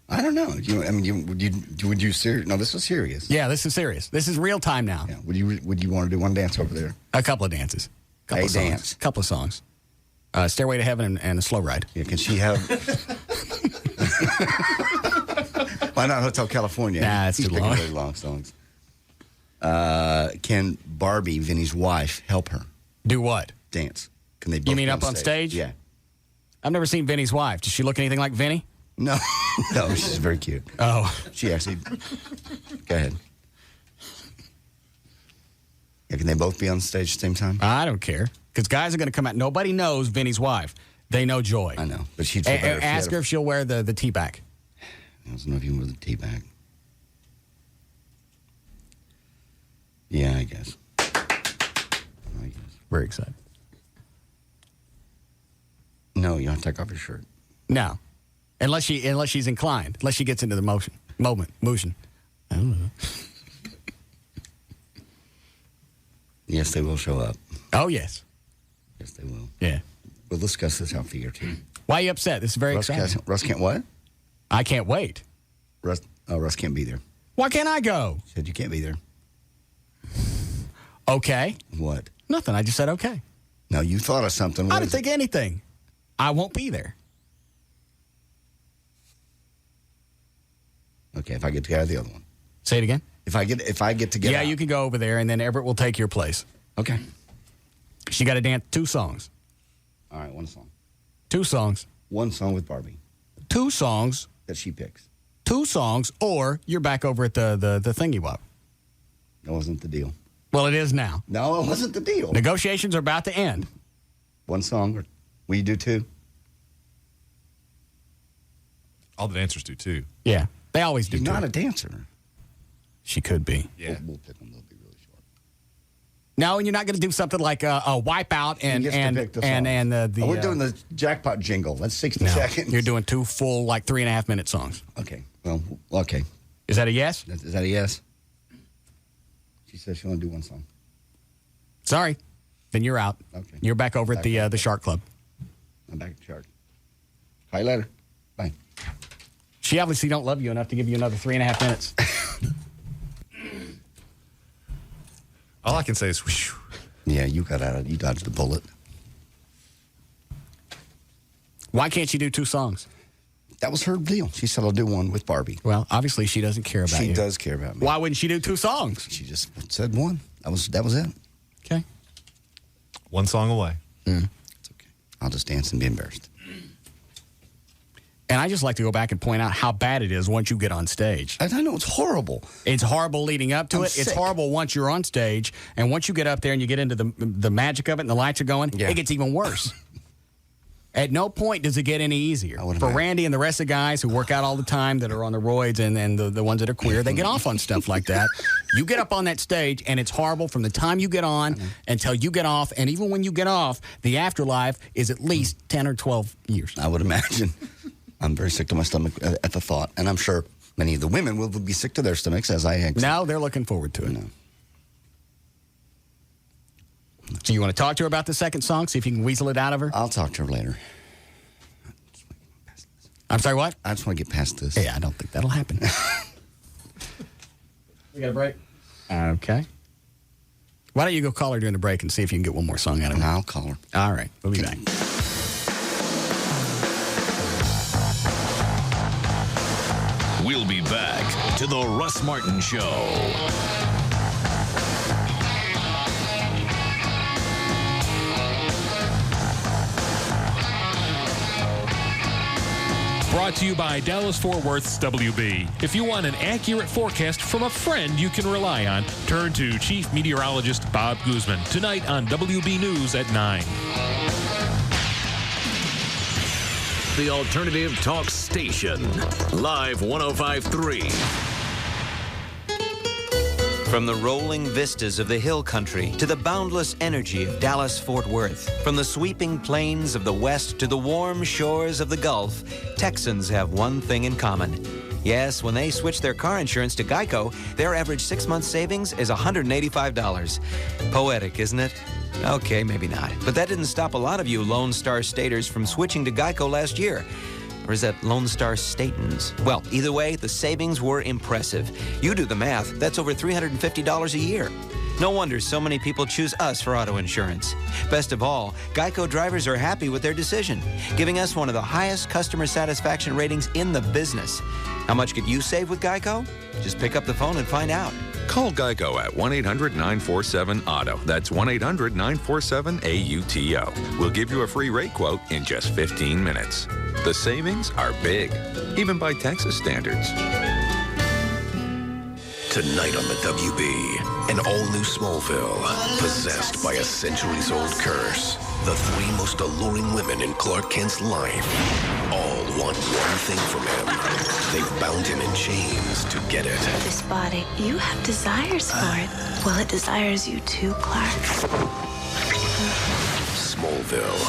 I don't know. Would you serious? No, this is serious. Yeah, this is serious. This is real time now. Yeah. Would you want to do one dance over there? A couple of dances. Dance. Couple of songs. Stairway to Heaven and a slow ride. Yeah, can she have? Why not Hotel California? Nah, that's too long. Really long songs. Can Barbie, Vinny's wife, help her do what? Dance. Can they? Both you mean be up on stage? Yeah. I've never seen Vinny's wife. Does she look anything like Vinny? No, no, she's very cute. Oh, she actually. Go ahead. Yeah, can they both be on stage at the same time? I don't care. Because guys are going to come out. Nobody knows Vinny's wife. They know Joy. I know, but she'd feel better. Ask her if she'll wear the tea bag. I don't know if you can wear the tea bag. Yeah, I guess. Very excited. No, you don't take off your shirt. No. Unless she's inclined. Unless she gets into the motion. I don't know. Yes, they will show up. Oh, yes. Yes, they will. Yeah. We'll discuss this out figure, too. Why are you upset? This is very exciting. Russ can't what? I can't wait. Russ can't be there. Why can't I go? Said you can't be there. Okay. What? Nothing. I just said okay. No, you thought of something. I didn't think anything. I won't be there. Okay, if I get to get out of the other one. Say it again. If I get to get out. Yeah, you can go over there, and then Everett will take your place. Okay. She got to dance 2 songs. All right, 1 song. 2 songs. 1 song with Barbie. 2 songs. That she picks. 2 songs, or you're back over at the thingy wop. That wasn't the deal. Well, it is now. No, it wasn't the deal. Negotiations are about to end. 1 song, or will you do 2? All the dancers do, too. Yeah, they always do. She's not a dancer. She could be. Yeah. We'll pick them. They'll be really short. No, and you're not going to do something like a wipeout and the. We're doing the jackpot jingle. That's 60 seconds. You're doing 2 full 3.5 minute songs. Okay. Well, okay. Is that a yes? Is that a yes? She says she want to do 1 song. Sorry, then you're out. Okay. You're back over at the Shark Club. I'm back at Shark. Hi, later. Bye. She obviously don't love you enough to give you another 3.5 minutes. All I can say is, whew. Yeah, you got out of it. You dodged the bullet. Why can't she do 2 songs? That was her deal. She said, I'll do 1 with Barbie. Well, obviously she doesn't care about you. She does care about me. Why wouldn't she do 2 songs? She just said 1. That was it. Okay. 1 song away. It's okay. I'll just dance and be embarrassed. And I just like to go back and point out how bad it is once you get on stage. I know, it's horrible. It's horrible leading up to it. Sick. It's horrible once you're on stage. And once you get up there and you get into the magic of it and the lights are going, it gets even worse. At no point does it get any easier. For Randy and the rest of the guys who work out all the time that are on the roids and the ones that are queer, they get off on stuff like that. You get up on that stage, and it's horrible from the time you get on until you get off. And even when you get off, the afterlife is at least 10 or 12 years. I would imagine. I'm very sick to my stomach at the thought. And I'm sure many of the women will be sick to their stomachs as I exit. No, they're looking forward to it. No. So you want to talk to her about the second song? See if you can weasel it out of her? I'll talk to her later. I'm sorry, what? I just want to get past this. Yeah, I don't think that'll happen. We got a break? Okay. Why don't you go call her during the break and see if you can get 1 more song out of her? I'll call her. All right. We'll be back. We'll be back to the Russ Martin Show. Brought to you by Dallas-Fort Worth's WB. If you want an accurate forecast from a friend you can rely on, turn to Chief Meteorologist Bob Guzman tonight on WB News at 9. The Alternative Talk Station. Live 105.3. From the rolling vistas of the hill country to the boundless energy of Dallas-Fort Worth, from the sweeping plains of the West to the warm shores of the Gulf, Texans have one thing in common. Yes, when they switch their car insurance to Geico, their average 6-month savings is $185. Poetic, isn't it? Okay, maybe not. But that didn't stop a lot of you Lone Star Staters from switching to Geico last year. Or is that Lone Star Statans? Well, either way, the savings were impressive. You do the math, that's over $350 a year. No wonder so many people choose us for auto insurance. Best of all, Geico drivers are happy with their decision, giving us one of the highest customer satisfaction ratings in the business. How much could you save with Geico? Just pick up the phone and find out. Call Geico at 1-800-947-AUTO. That's 1-800-947-AUTO. We'll give you a free rate quote in just 15 minutes. The savings are big, even by Texas standards. Tonight on the WB, an all-new Smallville, possessed by a centuries-old curse. The three most alluring women in Clark Kent's life all want one thing from him. They've bound him in chains to get it. This body, you have desires for it. Well, it desires you too, Clark. Smallville.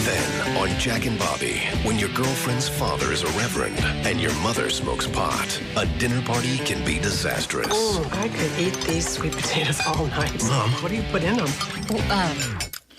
Then, on Jack and Bobby, when your girlfriend's father is a reverend and your mother smokes pot, a dinner party can be disastrous. Oh, I could eat these sweet potatoes all night. Mom, what do you put in them?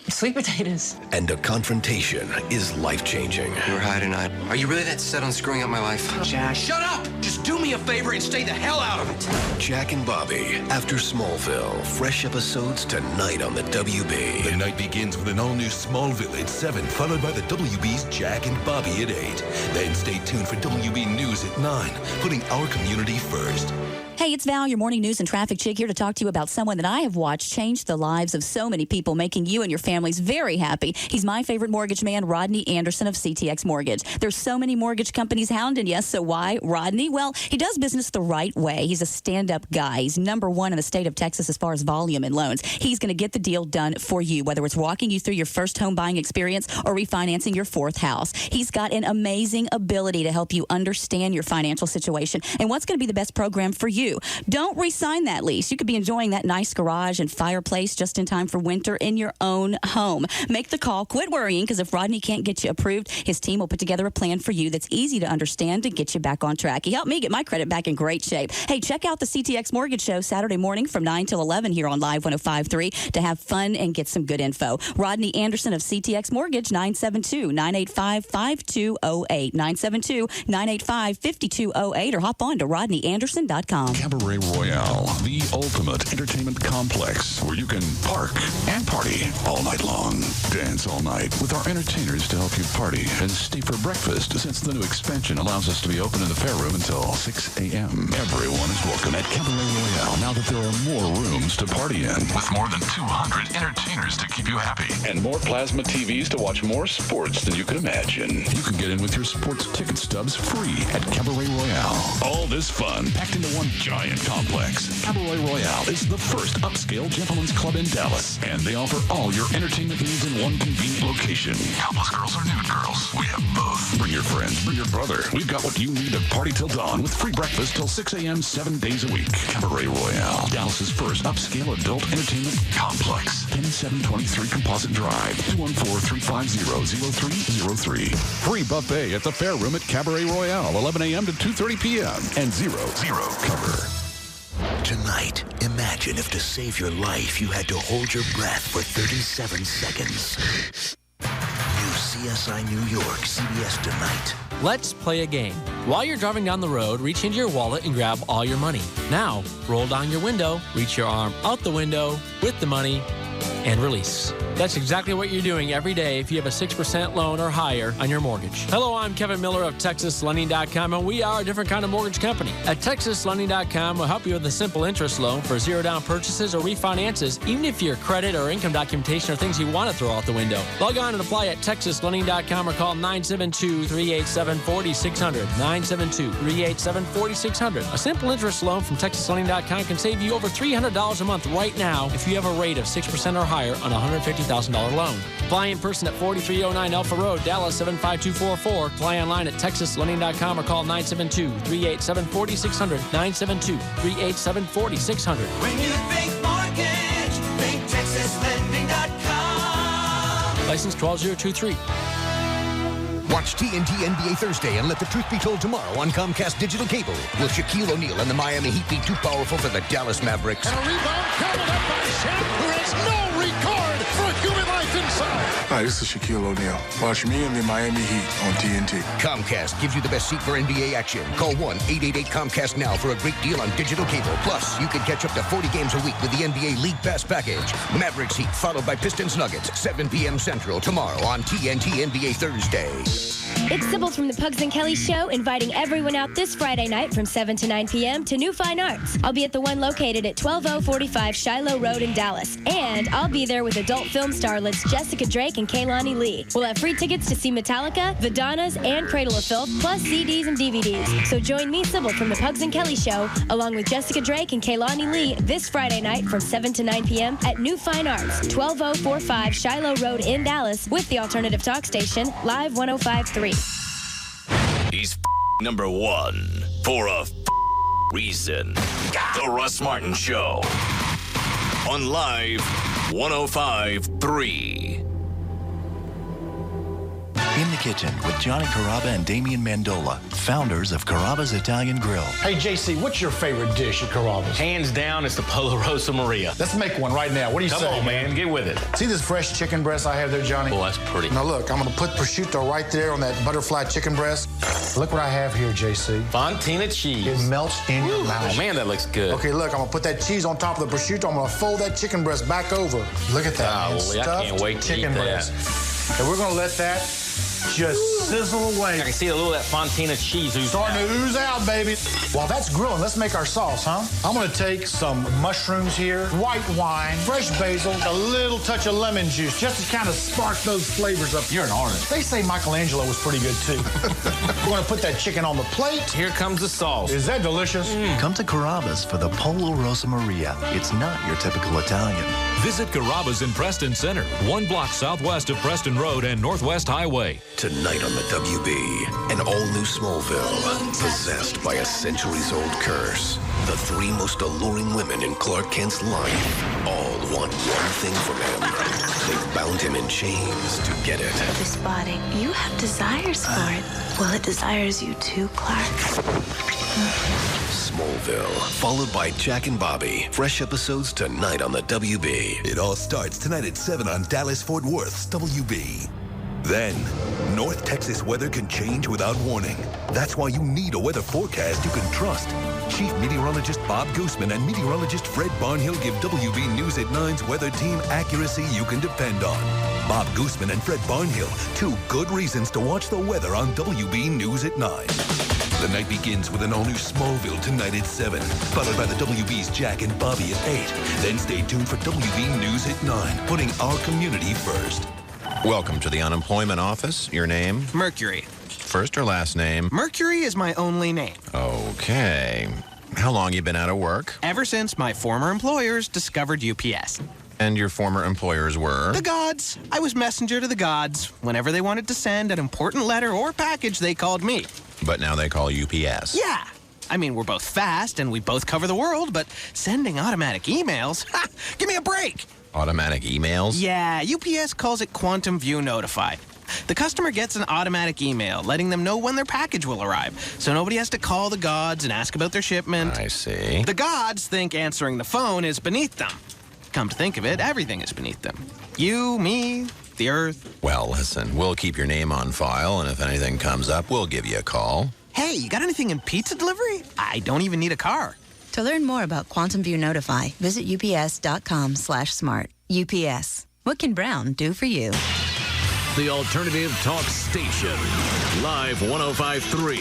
Sweet potatoes. And a confrontation is life-changing. You were high tonight. Are you really that set on screwing up my life? Jack. Shut up! Just do me a favor and stay the hell out of it. Jack and Bobby, after Smallville. Fresh episodes tonight on the WB. The night begins with an all-new Smallville at 7, followed by the WB's Jack and Bobby at 8. Then stay tuned for WB News at 9, putting our community first. Hey, it's Val, your morning news and traffic chick, here to talk to you about someone that I have watched change the lives of so many people, making you and your families very happy. He's my favorite mortgage man, Rodney Anderson of CTX Mortgage. There's so many mortgage companies hounding you, so why Rodney? Well, he does business the right way. He's a stand-up guy. He's number one in the state of Texas as far as volume in loans. He's going to get the deal done for you, whether it's walking you through your first home buying experience or refinancing your fourth house. He's got an amazing ability to help you understand your financial situation and what's going to be the best program for you. Don't re-sign that lease. You could be enjoying that nice garage and fireplace just in time for winter in your own home. Make the call. Quit worrying, because if Rodney can't get you approved, his team will put together a plan for you that's easy to understand to get you back on track. He helped me get my credit back in great shape. Hey, check out the CTX Mortgage Show Saturday morning from 9 till 11 here on Live 105.3 to have fun and get some good info. Rodney Anderson of CTX Mortgage, 972-985-5208, 972-985-5208, or hop on to RodneyAnderson.com. Cabaret Royale, the ultimate entertainment complex where you can park and party all night long. Dance all night with our entertainers to help you party and stay for breakfast, since the new expansion allows us to be open in the fair room until 6 a.m. Everyone is welcome at Cabaret Royale now that there are more rooms to party in, with more than 200 entertainers to keep you happy and more plasma TVs to watch more sports than you could imagine. You can get in with your sports ticket stubs free at Cabaret Royale. All this fun packed into one giant complex. Cabaret Royale is the first upscale gentleman's club in Dallas, and they offer all your entertainment needs in one convenient location. Topless girls or nude girls, we have both. Bring your friends, bring your brother. We've got what you need to party till dawn, with free breakfast till 6 a.m. 7 days a week. Cabaret Royale, Dallas's first upscale adult entertainment complex. 10723 Composite Drive, 214-350-0303. Free buffet at the fair room at Cabaret Royale, 11 a.m. to 2:30 p.m. and 0 cover. Tonight, imagine if to save your life you had to hold your breath for 37 seconds. New CSI New York, CBS tonight. Let's play a game. While you're driving down the road, reach into your wallet and grab all your money. Now, roll down your window, reach your arm out the window with the money, and release. That's exactly what you're doing every day if you have a 6% loan or higher on your mortgage. Hello, I'm Kevin Miller of TexasLending.com, and we are a different kind of mortgage company. At TexasLending.com, we'll help you with a simple interest loan for zero-down purchases or refinances, even if your credit or income documentation are things you want to throw out the window. Log on and apply at TexasLending.com or call 972-387-4600, 972-387-4600. A simple interest loan from TexasLending.com can save you over $300 a month right now if you have a rate of 6% or higher on a $150,000 loan. Apply in person at 4309 Alpha Road, Dallas 75244. Apply online at TexasLending.com or call 972-387-4600, 972-387-4600. When you think mortgage, think TexasLending.com. License 12023. Watch TNT NBA Thursday and let the truth be told tomorrow on Comcast Digital Cable. Will Shaquille O'Neal and the Miami Heat be too powerful for the Dallas Mavericks? And a rebound covered up by Shaq, who has no regard for human life inside. Hi, this is Shaquille O'Neal. Watch me and the Miami Heat on TNT. Comcast gives you the best seat for NBA action. Call 1-888-COMCAST now for a great deal on digital cable. Plus, you can catch up to 40 games a week with the NBA League Pass package. Mavericks Heat, followed by Pistons Nuggets, 7 p.m. Central tomorrow on TNT NBA Thursday. It's Sybil from the Pugs and Kelly Show, inviting everyone out this Friday night from 7 to 9 p.m. to New Fine Arts. I'll be at the one located at 12045 Shiloh Road in Dallas. And I'll be there with adult film starlets Jessica Drake and KLLI Lee. We'll have free tickets to see Metallica, The Donnas, and Cradle of Filth, plus CDs and DVDs. So join me, Sybil, from the Pugs and Kelly Show, along with Jessica Drake and KLLI Lee this Friday night from 7 to 9 p.m. at New Fine Arts, 12045 Shiloh Road in Dallas, with the alternative talk station, Live 105.3. He's number one for a reason. The Russ Martin Show on Live 105.3. In the Kitchen with Johnny Carrabba and Damian Mandola, founders of Carrabba's Italian Grill. Hey, JC, what's your favorite dish at Carrabba's? Hands down, it's the Polo Rosa Maria. Let's make one right now. What do you say? Come on, man. Get with it. See this fresh chicken breast I have there, Johnny? Oh, that's pretty. Now, look, I'm going to put prosciutto right there on that butterfly chicken breast. Look what I have here, JC. Fontina cheese. It melts in your mouth. Oh, man, that looks good. Okay, look, I'm going to put that cheese on top of the prosciutto. I'm going to fold that chicken breast back over. Look at that. Golly, I can't wait to chicken eat that. breast. And we're going to let that just sizzle away. I can see a little of that Fontina cheese oozing Starting to ooze out, baby. While that's grilling, let's make our sauce, huh? I'm going to take some mushrooms here, white wine, fresh basil, a little touch of lemon juice, just to kind of spark those flavors up. You're an artist. They say Michelangelo was pretty good, too. We're going to put that chicken on the plate. Here comes the sauce. Is that delicious? Come to Carrabba's for the Polo Rosa Maria. It's not your typical Italian. Visit Carrabba's in Preston Center, 1 block southwest of Preston Road and Northwest Highway. Tonight on the WB, an all-new Smallville, possessed by a centuries-old curse. The 3 most alluring women in Clark Kent's life all want one thing from him. They've bound him in chains to get it. This body, you have desires for it. Well, it desires you too, Clark. Smallville, followed by Jack and Bobby. Fresh episodes tonight on the WB. It all starts tonight at 7 on Dallas-Fort Worth's WB. Then, North Texas weather can change without warning. That's why you need a weather forecast you can trust. Chief Meteorologist Bob Gooseman and Meteorologist Fred Barnhill give WB News at 9's weather team accuracy you can depend on. Bob Gooseman and Fred Barnhill, 2 good reasons to watch the weather on WB News at 9. The night begins with an all-new Smallville tonight at 7, followed by the WB's Jack and Bobby at 8. Then stay tuned for WB News at 9, putting our community first. Welcome to the unemployment office. Your name? Mercury. First or last name? Mercury is my only name. Okay. How long you been out of work? Ever since my former employers discovered UPS. And your former employers were? The gods. I was messenger to the gods. Whenever they wanted to send an important letter or package, they called me. But now they call UPS. Yeah. I mean, we're both fast and we both cover the world, but sending automatic emails? Ha! Give me a break. Automatic emails? Yeah, UPS calls it Quantum View Notify. The customer gets an automatic email letting them know when their package will arrive, so nobody has to call the gods and ask about their shipment. I see. The gods think answering the phone is beneath them. Come to think of it, everything is beneath them. You, me, the earth. Well, listen, we'll keep your name on file, and if anything comes up, we'll give you a call. Hey, you got anything in pizza delivery? I don't even need a car. To learn more about Quantum View Notify, visit ups.com/smart. UPS. What can Brown do for you? The alternative talk station. Live 105.3.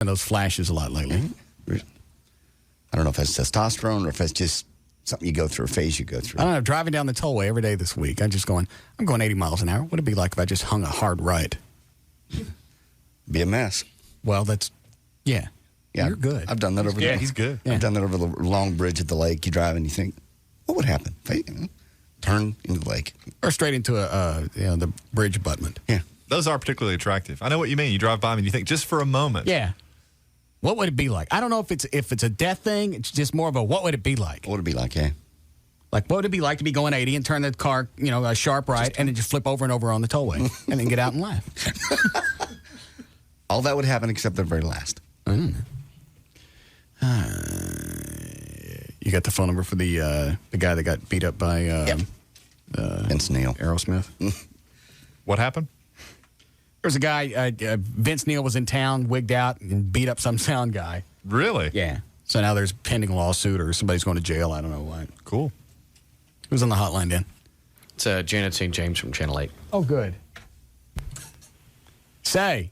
Those flashes a lot lately. I don't know if that's testosterone or if that's just something you go through, a phase you go through. I don't know. Driving down the tollway every day this week, I'm going 80 miles an hour. What'd it be like if I just hung a hard right? Be a mess. Well, yeah. You're good. I've done that over he's good. I've done that over the long bridge at the lake. You drive and you think, what would happen? Turn into the lake. Or straight into the bridge abutment. Yeah. Those are particularly attractive. I know what you mean. You drive by them and you think just for a moment. Yeah. What would it be like? I don't know if it's a death thing. It's just more of a what would it be like? What would it be like, yeah. Like, what would it be like to be going 80 and turn the car, a sharp right, and then just flip over and over on the tollway and then get out and laugh? All that would happen except the very last. You got the phone number for the guy that got beat up by Vince Neil. Aerosmith? What happened? There's a guy, Vince Neil was in town, wigged out, and beat up some sound guy. Really? Yeah. So now there's a pending lawsuit or somebody's going to jail. I don't know why. Cool. Who's on the hotline, Dan? It's Janet St. James from Channel 8. Oh, good. Say.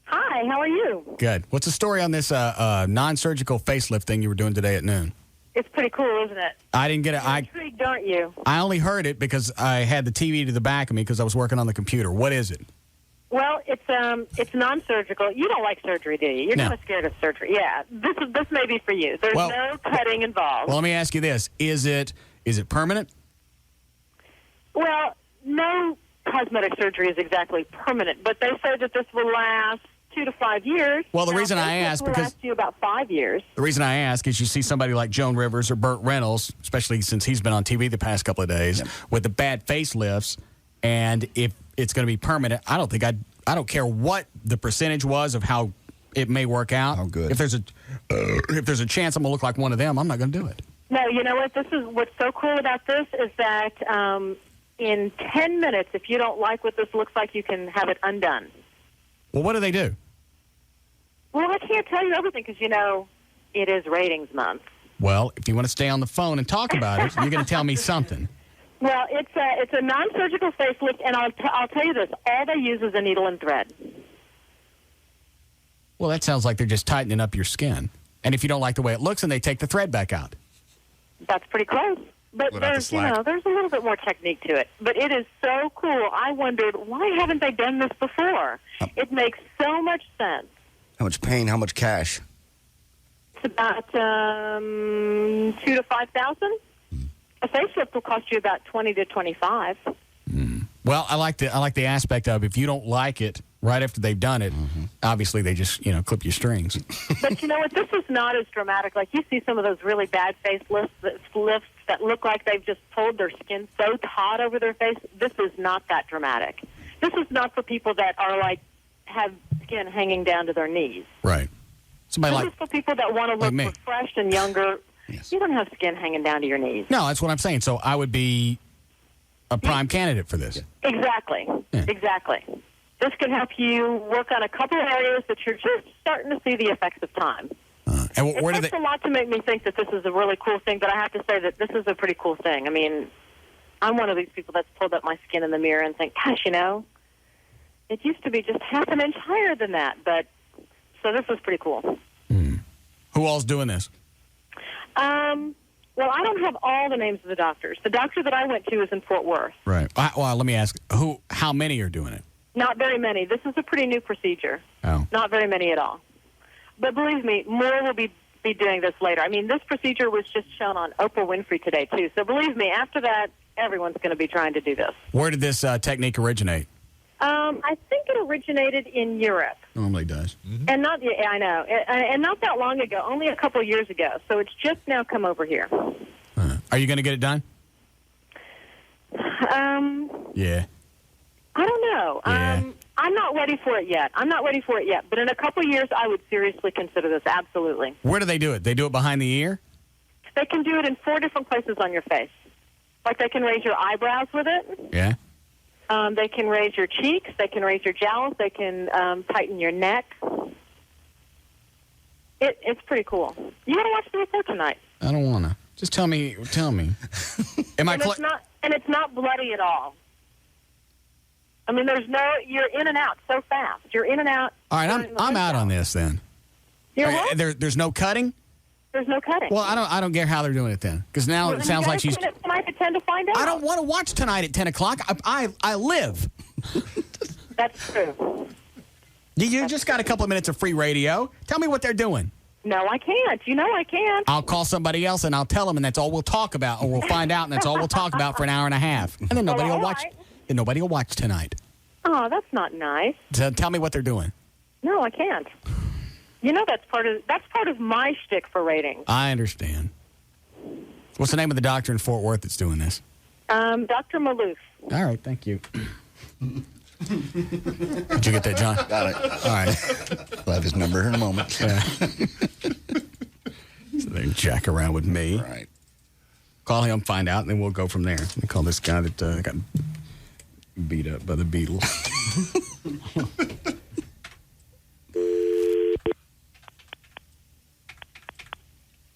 Hi, how are you? Good. What's the story on this non-surgical facelift thing you were doing today at noon? It's pretty cool, isn't it? I didn't get it. You're intrigued, aren't you? I only heard it because I had the TV to the back of me because I was working on the computer. What is it? Well, it's non-surgical. You don't like surgery, do you? You're kind of scared of surgery. Yeah, this may be for you. There's no cutting involved. Well, let me ask you this: Is it permanent? Well, no cosmetic surgery is exactly permanent, but they say that this will last 2 to 5 years. Well, the reason I ask will last you about 5 years. The reason I ask is you see somebody like Joan Rivers or Burt Reynolds, especially since he's been on TV the past couple of days, with the bad facelifts, and if it's going to be permanent, I don't care what the percentage was of how it may work out. Oh, good. If there's a chance I'm going to look like one of them, I'm not going to do it. No, you know what? What's so cool about this is that in 10 minutes, if you don't like what this looks like, you can have it undone. Well, what do they do? Well, I can't tell you everything because, it is ratings month. Well, if you want to stay on the phone and talk about it, you're going to tell me something. Well, it's a non-surgical facelift, and I'll tell you this: all they use is a needle and thread. Well, that sounds like they're just tightening up your skin. And if you don't like the way it looks, then they take the thread back out. That's pretty close. But there's a little bit more technique to it. But it is so cool. I wondered, why haven't they done this before? It makes so much sense. How much pain? How much cash? It's about $2,000 to $5,000. A facelift will cost you about $20 to $25. Well, I like the aspect of if you don't like it right after they've done it, obviously they just clip your strings. But you know what? This is not as dramatic. Like you see some of those really bad facelifts that look like they've just pulled their skin so taut over their face. This is not that dramatic. This is not for people that are have skin hanging down to their knees. Right. This is for people that want to look refreshed and younger. Yes. You don't have skin hanging down to your knees. No, that's what I'm saying. So I would be a prime candidate for this. Exactly. Yeah. Exactly. This can help you work on a couple of areas that you're just starting to see the effects of time. It takes a lot to make me think that this is a really cool thing, but I have to say that this is a pretty cool thing. I mean, I'm one of these people that's pulled up my skin in the mirror and think, gosh, it used to be just half an inch higher than that. So this is pretty cool. Who all's doing this? Well, I don't have all the names of the doctors. The doctor that I went to is in Fort Worth. Right. Well, let me ask, how many are doing it? Not very many. This is a pretty new procedure. Oh. Not very many at all. But believe me, more will be doing this later. I mean, this procedure was just shown on Oprah Winfrey today, too. So believe me, after that, everyone's going to be trying to do this. Where did this technique originate? I think it originated in Europe. Normally does. And I know. And not that long ago, only a couple of years ago. So it's just now come over here. Are you going to get it done? Yeah. I don't know. Yeah. I'm not ready for it yet. But in a couple of years, I would seriously consider this, absolutely. Where do they do it? They do it behind the ear? They can do it in 4 different places on your face. Like they can raise your eyebrows with it. Yeah. They can raise your cheeks. They can raise your jowls. They can tighten your neck. It's pretty cool. You got to watch the report tonight. I don't want to. Just tell me. It's not bloody at all. I mean, you're in and out so fast. You're in and out. All right, I'm out on this then. You're what? There's no cutting? There's no cutting. Well, I don't get how they're doing it then. Because now it sounds like she's... tonight at 10 to find out. I don't want to watch tonight at 10 o'clock. I live. That's true. You just got a couple of minutes of free radio. Tell me what they're doing. No, I can't. You know I can't. I'll call somebody else and I'll tell them, and that's all we'll talk about, or we'll find out, and that's all we'll talk about for an hour and a half, and then nobody will watch. And nobody will watch tonight. Oh, that's not nice. So tell me what they're doing. No, I can't. You know that's part of my shtick for ratings. I understand. What's the name of the doctor in Fort Worth that's doing this? Dr. Maloof. All right, thank you. Did you get that, John? Got it. All right. We'll have his number in a moment. Yeah. So they jack around with me. Right. Call him, find out, and then we'll go from there. We call this guy that got beat up by the Beatles.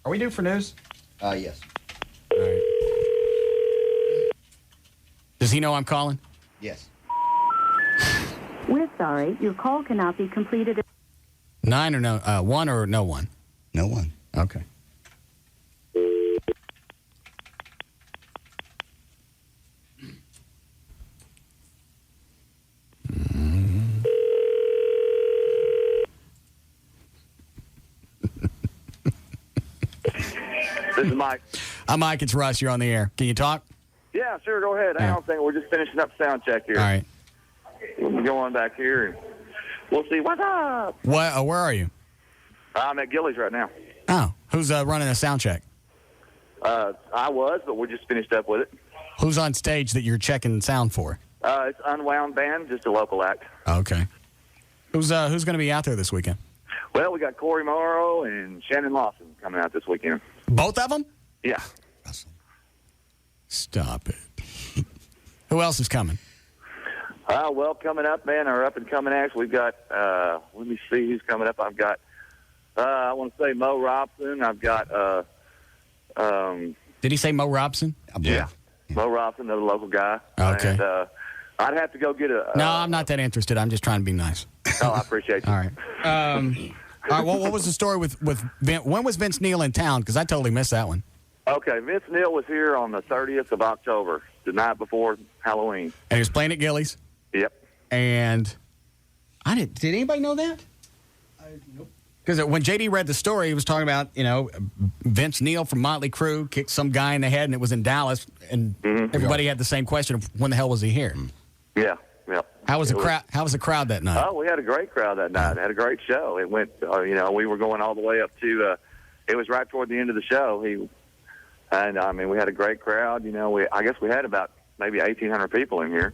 Are we due for news? Yes. All right. Does he know I'm calling? Yes. We're sorry, your call cannot be completed. 9 or no? 1 or no one? No one. Okay. This is Mike. I'm Mike. It's Russ. You're on the air. Can you talk? Yeah, sure. Go ahead. Hang on a second. We're just finishing up sound check here. All right. We'll go on back here, and we'll see what's up. What? Where are you? I'm at Gillies right now. Oh, who's running a sound check? I was, but we just finished up with it. Who's on stage that you're checking sound for? It's Unwound Band, just a local act. Okay. Who's going to be out there this weekend? Well, we got Corey Morrow and Shannon Lawson coming out this weekend. Both of them? Yeah. Stop it. Who else is coming? Well, coming up, man, our up-and-coming acts, we've got, let me see who's coming up. I've got, I want to say Mo Robson. I've got, Did he say Mo Robson? Yeah. Mo Robson, another local guy. Okay. And, I'd have to go get a... No, I'm not that interested. I'm just trying to be nice. Oh, I appreciate you. All right. All right, well, what was the story with Vince? When was Vince Neil in town? Because I totally missed that one. Okay, Vince Neil was here on the 30th of October, the night before Halloween. And he was playing at Gillies? Yep. And did anybody know that? Nope. Because when JD read the story, he was talking about, Vince Neil from Motley Crue kicked some guy in the head, and it was in Dallas, and everybody had the same question of when the hell was he here? Yeah. How was the crowd? How was the crowd that night? Oh, we had a great crowd that night. Had a great show. It went, we were going all the way up to. It was right toward the end of the show. We had a great crowd. I guess we had about maybe 1,800 people in here.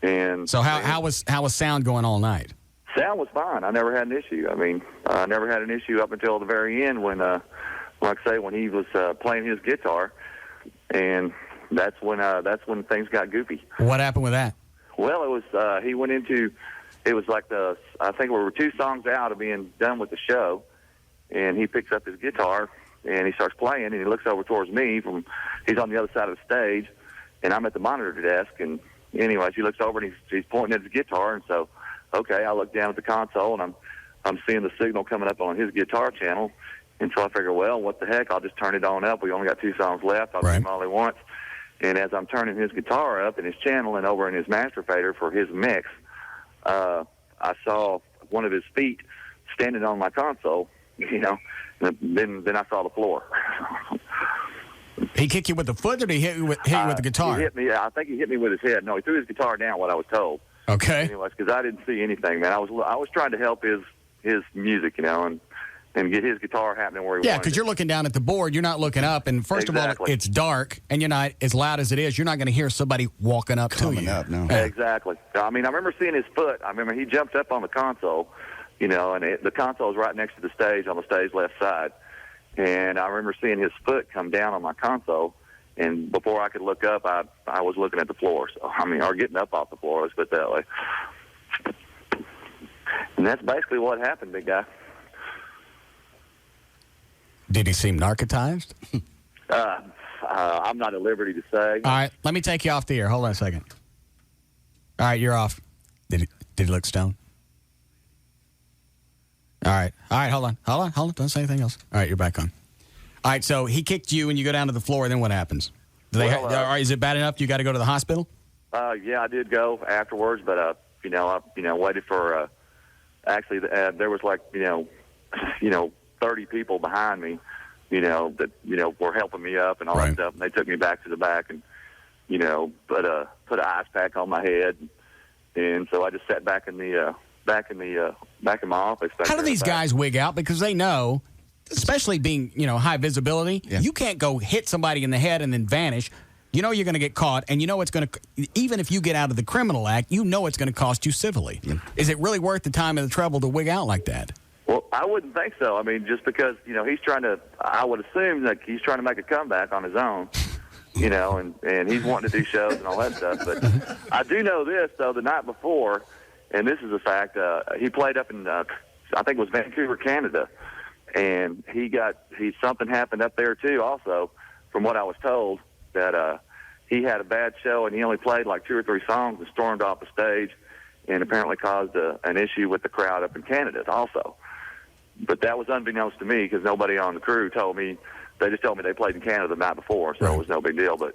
And so how was sound going all night? Sound was fine. I never had an issue. I never had an issue up until the very end when he was playing his guitar, and that's when things got goofy. What happened with that? Well, it was he went into it was like I think we were 2 songs out of being done with the show, and he picks up his guitar and he starts playing, and he looks over towards me he's on the other side of the stage, and I'm at the monitor desk, and anyways, he looks over and he's pointing at his guitar, and so okay, I look down at the console and I'm seeing the signal coming up on his guitar channel, and so I figure, well, what the heck? I'll just turn it on up. We only got 2 songs left. I'll do them all at once. And as I'm turning his guitar up and his channel and over in his master fader for his mix, I saw one of his feet standing on my console, and then I saw the floor. He kicked you with the foot, or did he hit you with the guitar? He hit me. I think he hit me with his head. No, he threw his guitar down, what I was told. Okay. Anyways, because I didn't see anything, man. I was trying to help his music, and get his guitar happening where he wanted. Yeah, because you're looking down at the board, you're not looking up, and first of all, it's dark, and you're not as loud as it is. You're not going to hear somebody walking up to you. No. Exactly. I remember seeing his foot. I remember he jumped up on the console, and the console is right next to the stage on the stage left side, and I remember seeing his foot come down on my console, and before I could look up, I was looking at the floor. So or getting up off the floor. Let's put it that way. And that's basically what happened, big guy. Did he seem narcotized? I'm not at liberty to say. All right, let me take you off the air. Hold on a second. All right, you're off. Did he look stoned? All right, hold on. Don't say anything else. All right, you're back on. All right, so he kicked you, and you go down to the floor, and then what happens? Is it bad enough you got to go to the hospital? Yeah, I did go afterwards, but I waited for actually, there was like, 30 people behind me, that, were helping me up and all that stuff. And they took me back to the back and, put an ice pack on my head. And so I just sat back in my office. How do these guys wig out? Because they know, especially being, high visibility, you can't go hit somebody in the head and then vanish. You know you're going to get caught, and it's going to, even if you get out of the criminal act, it's going to cost you civilly. Is it really worth the time and the trouble to wig out like that? Well, I wouldn't think so. I mean, just because, he's trying to, I would assume that he's trying to make a comeback on his own, and he's wanting to do shows and all that stuff. But I do know this, though, the night before, and this is a fact, he played up in, I think it was Vancouver, Canada, and something happened up there, too, also, from what I was told, that he had a bad show and he only played like 2 or 3 songs and stormed off the stage and apparently caused an issue with the crowd up in Canada also. But that was unbeknownst to me because nobody on the crew told me. They just told me they played in Canada the night before, so it was no big deal. But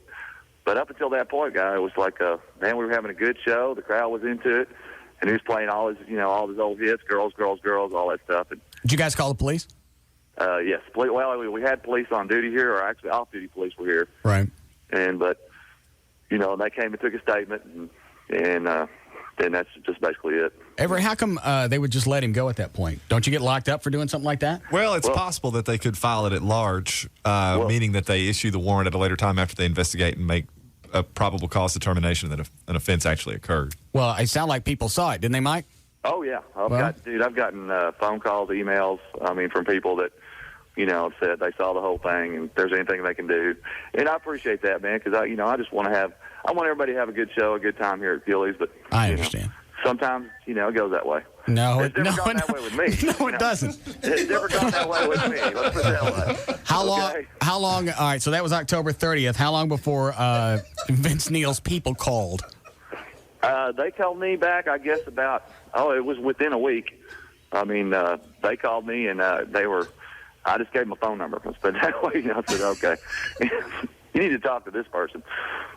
up until that point, guy, it was like, man, we were having a good show. The crowd was into it, and he was playing all his old hits, girls, girls, girls, all that stuff. And, did you guys call the police? Yes. Well, we had police on duty here, or actually off-duty police were here. Right. But they came and took a statement, and then that's just basically it. Avery, how come they would just let him go at that point? Don't you get locked up for doing something like that? Well, it's possible that they could file it at large, meaning that they issue the warrant at a later time after they investigate and make a probable cause determination that an offense actually occurred. Well, it sounded like people saw it, didn't they, Mike? Oh, yeah. I've gotten phone calls, emails, from people that, said they saw the whole thing and if there's anything they can do. And I appreciate that, man, because, I just want everybody to have a good show, a good time here at Gillies. But I understand. Sometimes, it goes that way. No, it's never gone that way with me. No, it doesn't. It's never gone that way with me. Let's put it that way. How long? All right, so that was October 30th. How long before Vince Neil's people called? They called me back, I guess, it was within a week. They called me and I just gave them a phone number. Let's put it that way. I said, okay, you need to talk to this person.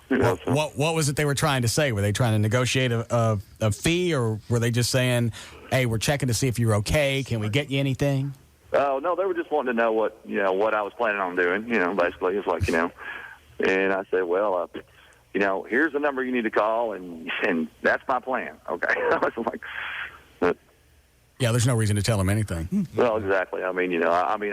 What was it they were trying to say? Were they trying to negotiate a fee, or were they just saying, hey, we're checking to see if you're okay. Can we get you anything? Oh, no, they were just wanting to know what I was planning on doing, basically. It's like, and I said, well, here's the number you need to call, and that's my plan. Okay. I was like, yeah, there's no reason to tell them anything. Well, exactly. I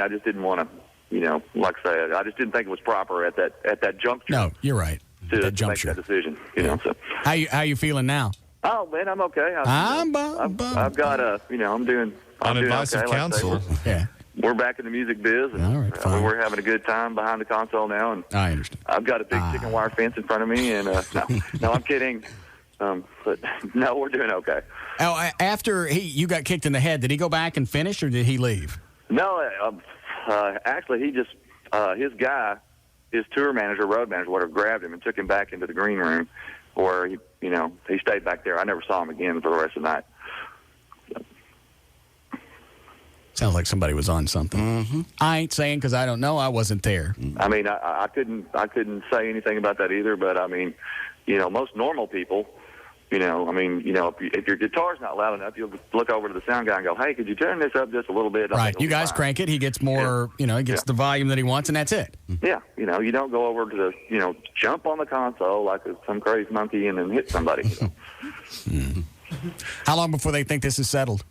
just didn't want to, like I said, I just didn't think it was proper at that juncture. No, you're right. To make that decision, So. How you feeling now? Oh, man, I'm okay. I've got I'm doing on advice okay, of counsel. Yeah. We're back in the music biz, and all right, fine. We're having a good time behind the console now. And I understand. I've got a big chicken wire fence in front of me, and no, I'm kidding. But no, we're doing okay. Oh, after you got kicked in the head, did he go back and finish, or did he leave? No, actually, he just his tour manager, road manager, whatever, grabbed him and took him back into the green room, where he stayed back there. I never saw him again for the rest of the night. Sounds like somebody was on something. Mm-hmm. I ain't saying because I don't know. I wasn't there. I couldn't say anything about that either. But most normal people, if your guitar's not loud enough, you'll look over to the sound guy and go, "Hey, could you turn this up just a little bit?" Right. You guys crank it. He gets more. He gets the volume that he wants, and that's it. Yeah. You don't go over to the jump on the console like some crazy monkey and then hit somebody. How long before they think this is settled?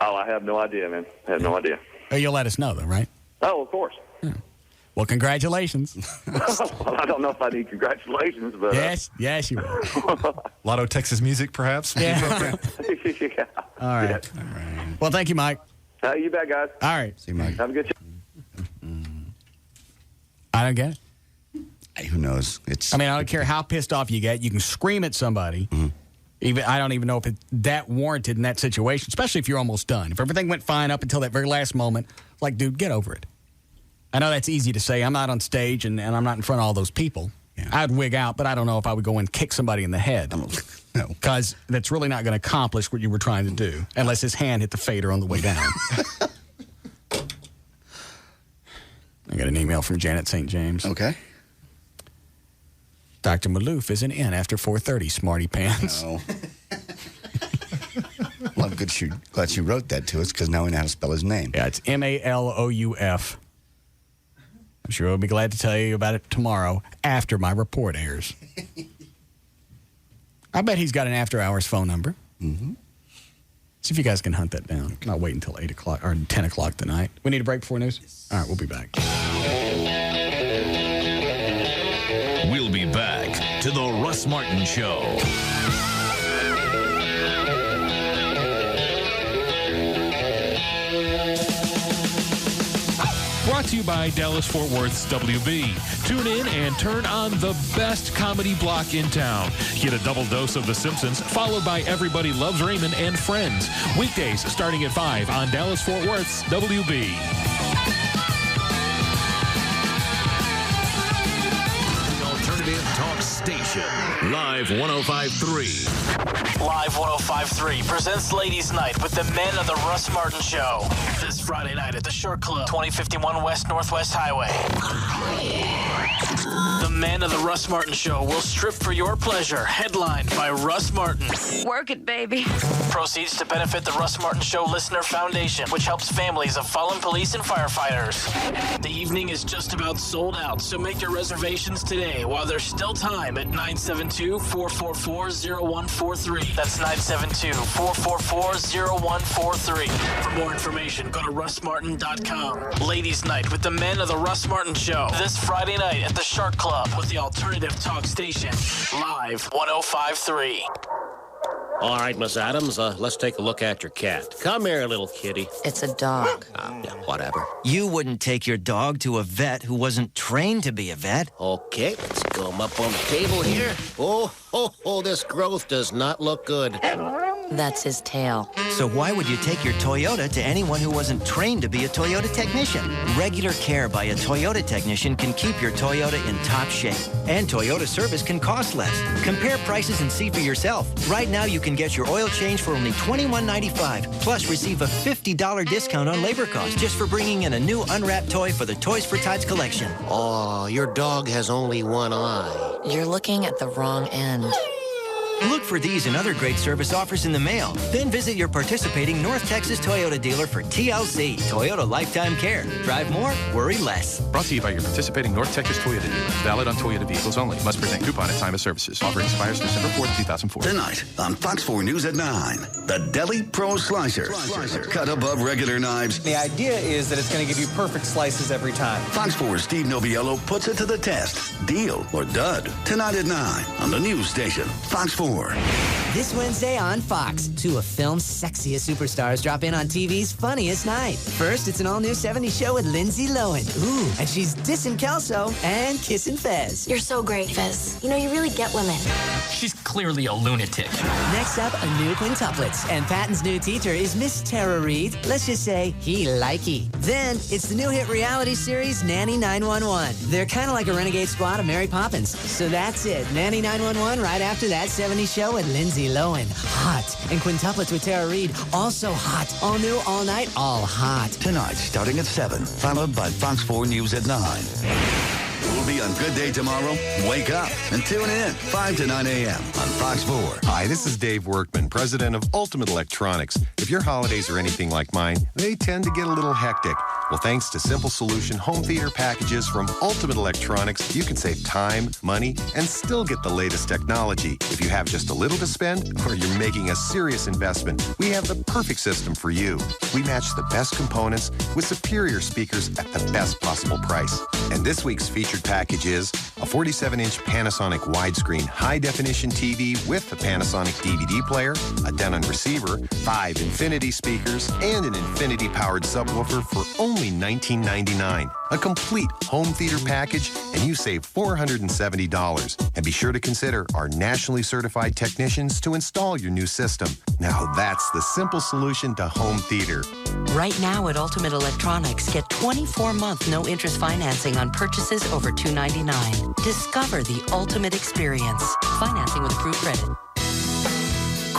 Oh, I have no idea, man. I have no idea. Oh, you'll let us know, though, right? Oh, of course. Yeah. Well, congratulations. Well, I don't know if I need congratulations, but... Yes, you will. Lotto Texas music, perhaps? Yeah. Yeah. All right. Yeah. All right. Well, thank you, Mike. You bet, guys. All right. See you, Mike. Have a good show. I don't get it. Hey, who knows? I don't care how pissed off you get. You can scream at somebody. Mm-hmm. I don't even know if it's that warranted in that situation, especially if you're almost done. If everything went fine up until that very last moment, like, dude, get over it. I know that's easy to say. I'm not on stage, and I'm not in front of all those people. Yeah. I'd wig out, but I don't know if I would go and kick somebody in the head. No. Because that's really not going to accomplish what you were trying to do, unless his hand hit the fader on the way down. I got an email from Janet St. James. Okay. Dr. Maloof isn't in after 4:30, smarty pants. No. Love glad you wrote that to us because now we know how to spell his name. Yeah, it's Malouf. I'm sure I'll be glad to tell you about it tomorrow after my report airs. I bet he's got an after-hours phone number. Mm-hmm. See if you guys can hunt that down. Not wait until 8 o'clock or 10 o'clock tonight. We need a break before news? All right, we'll be back. We'll be back to the Russ Martin Show. Brought to you by Dallas-Fort Worth's WB. Tune in and turn on the best comedy block in town. Get a double dose of The Simpsons, followed by Everybody Loves Raymond and Friends. Weekdays starting at 5 on Dallas-Fort Worth's WB. The Alternative Talk Station. Live 105.3. Live 105.3 presents Ladies Night with the men of the Russ Martin Show. This Friday night at the Shark Club, 2051 West Northwest Highway. The men of the Russ Martin Show will strip for your pleasure, headlined by Russ Martin. Work it, baby. Proceeds to benefit the Russ Martin Show Listener Foundation, which helps families of fallen police and firefighters. The evening is just about sold out, so make your reservations today while there's still time at 972-444-0143. That's 972-444-0143. For more information, go to russmartin.com. Ladies Night with the men of the Russ Martin Show. This Friday night at the Shark Club with the Alternative Talk Station. Live 105.3. All right, Miss Adams, let's take a look at your cat. Come here, little kitty. It's a dog. Yeah, whatever. You wouldn't take your dog to a vet who wasn't trained to be a vet. Okay, let's go him up on the table here. Oh, this growth does not look good. That's his tail. So why would you take your Toyota to anyone who wasn't trained to be a Toyota technician? Regular care by a Toyota technician can keep your Toyota in top shape. And Toyota service can cost less. Compare prices and see for yourself. Right now, you can get your oil change for only $21.95. Plus, receive a $50 discount on labor costs just for bringing in a new unwrapped toy for the Toys for Tots collection. Oh, your dog has only one eye. You're looking at the wrong end. Look for these and other great service offers in the mail. Then visit your participating North Texas Toyota dealer for TLC, Toyota Lifetime Care. Drive more, worry less. Brought to you by your participating North Texas Toyota dealer. Valid on Toyota vehicles only. Must present coupon at time of services. Offer expires December 4th, 2004. Tonight on Fox 4 News at 9, the Deli Pro Slicer. Cut above regular knives. The idea is that it's going to give you perfect slices every time. Fox 4's Steve Noviello puts it to the test. Deal or dud. Tonight at 9 on the news station, Fox 4. This Wednesday on Fox, two of film's sexiest superstars drop in on TV's funniest night. First, it's an all-new 70s show with Lindsay Lohan. Ooh, and she's dissing Kelso and kissing Fez. You're so great, Fez. You know, you really get women. She's clearly a lunatic. Next up, a new quintuplets. And Patton's new teacher is Miss Tara Reid. Let's just say he likey. Then, it's the new hit reality series, Nanny 911. They're kind of like a renegade squad of Mary Poppins. So that's it. Nanny 911 right after that 70s show with Lindsay Lohan. Hot. And quintuplets with Tara Reid. Also hot. All new, all night, all hot. Tonight, starting at 7, followed by Fox 4 News at 9. We'll be on Good Day tomorrow. Wake up and tune in 5 to 9 a.m. on Fox 4. Hi, this is Dave Workman, president of Ultimate Electronics. If your holidays are anything like mine, they tend to get a little hectic. Well, thanks to Simple Solution home theater packages from Ultimate Electronics, you can save time, money, and still get the latest technology. If you have just a little to spend or you're making a serious investment, we have the perfect system for you. We match the best components with superior speakers at the best possible price. And this week's featured package is a 47-inch Panasonic widescreen high-definition TV with a Panasonic DVD player, a Denon receiver, 5 Infinity speakers, and an Infinity-powered subwoofer for only $19.99. A complete home theater package, and you save $470. And be sure to consider our nationally certified technicians to install your new system. Now that's the simple solution to home theater. Right now at Ultimate Electronics, get 24-month no-interest financing on purchases over $299. Discover the ultimate experience. Financing with approved credit.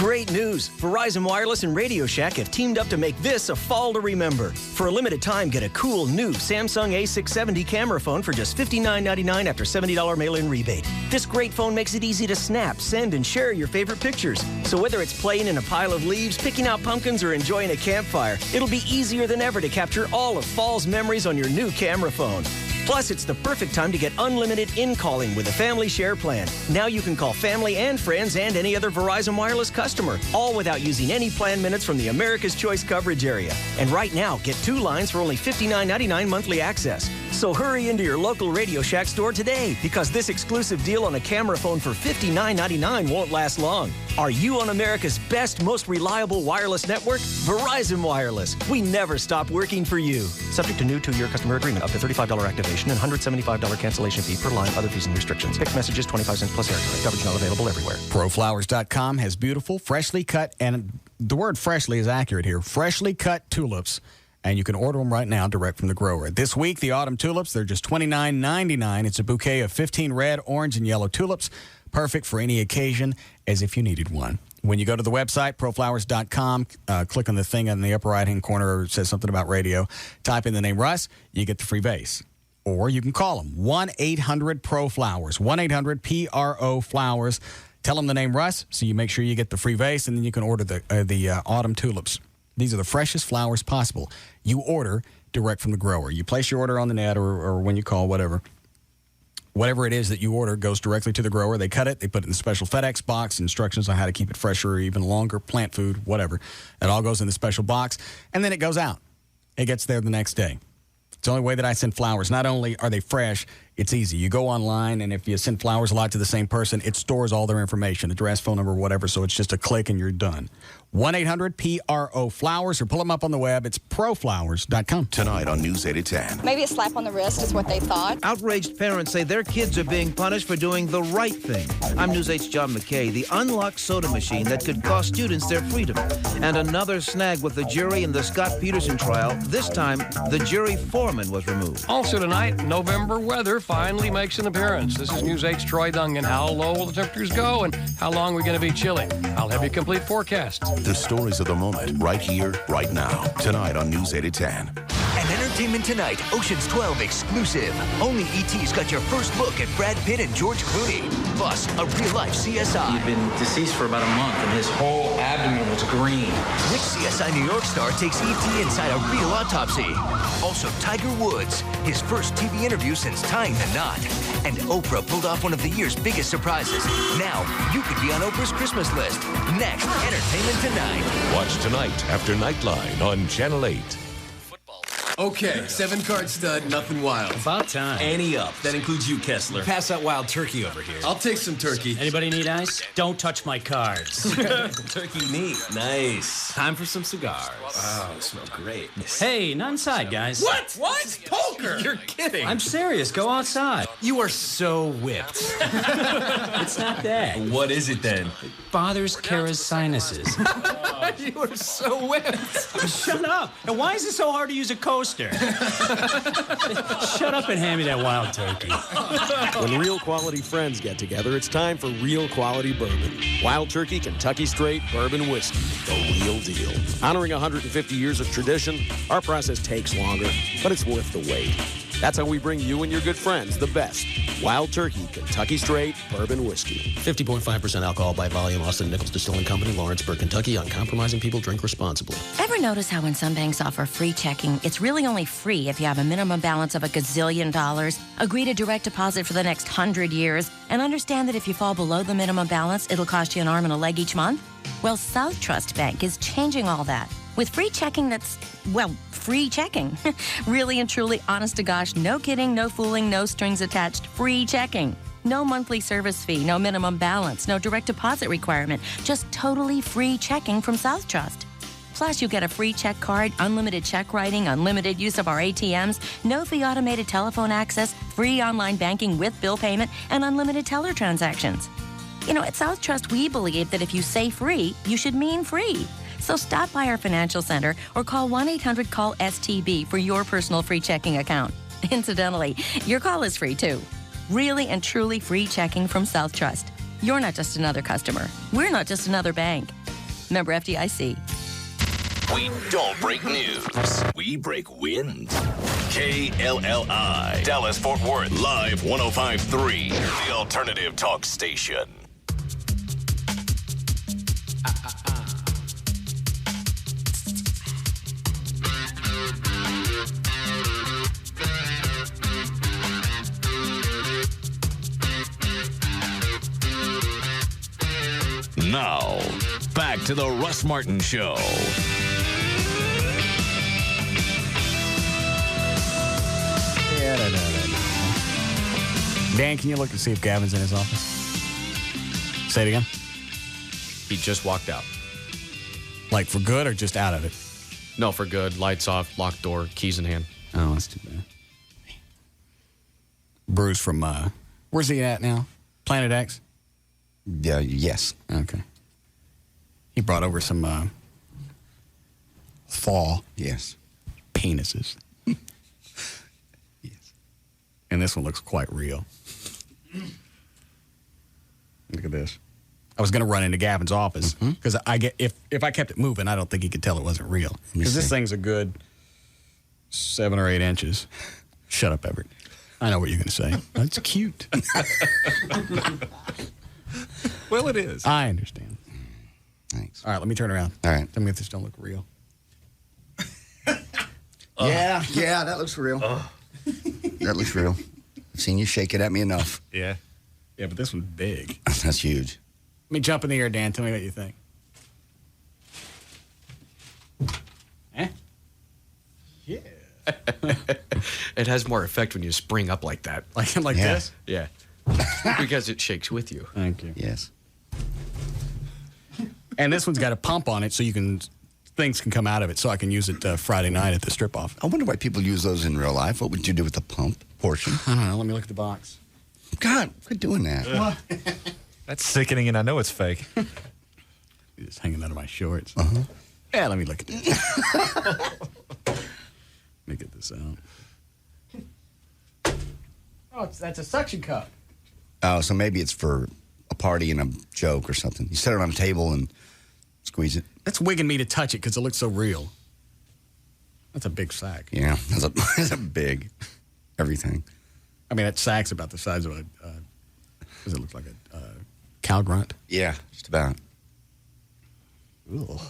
Great news! Verizon Wireless and Radio Shack have teamed up to make this a fall to remember. For a limited time, get a cool new Samsung A670 camera phone for just $59.99 after $70 mail-in rebate. This great phone makes it easy to snap, send, and share your favorite pictures. So whether it's playing in a pile of leaves, picking out pumpkins, or enjoying a campfire, it'll be easier than ever to capture all of fall's memories on your new camera phone. Plus, it's the perfect time to get unlimited in-calling with a family share plan. Now you can call family and friends and any other Verizon Wireless customer, all without using any plan minutes from the America's Choice coverage area. And right now, get 2 lines for only $59.99 monthly access. So hurry into your local Radio Shack store today, because this exclusive deal on a camera phone for $59.99 won't last long. Are you on America's best, most reliable wireless network? Verizon Wireless. We never stop working for you. Subject to new 2-year customer agreement, up to $35 activation and $175 cancellation fee per line, other fees and restrictions. Text messages 25 cents plus airtime. Coverage not available everywhere. ProFlowers.com has beautiful, freshly cut, and the word freshly is accurate here, freshly cut tulips. And you can order them right now direct from the grower. This week, the autumn tulips, they're just $29.99. It's a bouquet of 15 red, orange, and yellow tulips, perfect for any occasion, as if you needed one. When you go to the website, proflowers.com, click on the thing in the upper right-hand corner. It says something about radio. Type in the name Russ, you get the free vase. Or you can call them, 1-800-PRO-FLOWERS, 1-800-PRO-FLOWERS. Tell them the name Russ, so you make sure you get the free vase, and then you can order the autumn tulips. These are the freshest flowers possible. You order direct from the grower. You place your order on the net or when you call, whatever. Whatever it is that you order goes directly to the grower. They cut it. They put it in a special FedEx box, instructions on how to keep it fresher or even longer, plant food, whatever. It all goes in the special box, and then it goes out. It gets there the next day. It's the only way that I send flowers. Not only are they fresh, it's easy. You go online, and if you send flowers a lot to the same person, it stores all their information, address, phone number, whatever, so it's just a click and you're done. 1-800-PRO-FLOWERS, or pull them up on the web. It's proflowers.com. Tonight on News 8 at 10. Maybe a slap on the wrist is what they thought. Outraged parents say their kids are being punished for doing the right thing. I'm News 8's John McKay. The unlocked soda machine that could cost students their freedom. And another snag with the jury in the Scott Peterson trial. This time, the jury foreman was removed. Also tonight, November weather finally makes an appearance. This is News 8's Troy Dungan. How low will the temperatures go, and how long are we going to be chilly? I'll have your complete forecast. The stories of the moment, right here, right now. Tonight on News 8 at 10. And Entertainment Tonight, Ocean's 12 exclusive. Only ET's got your first look at Brad Pitt and George Clooney. Plus, a real-life CSI. He'd been deceased for about a month, and his whole abdomen was green. Which CSI New York star takes ET inside a real autopsy? Also, Tiger Woods, his first TV interview since tying the knot. And Oprah pulled off one of the year's biggest surprises. Now, you could be on Oprah's Christmas list. Next, Entertainment Tonight. Watch tonight after Nightline on Channel 8. Okay, 7-card stud, nothing wild. About time. Ante up. That includes you, Kessler. Pass that wild turkey over here. I'll take some turkey. Anybody need ice? Don't touch my cards. Turkey neat. Nice. Time for some cigars. Wow, they smell great. Hey, not inside, guys. What? What? Poker. You're kidding. I'm serious. Go outside. You are so whipped. It's not that. What is it then? It bothers Kara's sinuses. You are so whipped. Shut up. And why is it so hard to use a coaster? Shut up and hand me that wild turkey. When real quality friends get together, it's time for real quality bourbon. Wild Turkey Kentucky Straight Bourbon Whiskey, the real deal. Honoring 150 years of tradition, our process takes longer, but it's worth the wait. That's how we bring you and your good friends the best. Wild Turkey Kentucky Straight Bourbon Whiskey. 50.5% alcohol by volume. Austin Nichols Distilling Company, Lawrenceburg, Kentucky. Uncompromising people drink responsibly. Ever notice how when some banks offer free checking, it's really only free if you have a minimum balance of $1 gazillion, agree to direct deposit for the next 100 years, and understand that if you fall below the minimum balance, it'll cost you an arm and a leg each month? Well, South Trust Bank is changing all that. With free checking that's, well, free checking. Really and truly, honest to gosh, no kidding, no fooling, no strings attached, free checking. No monthly service fee, no minimum balance, no direct deposit requirement, just totally free checking from South Trust. Plus, you get a free check card, unlimited check writing, unlimited use of our ATMs, no fee automated telephone access, free online banking with bill payment, and unlimited teller transactions. You know, at South Trust, we believe that if you say free, you should mean free. So stop by our financial center or call 1-800-CALL-STB for your personal free checking account. Incidentally, your call is free too. Really and truly free checking from South Trust. You're not just another customer. We're not just another bank. Member FDIC. We don't break news. We break wind. KLLI, Dallas Fort Worth, Live 105.3, the alternative talk station. Now, back to the Russ Martin Show. Dan, can you look and see if Gavin's in his office? Say it again. He just walked out. Like for good or just out of it? No, for good. Lights off, locked door, keys in hand. Oh, that's too bad. Bruce from, where's he at now? Planet X? Yeah, yes. Okay. He brought over some, thaw. Yes. Penises. Yes. And this one looks quite real. Look at this. I was going to run into Gavin's office because if I kept it moving, I don't think he could tell it wasn't real. Because this thing's a good 7 or 8 inches. Shut up, Everett. I know what you're going to say. That's cute. Well, it is. I understand. Thanks. All right, let me turn around. All right. Tell me if this don't look real. Yeah, that looks real. That looks real. I've seen you shake it at me enough. Yeah. Yeah, but this one's big. That's huge. Let me jump in the air, Dan. Tell me what you think. Yeah. It has more effect when you spring up like that. Like Yeah. this? Yeah. Because it shakes with you. Thank you. Yes. And this one's got a pump on it so things can come out of it so I can use it Friday night at the strip off. I wonder why people use those in real life. What would you do with the pump portion? I don't know. Let me look at the box. God, quit doing that. That's sickening, and I know it's fake. It's hanging out of my shorts. Uh-huh. Yeah, let me look at this. Let me get this out. Oh, that's a suction cup. Oh, so maybe it's for a party and a joke or something. You set it on a table and squeeze it. That's wigging me to touch it because it looks so real. That's a big sack. Yeah, that's a big everything. I mean, that sack's about the size of does it look like a cow grunt? Yeah, just about. Ugh.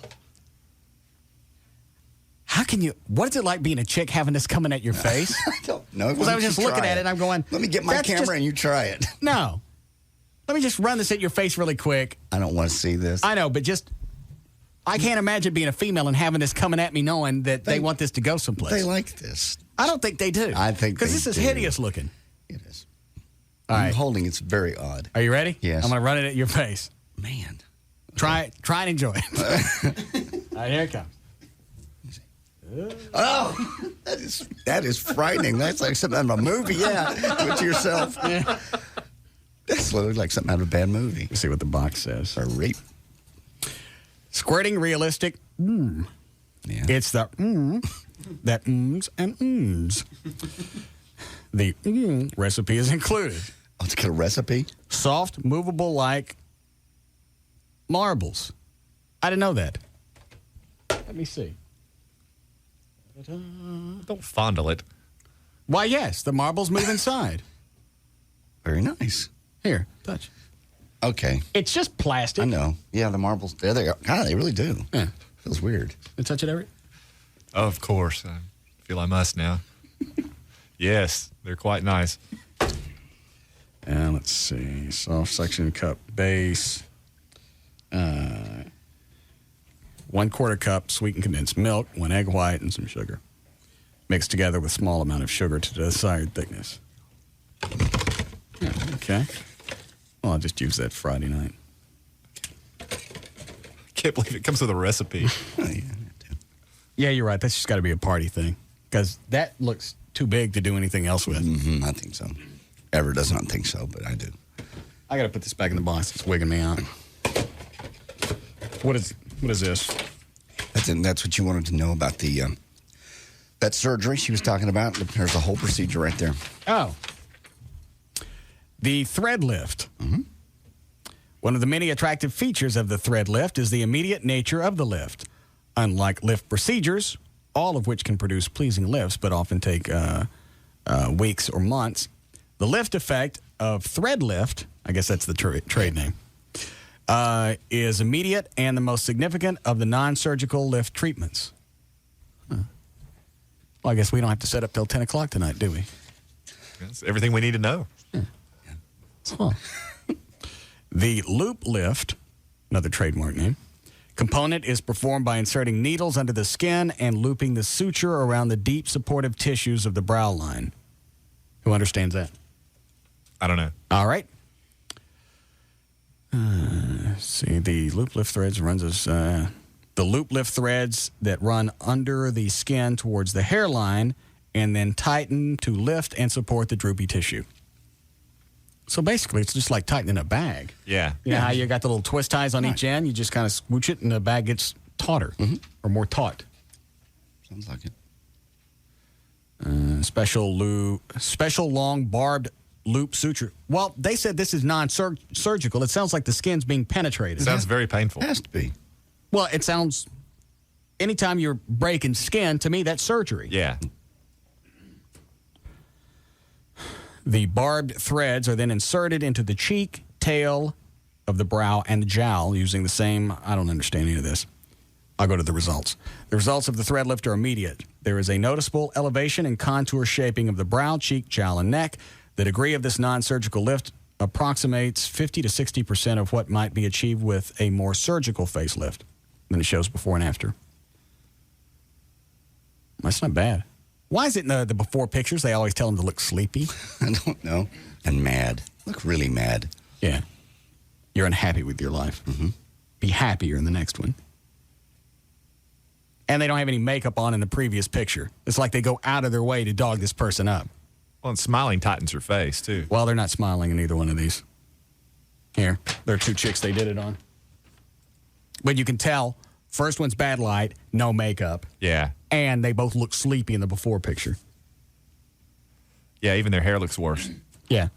How can you, what is it like being a chick having this coming at your face? I don't know. Because I was just looking at it and I'm going, let me get my camera and you try it. No. Let me just run this at your face really quick. I don't want to see this. I know, but I can't imagine being a female and having this coming at me knowing that they want this to go someplace. They like this. I don't think they do. I think because this is hideous looking. It is. All right. I'm holding it's very odd. Are you ready? Yes. I'm going to run it at your face. Man. Try and enjoy it. All right, here it comes. Oh, that is frightening. That's like something out of a movie. Yeah, do it to yourself. Yeah. This looks like something out of a bad movie. Let's see what the box says. Or rape. Squirting realistic. Yeah. It's the that and The recipe is included. Oh, it's got a recipe? Soft, movable like marbles. I didn't know that. Let me see. Don't fondle it. Why, yes, the marbles move inside. Very nice. Here, touch. Okay. It's just plastic. I know. Yeah, the marbles. There they are. God, they really do. Yeah. Feels weird. You touch it, Everett? Of course. I feel I must now. Yes, they're quite nice. And let's see. Soft suction cup base. 1/4 cup sweetened condensed milk, 1 egg white, and some sugar. Mixed together with small amount of sugar to the desired thickness. Yeah, okay. Well, I'll just use that Friday night. Can't believe it comes with a recipe. Yeah, you're right. That's just got to be a party thing. Because that looks too big to do anything else with. Mm-hmm, I think so. Ever does not think so, but I do. I got to put this back in the box. It's wigging me out. What is this? That's what you wanted to know about the that surgery she was talking about. There's a whole procedure right there. Oh. The thread lift. Mm-hmm. One of the many attractive features of the thread lift is the immediate nature of the lift. Unlike lift procedures, all of which can produce pleasing lifts but often take weeks or months, the lift effect of thread lift, I guess that's the trade name, is immediate and the most significant of the non-surgical lift treatments. Huh. Well, I guess we don't have to set up till 10 o'clock tonight, do we? That's everything we need to know. Huh. The loop lift, another trademark name, component is performed by inserting needles under the skin and looping the suture around the deep supportive tissues of the brow line. Who understands that? I don't know. All right. See, the loop lift threads runs as the loop lift threads that run under the skin towards the hairline and then tighten to lift and support the droopy tissue. So basically, it's just like tightening a bag. Yeah. You know how you got the little twist ties on each end? You just kind of swoosh it and the bag gets tauter or more taut. Sounds like it. Special long barbed loop suture. Well, they said this is non-surgical. It sounds like the skin's being penetrated. Sounds very painful. It has to be. Well, it sounds, anytime you're breaking skin, to me, that's surgery. Yeah. The barbed threads are then inserted into the cheek, tail of the brow, and the jowl using the same, I don't understand any of this. I'll go to the results. The results of the thread lift are immediate. There is a noticeable elevation and contour shaping of the brow, cheek, jowl, and neck. The degree of this non-surgical lift approximates 50 to 60% of what might be achieved with a more surgical facelift. Then it shows before and after. That's not bad. Why is it in the before pictures they always tell them to look sleepy? I don't know. And mad. Look really mad. Yeah. You're unhappy with your life. Mm-hmm. Be happier in the next one. And they don't have any makeup on in the previous picture. It's like they go out of their way to dog this person up. Well, and smiling tightens her face, too. Well, they're not smiling in either one of these. Here, there are two chicks they did it on. But you can tell, first one's bad light, no makeup. Yeah. And they both look sleepy in the before picture. Yeah, even their hair looks worse. Yeah.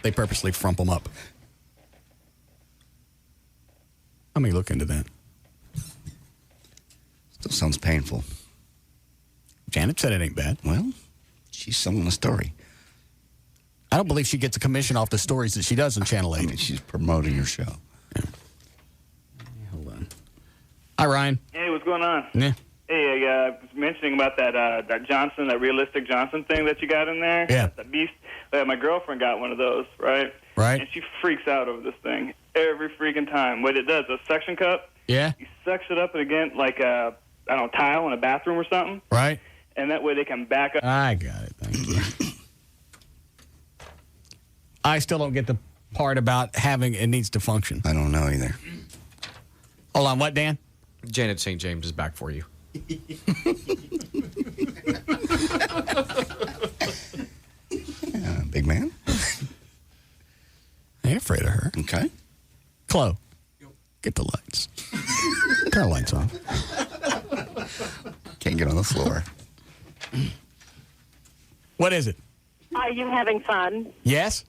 They purposely frump them up. Let me look into that. Still sounds painful. Janet said it ain't bad. Well, she's selling a story. I don't believe she gets a commission off the stories that she does on Channel 8. I mean, she's promoting her show. Yeah. Hold on. Hi, Ryan. Hey, what's going on? Yeah. Hey, I was mentioning about that Johnson, that realistic Johnson thing that you got in there. Yeah. That beast. My girlfriend got one of those, right? Right. And she freaks out over this thing every freaking time. What it does, a suction cup. Yeah. You sucks it up again like a, I don't know, tile in a bathroom or something. Right. And that way they can back up. I got it. Thank you. I still don't get the part about having it needs to function. I don't know either. Hold on, what, Dan? Janet St. James is back for you. Big man. I ain't afraid of her. Okay. Chloe, get the lights. Turn the lights off. Can't get on the floor. What is it? Are you having fun? Yes?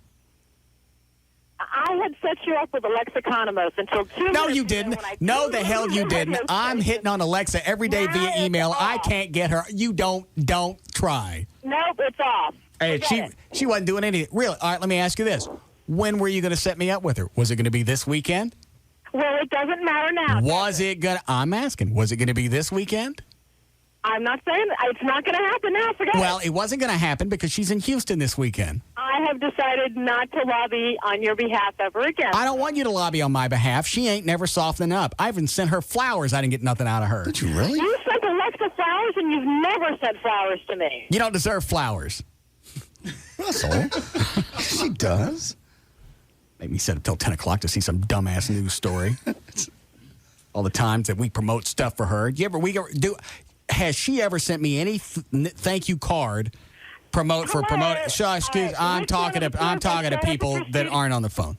I had set you up with a Lexiconomos until 2 minutes No, you didn't. No, the hell you didn't. I'm hitting on Alexa every day via email. I can't get her. You don't try. Nope, it's off. Hey, she wasn't doing anything. Really? All right, let me ask you this. When were you going to set me up with her? Was it going to be this weekend? Well, it doesn't matter now. Was it going to... I'm asking. Was it going to be this weekend? I'm not saying it's not going to happen now. Forget Well, it. it wasn't going to happen because she's in Houston this weekend. I have decided not to lobby on your behalf ever again. I don't want you to lobby on my behalf. She ain't never softening up. I even sent her flowers. I didn't get nothing out of her. Did you really? You sent Alexa flowers, and you've never sent flowers to me. You don't deserve flowers. Russell. She does. Make me sit up till 10 o'clock to see some dumbass news story. All the times that we promote stuff for her. Has she ever sent me any thank you card promote? I'm talking to people that aren't on the phone.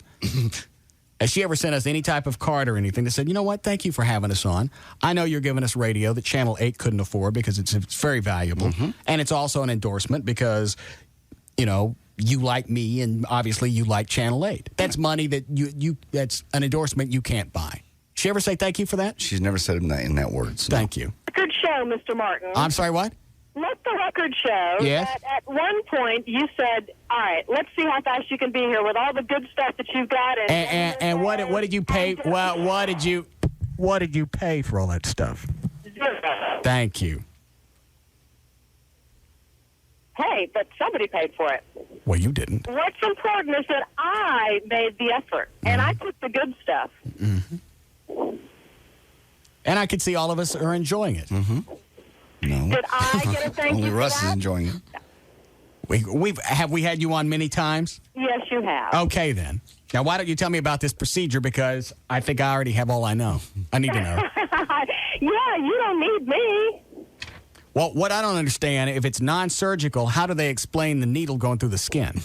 Has she ever sent us any type of card or anything that said, you know what, thank you for having us on. I know you're giving us radio that Channel 8 couldn't afford because it's very valuable. Mm-hmm. And it's also an endorsement because, you know, you like me, and obviously you like Channel 8. That's money that that's an endorsement you can't buy. She ever say thank you for that? She's never said it in that word. So. Thank you. Record show, Mr. Martin. I'm sorry, what? Let the record show Yes? that at one point you said, all right, let's see how fast you can be here with all the good stuff that you've got. And what did you pay? Well, what did you pay for all that stuff? Thank you. Hey, but somebody paid for it. Well, you didn't. What's important is that I made the effort, and I took the good stuff. Mm-hmm. And I could see all of us are enjoying it. Mm-hmm. No. Did I get a thank you Only for Russ that? is enjoying it. Have we had you on many times? Yes, you have. Okay, then. Now, why don't you tell me about this procedure? Because I think I already have all I know. I need to know. Yeah, you don't need me. Well, what I don't understand, if it's non-surgical, how do they explain the needle going through the skin?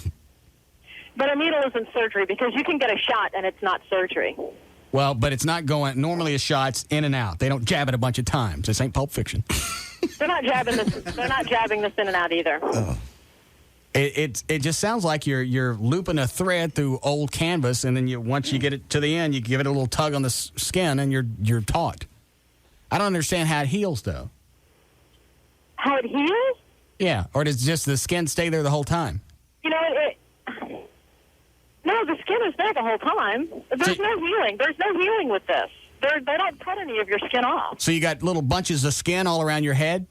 But a needle isn't surgery because you can get a shot and it's not surgery. Well, but it's not going, normally a shot's in and out. They don't jab it a bunch of times. This ain't Pulp Fiction. They're not jabbing this in and out either. Oh. It just sounds like you're looping a thread through old canvas, and then once you get it to the end, you give it a little tug on the skin, and you're taut. I don't understand how it heals, though. How it heals? Yeah, or does just the skin stay there the whole time? You know, no, the skin is there the whole time. There's no healing. There's no healing with this. They don't cut any of your skin off. So you got little bunches of skin all around your head?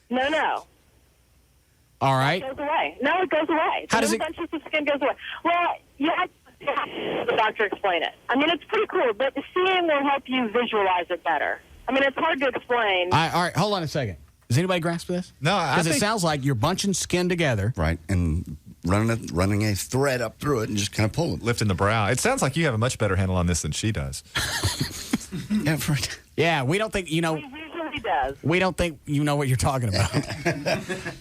No. All right. It goes away. No, it goes away. How does it? Bunches of skin goes away. Well, you have to have the doctor explain it. I mean, it's pretty cool, but seeing will help you visualize it better. I mean, it's hard to explain. All right, hold on a second. Does anybody grasp this? No, because it sounds like you're bunching skin together, right, and running a thread up through it and just kind of pulling, lifting the brow. It sounds like you have a much better handle on this than she does. Yeah, we don't think He usually does. We don't think you know what you're talking about.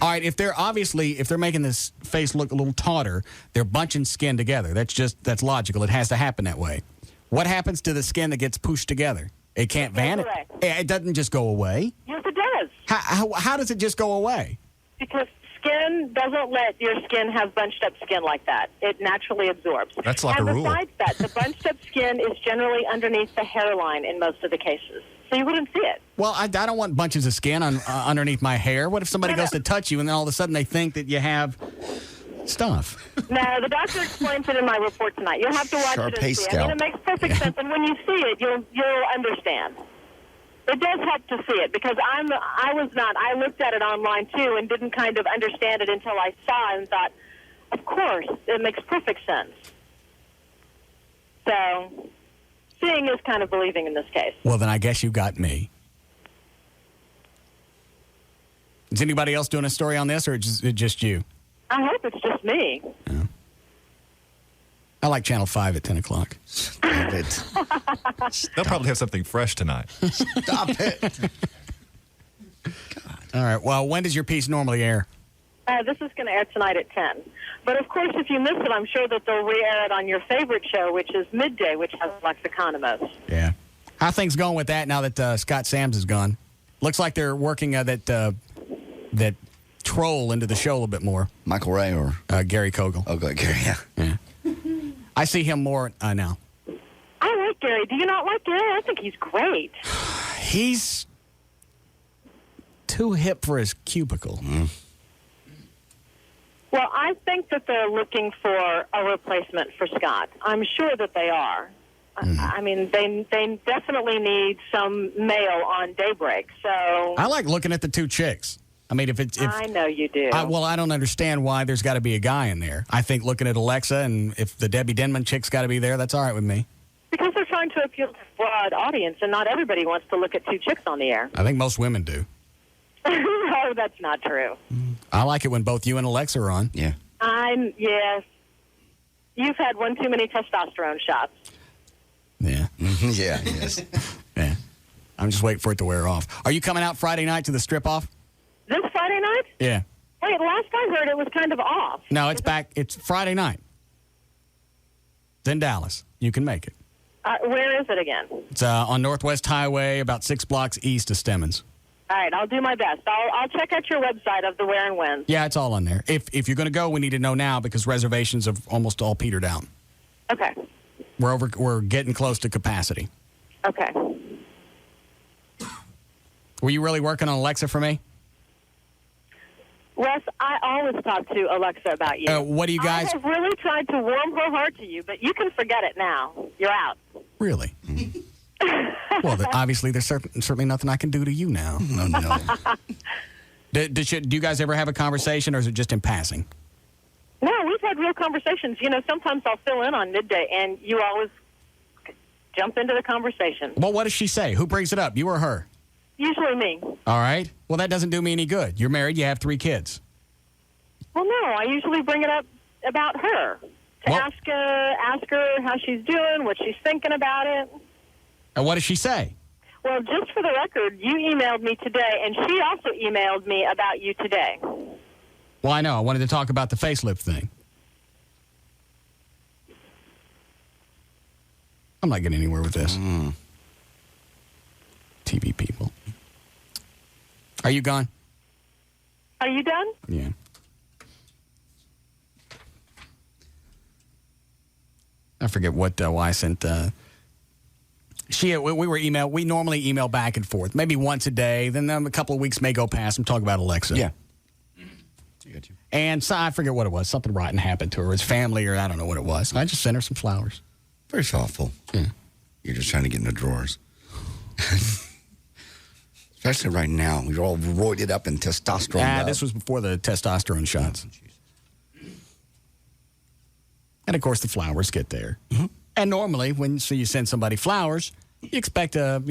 All right, if they're making this face look a little tauter, they're bunching skin together. That's logical. It has to happen that way. What happens to the skin that gets pushed together? It can't vanish. It doesn't just go away. Yes, it does. How does it just go away? Because skin doesn't let your skin have bunched up skin like that. It naturally absorbs. That's like a rule. And besides that, the bunched up skin is generally underneath the hairline in most of the cases. So you wouldn't see it. Well, I don't want bunches of skin underneath my hair. What if somebody goes to touch you and then all of a sudden they think that you have stuff? No, the doctor explains it in my report tonight. You'll have to watch it and see. I mean, it makes perfect sense. And when you see it, you'll understand. It does help to see it because I looked at it online too and didn't kind of understand it until I saw it and thought, of course, it makes perfect sense. So, seeing is kind of believing in this case. Well, then I guess you got me. Is anybody else doing a story on this, or is it just you? I hope it's just me. Yeah. I like Channel 5 at 10 o'clock. Stop it. They'll probably have something fresh tonight. Stop it. All right. Well, when does your piece normally air? This is going to air tonight at 10. But, of course, if you miss it, I'm sure that they'll re-air it on your favorite show, which is Midday, which has Lexiconomos. Yeah. How are things going with that now that Scott Sams is gone? Looks like they're working that troll into the show a little bit more. Michael Ray or? Gary Kogel. Oh, good, Gary, yeah. I see him more now. I like Gary. Do you not like Gary? I think he's great. He's too hip for his cubicle. Well, I think that they're looking for a replacement for Scott. I'm sure that they are. I mean, they definitely need some male on Daybreak. So I like looking at the two chicks. I mean, if I know you do. I don't understand why there's got to be a guy in there. I think looking at Alexa and if the Debbie Denman chick's got to be there, that's all right with me. Because they're trying to appeal to a broad audience, and not everybody wants to look at two chicks on the air. I think most women do. No, that's not true. I like it when both you and Alexa are on. Yeah. Yes. You've had one too many testosterone shots. Yeah. Yeah, yes. Yeah. I'm just waiting for it to wear off. Are you coming out Friday night to the strip-off? This Friday night? Yeah. Wait, last I heard it was kind of off. No, it's back. It's Friday night. It's in Dallas. You can make it. Where is it again? It's on Northwest Highway, about 6 blocks east of Stemmons. All right, I'll do my best. I'll check out your website of the Where and Whens. Yeah, it's all on there. If you're going to go, we need to know now because reservations have almost all petered out. Okay. We're getting close to capacity. Okay. Were you really working on Alexa for me? Russ, I always talk to Alexa about you. What do you guys... I have really tried to warm her heart to you, but you can forget it now. You're out. Really? Well, obviously, there's certainly nothing I can do to you now. No. Do you guys ever have a conversation, or is it just in passing? No, we've had real conversations. You know, sometimes I'll fill in on midday, and you always jump into the conversation. Well, what does she say? Who brings it up, you or her? Usually me. All right. Well, that doesn't do me any good. You're married. You have 3 kids. Well, no, I usually bring it up about her. To ask her how she's doing, what she's thinking about it. And what does she say? Well, just for the record, you emailed me today, and she also emailed me about you today. Well, I know. I wanted to talk about the facelift thing. I'm not getting anywhere with this. TV people. Are you gone? Are you done? Yeah. I forget what I sent. We were email. We normally email back and forth, maybe once a day. Then a couple of weeks may go past. I'm talking about Alexa. Yeah. And so I forget what it was. Something rotten happened to her. His family, or I don't know what it was. I just sent her some flowers. Very thoughtful. Yeah. You're just trying to get in the drawers. Especially right now. You're all roided up in testosterone. Yeah, this was before the testosterone shots. And, of course, the flowers get there. Mm-hmm. And normally, when you send somebody flowers, you expect a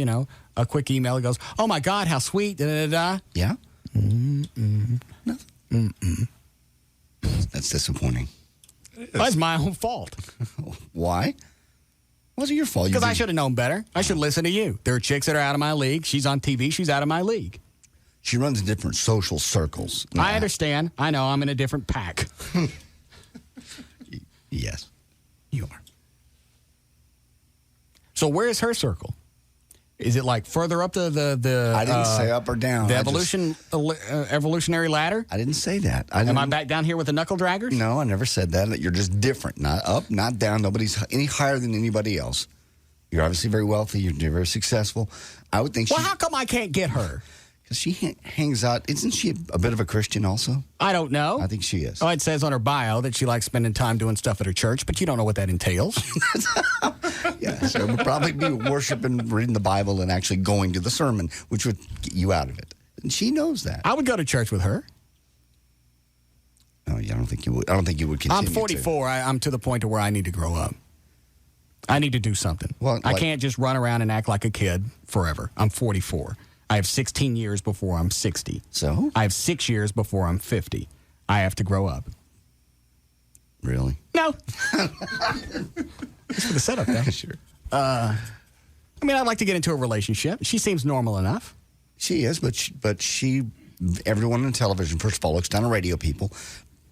quick email that goes, oh, my God, how sweet, da-da-da-da. Yeah? Mm-mm. Nothing. Mm-mm. That's disappointing. That's my own fault. Why? Wasn't your fault. Because I should have known better. I should listen to you. There are chicks that are out of my league. She's on TV. She's out of my league. She runs in different social circles. I understand. I know. I'm in a different pack. Yes, you are. So where is her circle? Is it like further up the I didn't say up or down. The evolutionary ladder? I didn't say that. Am I back down here with the knuckle draggers? No, I never said that. You're just different. Not up, not down. Nobody's any higher than anybody else. You're obviously very wealthy. You're very successful. I would think. Well, how come I can't get her? Because she hangs out. Isn't she a bit of a Christian also? I don't know. I think she is. Oh, it says on her bio that she likes spending time doing stuff at her church, but you don't know what that entails. Yeah, so it would probably be worshiping, reading the Bible, and actually going to the sermon, which would get you out of it. And she knows that. I would go to church with her. Oh, yeah, I don't think you would. I don't think you would continue. I'm 44. I'm to the point to where I need to grow up. I need to do something. Well, I can't just run around and act like a kid forever. I'm 44. I have 16 years before I'm 60. So? I have 6 years before I'm 50. I have to grow up. Really? No. It's for the setup, though. Sure. I mean, I'd like to get into a relationship. She seems normal enough. She is, but everyone on television, first of all, looks down on radio people.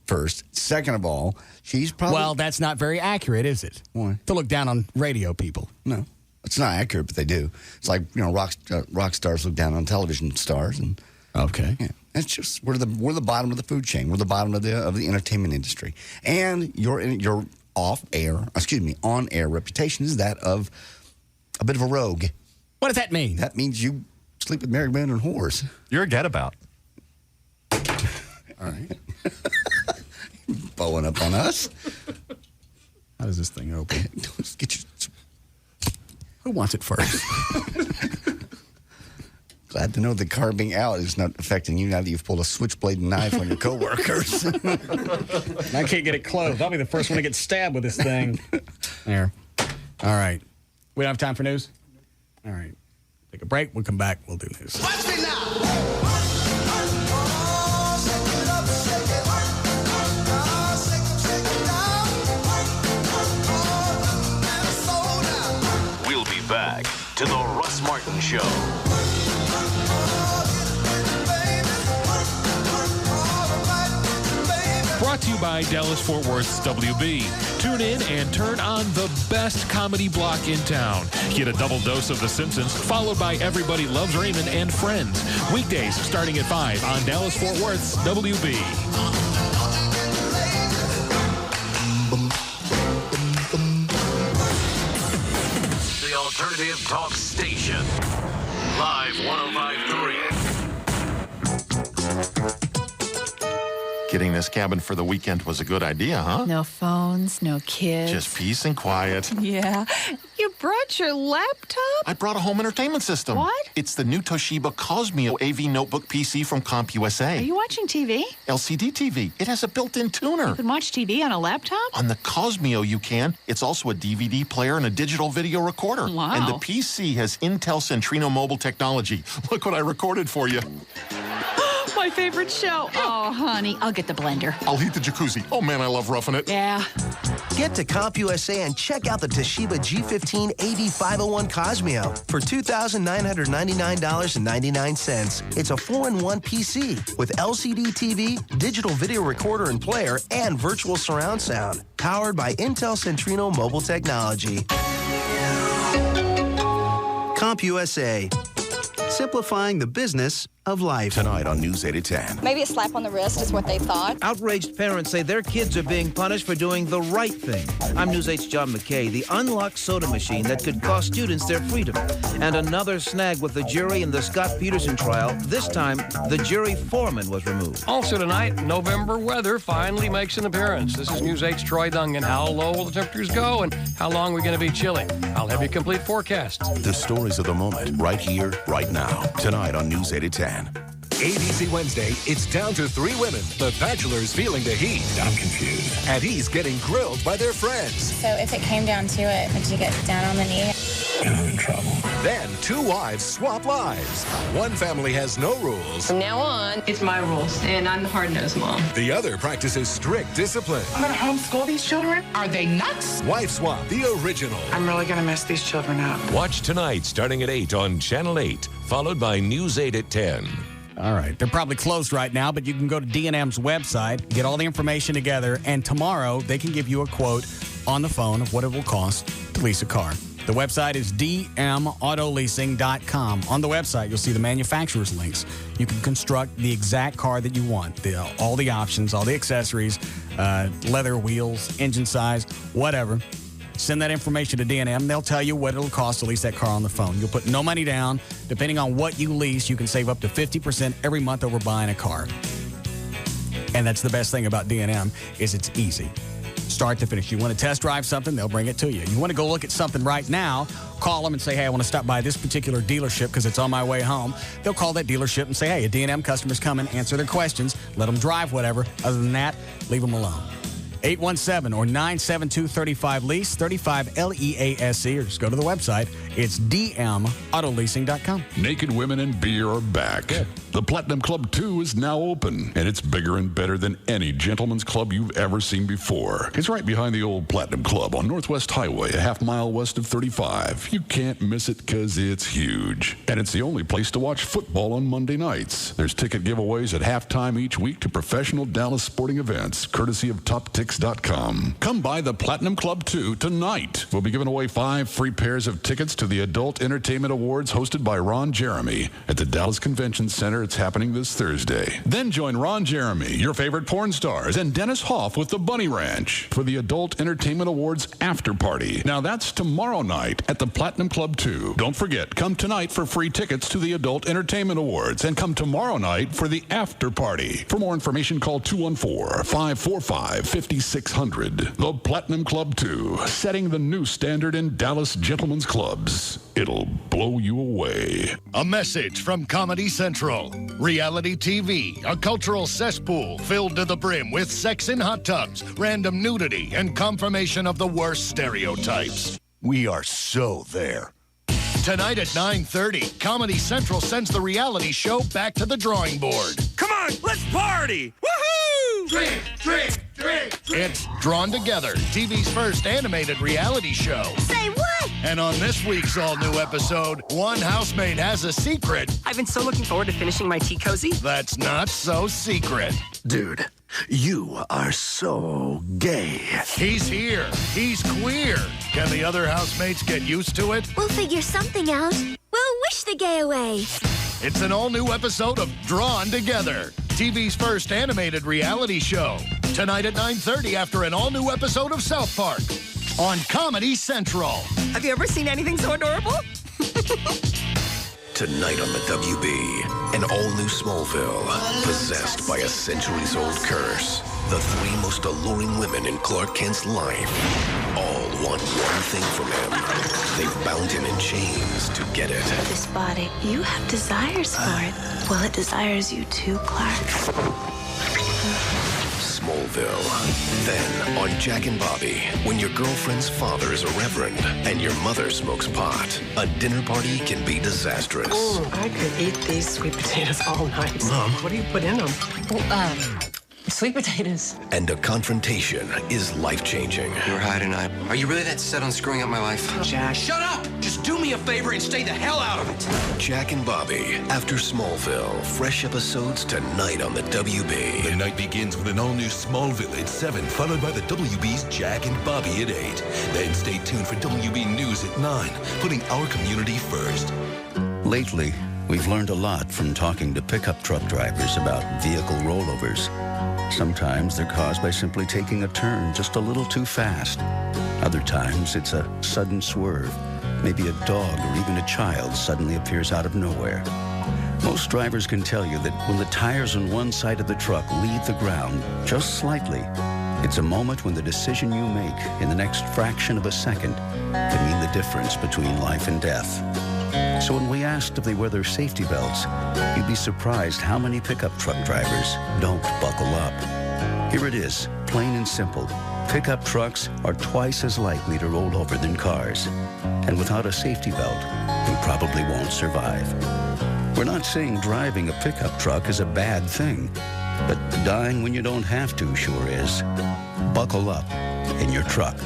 First. Second of all, she's probably... Well, that's not very accurate, is it? Why? To look down on radio people. No. It's not accurate, but they do. It's like, rock stars look down on television stars. And okay. Yeah. It's just, we're the bottom of the food chain. We're the bottom of the entertainment industry. And your on-air reputation is that of a bit of a rogue. What does that mean? That means you sleep with married men and whores. You're a gadabout. All right. Bowing up on us. How does this thing open? Get your... Who wants it first? Glad to know the carving out is not affecting you now that you've pulled a switchblade knife on your coworkers. I can't get it closed. I'll be the first one to get stabbed with this thing. There. All right. We don't have time for news? All right. Take a break. We'll come back. We'll do news. Watch me now. We'll be back to the Russ Martin Show. Brought to you by by Dallas-Fort Worth's WB. Tune in and turn on the best comedy block in town. Get a double dose of The Simpsons, followed by Everybody Loves Raymond and Friends. Weekdays starting at 5 on Dallas-Fort Worth's WB. The Alternative Talk Station. Live 105.3. Getting this cabin for the weekend was a good idea, huh? No phones, no kids. Just peace and quiet. Yeah. You brought your laptop? I brought a home entertainment system. What? It's the new Toshiba Cosmio AV Notebook PC from CompUSA. Are you watching TV? LCD TV. It has a built-in tuner. You can watch TV on a laptop? On the Cosmio, you can. It's also a DVD player and a digital video recorder. Wow. And the PC has Intel Centrino mobile technology. Look what I recorded for you. My favorite show. Oh, honey, I'll get the blender. I'll heat the jacuzzi. Oh, man, I love roughing it. Yeah. Get to CompUSA and check out the Toshiba G15 AV501 Cosmio for $2,999.99. It's a 4-in-1 PC with LCD TV, digital video recorder and player, and virtual surround sound. Powered by Intel Centrino mobile technology. CompUSA. Simplifying the business of life. Tonight on News 8 at 10. Maybe a slap on the wrist is what they thought. Outraged parents say their kids are being punished for doing the right thing. I'm News 8's John McKay. The unlocked soda machine that could cost students their freedom. And another snag with the jury in the Scott Peterson trial. This time, the jury foreman was removed. Also tonight, November weather finally makes an appearance. This is News 8's Troy Dungan. How low will the temperatures go and how long are we going to be chilly? I'll have your complete forecast. The stories of the moment, right here, right now. Tonight on News 8 at 10. ABC Wednesday, it's down to 3 women. The Bachelor's feeling the heat. I'm confused. And he's getting grilled by their friends. So if it came down to it, would you get down on the knee? I'm in trouble. Then 2 wives swap lives. One family has no rules. From now on, it's my rules, and I'm the hard-nosed mom. The other practices strict discipline. I'm going to homeschool these children? Are they nuts? Wife Swap, the original. I'm really going to mess these children up. Watch tonight starting at 8 on Channel 8, followed by News 8 at 10. All right. They're probably closed right now, but you can go to D&M's website, get all the information together, and tomorrow they can give you a quote on the phone of what it will cost to lease a car. The website is dmautoleasing.com. On the website, you'll see the manufacturer's links. You can construct the exact car that you want, all the options, all the accessories, leather, wheels, engine size, whatever. Send that information to D&M. They'll tell you what it'll cost to lease that car on the phone. You'll put no money down. Depending on what you lease, you can save up to 50% every month over buying a car. And that's the best thing about D&M is it's easy. Start to finish. You want to test drive something, they'll bring it to you. You want to go look at something right now, call them and say, hey, I want to stop by this particular dealership because it's on my way home. They'll call that dealership and say, hey, a D&M customer's coming, answer their questions, let them drive whatever. Other than that, leave them alone. 817 or 972-35-LEASE, 35-LEASE, or just go to the website. It's dmautoleasing.com. Naked Women and Beer are back. Yeah. The Platinum Club 2 is now open, and it's bigger and better than any gentleman's club you've ever seen before. It's right behind the old Platinum Club on Northwest Highway, a half-mile west of 35. You can't miss it because it's huge. And it's the only place to watch football on Monday nights. There's ticket giveaways at halftime each week to professional Dallas sporting events, courtesy of TopTix.com. Come by the Platinum Club 2 tonight. We'll be giving away 5 free pairs of tickets to the Adult Entertainment Awards hosted by Ron Jeremy at the Dallas Convention Center. It's happening this Thursday. Then join Ron Jeremy, your favorite porn stars, and Dennis Hoff with the Bunny Ranch for the Adult Entertainment Awards after party. Now that's tomorrow night at the Platinum Club 2. Don't forget, come tonight for free tickets to the Adult Entertainment Awards and come tomorrow night for the after party. For more information, call 214-545-5600. The Platinum Club 2, setting the new standard in Dallas gentlemen's clubs. It'll blow you away. A message from Comedy Central. Reality TV, a cultural cesspool filled to the brim with sex in hot tubs, random nudity, and confirmation of the worst stereotypes. We are so there. Tonight at 9:30, Comedy Central sends the reality show back to the drawing board. Come on, let's party! Woohoo! Drink, drink, drink, drink. It's Drawn Together, TV's first animated reality show. Say what? And on this week's all-new episode, one housemate has a secret. I've been so looking forward to finishing my tea cozy. That's not so secret. Dude, You are so gay. He's here. He's queer. Can the other housemates get used to it? We'll figure something out. We'll wish the gay away. It's an all-new episode of Drawn Together, TV's first animated reality show. Tonight at 9:30 after an all-new episode of South Park on Comedy Central. Have you ever seen anything so adorable? Tonight on the WB, an all-new Smallville, possessed by a centuries-old curse. The three most alluring women in Clark Kent's life all want one thing from him. They've bound him in chains to get it. This body, you have desires for it. Well, it desires you too, Clark. Smallville. Then, on Jack and Bobby, when your girlfriend's father is a reverend and your mother smokes pot, a dinner party can be disastrous. I could eat these sweet potatoes all night. Mom. What do you put in them? Sweet potatoes. And a confrontation is life-changing. You're hiding out. Are you really that set on screwing up my life? Jack. Shut up! Just do me a favor and stay the hell out of it. Jack and Bobby, after Smallville. Fresh episodes tonight on the WB. The night begins with an all-new Smallville at 7, followed by the WB's Jack and Bobby at 8. Then stay tuned for WB News at 9, putting our community first. Lately, we've learned a lot from talking to pickup truck drivers about vehicle rollovers. Sometimes they're caused by simply taking a turn just a little too fast. Other times it's a sudden swerve. Maybe a dog or even a child suddenly appears out of nowhere. Most drivers can tell you that when the tires on one side of the truck leave the ground just slightly, it's a moment when the decision you make in the next fraction of a second can mean the difference between life and death. So when we asked if they wear their safety belts, you'd be surprised how many pickup truck drivers don't buckle up. Here it is, plain and simple. Pickup trucks are twice as likely to roll over than cars. And without a safety belt, you probably won't survive. We're not saying driving a pickup truck is a bad thing, but dying when you don't have to sure is. Buckle up in your truck.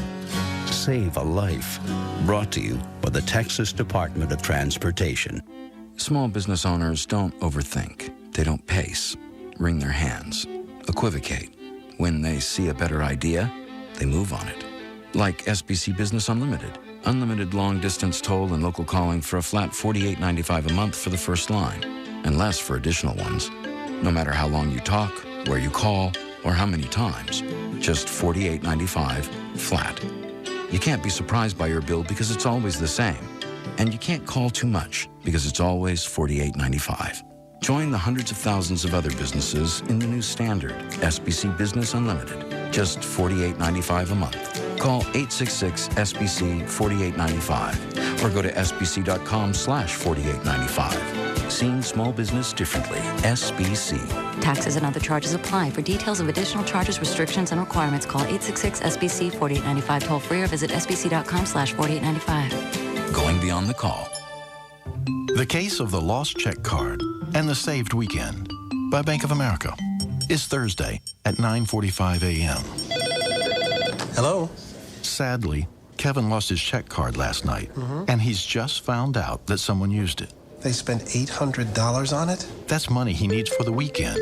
Save a life. Brought to you by the Texas Department of Transportation. Small business owners don't overthink. They don't pace, wring their hands, equivocate. When they see a better idea, they move on it. Like SBC Business Unlimited. Unlimited long-distance toll and local calling for a flat $48.95 a month for the first line, and less for additional ones. No matter how long you talk, where you call, or how many times. Just $48.95 flat. You can't be surprised by your bill because it's always the same. And you can't call too much because it's always $48.95. Join the hundreds of thousands of other businesses in the new standard, SBC Business Unlimited. Just $48.95 a month. Call 866-SBC-4895 or go to sbc.com/4895. Seeing small business differently. SBC. Taxes and other charges apply. For details of additional charges, restrictions, and requirements, call 866-SBC-4895 toll free or visit sbc.com/4895. Going beyond the call. The Case of the Lost Check Card and the Saved Weekend by Bank of America is Thursday at 9:45 a.m. Hello? Sadly, Kevin lost his check card last night, and he's just found out that someone used it. They spent $800 on it? That's money he needs for the weekend.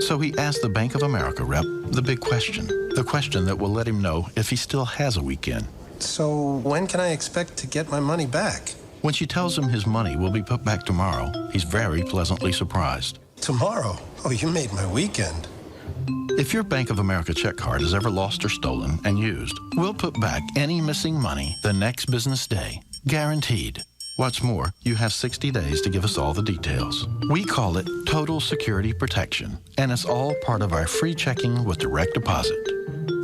So he asked the Bank of America rep the big question, the question that will let him know if he still has a weekend. So when can I expect to get my money back? When she tells him his money will be put back tomorrow, he's very pleasantly surprised. Tomorrow? Oh, you made my weekend. If your Bank of America check card is ever lost or stolen and used, we'll put back any missing money the next business day. Guaranteed. What's more, you have 60 days to give us all the details. We call it Total Security Protection, and it's all part of our free checking with direct deposit.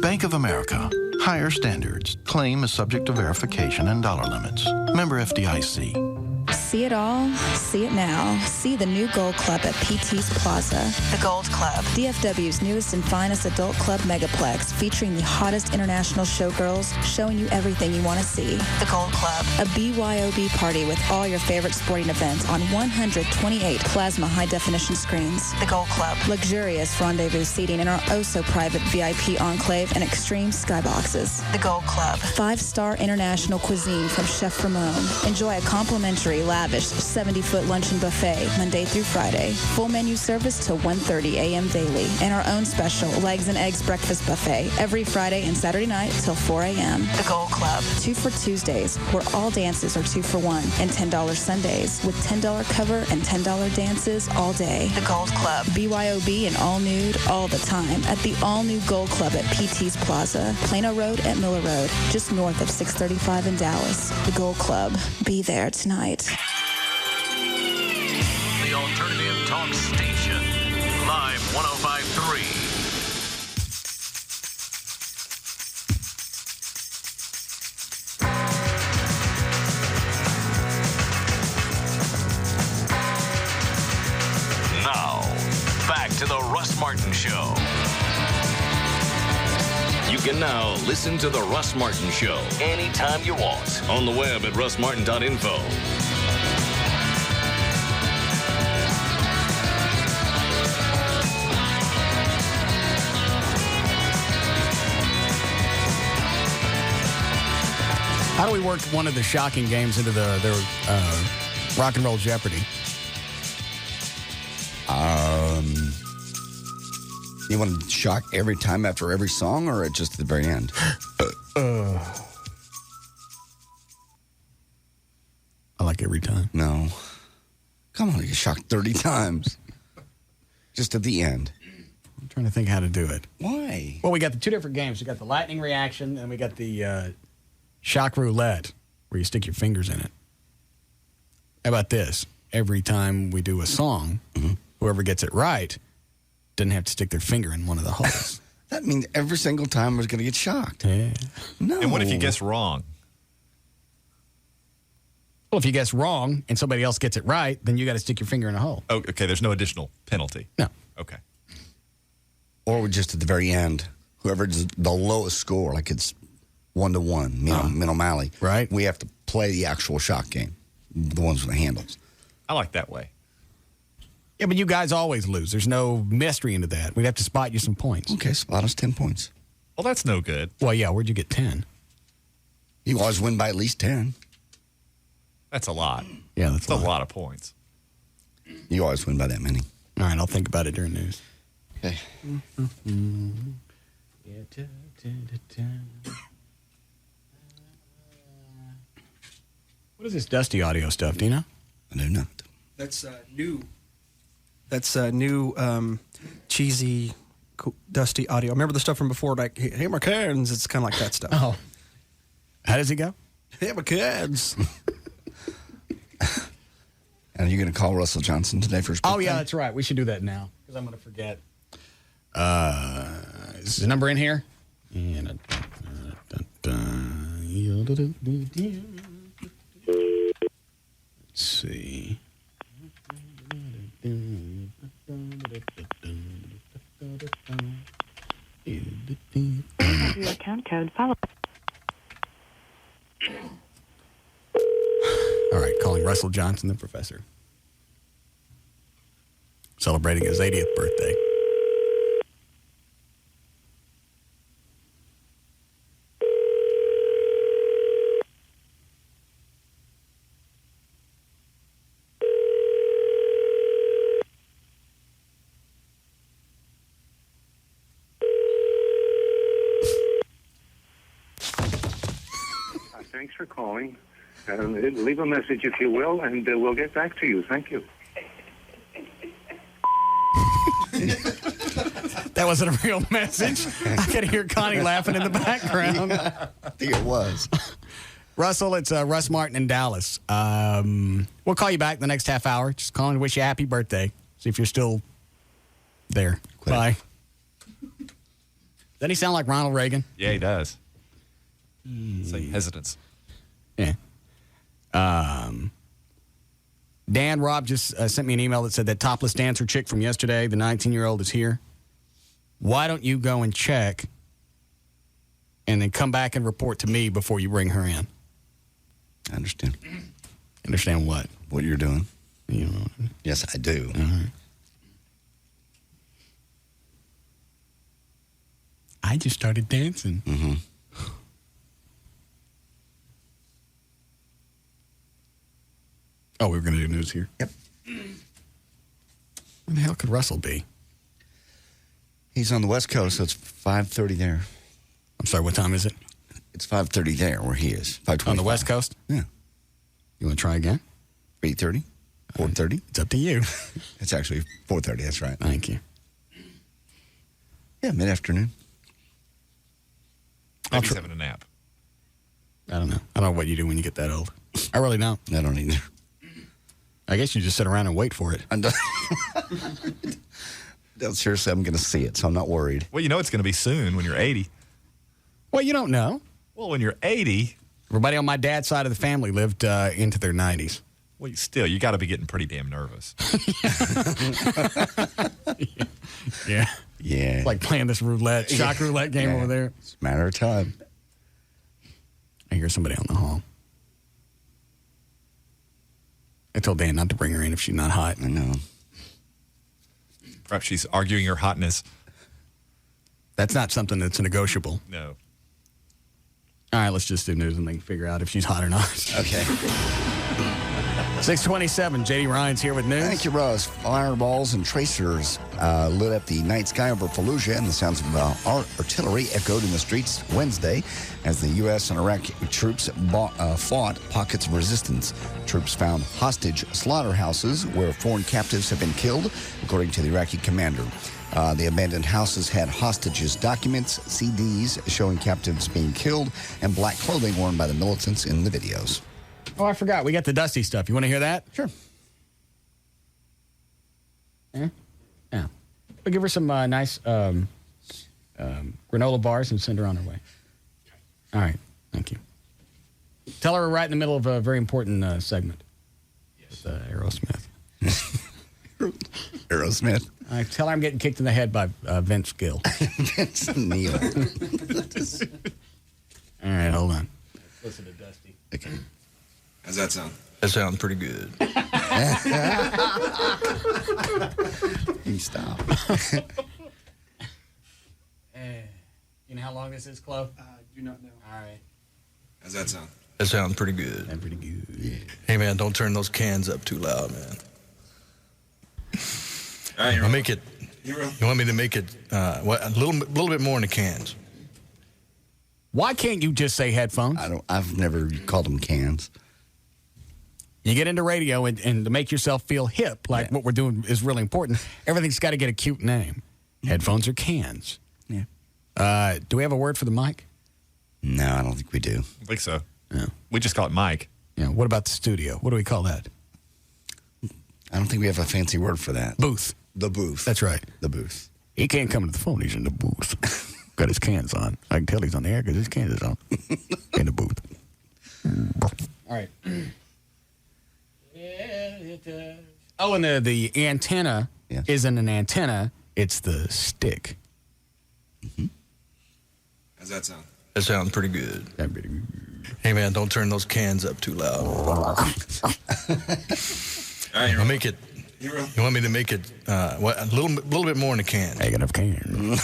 Bank of America. Higher standards. Claim is subject to verification and dollar limits. Member FDIC. See it all, see it now. See the new Gold Club at PT's Plaza. The Gold Club, DFW's newest and finest adult club megaplex, featuring the hottest international showgirls, showing you everything you want to see. The Gold Club, a BYOB party with all your favorite sporting events on 128 plasma high-definition screens. The Gold Club, luxurious rendezvous seating in our oh-so-private VIP enclave and extreme skyboxes. The Gold Club, 5-star international cuisine from Chef Ramon. Enjoy a complimentary lavish 70-foot luncheon buffet Monday through Friday. Full menu service till 1:30 a.m. daily. And our own special legs and eggs breakfast buffet every Friday and Saturday night till 4 a.m. The Gold Club. 2 for Tuesdays, where all dances are 2 for $1. And $10 Sundays with $10 cover and $10 dances all day. The Gold Club. BYOB and all nude all the time at the all-new Gold Club at PT's Plaza, Plano Road at Miller Road, just north of 635 in Dallas. The Gold Club. Be there tonight. The Alternative Talk Station. Live 105.3. Now, back to the Russ Martin Show. You can now listen to the Russ Martin Show anytime you want on the web at russmartin.info. How do we work one of the shocking games into their Rock and Roll Jeopardy? You want to shock every time after every song, or just at the very end? I like every time. No. Come on, you get shocked 30 times. Just at the end. I'm trying to think how to do it. Why? Well, we got the two different games. We got the lightning reaction, and we got the shock roulette, where you stick your fingers in it. How about this? Every time we do a song, whoever gets it right doesn't have to stick their finger in one of the holes. That means every single time we're going to get shocked. Yeah. No. And what if you guess wrong? Well, if you guess wrong and somebody else gets it right, then you got to stick your finger in a hole. Oh, okay, there's no additional penalty. No. Okay. Or just at the very end, whoever's the lowest score, like it's 1-1, Min O'Malley. Right. We have to play the actual shock game, the ones with the handles. I like that way. Yeah, but you guys always lose. There's no mystery into that. We'd have to spot you some points. Okay, spot us 10 points. Well, that's no good. Well, yeah, where'd you get 10? You always win by at least 10. That's a lot. Yeah, that's a lot of points. You always win by that many. All right, I'll think about it during news. Okay. What is this dusty audio stuff, do you know? I do not. That's new. That's new cheesy, dusty audio. Remember the stuff from before, like, hey, my cans? It's kind of like that stuff. Oh. How does it go? Hey, my cans. And are you going to call Russell Johnson today for his birthday? Oh, yeah, that's right. We should do that now, because I'm going to forget. Is the number in here? Let's see. Your account code follow. All right, calling Russell Johnson, the professor. Celebrating his 80th birthday. Thanks for calling. Leave a message, if you will, and we'll get back to you. Thank you. That wasn't a real message. I could hear Connie laughing in the background. I think it was. Russell, it's Russ Martin in Dallas. We'll call you back the next half hour. Just calling to wish you a happy birthday. See if you're still there. Bye. Doesn't he sound like Ronald Reagan? Yeah, he does. It's like hesitance. Yeah. Dan, Rob just sent me an email that said that topless dancer chick from yesterday, the 19-year-old, is here. Why don't you go and check and then come back and report to me before you bring her in? I understand. Understand what? What you're doing. You know. Yes, I do. I just started dancing. Mm-hmm. Oh, we were going to do news here? Yep. Where the hell could Russell be? He's on the West Coast, so it's 5:30 there. I'm sorry, what time is it? It's 5:30 there where he is. 5:25. On the West Coast? Yeah. You want to try again? 8:30? 4:30? It's up to you. It's actually 4:30, that's right. Thank you. Yeah, mid-afternoon. Maybe he's having a nap. I don't know. I don't know what you do when you get that old. I really don't. I don't either. I guess you just sit around and wait for it. Seriously, I'm going to see it, so I'm not worried. Well, you know it's going to be soon when you're 80. Well, you don't know. Well, when you're 80. Everybody on my dad's side of the family lived into their 90s. Well, still, you got to be getting pretty damn nervous. Yeah. Yeah. It's like playing this shock roulette game over there. It's a matter of time. I hear somebody on the hall. I told Dan not to bring her in if she's not hot. I know. Perhaps she's arguing her hotness. That's not something that's negotiable. No. All right, let's just do news and they can figure out if she's hot or not. Okay. 6:27, J.D. Ryan's here with news. Thank you, Russ. Fireballs and tracers lit up the night sky over Fallujah, and the sounds of artillery echoed in the streets Wednesday as the U.S. and Iraqi troops fought pockets of resistance. Troops found hostage slaughterhouses where foreign captives have been killed, according to the Iraqi commander. The abandoned houses had hostages' documents, CDs showing captives being killed, and black clothing worn by the militants in the videos. Oh, I forgot. We got the Dusty stuff. You want to hear that? Sure. Yeah? Yeah. We'll give her some nice granola bars and send her on her way. All right. Thank you. Tell her we're right in the middle of a very important segment. Yes. With Aerosmith. Aerosmith. Tell her I'm getting kicked in the head by Vince Gill. Vince Neil. All right, hold on. Listen to Dusty. Okay. How's that sound? That sounds pretty good. You stop. You know how long this is, Chloe? I do not know. All right. How's that sound? That sounds pretty good. That's pretty good. Yeah. Hey, man, don't turn those cans up too loud, man. All right, I'll make it. You want me to make it a little bit more in the cans? Why can't you just say headphones? I've never called them cans. You get into radio and to make yourself feel hip, like what we're doing is really important, everything's got to get a cute name. Headphones are cans. Yeah. Do we have a word for the mic? No, I don't think we do. I think so. No. We just call it Mike. Yeah. What about the studio? What do we call that? I don't think we have a fancy word for that. Booth. The booth. That's right. The booth. He can't come to the phone. He's in the booth. Got his cans on. I can tell he's on the air because his cans is on. In the booth. All right. Oh, and the antenna isn't an antenna. It's the stick. Mm-hmm. How's that sound? That sounds pretty good. That's pretty good. Hey, man, don't turn those cans up too loud. All right, I'll make it. You want me to make it a little bit more in the can? Make enough can.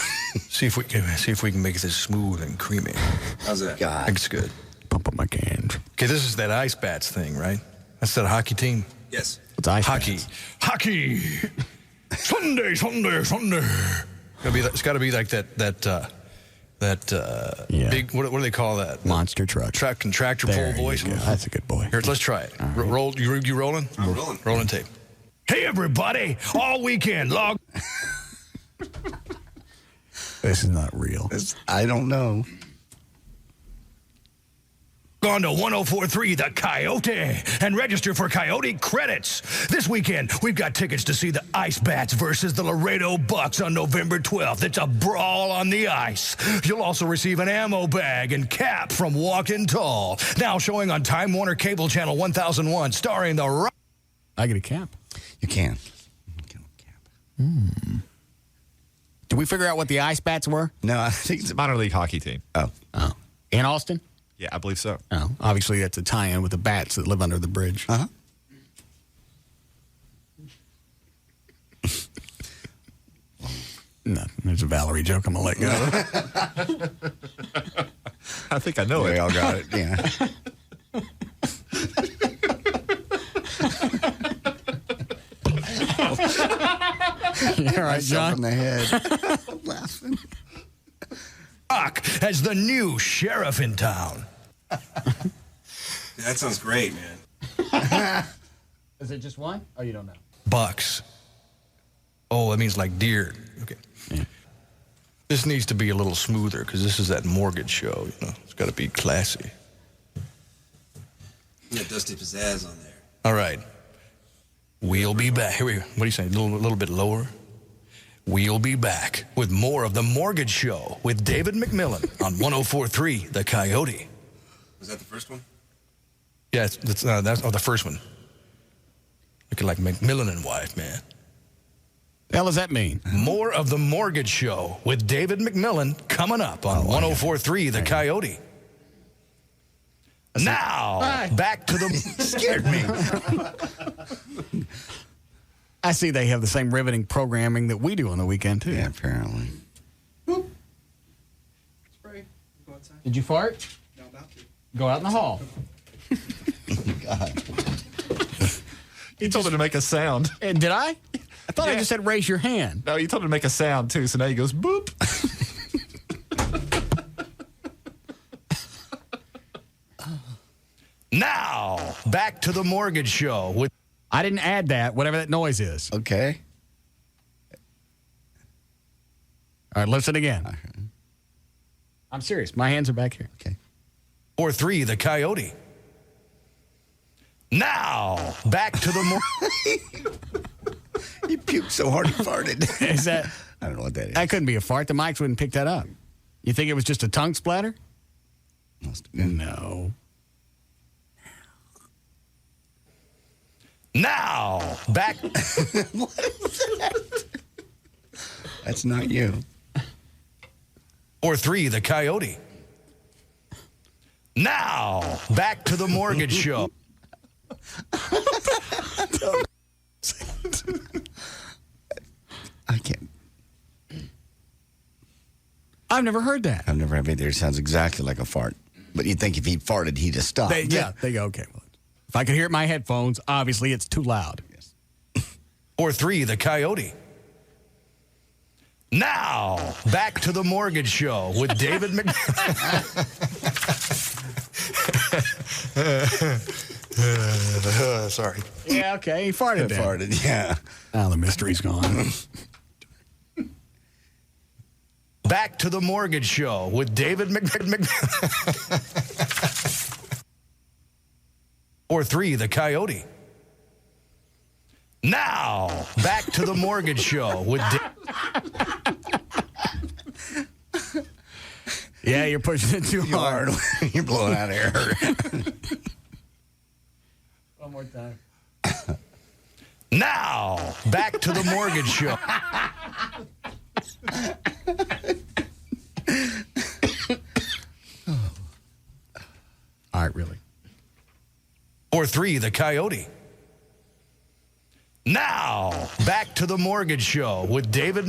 see if we can make this smooth and creamy. How's that? I think it's good. Pump up my cans. Okay, this is that Ice Bats thing, right? That's that hockey team. Yes. It's ice hockey. bats. Hockey. Sunday. It's got to be like that big. What do they call that? Monster truck. Truck and tractor There pull voice. you go. That's a good boy. Here, let's try it. Right. Roll. You rolling? I'm rolling. Rolling tape. Hey, everybody! All weekend, log. This is not real. I don't know. On to 104.3 The Coyote and register for Coyote credits. This weekend, we've got tickets to see the Ice Bats versus the Laredo Bucks on November 12th. It's a brawl on the ice. You'll also receive an ammo bag and cap from Walkin' Tall. Now showing on Time Warner Cable Channel 1001, starring the... I get a cap. You can. Did we figure out what the Ice Bats were? No, I think It's a minor league hockey team. Oh. In Austin? Yeah, I believe so. Oh, obviously that's a tie-in with the bats that live under the bridge. Uh-huh. No, there's a Valerie joke I'm going to let go. I think I know They it. all got it, yeah. All right, John. In the head. Laughing. Buck as the new sheriff in town. That sounds great, man. Is it just one? Oh, you don't know. Bucks. Oh, that means like deer. Okay. Yeah. This needs to be a little smoother because this is that mortgage show. You know, it's got to be classy. Yeah, Dusty Pizzazz on there. All right. We'll be back. Here we go. What do you say? A little bit lower? We'll be back with more of the Mortgage Show with David McMillan on 104.3 The Coyote. Was that the first one? Yeah, that's the first one. Looking like McMillan and wife, man. The hell does that mean? More of the Mortgage Show with David McMillan coming up on 104.3 The Coyote. Now, back to the... Scared me. I see they have the same riveting programming that we do on the weekend, too. Yeah, apparently. Spray. Go outside. Did you fart? No, about to. Go out in the hall. God. You told him to make a sound. Did I? I thought I just said raise your hand. No, you told him to make a sound, too, so now he goes, boop. Now, back to the Mortgage Show with... I didn't add that, whatever that noise is. Okay. All right, listen again. I'm serious. My hands are back here. Okay. 4-3, The Coyote. Now, back to the He puked so hard he farted. Is that... I don't know what that is. That couldn't be a fart. The mics wouldn't pick that up. You think it was just a tongue splatter? No. Now, back... What is that? That's not you. 4-3, The Coyote. Now, back to the Mortgage Show. I can't. I've never heard that. I've never had it. It sounds exactly like a fart. But you'd think if he farted, he'd have stopped. They go, okay. Well, if I could hear it in my headphones, obviously it's too loud. Yes. 4-3, The Coyote. Now, back to the Mortgage Show with David Sorry. Yeah, okay. He farted then. Farted, yeah. Now the mystery's gone. Back to the Mortgage Show with David 4-3, The Coyote. Now, back to the Mortgage Show with Yeah, you're pushing it too hard. You're blowing out air. One more time. Now, back to the Mortgage Show. All right, really. 4-3, The Coyote. Now, back to the Mortgage Show with David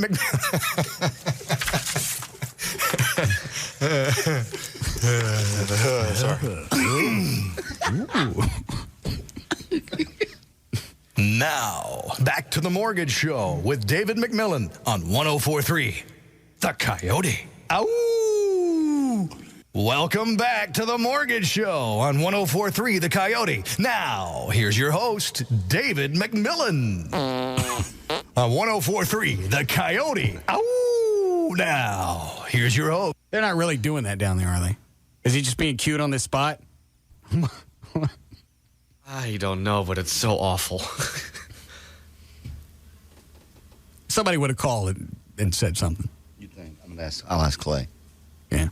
Sorry. Now, back to the Mortgage Show with David McMillan on 104.3 The Coyote. Ow! Welcome back to the Mortgage Show on 104.3 The Coyote. Now, here's your host, David McMillan. On 104.3 The Coyote. Ow! Now, here's your host. They're not really doing that down there, are they? Is he just being cute on this spot? I don't know, but it's so awful. Somebody would have called and said something. You think? I'll ask Clay. Yeah.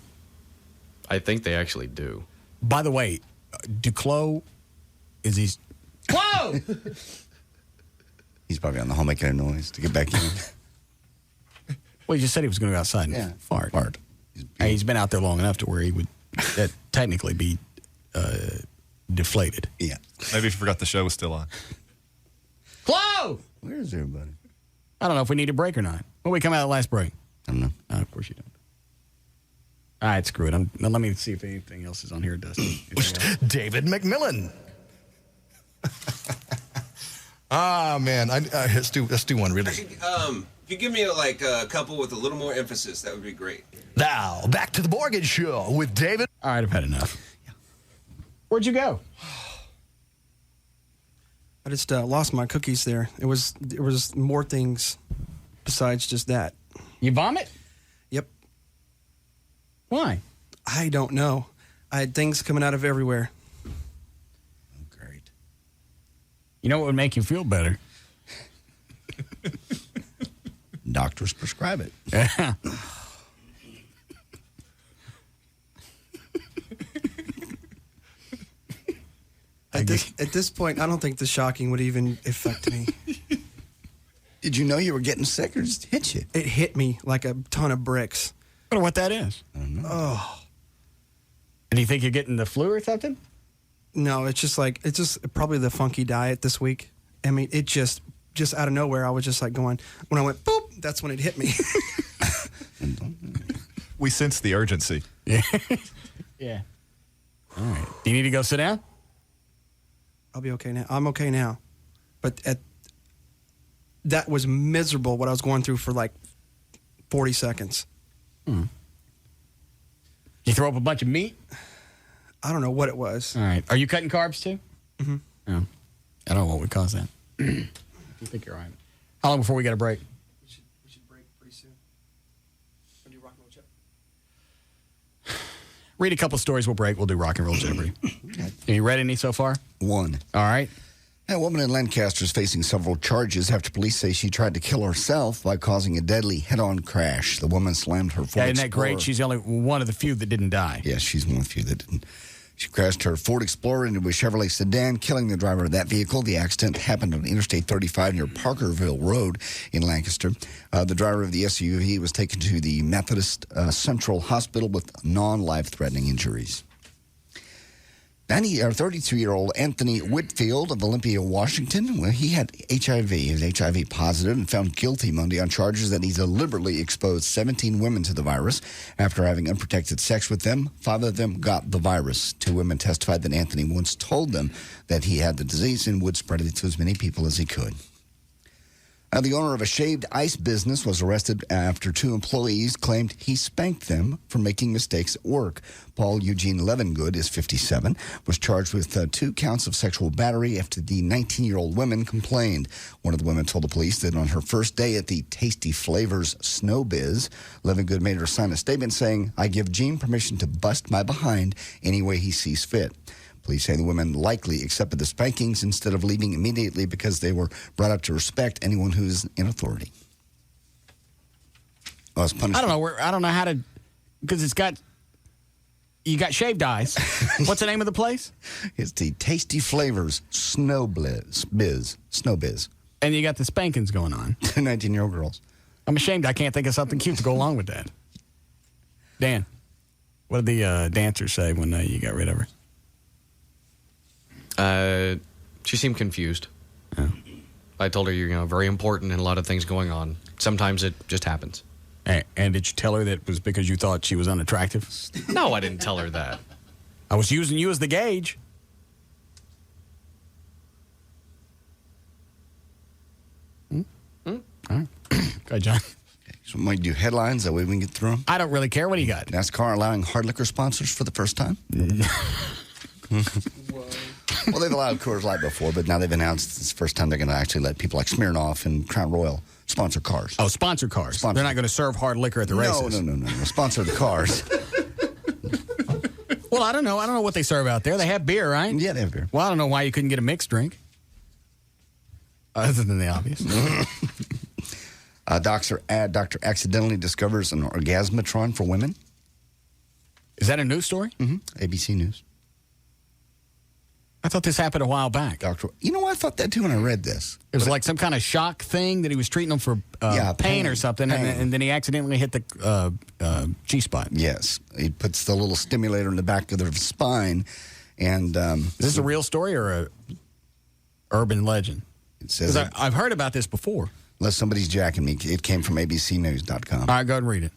I think they actually do. By the way, Duclos, is he... Whoa! He's probably on the hall making a noise to get back in. Well, he just said he was going to go outside and fart. He's been out there long enough to where he would technically be deflated. Yeah. Maybe he forgot the show was still on. Hello! Where is everybody? I don't know if we need a break or not. When we come out of the last break. I don't know. Of course you don't. All right, screw it. Now let me see if anything else is on here, Dustin. David McMillan. Ah, man. Let's do one, really. If If you give me a couple with a little more emphasis, that would be great. Now, back to the Morgan Show with David. All right, I've had enough. Where'd you go? I just lost my cookies there. There was more things besides just that. You vomit? Yep. Why? I don't know. I had things coming out of everywhere. Great. You know what would make you feel better? Doctors prescribe it. Yeah. At this point, I don't think the shocking would even affect me. Did you know you were getting sick or just hit you? It hit me like a ton of bricks. I wonder what that is. I don't know. Oh. And do you think you're getting the flu or something? No, it's just probably the funky diet this week. I mean, it just out of nowhere, I was just like going, when I went, boop, that's when it hit me. We sense the urgency. Yeah. Yeah. All right. Do you need to go sit down? I'll be okay now. I'm okay now. But that was miserable what I was going through for like 40 seconds. You throw up a bunch of meat? I don't know what it was. All right. Are you cutting carbs too? Mm-hmm. Yeah. I don't know what would cause that. I think you're all right. How long before we get a break? We should break pretty soon. When do you rock and roll chip? Read a couple stories, we'll break. We'll do rock and roll jeopardy. Have you read any so far? One. All right. A woman in Lancaster is facing several charges after police say she tried to kill herself by causing a deadly head-on crash. The woman slammed her Ford Yeah, isn't that Explorer. great? She's the only one of the few that didn't die. Yes, she's one of the few that didn't. She crashed her Ford Explorer into a Chevrolet sedan, killing the driver of that vehicle. The accident happened on Interstate 35 near Parkerville Road in Lancaster. The driver of the SUV was taken to the Methodist Central Hospital with non-life-threatening injuries. 32-year-old Anthony Whitfield of Olympia, Washington, well, he had HIV. He was HIV positive and found guilty Monday on charges that he deliberately exposed 17 women to the virus. After having unprotected sex with them, 5 of them got the virus. 2 women testified that Anthony once told them that he had the disease and would spread it to as many people as he could. The owner of a shaved ice business was arrested after 2 employees claimed he spanked them for making mistakes at work. Paul Eugene Levengood is 57, was charged with 2 counts of sexual battery after the 19-year-old woman complained. One of the women told the police that on her first day at the Tasty Flavors Snow Biz, Levengood made her sign a statement saying, "I give Gene permission to bust my behind any way he sees fit." Police say the women likely accepted the spankings instead of leaving immediately because they were brought up to respect anyone who's in authority. Oh, it's punishment. I don't know how to, because you got shaved ice. What's the name of the place? It's the Tasty Flavors Snow Biz. And you got the spankings going on. 2 19-year-old girls. I'm ashamed I can't think of something cute to go along with that. Dan, what did the dancers say when you got rid of her? She seemed confused. Yeah. I told her, very important and a lot of things going on. Sometimes it just happens. And did you tell her that it was because you thought she was unattractive? No, I didn't tell her that. I was using you as the gauge. All right. Go ahead, John. So we might do headlines, that way we can get through them. I don't really care. What do you got? NASCAR allowing hard liquor sponsors for the first time. Well, they've allowed Coors Light before, but now they've announced it's the first time they're going to actually let people like Smirnoff and Crown Royal sponsor cars. Oh, sponsor cars. They're not going to serve hard liquor at the races. No. Sponsor the cars. Well, I don't know. I don't know what they serve out there. They have beer, right? Yeah, they have beer. Well, I don't know why you couldn't get a mixed drink. Other than the obvious. Doctor accidentally discovers an orgasmatron for women. Is that a news story? Mm-hmm. ABC News. I thought this happened a while back. I thought that too when I read this. It was like some kind of shock thing that he was treating them for pain or something, and then he accidentally hit the G-spot. Yes. He puts the little stimulator in the back of their spine. And is this a real story or a urban legend? It says I've heard about this before. Unless somebody's jacking me. It came from abcnews.com. All right, go ahead and read it.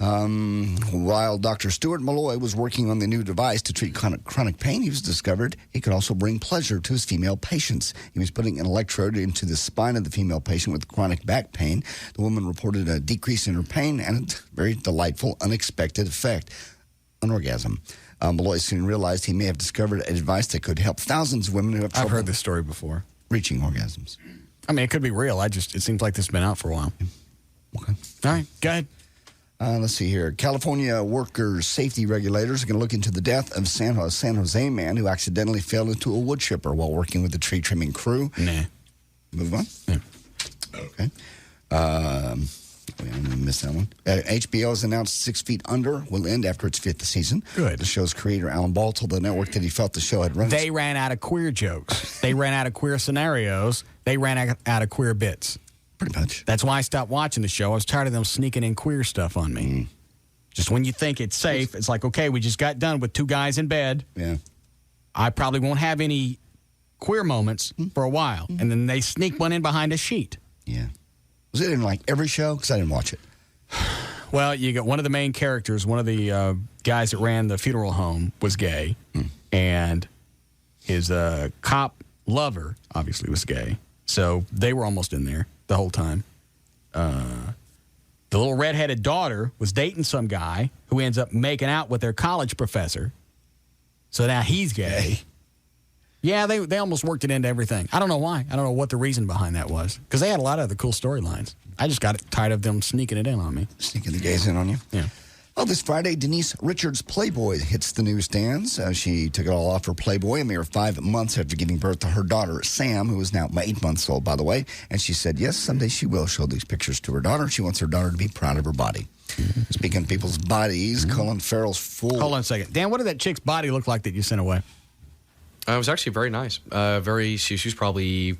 While Dr. Stuart Malloy was working on the new device to treat chronic pain, he was discovered he could also bring pleasure to his female patients. He was putting an electrode into the spine of the female patient with chronic back pain. The woman reported a decrease in her pain and a very delightful, unexpected effect, an orgasm. Malloy soon realized he may have discovered a device that could help thousands of women who have trouble. I've heard this story before. Reaching orgasms. I mean, it could be real. It seems like this has been out for a while. Okay. All right, go ahead. Let's see here. California workers' safety regulators are going to look into the death of San Jose man who accidentally fell into a wood chipper while working with the tree trimming crew. Nah. Move on. Yeah. Okay. I'm going to miss that one. HBO has announced 6 Feet Under will end after its 5th season. Good. The show's creator, Alan Ball, told the network that he felt the show had run. They ran out of queer jokes. They ran out of queer scenarios. They ran out of queer bits. Pretty much. That's why I stopped watching the show. I was tired of them sneaking in queer stuff on me. Just when you think it's safe, it's like, okay, we just got done with 2 guys in bed. Yeah. I probably won't have any queer moments for a while. And then they sneak one in behind a sheet. Yeah. Was it in like every show? Because I didn't watch it. Well, you got one of the main characters, one of the guys that ran the funeral home was gay. And his cop lover obviously was gay. So they were almost in there the whole time. The little redheaded daughter was dating some guy who ends up making out with their college professor. So now he's gay. Yeah, they almost worked it into everything. I don't know why. I don't know what the reason behind that was. Because they had a lot of the cool storylines. I just got tired of them sneaking it in on me. Sneaking the gays in on you? Yeah. Well, this Friday, Denise Richards' Playboy hits the newsstands. She took it all off for Playboy a mere 5 months after giving birth to her daughter, Sam, who is now 8 months old, by the way. And she said, yes, someday she will show these pictures to her daughter. She wants her daughter to be proud of her body. Speaking of people's bodies, Colin Farrell's full... Hold on a second. Dan, what did that chick's body look like that you sent away? It was actually very nice. She's probably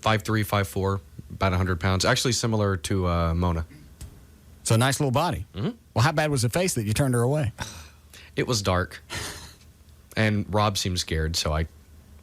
5'3", 5'4", about 100 pounds. Actually similar to Mona. So a nice little body. Mm-hmm. Well, how bad was the face that you turned her away? It was dark. And Rob seemed scared, so I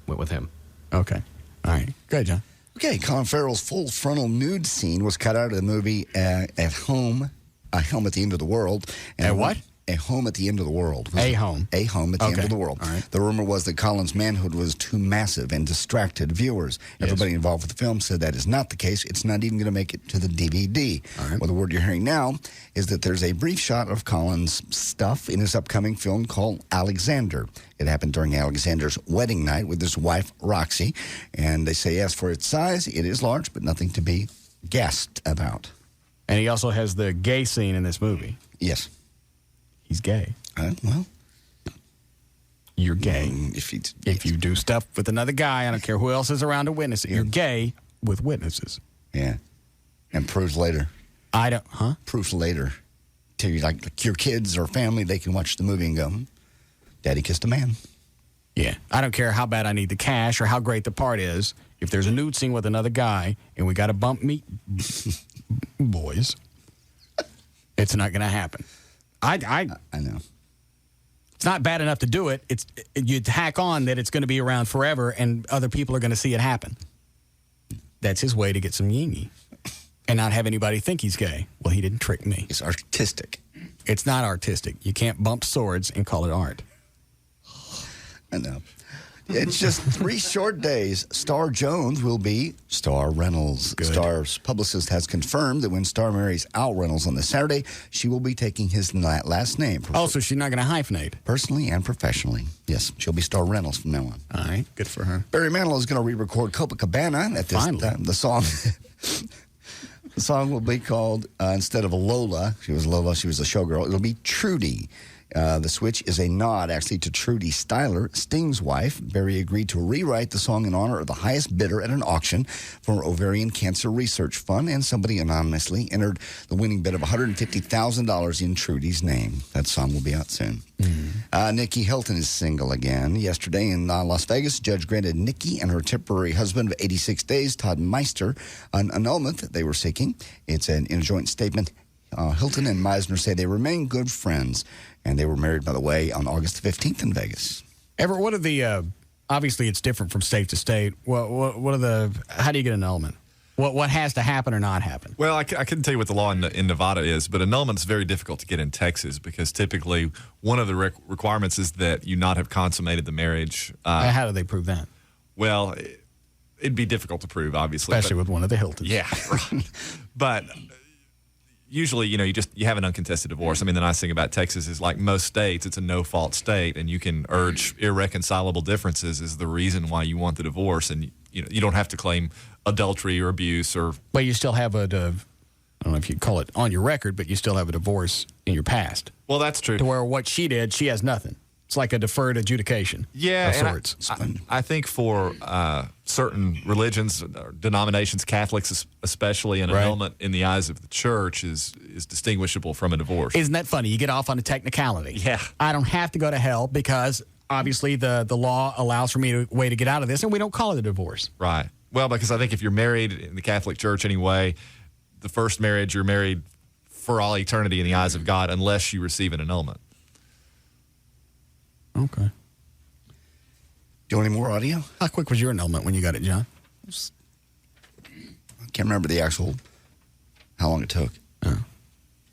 went with him. Okay. All right. Good, John. Okay, Colin Farrell's full frontal nude scene was cut out of the movie At Home, A Home at the End of the World. And what? A Home at the End of the World. A Home. A Home at the End of the World. All right. The rumor was that Colin's manhood was too massive and distracted viewers. Yes. Everybody involved with the film said that is not the case. It's not even going to make it to the DVD. All right. Well, the word you're hearing now is that there's a brief shot of Colin's stuff in his upcoming film called Alexander. It happened during Alexander's wedding night with his wife, Roxy. And they say, as for its size, it is large, but nothing to be gasped about. And he also has the gay scene in this movie. Yes. He's gay. Well, you're gay. If you do stuff with another guy, I don't care who else is around to witness it. You're gay with witnesses. Yeah. And proofs later. Proofs later. To like your kids or family, they can watch the movie and go, Daddy kissed a man. Yeah. I don't care how bad I need the cash or how great the part is. If there's a nude scene with another guy and we got to bump meat boys, it's not going to happen. I know. It's not bad enough to do it. You hack on that it's going to be around forever and other people are going to see it happen. That's his way to get some yingy and not have anybody think he's gay. Well, he didn't trick me. It's artistic. It's not artistic. You can't bump swords and call it art. I know. It's just 3 short days. Star Jones will be Star Reynolds. Good. Star's publicist has confirmed that when Star marries Al Reynolds on this Saturday, she will be taking his last name. Oh, so she's not going to hyphenate? Personally and professionally. Yes, she'll be Star Reynolds from now on. All right, good for her. Barry Manilow is going to re-record Copacabana at this time. The song... The song will be called, instead of Lola, she was a showgirl, it'll be Trudy. The switch is a nod, actually, to Trudy Styler, Sting's wife. Barry agreed to rewrite the song in honor of the highest bidder at an auction for Ovarian Cancer Research Fund, and somebody anonymously entered the winning bid of $150,000 in Trudy's name. That song will be out soon. Nikki Hilton is single again. Yesterday in Las Vegas, judge granted Nikki and her temporary husband of 86 days, Todd Meister, an annulment they were seeking. It's in a joint statement. Hilton and Meisner say they remain good friends, and they were married, by the way, on August 15th in Vegas. Everett, what are the, obviously it's different from state to state. What are the, how do you get an annulment? What has to happen or not happen? Well, I couldn't tell you what the law in Nevada is, but annulment's very difficult to get in Texas because typically one of the requirements is that you not have consummated the marriage. How do they prove that? Well, it'd be difficult to prove, obviously. Especially with one of the Hiltons. Yeah, right. But usually, you have an uncontested divorce. I mean, the nice thing about Texas is, like most states, it's a no-fault state, and you can urge irreconcilable differences as the reason why you want the divorce, and you don't have to claim adultery or abuse or. But you still have I don't know if you'd call it on your record, but you still have a divorce in your past. Well, that's true. To where what she did, she has nothing. It's like a deferred adjudication. Yeah, of sorts. I think for certain religions, or denominations, Catholics especially, an annulment in the eyes of the church is distinguishable from a divorce. Isn't that funny? You get off on a technicality. Yeah. I don't have to go to hell because obviously the law allows for me a way to get out of this, and we don't call it a divorce. Right. Well, because I think if you're married in the Catholic Church anyway, the first marriage, you're married for all eternity in the eyes of God unless you receive an annulment. Okay. Do you want any more audio? How quick was your annulment when you got it, John? I can't remember how long it took. I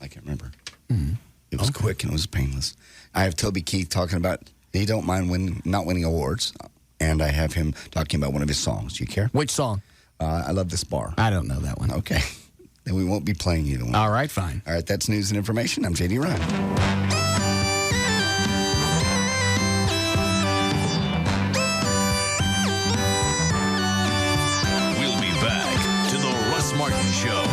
can't remember. Mm-hmm. It was quick and it was painless. I have Toby Keith talking about he don't mind not winning awards, and I have him talking about one of his songs. Do you care? Which song? I Love This Bar. I don't know that one. Okay. Then we won't be playing either one. All right, fine. All right, that's news and information. I'm J.D. Ryan. We'll be back to the Russ Martin Show.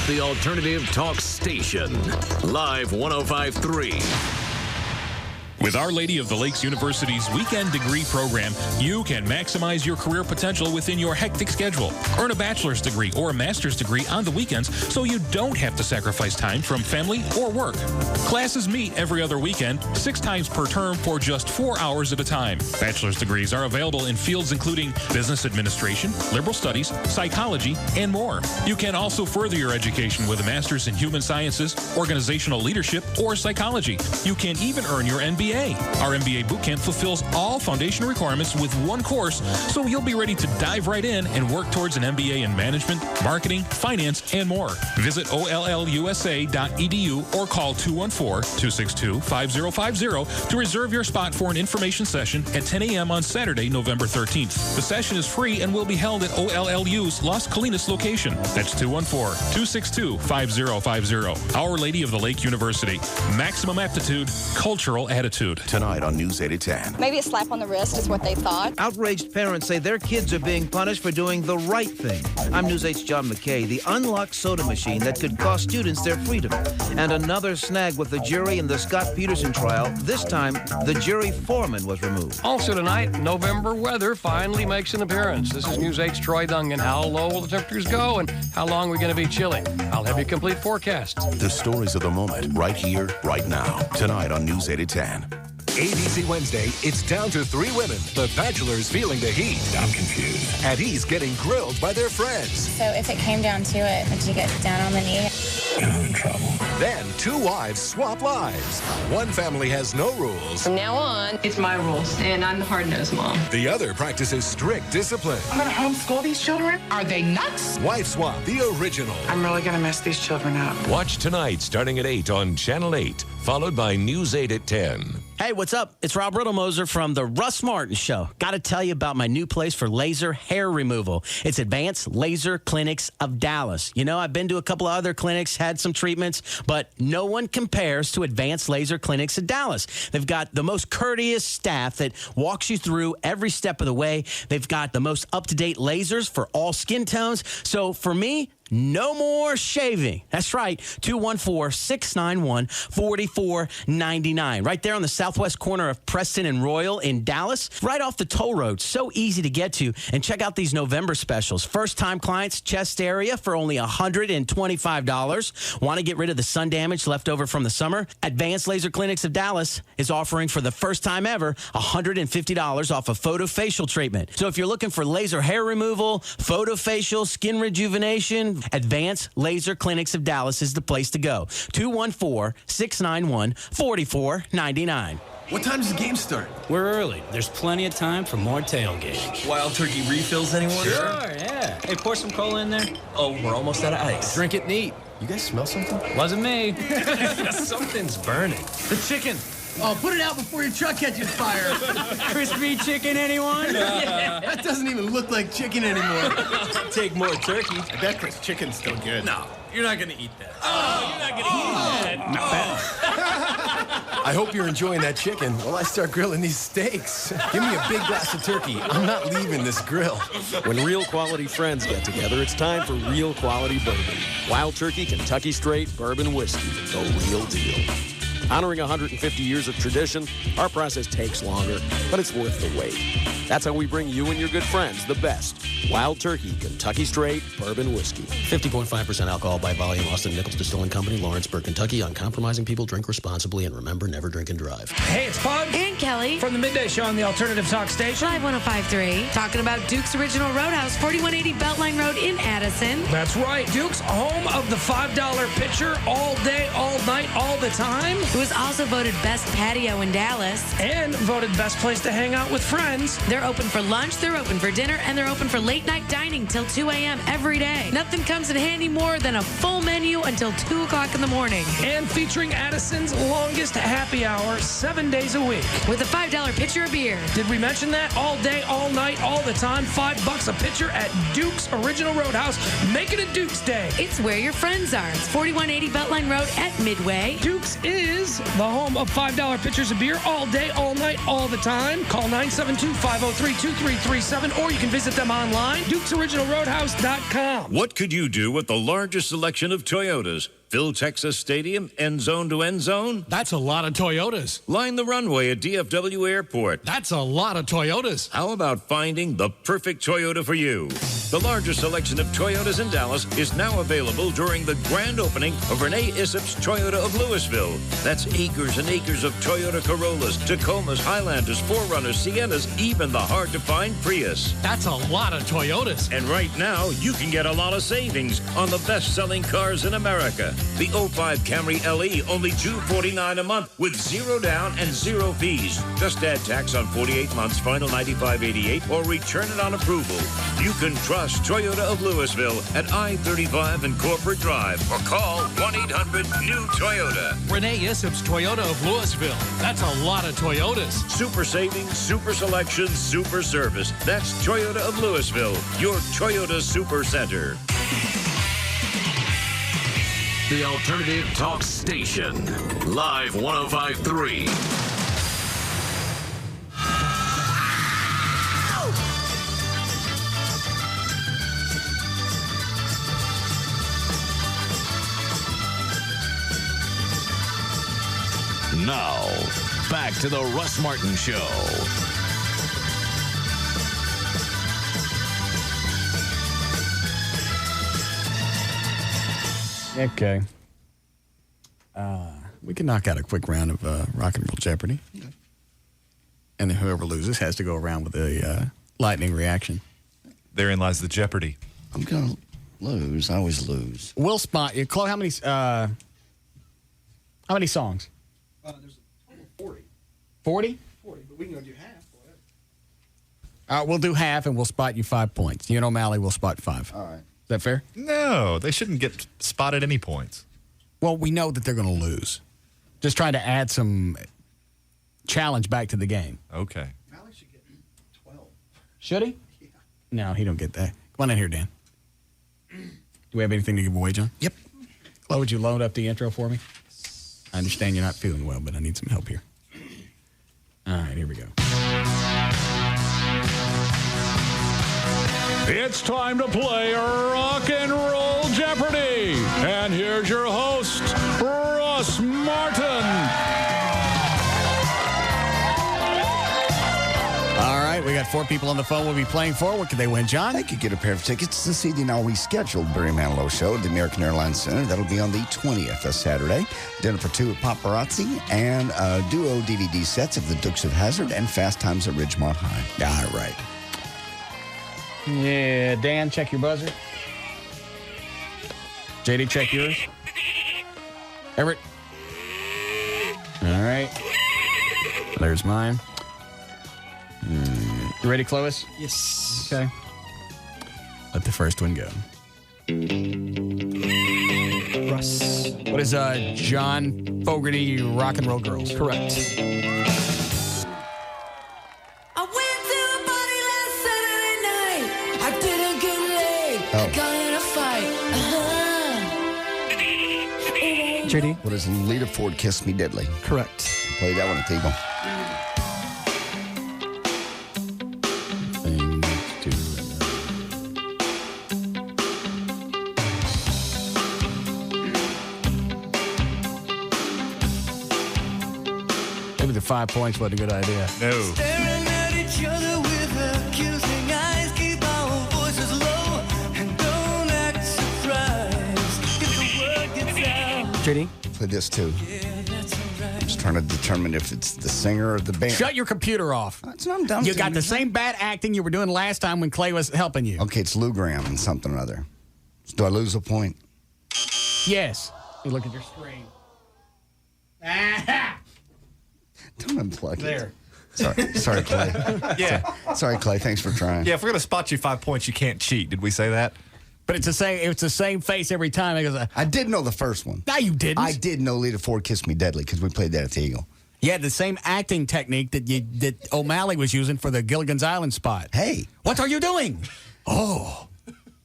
The Alternative Talk Station. Live 105.3. With Our Lady of the Lakes University's weekend degree program, you can maximize your career potential within your hectic schedule. Earn a bachelor's degree or a master's degree on the weekends so you don't have to sacrifice time from family or work. Classes meet every other weekend, 6 times per term for just 4 hours at a time. Bachelor's degrees are available in fields including business administration, liberal studies, psychology, and more. You can also further your education with a master's in human sciences, organizational leadership, or psychology. You can even earn your MBA. Our MBA bootcamp fulfills all foundation requirements with one course, so you'll be ready to dive right in and work towards an MBA in management, marketing, finance, and more. Visit ollusa.edu or call 214-262-5050 to reserve your spot for an information session at 10 a.m. on Saturday, November 13th. The session is free and will be held at OLLU's Las Colinas location. That's 214-262-5050. Our Lady of the Lake University. Maximum aptitude, cultural attitude. Tonight on News 8 at 10. Maybe a slap on the wrist is what they thought. Outraged parents say their kids are being punished for doing the right thing. I'm News 8's John McKay. The unlocked soda machine that could cost students their freedom. And another snag with the jury in the Scott Peterson trial. This time, the jury foreman was removed. Also tonight, November weather finally makes an appearance. This is News 8's Troy Dungan. How low will the temperatures go and how long are we going to be chilly? I'll have you complete forecast. The stories of the moment, right here, right now. Tonight on News 8 at 10. ABC Wednesday, it's down to 3 women. The Bachelor's feeling the heat. I'm confused. And he's getting grilled by their friends. So if it came down to it, would you get down on the knee? I'm in trouble. Then 2 wives swap lives. One family has no rules. From now on, it's my rules, and I'm the hard-nosed mom. The other practices strict discipline. I'm going to homeschool these children? Are they nuts? Wife Swap, the original. I'm really going to mess these children up. Watch tonight starting at 8 on Channel 8, followed by News 8 at 10. Hey, what's up? It's Rob Riddlemoser from the Russ Martin Show. Got to tell you about my new place for laser hair removal. It's Advanced Laser Clinics of Dallas. You know, I've been to a couple of other clinics, had some treatments, but no one compares to Advanced Laser Clinics of Dallas. They've got the most courteous staff that walks you through every step of the way. They've got the most up-to-date lasers for all skin tones. So for me, No more shaving. That's right. 214-691-4499. Right there on the southwest corner of Preston and Royal in Dallas. Right off the toll road. So easy to get to. And check out these November specials. First-time clients, chest area for only $125. Want to get rid of the sun damage left over from the summer? Advanced Laser Clinics of Dallas is offering for the first time ever $150 off a photo facial treatment. So if you're looking for laser hair removal, photo facial, skin rejuvenation, Advanced Laser Clinics of Dallas is the place to go. 214-691-4499. What time does the game start? We're early. There's plenty of time for more tailgating. Wild turkey refills, anyone? Sure, yeah. Hey, pour some cola in there. Oh, we're almost out of ice. Drink it neat. You guys smell something? Wasn't me. Something's burning. The chicken. Oh, put it out before your truck catches fire. Crispy chicken, anyone? Yeah. That doesn't even look like chicken anymore. Take more turkey. I bet this chicken's still good. No, you're not going to eat that. Oh, you're not going to eat that. Not bad. I hope you're enjoying that chicken while I start grilling these steaks. Give me a big glass of turkey. I'm not leaving this grill. When real quality friends get together, it's time for real quality bourbon. Wild Turkey Kentucky Straight Bourbon Whiskey, the real deal. Honoring 150 years of tradition, our process takes longer, but it's worth the wait. That's how we bring you and your good friends the best. Wild Turkey Kentucky Straight Bourbon Whiskey. 50.5% alcohol by volume. Austin Nichols Distilling Company, Lawrenceburg, Kentucky. Uncompromising people drink responsibly, and remember, never drink and drive. Hey, it's Pug. And Kelly. From the Midday Show on the Alternative Talk Station. Live 105.3. Talking about Duke's Original Roadhouse, 4180 Beltline Road in Addison. That's right. Duke's, home of the $5 pitcher all day, all night, all the time. It was also voted best patio in Dallas. And voted best place to hang out with friends. They're open for lunch, they're open for dinner, and they're open for late night dining till 2 a.m. every day. Nothing comes in handy more than a full menu until 2 o'clock in the morning. And featuring Addison's longest happy hour 7 days a week. With a $5 pitcher of beer. Did we mention that? All day, all night, all the time. $5 a pitcher at Duke's Original Roadhouse. Make it a Duke's Day. It's where your friends are. It's 4180 Beltline Road at Midway. Duke's is the home of $5 pitchers of beer all day, all night, all the time. Call 972-503-2337 or you can visit them online, dukesoriginalroadhouse.com. What could you do with the largest selection of Toyotas? Fill Texas Stadium, end zone to end zone? That's a lot of Toyotas. Line the runway at DFW Airport. That's a lot of Toyotas. How about finding the perfect Toyota for you? The largest selection of Toyotas in Dallas is now available during the grand opening of Renee Issop's Toyota of Louisville. That's acres and acres of Toyota Corollas, Tacomas, Highlanders, 4Runners, Siennas, even the hard-to-find Prius. That's a lot of Toyotas. And right now, you can get a lot of savings on the best-selling cars in America. The 05 Camry LE, only $249 a month with 0 down and 0 fees. Just add tax on 48 months, final $95.88, or return it on approval. You can trust Toyota of Louisville at I-35 and Corporate Drive, or call 1-800-NEW-TOYOTA. Renee Issop's Toyota of Louisville. That's a lot of Toyotas. Super savings, super selection, super service. That's Toyota of Louisville, your Toyota Super Center. The Alternative Talk Station. Live 105.3. Now, back to the Russ Martin Show. Okay. We can knock out a quick round of Rock and Roll Jeopardy. And then whoever loses has to go around with a lightning reaction. Therein lies the jeopardy. I'm going to lose. I always lose. We'll spot you. Chloe, how many songs? There's a total of 40. 40? 40, but we can go do half. We'll do half, and we'll spot you 5 points. You and O'Malley will spot 5. All right. Is that fair? No, they shouldn't get spotted any points. Well, we know that they're going to lose. Just trying to add some challenge back to the game. Okay. Malley should get 12. Should he? Yeah. No, he don't get that. Come on in here, Dan. Do we have anything to give away, John? Yep. Chloe, would you load up the intro for me? I understand you're not feeling well, but I need some help here. All right, here we go. It's time to play Rock and Roll Jeopardy! And here's your host, Russ Martin. All right, we got 4 people on the phone we'll be playing for. What could they win, John? They could get a pair of tickets to the CD Now rescheduled Barry Manilow show at the American Airlines Center. That'll be on the 20th of Saturday. Dinner for 2 at Paparazzi and duo DVD sets of The Dukes of Hazzard and Fast Times at Ridgemont High. All right. Yeah, Dan, check your buzzer. JD, check yours. Everett. All right. There's mine. You ready, Clovis? Yes. Okay. Let the first one go. Russ. What is John Fogerty Rock and Roll Girls? Correct. JD. What is Lita Ford Kiss Me Deadly? Correct. Play that one at the Eagle. Maybe the 5 points wasn't a good idea. No. Staring at each other with accusing eyes, keep our voices low and don't act surprised if the word gets out. JD. Play this too. I'm just trying to determine if it's the singer or the band. Shut your computer off. That's what I'm done. You got the same bad acting you were doing last time when Clay was helping you. Okay, it's Lou Graham and something or other. Do I lose a point? Yes. You look at your screen. Don't unplug There. it. Sorry, Clay. Yeah. Sorry, Clay. Thanks for trying. Yeah, if we're going to spot you 5 points, you can't cheat. Did we say that? But it's the same face every time. It goes, I did know the first one. No, you didn't. I did know Lita Ford Kiss Me Deadly because we played that at the Eagle. Yeah, the same acting technique that O'Malley was using for the Gilligan's Island spot. Hey. What are you doing? Oh.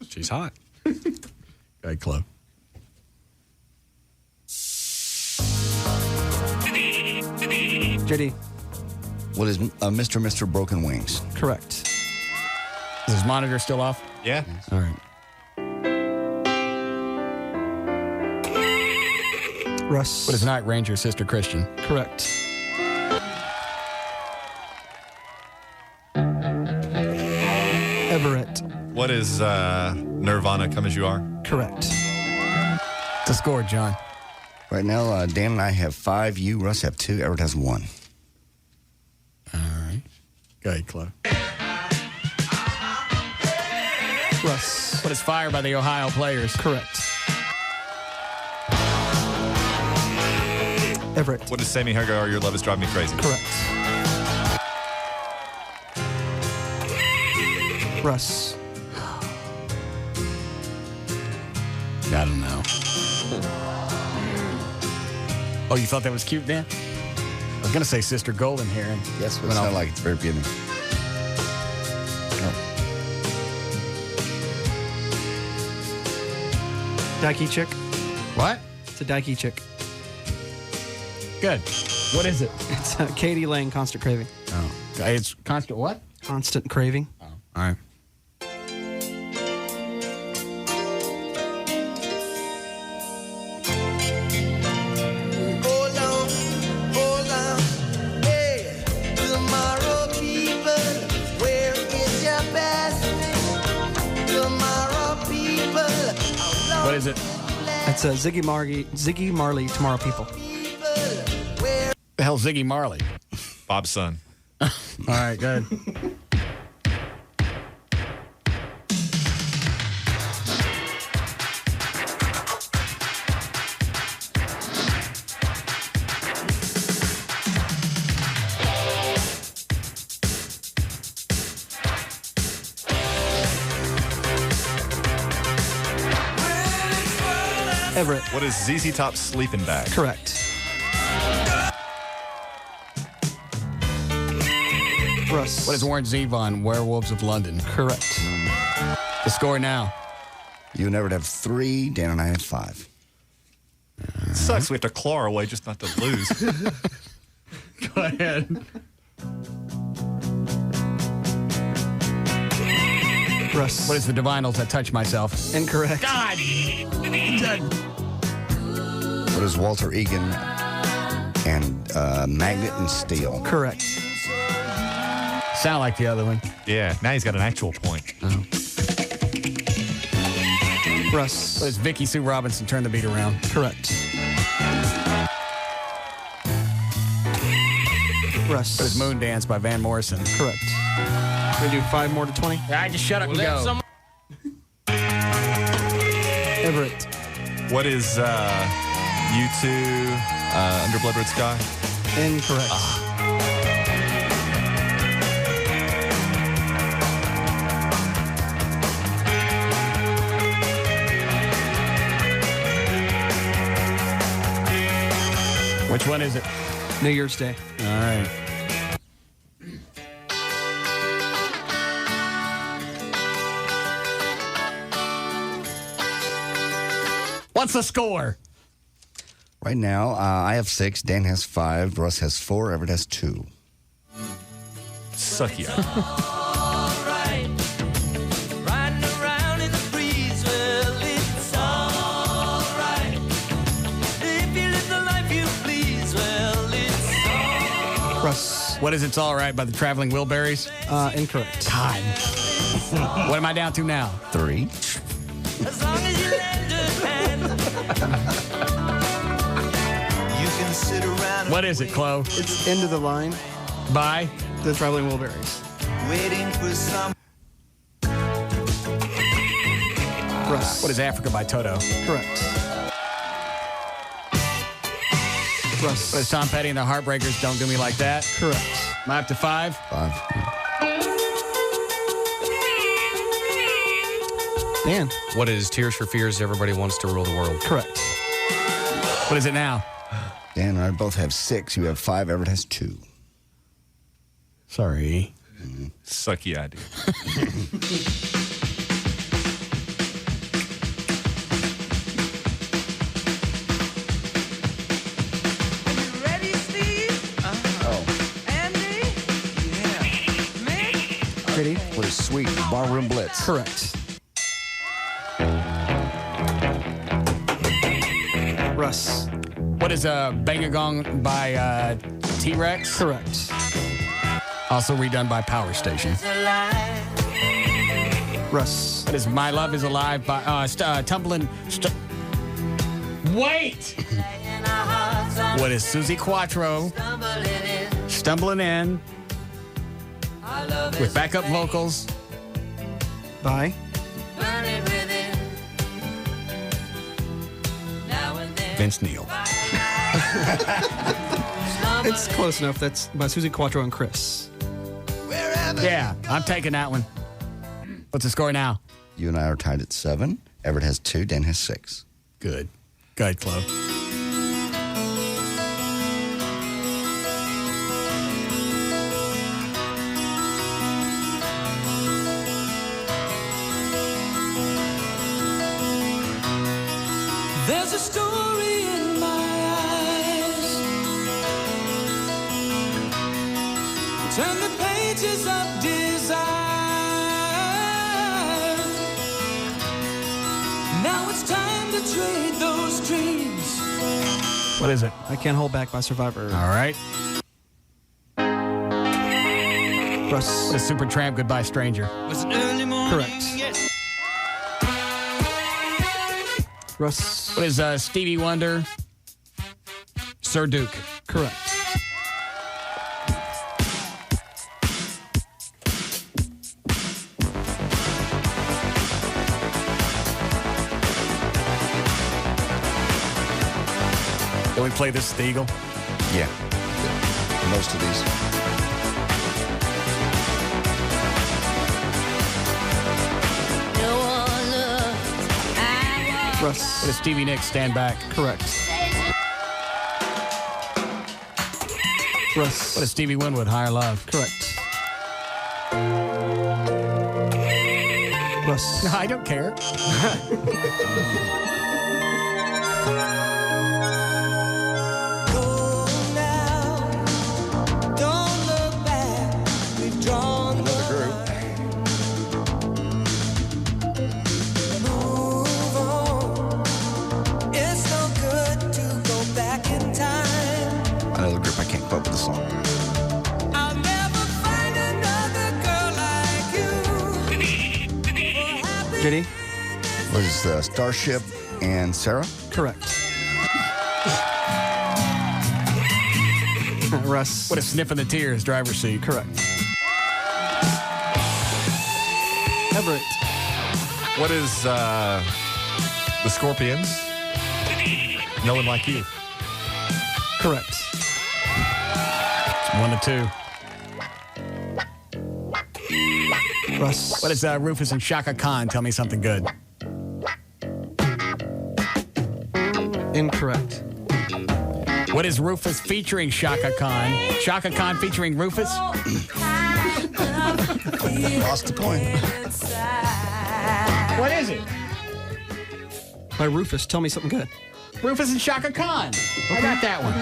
She's hot. Hey, Chloe. JD. What is Mr. Broken Wings? Correct. Is his monitor still off? Yeah. All right. Russ. What is Night Ranger, Sister Christian? Correct. Everett. What is Nirvana, Come As You Are? Correct. The score, John. Right now, Dan and I have 5. You, Russ, have 2. Everett has 1. All right. Go ahead, Chloe. Russ. What is Fire by the Ohio Players? Correct. Everett. What is Sammy Hagar, Your Love Is Driving Me Crazy? Correct. Russ. I don't know. Oh, you thought that was cute, Dan? I was going to say Sister Golden here. And Yes, but it sounded like it's very beginning. Dyke chick. What? It's a Dyke chick. Good. What is it? It's Katie Lang, Constant Craving. Oh. It's Constant what? Constant Craving. Oh. All right. Hold on, hey, tomorrow people, where is your best? Tomorrow people, What is it? It's Ziggy Marley, Tomorrow People. The hell's Ziggy Marley? Bob's son. All right, good. Everett. What is ZZ Top's Sleeping Bag? Correct. Russ. What is Warren Zevon, Werewolves of London? Correct. The score now. You and Everett have 3. Dan and I have 5. It sucks. We have to claw our way just not to lose. Go ahead. Russ. What is the Divinals? I touch myself. Incorrect. God. What is Walter Egan and Magnet and Steel? Correct. Sound like the other one. Yeah, now he's got an actual point. Russ. What is Vicky Sue Robinson? Turn the beat around. Correct. Russ. What is Moon Dance by Van Morrison? Correct. We do 5 more to 20. I just shut up and go. Everett. What is U2 Under Blood Red Sky? Incorrect. Which one is it? New Year's Day. All right. What's the score? Right now, I have 6, Dan has 5, Russ has 4, Everett has 2. Sucky. Russ. What is It's All Right by the Traveling Wilburys? Incorrect. God. What am I down to now? 3. As long as you lend a hand, you can sit around. What is it, Chloe? It's End of the Line By? the Traveling Wilburys. Waiting for some. Russ. What is Africa by Toto? Correct. Russ. What is Tom Petty and the Heartbreakers? Don't Do Me Like That? Correct. Am I up to 5? 5. Dan. What is Tears for Fears? Everybody Wants to Rule the World. Correct. What is it now? Dan and I both have 6. You have 5. Everett has 2. Sorry. Sucky idea. Ready, Steve? Andy? Yeah. Mick? Pretty. What is Sweet Barroom Blitz? Correct. Russ. What is Bang a Gong by T-Rex? Correct. Also redone by Power Station. Russ. What is My Love Is Alive by Tumbling... Wait! What is Susie Quattro? Stumbling In. With backup vocals. By? Vince Neil. It's close enough. That's by Susie Quattro and Chris. Yeah, I'm taking that one. What's the score now? You and I are tied at 7. Everett has 2. Dan has 6. Good. Good, Chloe. There's a story in my eyes. Turn the pages of desire. Now it's time to trade those dreams. What is it? I Can't Hold Back by Survivor. All right. Russ. What is Supertramp Goodbye Stranger? Was an early morning. Correct. Yes. Russ. What is Stevie Wonder? Sir Duke. Correct. Can we play this at the Eagle? Yeah. Most of these. Russ. What is Stevie Nicks Stand Back? Correct. Russ. What is Stevie Winwood Higher Love? Correct. Russ. I don't care. JD? Was Starship and Sarah? Correct. Russ. What a sniff in the tears, driver's seat. Correct. Everett. What is the Scorpions? No One Like You. Correct. 1-2. Russ. What is Rufus and Shaka Khan? Tell me something good. Incorrect. What is Rufus featuring Shaka Khan? Shaka Khan featuring Rufus? Lost the point. What is it? By Rufus. Tell me something good. Rufus and Shaka Khan. I got that one.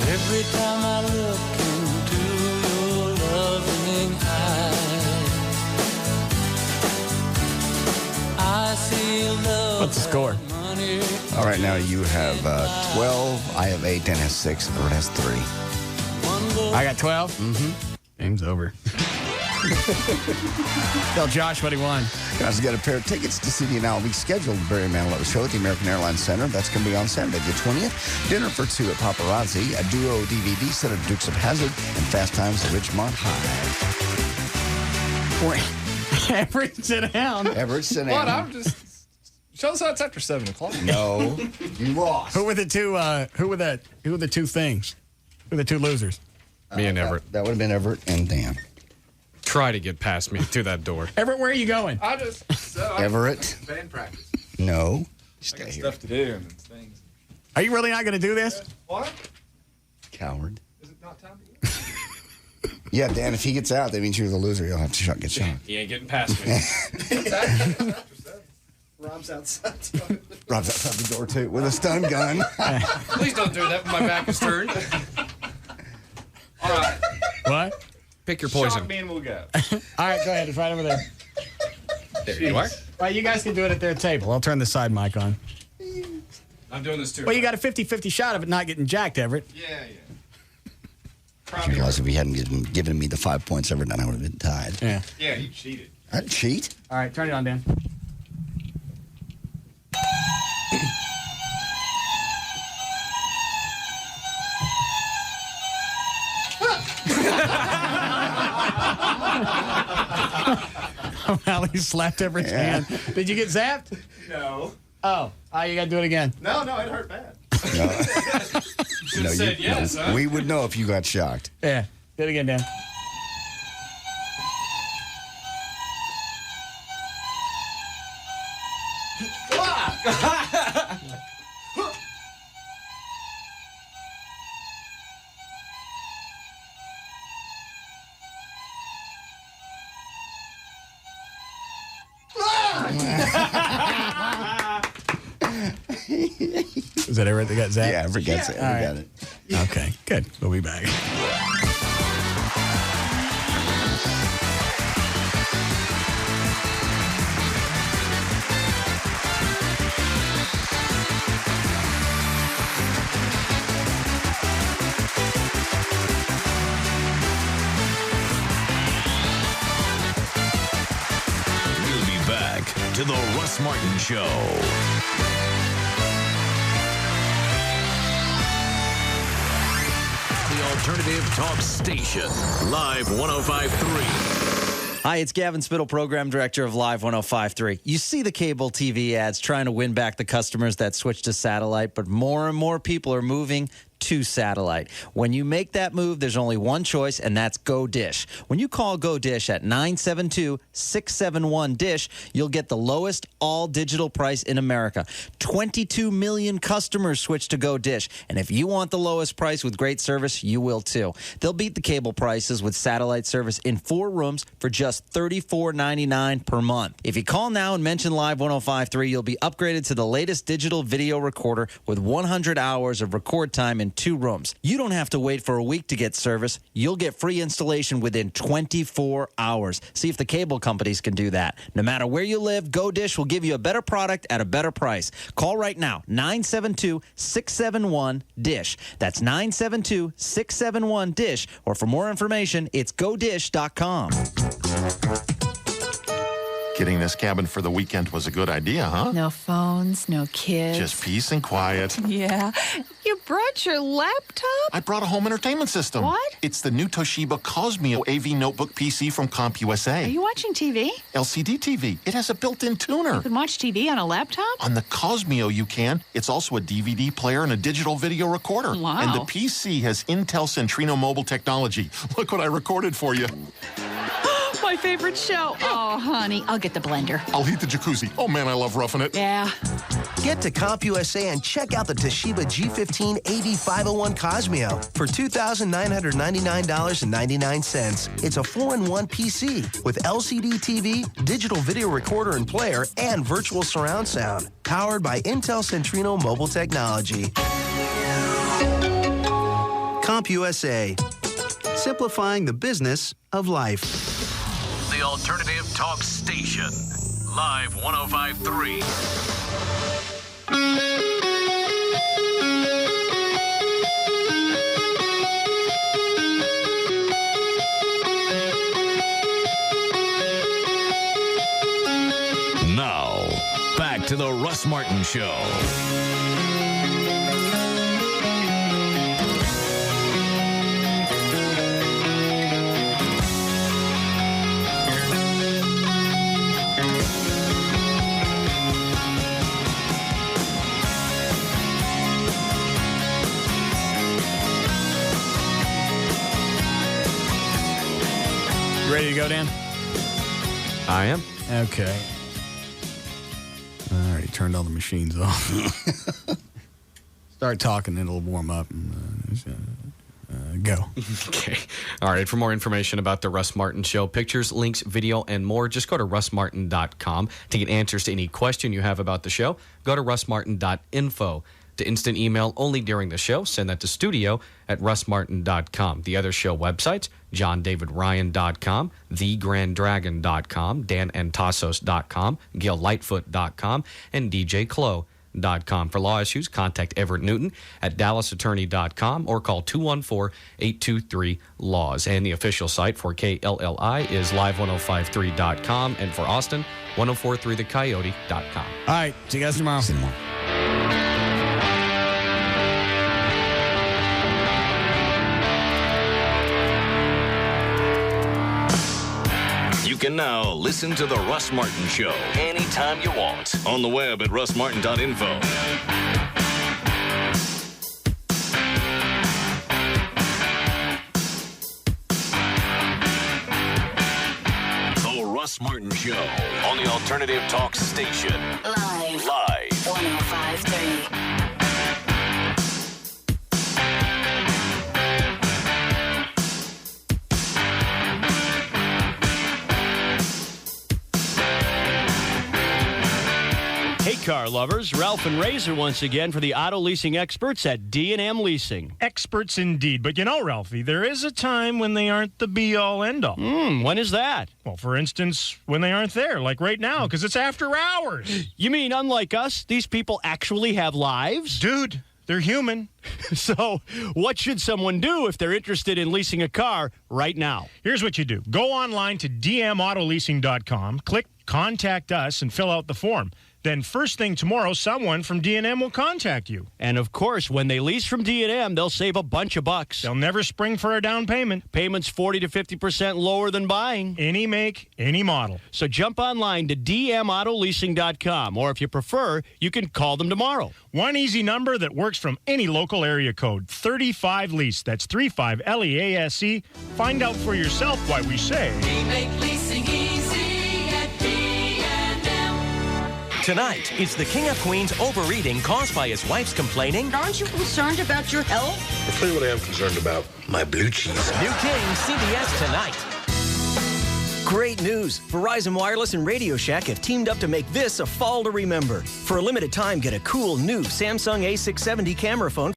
Every time I look into your loving eyes, I see love. What's the score? All right, now you have 12. I have 8. Dan has 6. And Bert has 3. I got 12? Mm-hmm. Game's over. Tell Josh what he won. Guys, we got a pair of tickets to see the now rescheduled Barry Manilow show at the American Airlines Center. That's going to be on Saturday, the 20th. Dinner for 2 at Paparazzi, a duo DVD set of Dukes of Hazzard, and Fast Times at Ridgemont High. Everett, sit down. Everett, sit down. What? I'm just... Show us how it's after 7 o'clock. No, you lost. Who were the two? Who were the two things? Who were the two losers? Me and Everett. That would have been Everett and Dan. Try to get past me to that door. Everett, where are you going? I just... Everett? Band practice. No. I got stuff to do and things. Are you really not going to do this? What? Coward. Is it not time to go? Yeah, Dan, if he gets out, that means you're the loser. You'll have to get shot. He ain't getting past me. Rob's outside. Rob's outside the door, too, with a stun gun. Please don't do that when my back is turned. All right. What? Pick your poison. Shock me and we'll go. All right, go ahead. It's right over there. There you are. All right, you guys can do it at their table. I'll turn the side mic on. I'm doing this too. Well, you got a 50-50 shot of it not getting jacked, Everett. Yeah. I realize if he hadn't given me the 5 points, Everett and I would have been tied. Yeah. Yeah, you cheated. I'd cheat. All right, turn it on, Dan. O'Malley slapped Everett's hand. Did you get zapped? No. Oh, you got to do it again. No, it hurt bad. No. You should have said yes, huh? We would know if you got shocked. Yeah, do it again, Dan. Is that Everett that got zapped? Yeah, Everett got it. All right. Got it. Okay, good. We'll be back. We'll be back to the Russ Martin Show. The Alternative Talk Station, Live 105.3. Hi, it's Gavin Spittle, Program Director of Live 105.3. You see the cable TV ads trying to win back the customers that switch to satellite, but more and more people are moving to satellite. When you make that move, there's only one choice, and that's Go Dish. When you call Go Dish at 972-671-DISH, you'll get the lowest all-digital price in America. 22 million customers switch to Go Dish, and if you want the lowest price with great service, you will too. They'll beat the cable prices with satellite service in 4 rooms for just $34.99 per month. If you call now and mention Live 105.3, you'll be upgraded to the latest digital video recorder with 100 hours of record time in and 2 rooms. You don't have to wait for a week to get service. You'll get free installation within 24 hours. See if the cable companies can do that. No matter where you live, Go Dish will give you a better product at a better price. Call right now, 972-671-DISH. That's 972-671-DISH. Or for more information, it's godish.com. Getting this cabin for the weekend was a good idea, huh? No phones, no kids. Just peace and quiet. Yeah. You brought your laptop? I brought a home entertainment system. What? It's the new Toshiba Cosmio AV Notebook PC from CompUSA. Are you watching TV? LCD TV. It has a built-in tuner. You can watch TV on a laptop? On the Cosmio, you can. It's also a DVD player and a digital video recorder. Wow. And the PC has Intel Centrino mobile technology. Look what I recorded for you. My favorite show. Oh, honey, I'll get the blender. I'll heat the jacuzzi. Oh, man, I love roughing it. Yeah. Get to CompUSA and check out the Toshiba G15 AV501 Cosmio for $2,999.99. It's a 4-in-1 PC with LCD TV, digital video recorder and player, and virtual surround sound. Powered by Intel Centrino mobile technology. CompUSA. Simplifying the business of life. The Alternative Talk Station. Live 105.3. Now, back to the Russ Martin Show. Ready to go, Dan? I am. Okay. I already turned all the machines off. Start talking, and it'll warm up. And, go. Okay. All right. For more information about the Russ Martin Show, pictures, links, video, and more, just go to russmartin.com. To get answers to any question you have about the show, go to russmartin.info. To instant email only during the show, send that to studio@russmartin.com. The other show websites, johndavidryan.com, thegrandragon.com, danantasos.com, gillightfoot.com, and djclo.com. For law issues, contact Everett Newton at dallasattorney.com or call 214-823-LAWS. And the official site for KLLI is live1053.com, and for Austin, 1043thecoyote.com. All right. See you guys tomorrow. See you tomorrow. You can now listen to The Russ Martin Show anytime you want on the web at russmartin.info. The Russ Martin Show on the Alternative Talk Station. Live. 105.3. Hey, car lovers. Ralph and Razor once again for the auto leasing experts at D&M Leasing. Experts indeed. But you know, Ralphie, there is a time when they aren't the be-all, end-all. When is that? Well, for instance, when they aren't there, like right now, because it's after hours. You mean, unlike us, these people actually have lives? Dude, they're human. So, what should someone do if they're interested in leasing a car right now? Here's what you do. Go online to dmautoleasing.com, click Contact Us, and fill out the form. Then first thing tomorrow, someone from D&M will contact you. And of course, when they lease from D&M, they'll save a bunch of bucks. They'll never spring for a down payment. Payments 40 to 50% lower than buying. Any make, any model. So jump online to dmautoleasing.com, or if you prefer, you can call them tomorrow. One easy number that works from any local area code, 35LEASE. That's 35LEASE. Find out for yourself why we say... We make leasing easy at D&M. Tonight, it's the King of Queens overeating caused by his wife's complaining. Aren't you concerned about your health? I'll tell you what I am concerned about. My blue cheese. New King, CBS tonight. Great news! Verizon Wireless and Radio Shack have teamed up to make this a fall to remember. For a limited time, get a cool new Samsung A670 camera phone